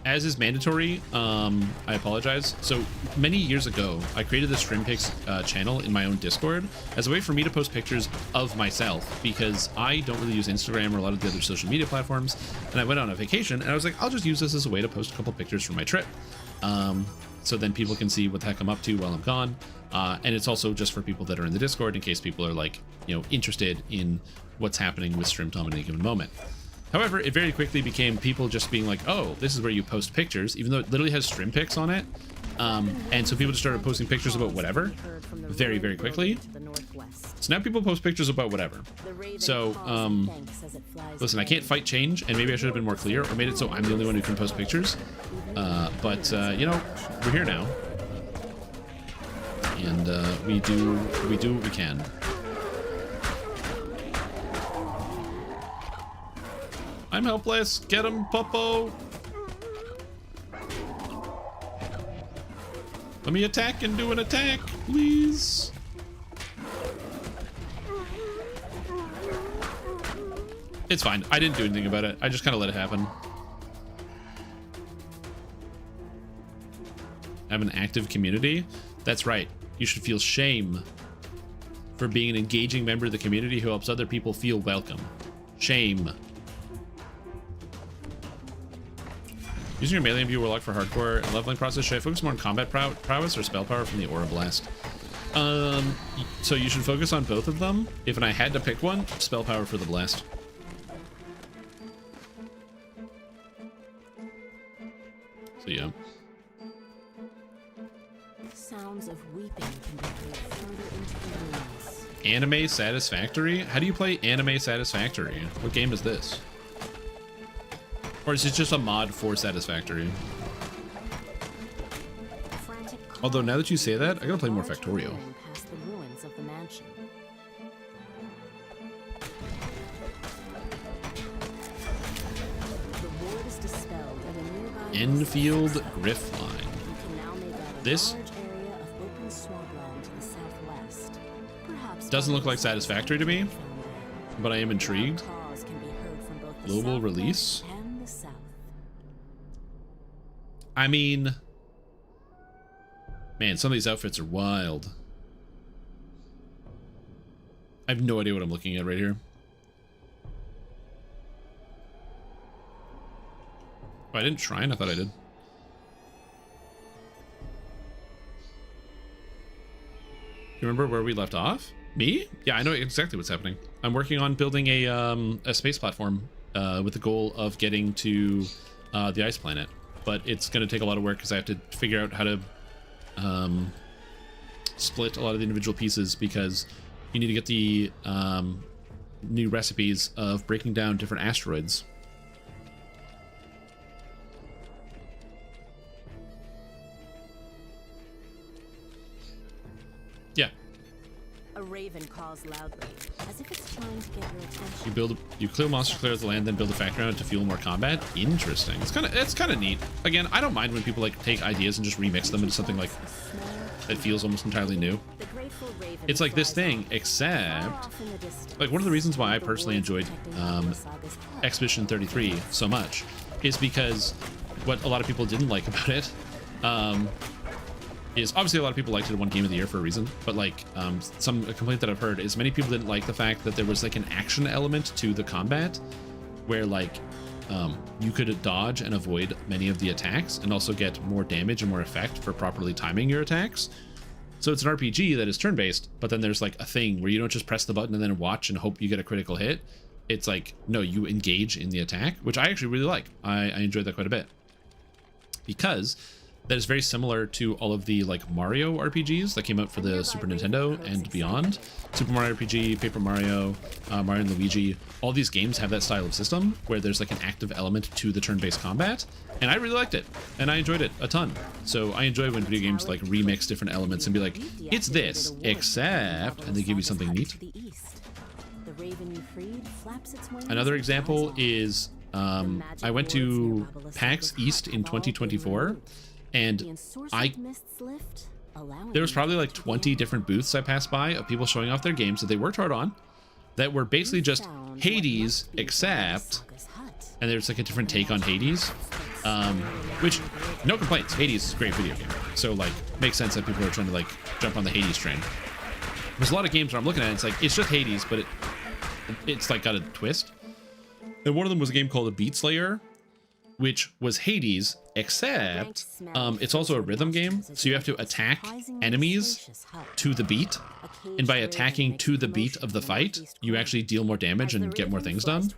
As is mandatory, I apologize. So many years ago, I created the StreamPix channel in my own Discord as a way for me to post pictures of myself because I don't really use Instagram or a lot of the other social media platforms. And I went on a vacation and I was like, I'll just use this as a way to post a couple pictures from my trip. So then people can see what the heck I'm up to while I'm gone. And it's also just for people that are in the Discord in case people are like, you know, interested in what's happening with StreamTom at any given moment. However, it very quickly became people just being like, oh, this is where you post pictures, even though it literally has stream pics on it. And so people just started posting pictures about whatever very, very quickly. So now people post pictures about whatever. So, listen, I can't fight change, and maybe I should have been more clear or made it so I'm the only one who can post pictures. But you know, we're here now. And we do what we can. I'm helpless. Get him, Popo. Let me attack and do an attack, please. It's fine. I didn't do anything about it. I just kind of let it happen. Have an active community? That's right. You should feel shame for being an engaging member of the community who helps other people feel welcome. Shame. Using your melee and view warlock for hardcore and leveling process, should I focus more on combat prowess or spell power from the Aura Blast? So you should focus on both of them. If I had to pick one, spell power for the blast. So yeah. Sounds of weeping can be heard further into the rooms. Anime Satisfactory? How do you play Anime Satisfactory? What game is this? Or is it just a mod for Satisfactory? Although now that you say that, I gotta play more Factorio. Past the ruins of the mansion. The ward is dispelled at a nearby Enfield Griffline. You can now make out a This large area of open swampland to the southwest. Perhaps doesn't look like Satisfactory to me, but I am intrigued. calls can be heard from both the Global southwest release? and the south. I mean, man, some of these outfits are wild. I have no idea what I'm looking at right here. Oh, I didn't shrine? I thought I did. You remember where we left off? Me? Yeah, I know exactly what's happening. I'm working on building a space platform with the goal of getting to the ice planet. But it's going to take a lot of work because I have to figure out how to split a lot of the individual pieces because you need to get the new recipes of breaking down different asteroids. Yeah. A raven calls loudly, as if it's trying to get your attention. You kill monsters, clear out the land, then build a factory on it to fuel more combat. Interesting. It's kind of neat. Again, I don't mind when people like take ideas and just remix them into something like that feels almost entirely new. It's like this thing, except like one of the reasons why I personally enjoyed Expedition 33 so much is because what a lot of people didn't like about it is obviously a lot of people liked it one game of the year for a reason, but like a complaint that I've heard is many people didn't like the fact that there was like an action element to the combat where like you could dodge and avoid many of the attacks and also get more damage and more effect for properly timing your attacks. So it's an RPG that is turn-based, but then there's like a thing where you don't just press the button and then watch and hope you get a critical hit. It's like, no, you engage in the attack, which I actually really like. I enjoyed that quite a bit because that is very similar to all of the like Mario RPGs that came out for the Super Nintendo and beyond. Super Mario RPG, Paper Mario, Mario and Luigi, all these games have that style of system where there's like an active element to the turn-based combat, and I really liked it and I enjoyed it a ton. So I enjoy when video games like remix different elements and be like, it's this except, and they give you something neat. Another example is I went to PAX East in 2024 and there was probably like 20 different booths I passed by of people showing off their games that they worked hard on that were basically just Hades except, and there's like a different take on Hades, which no complaints, Hades is a great video game, so like makes sense that people are trying to like jump on the Hades train. There's a lot of games where I'm looking at it, it's like it's just Hades, but it's like got a twist. And one of them was a game called Beat Slayer, which was Hades, except it's also a rhythm game, so you have to attack enemies to the beat, and by attacking to the beat of the fight, you actually deal more damage and get more things done.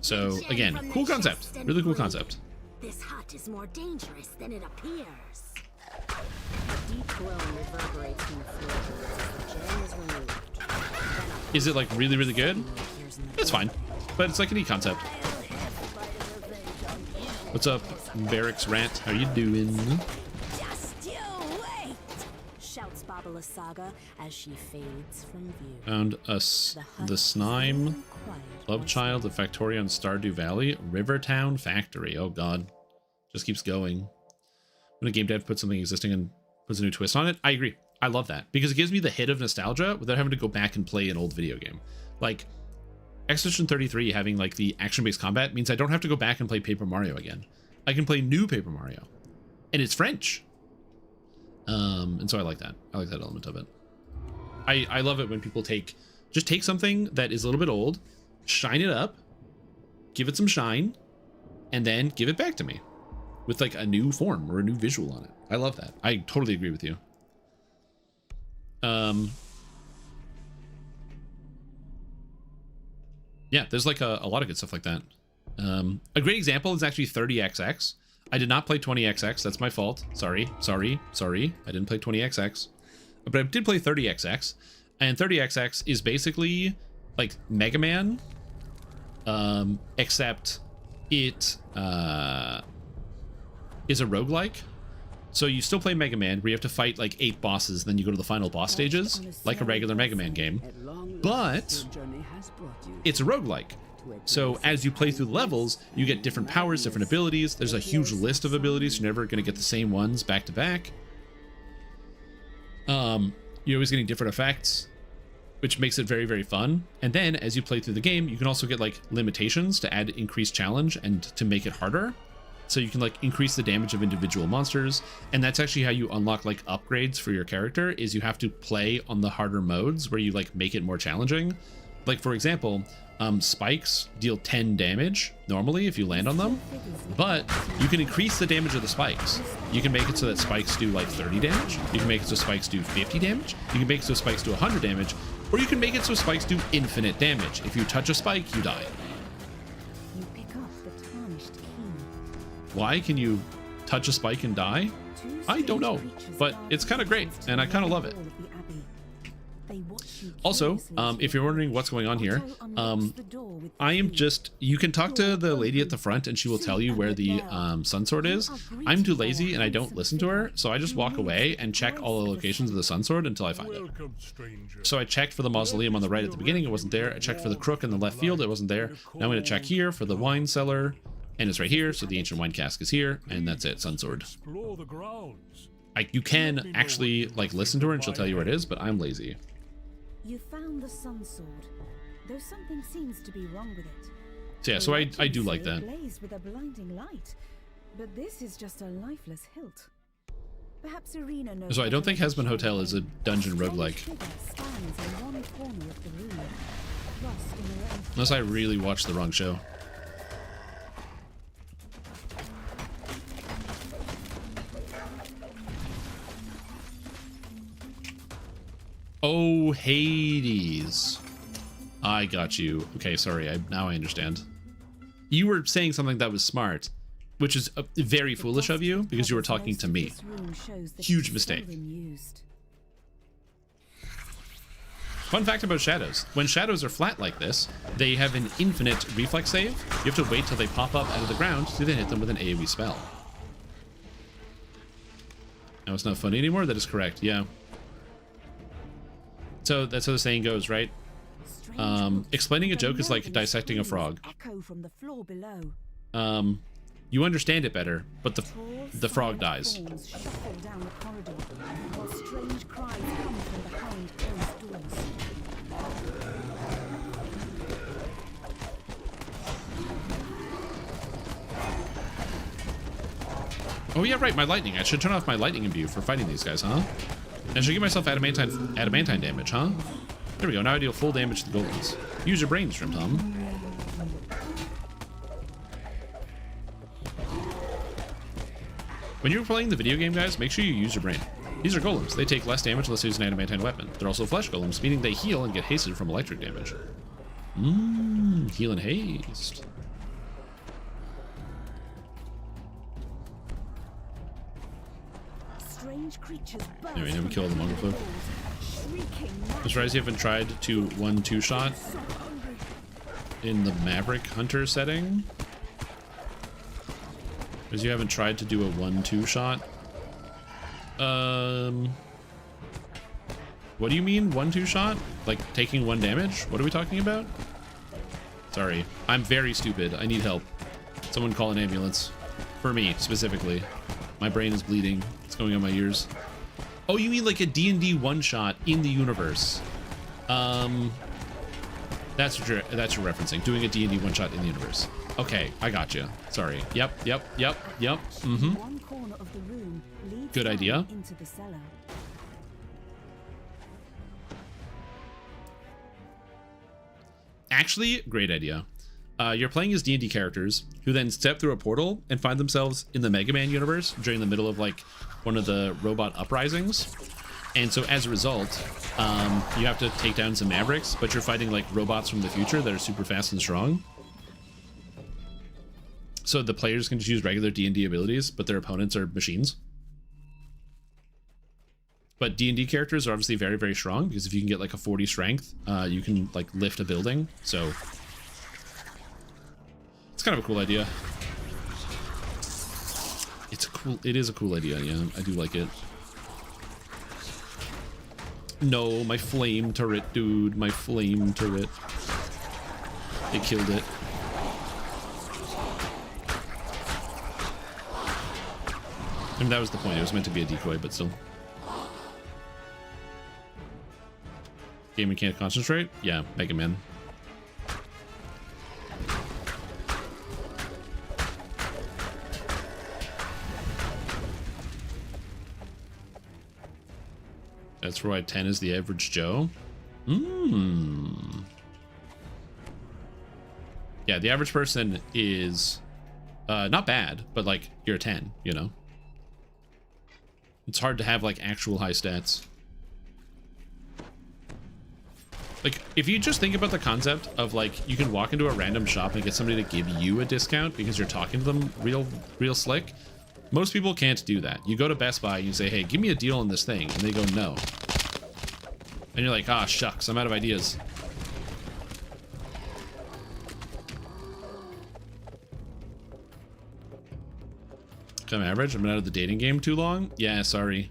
So again, cool concept, really cool concept. This hut is more dangerous than it appears. A deep groan reverberates from the floor as the jam is removed. Is it like really, really good? It's fine, but it's like a neat concept. What's up, Barracks Rant? How you doing? Just you wait! Shouts Baba Lysaga as she fades from view. Found us the Snime, Love Child of Factoria and Stardew Valley, Rivertown Factory. Oh god, just keeps going. When a game dev puts something existing and puts a new twist on it, I agree. I love that because it gives me the hit of nostalgia without having to go back and play an old video game. Like Expedition 33 having like the action-based combat means I don't have to go back and play Paper Mario again. I can play new Paper Mario, and it's French. And so I like that. I like that element of it. I love it when people take something that is a little bit old, shine it up, give it some shine, and then give it back to me with like a new form or a new visual on it. I love that. I totally agree with you. Yeah, there's like a lot of good stuff like that. A great example is actually 30XX. I did not play 20XX. That's my fault. Sorry. I didn't play 20XX. But I did play 30XX. And 30XX is basically like Mega Man, except it is a roguelike. So you still play Mega Man, where you have to fight like 8 bosses, then you go to the final boss stages, like a regular Mega Man game. But it's a roguelike. So as you play through the levels, you get different powers, different abilities. There's a huge list of abilities. You're never going to get the same ones back to back. You're always getting different effects, which makes it very, very fun. And then as you play through the game, you can also get like limitations to add increased challenge and to make it harder. So you can like increase the damage of individual monsters. And that's actually how you unlock like upgrades for your character, is you have to play on the harder modes where you like make it more challenging. Like for example, spikes deal 10 damage normally if you land on them, but you can increase the damage of the spikes. You can make it so that spikes do like 30 damage. You can make it so spikes do 50 damage. You can make it so spikes do 100 damage, or you can make it so spikes do infinite damage. If you touch a spike, you die. Why can you touch a spike and die? I don't know, but it's kind of great, and I kind of love it. Also, if you're wondering what's going on here, I am just, you can talk to the lady at the front and she will tell you where the sun sword is. I'm too lazy and I don't listen to her, so I just walk away and check all the locations of the sun sword until I find it. So I checked for the mausoleum on the right at the beginning, it wasn't there. I checked for the crook in the left field, it wasn't there. Now I'm going to check here for the wine cellar, and it's right here, so the ancient wine cask is here, and that's it, sun sword. You can actually like listen to her and she'll tell you where it is, but I'm lazy. You found the sun sword, though something seems to be wrong with it. So yeah, so I do like that. Blazed with a blinding light, but this is just a lifeless hilt. Perhaps Irina knows. So I don't think Hesman Hotel is a dungeon roguelike. Unless I really watched the wrong show. Oh, Hades. I got you. Okay, sorry. Now I understand. You were saying something that was smart, which is very foolish of you because you were talking to me. Huge mistake. Fun fact about shadows. When shadows are flat like this, they have an infinite reflex save. You have to wait till they pop up out of the ground to then hit them with an AoE spell. Now it's not funny anymore? That is correct, yeah. So that's how the saying goes, right? Explaining a joke is like dissecting a frog. You understand it better, but the frog dies. Oh yeah, right, my lightning. I should turn off my lightning imbue for fighting these guys, huh? And I should give myself adamantine damage, huh? There we go, now I deal full damage to the golems. Use your brain, Shrimp Tom. When you're playing the video game, guys, make sure you use your brain. These are golems. They take less damage unless they use an adamantine weapon. They're also flesh golems, meaning they heal and get hasted from electric damage. Heal and haste. Anyway, now we kill the Mongol folk. I'm surprised you haven't tried to 1-2 shot in the Maverick Hunter setting. Because you haven't tried to do a 1-2 shot. What do you mean 1-2 shot? Like taking 1 damage? What are we talking about? Sorry, I'm very stupid. I need help. Someone call an ambulance. For me, specifically. My brain is bleeding. It's going on my ears. Oh, you mean like a D&D one-shot in the universe? That's what you're referencing. Doing a D&D one-shot in the universe. Okay, I got you. Sorry. Yep. Good idea. Actually, great idea. You're playing as D&D characters who then step through a portal and find themselves in the Mega Man universe during the middle of like one of the robot uprisings. And so as a result, you have to take down some Mavericks, but you're fighting like robots from the future that are super fast and strong. So the players can just use regular D&D abilities, but their opponents are machines. But D&D characters are obviously very, very strong because if you can get like a 40 strength, you can like lift a building. So it's kind of a cool idea. It is a cool idea, yeah. I do like it. No, my flame turret, dude. My flame turret. They killed it. I mean, that was the point. It was meant to be a decoy, but still. Game can't concentrate? Yeah, Mega Man. That's why 10 is the average Joe. Yeah, the average person is not bad, but like you're a 10, you know? It's hard to have like actual high stats. Like, if you just think about the concept of like, you can walk into a random shop and get somebody to give you a discount because you're talking to them real slick. Most people can't do that. You go to Best Buy and you say, hey, give me a deal on this thing. And they go, no. And you're like, ah, shucks, I'm out of ideas. I'm average. I've been out of the dating game too long. Yeah, sorry.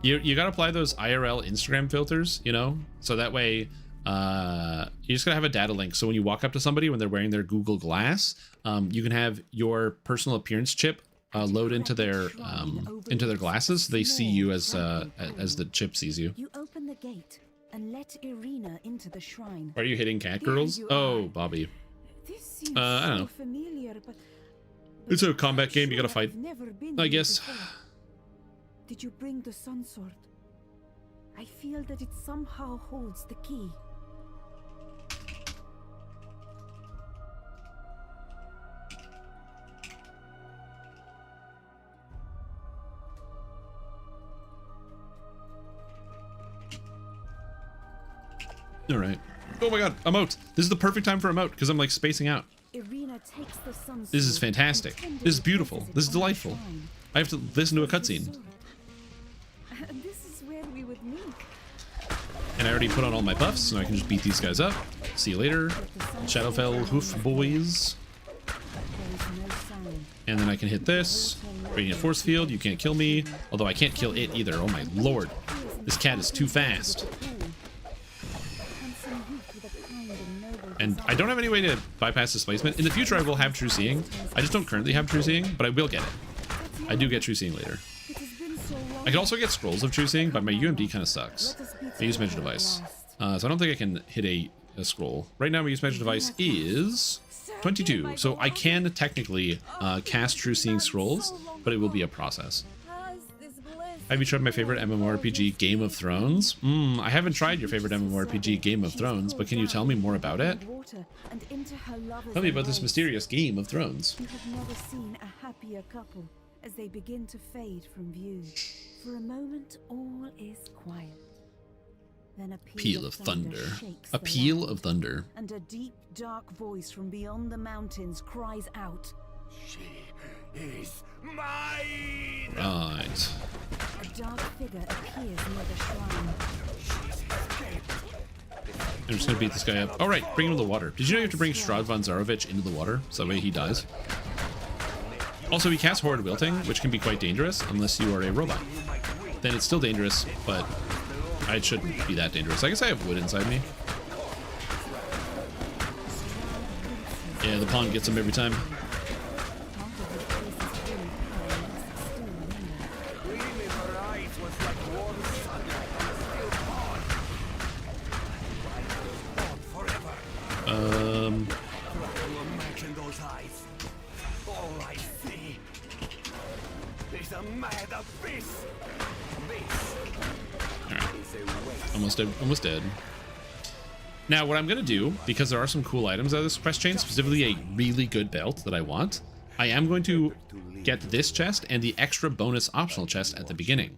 You gotta apply those IRL Instagram filters, you know, so that way you just gotta have a data link. So when you walk up to somebody when they're wearing their Google Glass, you can have your personal appearance chip load into their glasses. So they see you as the chip sees you. You open the gate and let Irina into the shrine. Are you hitting cat girls? Oh, Bobby. This seems I don't know. so familiar, but It's a combat game. You gotta fight, I guess. Did you bring the sun sword? I feel that it somehow holds the key. All right. Oh my god, emote. This is the perfect time for emote because I'm like spacing out. Irina takes the sun This is sword fantastic. and This is beautiful. This is delightful. I have to listen to a cutscene. This is where we would meet. And I already put on all my buffs, so I can just beat these guys up. See you later. Shadowfell Hoof Boys. And then I can hit this. Radiant Force Field, you can't kill me. Although I can't kill it either. Oh my lord. This cat is too fast. And I don't have any way to bypass displacement. In the future, I will have True Seeing. I just don't currently have True Seeing, but I will get it. I do get True Seeing later. I can also get Scrolls of True Seeing, but my UMD kind of sucks. I use Measure Device. So I don't think I can hit a scroll. Right now, my use Measure Device is 22. So I can technically cast True Seeing Scrolls, but it will be a process. Have you tried my favorite MMORPG, Game of Thrones? I haven't tried your favorite MMORPG, Game of Thrones, but can you tell me more about it? Tell me about this mysterious Game of Thrones. You have never seen a happier couple as they begin to fade from view. For a moment, all is quiet. Then a Peal of thunder. shakes A the peal land, of thunder. and a deep, dark voice from beyond the mountains cries out, She is mine! Right. A dark figure appears near the shrine. I'm just gonna beat this guy up. All right, bring him to the water. Did you know you have to bring Strahd von Zarovich into the water so that way he dies? Also, he casts Horrid Wilting, which can be quite dangerous unless you are a robot. Then it's still dangerous, but it shouldn't be that dangerous. I guess I have wood inside me. Yeah, the pond gets him every time. Imagine those eyes. All I see is a mad abyss. Almost dead. Now, what I'm going to do, because there are some cool items out of this quest chain, specifically a really good belt that I want, I am going to get this chest and the extra bonus optional chest at the beginning.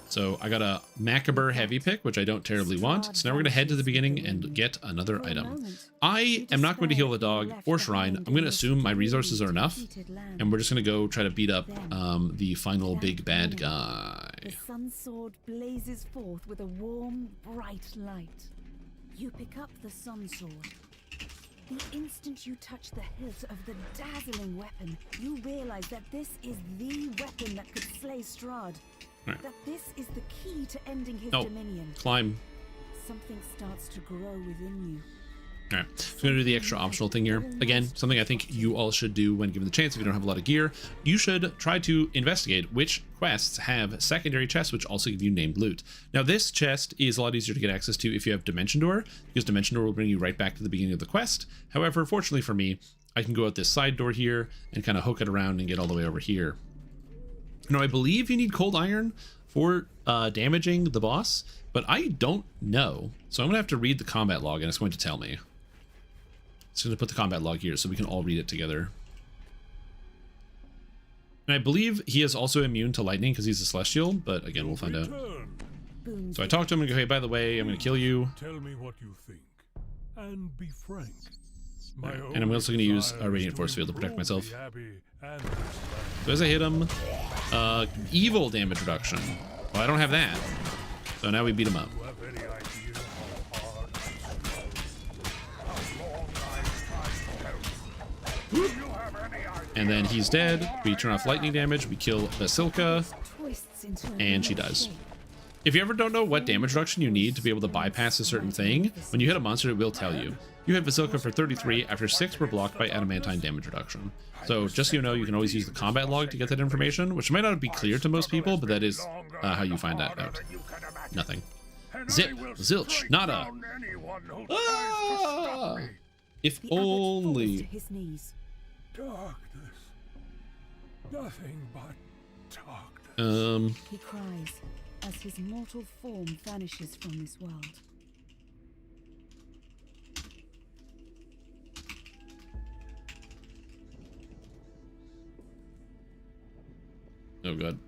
So I got a Macabre heavy pick, which I don't terribly want. So now we're going to head to the beginning and get another item. I am not going to heal the dog or shrine. I'm going to assume my resources are enough. And we're just going to go try to beat up the final big bad guy. The sun sword blazes forth with a warm, bright light. You pick up the sun sword. The instant you touch the hilt of the dazzling weapon, you realize that this is the weapon that could slay Strahd. Right. That this is the key to ending his Oh, dominion. climb. Something starts to grow within you. All right, so I'm going to do the extra optional thing here. Again, something I think you all should do when given the chance if you don't have a lot of gear. You should try to investigate which quests have secondary chests which also give you named loot. Now, this chest is a lot easier to get access to if you have Dimension Door, because Dimension Door will bring you right back to the beginning of the quest. However, fortunately for me, I can go out this side door here and kind of hook it around and get all the way over here. Now, I believe you need Cold Iron for damaging the boss, but I don't know. So I'm going to have to read the combat log and it's going to tell me. It's going to put the combat log here so we can all read it together. And I believe he is also immune to lightning because he's a celestial, but again, we'll find out. So I talk to him and go, hey, by the way, I'm going to kill you. Tell me what you think, and be frank. And I'm also going to use a Radiant Force Field to protect myself. So as I hit him, evil damage reduction. Well, I don't have that. So now we beat him up. You have any idea how hard and slow, how long I've tried to help? Do you have any idea? And then he's dead. We turn off lightning damage. We kill Basilka, and she dies. If you ever don't know what damage reduction you need to be able to bypass a certain thing, when you hit a monster, it will tell you. You hit Basilka for 33 after 6 were blocked by adamantine damage reduction. So just so you know, you can always use the combat log to get that information, which might not be clear to most people, but that is how you find that out. Nothing. Zip, zilch, nada. Ah! If only. His knees. Darkness. Nothing but darkness. He cries as his mortal form vanishes from this world. Oh god.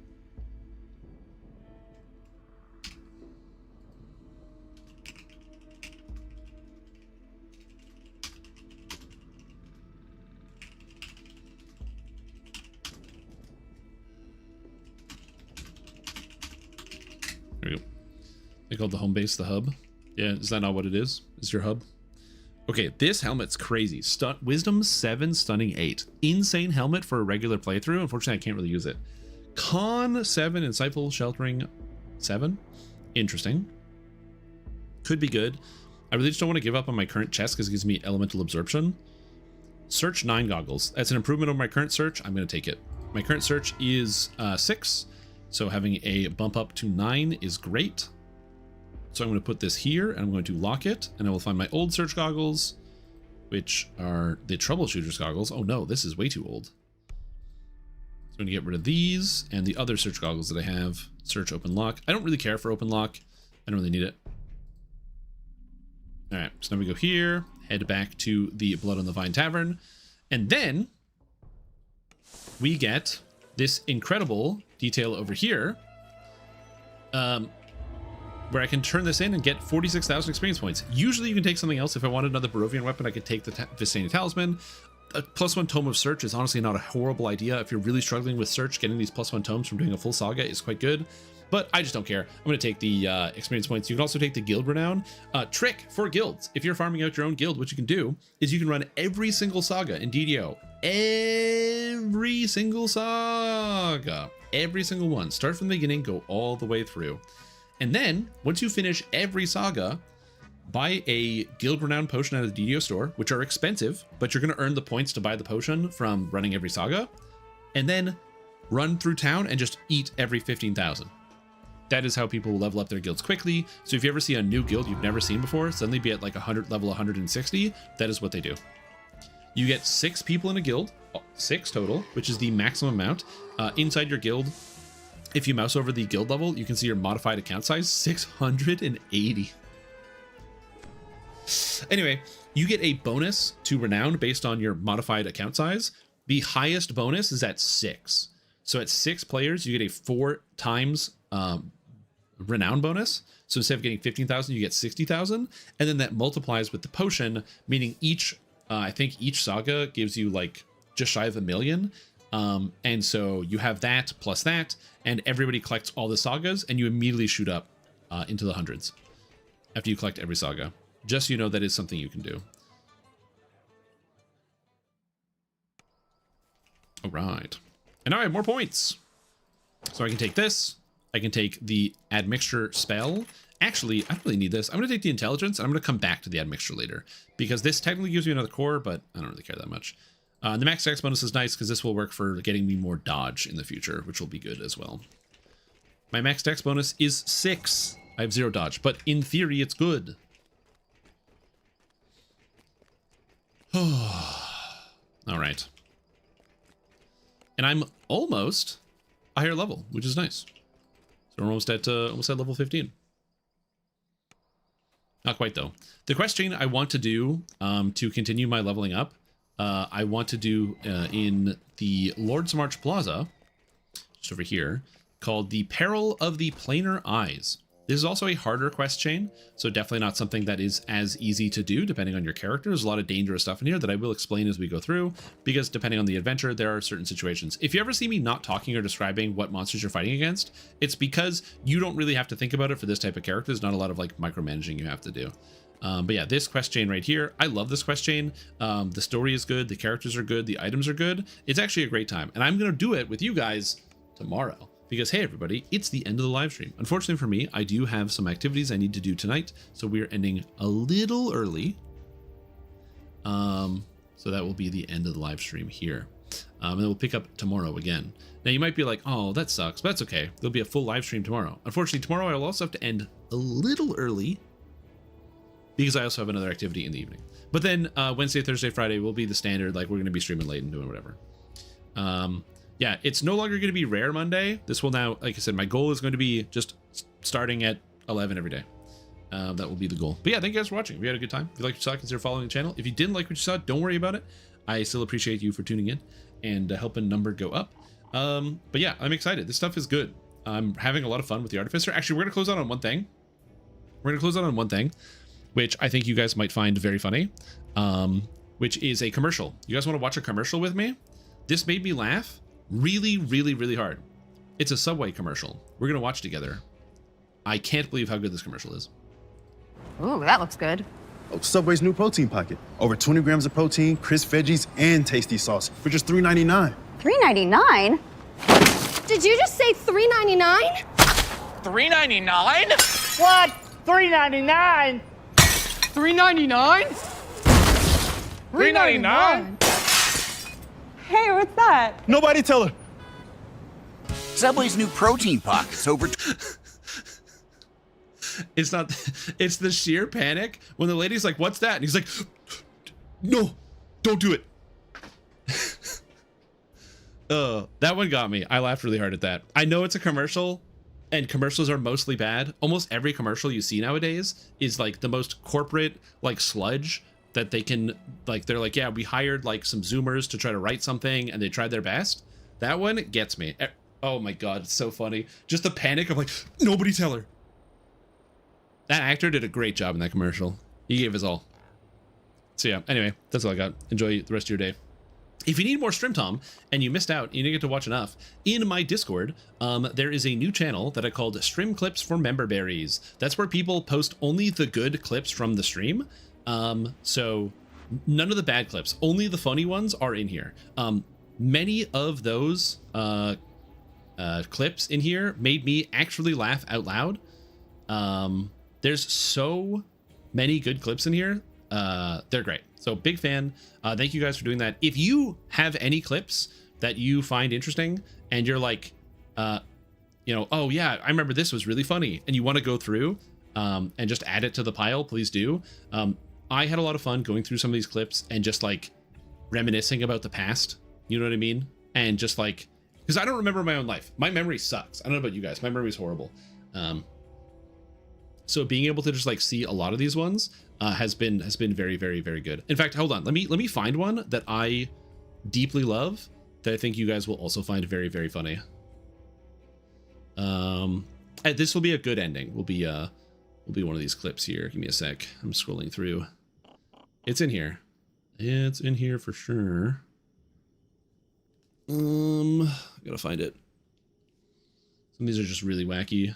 There we go. They called the home base the hub. Yeah, is that not what it is? Is your hub? Okay, this helmet's crazy. Wisdom 7, stunning 8. Insane helmet for a regular playthrough. Unfortunately, I can't really use it. Con 7, insightful sheltering 7. Interesting. Could be good. I really just don't want to give up on my current chest because it gives me elemental absorption. Search 9 goggles. That's an improvement over my current search. I'm going to take it. My current search is 6. So having a bump up to 9 is great. So I'm going to put this here and I'm going to lock it, and I will find my old search goggles, which are the troubleshooter's goggles. Oh no, this is way too old. So I'm going to get rid of these and the other search goggles that I have. Search open lock. I don't really care for open lock. I don't really need it. All right, so now we go here, head back to the Blood on the Vine Tavern, and then we get this incredible detail over here, where I can turn this in and get 46,000 experience points. Usually you can take something else. If I wanted another Barovian weapon, I could take the Vistani Talisman. A +1 Tome of Search is honestly not a horrible idea. If you're really struggling with Search, getting these +1 tomes from doing a full saga is quite good. But I just don't care. I'm going to take the experience points. You can also take the Guild Renown. Trick for guilds. If you're farming out your own guild, what you can do is you can run every single saga in DDO. Every single saga. Every single one. Start from the beginning, go all the way through. And then, once you finish every saga, buy a Guild Renown potion at a DDO store, which are expensive, but you're going to earn the points to buy the potion from running every saga. And then run through town and just eat every 15,000. That is how people level up their guilds quickly. So if you ever see a new guild you've never seen before suddenly be at like level 160, that is what they do. You get 6 people in a guild, 6 total, which is the maximum amount. Inside your guild, if you mouse over the guild level, you can see your modified account size, 680. Anyway, you get a bonus to renown based on your modified account size. The highest bonus is at 6. So at 6 players, you get a 4 times renown bonus. So instead of getting 15,000, you get 60,000. And then that multiplies with the potion, meaning each, I think each saga gives you like just shy of 1 million. And so you have that plus that, and everybody collects all the sagas, and you immediately shoot up into the hundreds after you collect every saga. Just so you know, that is something you can do. All right. And now I have more points. So I can take this. I can take the admixture spell. Actually, I don't really need this. I'm going to take the intelligence, and I'm going to come back to the admixture later, because this technically gives you another core, but I don't really care that much. The max dex bonus is nice because this will work for getting me more dodge in the future, which will be good as well. My max dex bonus is 6. I have 0 dodge, but in theory, it's good. All right. And I'm almost a higher level, which is nice. So we're almost at level 15. Not quite though. The quest chain I want to do to continue my leveling up, I want to do in the Lord's March Plaza, just over here, called the Peril of the Planar Eyes. This is also a harder quest chain, so definitely not something that is as easy to do depending on your character. There's a lot of dangerous stuff in here that I will explain as we go through, because depending on the adventure, there are certain situations. If you ever see me not talking or describing what monsters you're fighting against, it's because you don't really have to think about it for this type of character. There's not a lot of like micromanaging you have to do. But yeah, this quest chain right here, I love this quest chain. The story is good, the characters are good, the items are good. It's actually a great time, and I'm gonna do it with you guys tomorrow. Because, hey, everybody, it's the end of the live stream. Unfortunately for me, I do have some activities I need to do tonight, so we're ending a little early. So that will be the end of the live stream here. And then we'll pick up tomorrow again. Now, you might be like, oh, that sucks, but that's okay. There'll be a full live stream tomorrow. Unfortunately, tomorrow I'll also have to end a little early because I also have another activity in the evening. But then Wednesday, Thursday, Friday will be the standard, like we're going to be streaming late and doing whatever. Yeah, it's no longer going to be Rare Monday. This will now, like I said, my goal is going to be just starting at 11 every day. That will be the goal. But yeah, thank you guys for watching. If you had a good time, if you liked what you saw, consider following the channel. If you didn't like what you saw, don't worry about it. I still appreciate you for tuning in and helping number go up. But yeah, I'm excited. This stuff is good. I'm having a lot of fun with the Artificer. Actually, we're going to close out on one thing. Which I think you guys might find very funny, which is a commercial. You guys want to watch a commercial with me? This made me laugh really, really, really hard. It's a Subway commercial. We're gonna watch together. I can't believe how good this commercial is. Ooh, that looks good. Oh, Subway's new protein pocket. Over 20 grams of protein, crisp veggies, and tasty sauce for just $3.99. $3.99? Did you just say $3.99? $3.99? What? $3.99? $3.99? $3.99? Hey, what's that? Nobody tell her. Subway's new protein pockets over. It's not, it's the sheer panic when the lady's like, what's that? And he's like, no, don't do it. That one got me. I laughed really hard at that. I know it's a commercial, and commercials are mostly bad. Almost every commercial you see nowadays is like the most corporate, like sludge that they can, like, they're like, yeah, we hired like some Zoomers to try to write something and they tried their best. That one gets me. Oh my God, it's so funny. Just the panic of like, nobody tell her. That actor did a great job in that commercial. He gave his all. So yeah, anyway, that's all I got. Enjoy the rest of your day. If you need more Stream Tom and you missed out, you didn't get to watch enough, in my Discord, there is a new channel that I called Stream Clips for Member Berries. That's where people post only the good clips from the stream. So none of the bad clips, only the funny ones are in here. Many of those clips in here made me actually laugh out loud. There's so many good clips in here. They're great. So big fan. Thank you guys for doing that. If you have any clips that you find interesting and you're like, you know, oh yeah, I remember this was really funny, and you want to go through and just add it to the pile, please do. I had a lot of fun going through some of these clips and just like reminiscing about the past. You know what I mean? And just like, because I don't remember my own life. My memory sucks. I don't know about you guys. My memory is horrible. So being able to just like see a lot of these ones has been very, very, very good. In fact, hold on. Let me find one that I deeply love that I think you guys will also find very, very funny. This will be a good ending. Will be one of these clips here. Give me a sec. I'm scrolling through. It's in here. It's in here for sure. I gotta find it. Some of these are just really wacky.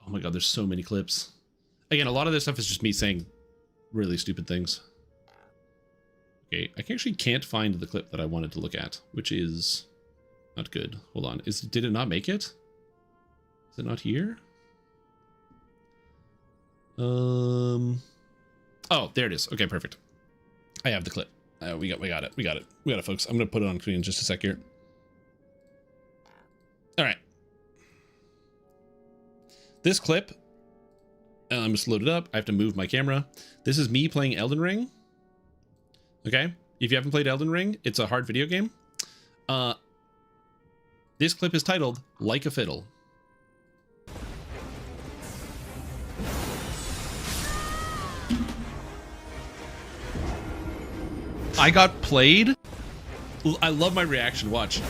Oh my God, there's so many clips. Again, a lot of this stuff is just me saying really stupid things. Okay, I actually can't find the clip that I wanted to look at, which is not good. Hold on. Did it not make it? Is it not here? Oh, there it is. Okay, perfect. I have the clip. We got it, folks. I'm gonna put it on screen in just a sec here. All right. This clip, I'm just load it up. I have to move my camera. This is me playing Elden Ring. Okay, if you haven't played Elden Ring, it's a hard video game. This clip is titled "Like a Fiddle." I got played. I love my reaction. Watch.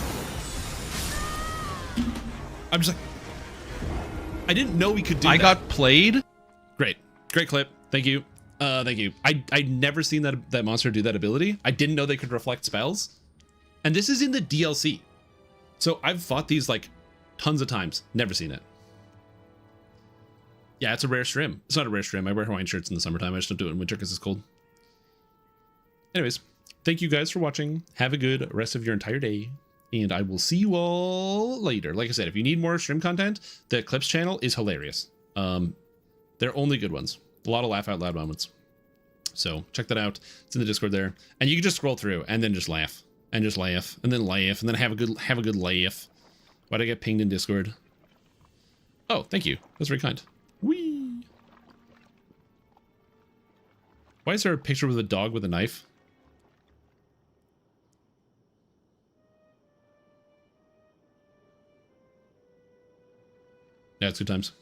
I'm just like, I didn't know we could do I that. got played. Great. Great clip. Thank you. Thank you. I'd never seen that monster do that ability. I didn't know they could reflect spells. And this is in the DLC. So I've fought these like tons of times. Never seen it. Yeah, it's a rare stream. It's not a rare stream. I wear Hawaiian shirts in the summertime. I just don't do it in winter because it's cold. Anyways, thank you guys for watching. Have a good rest of your entire day. And I will see you all later. Like I said, if you need more stream content, the Clips channel is hilarious. They're only good ones. A lot of laugh out loud moments. So check that out. It's in the Discord there. And you can just scroll through and then just laugh. And just laugh. And then laugh. And then have a good laugh. Why'd I get pinged in Discord? Oh, thank you. That's very kind. Whee! Why is there a picture with a dog with a knife? Yeah, it's good times.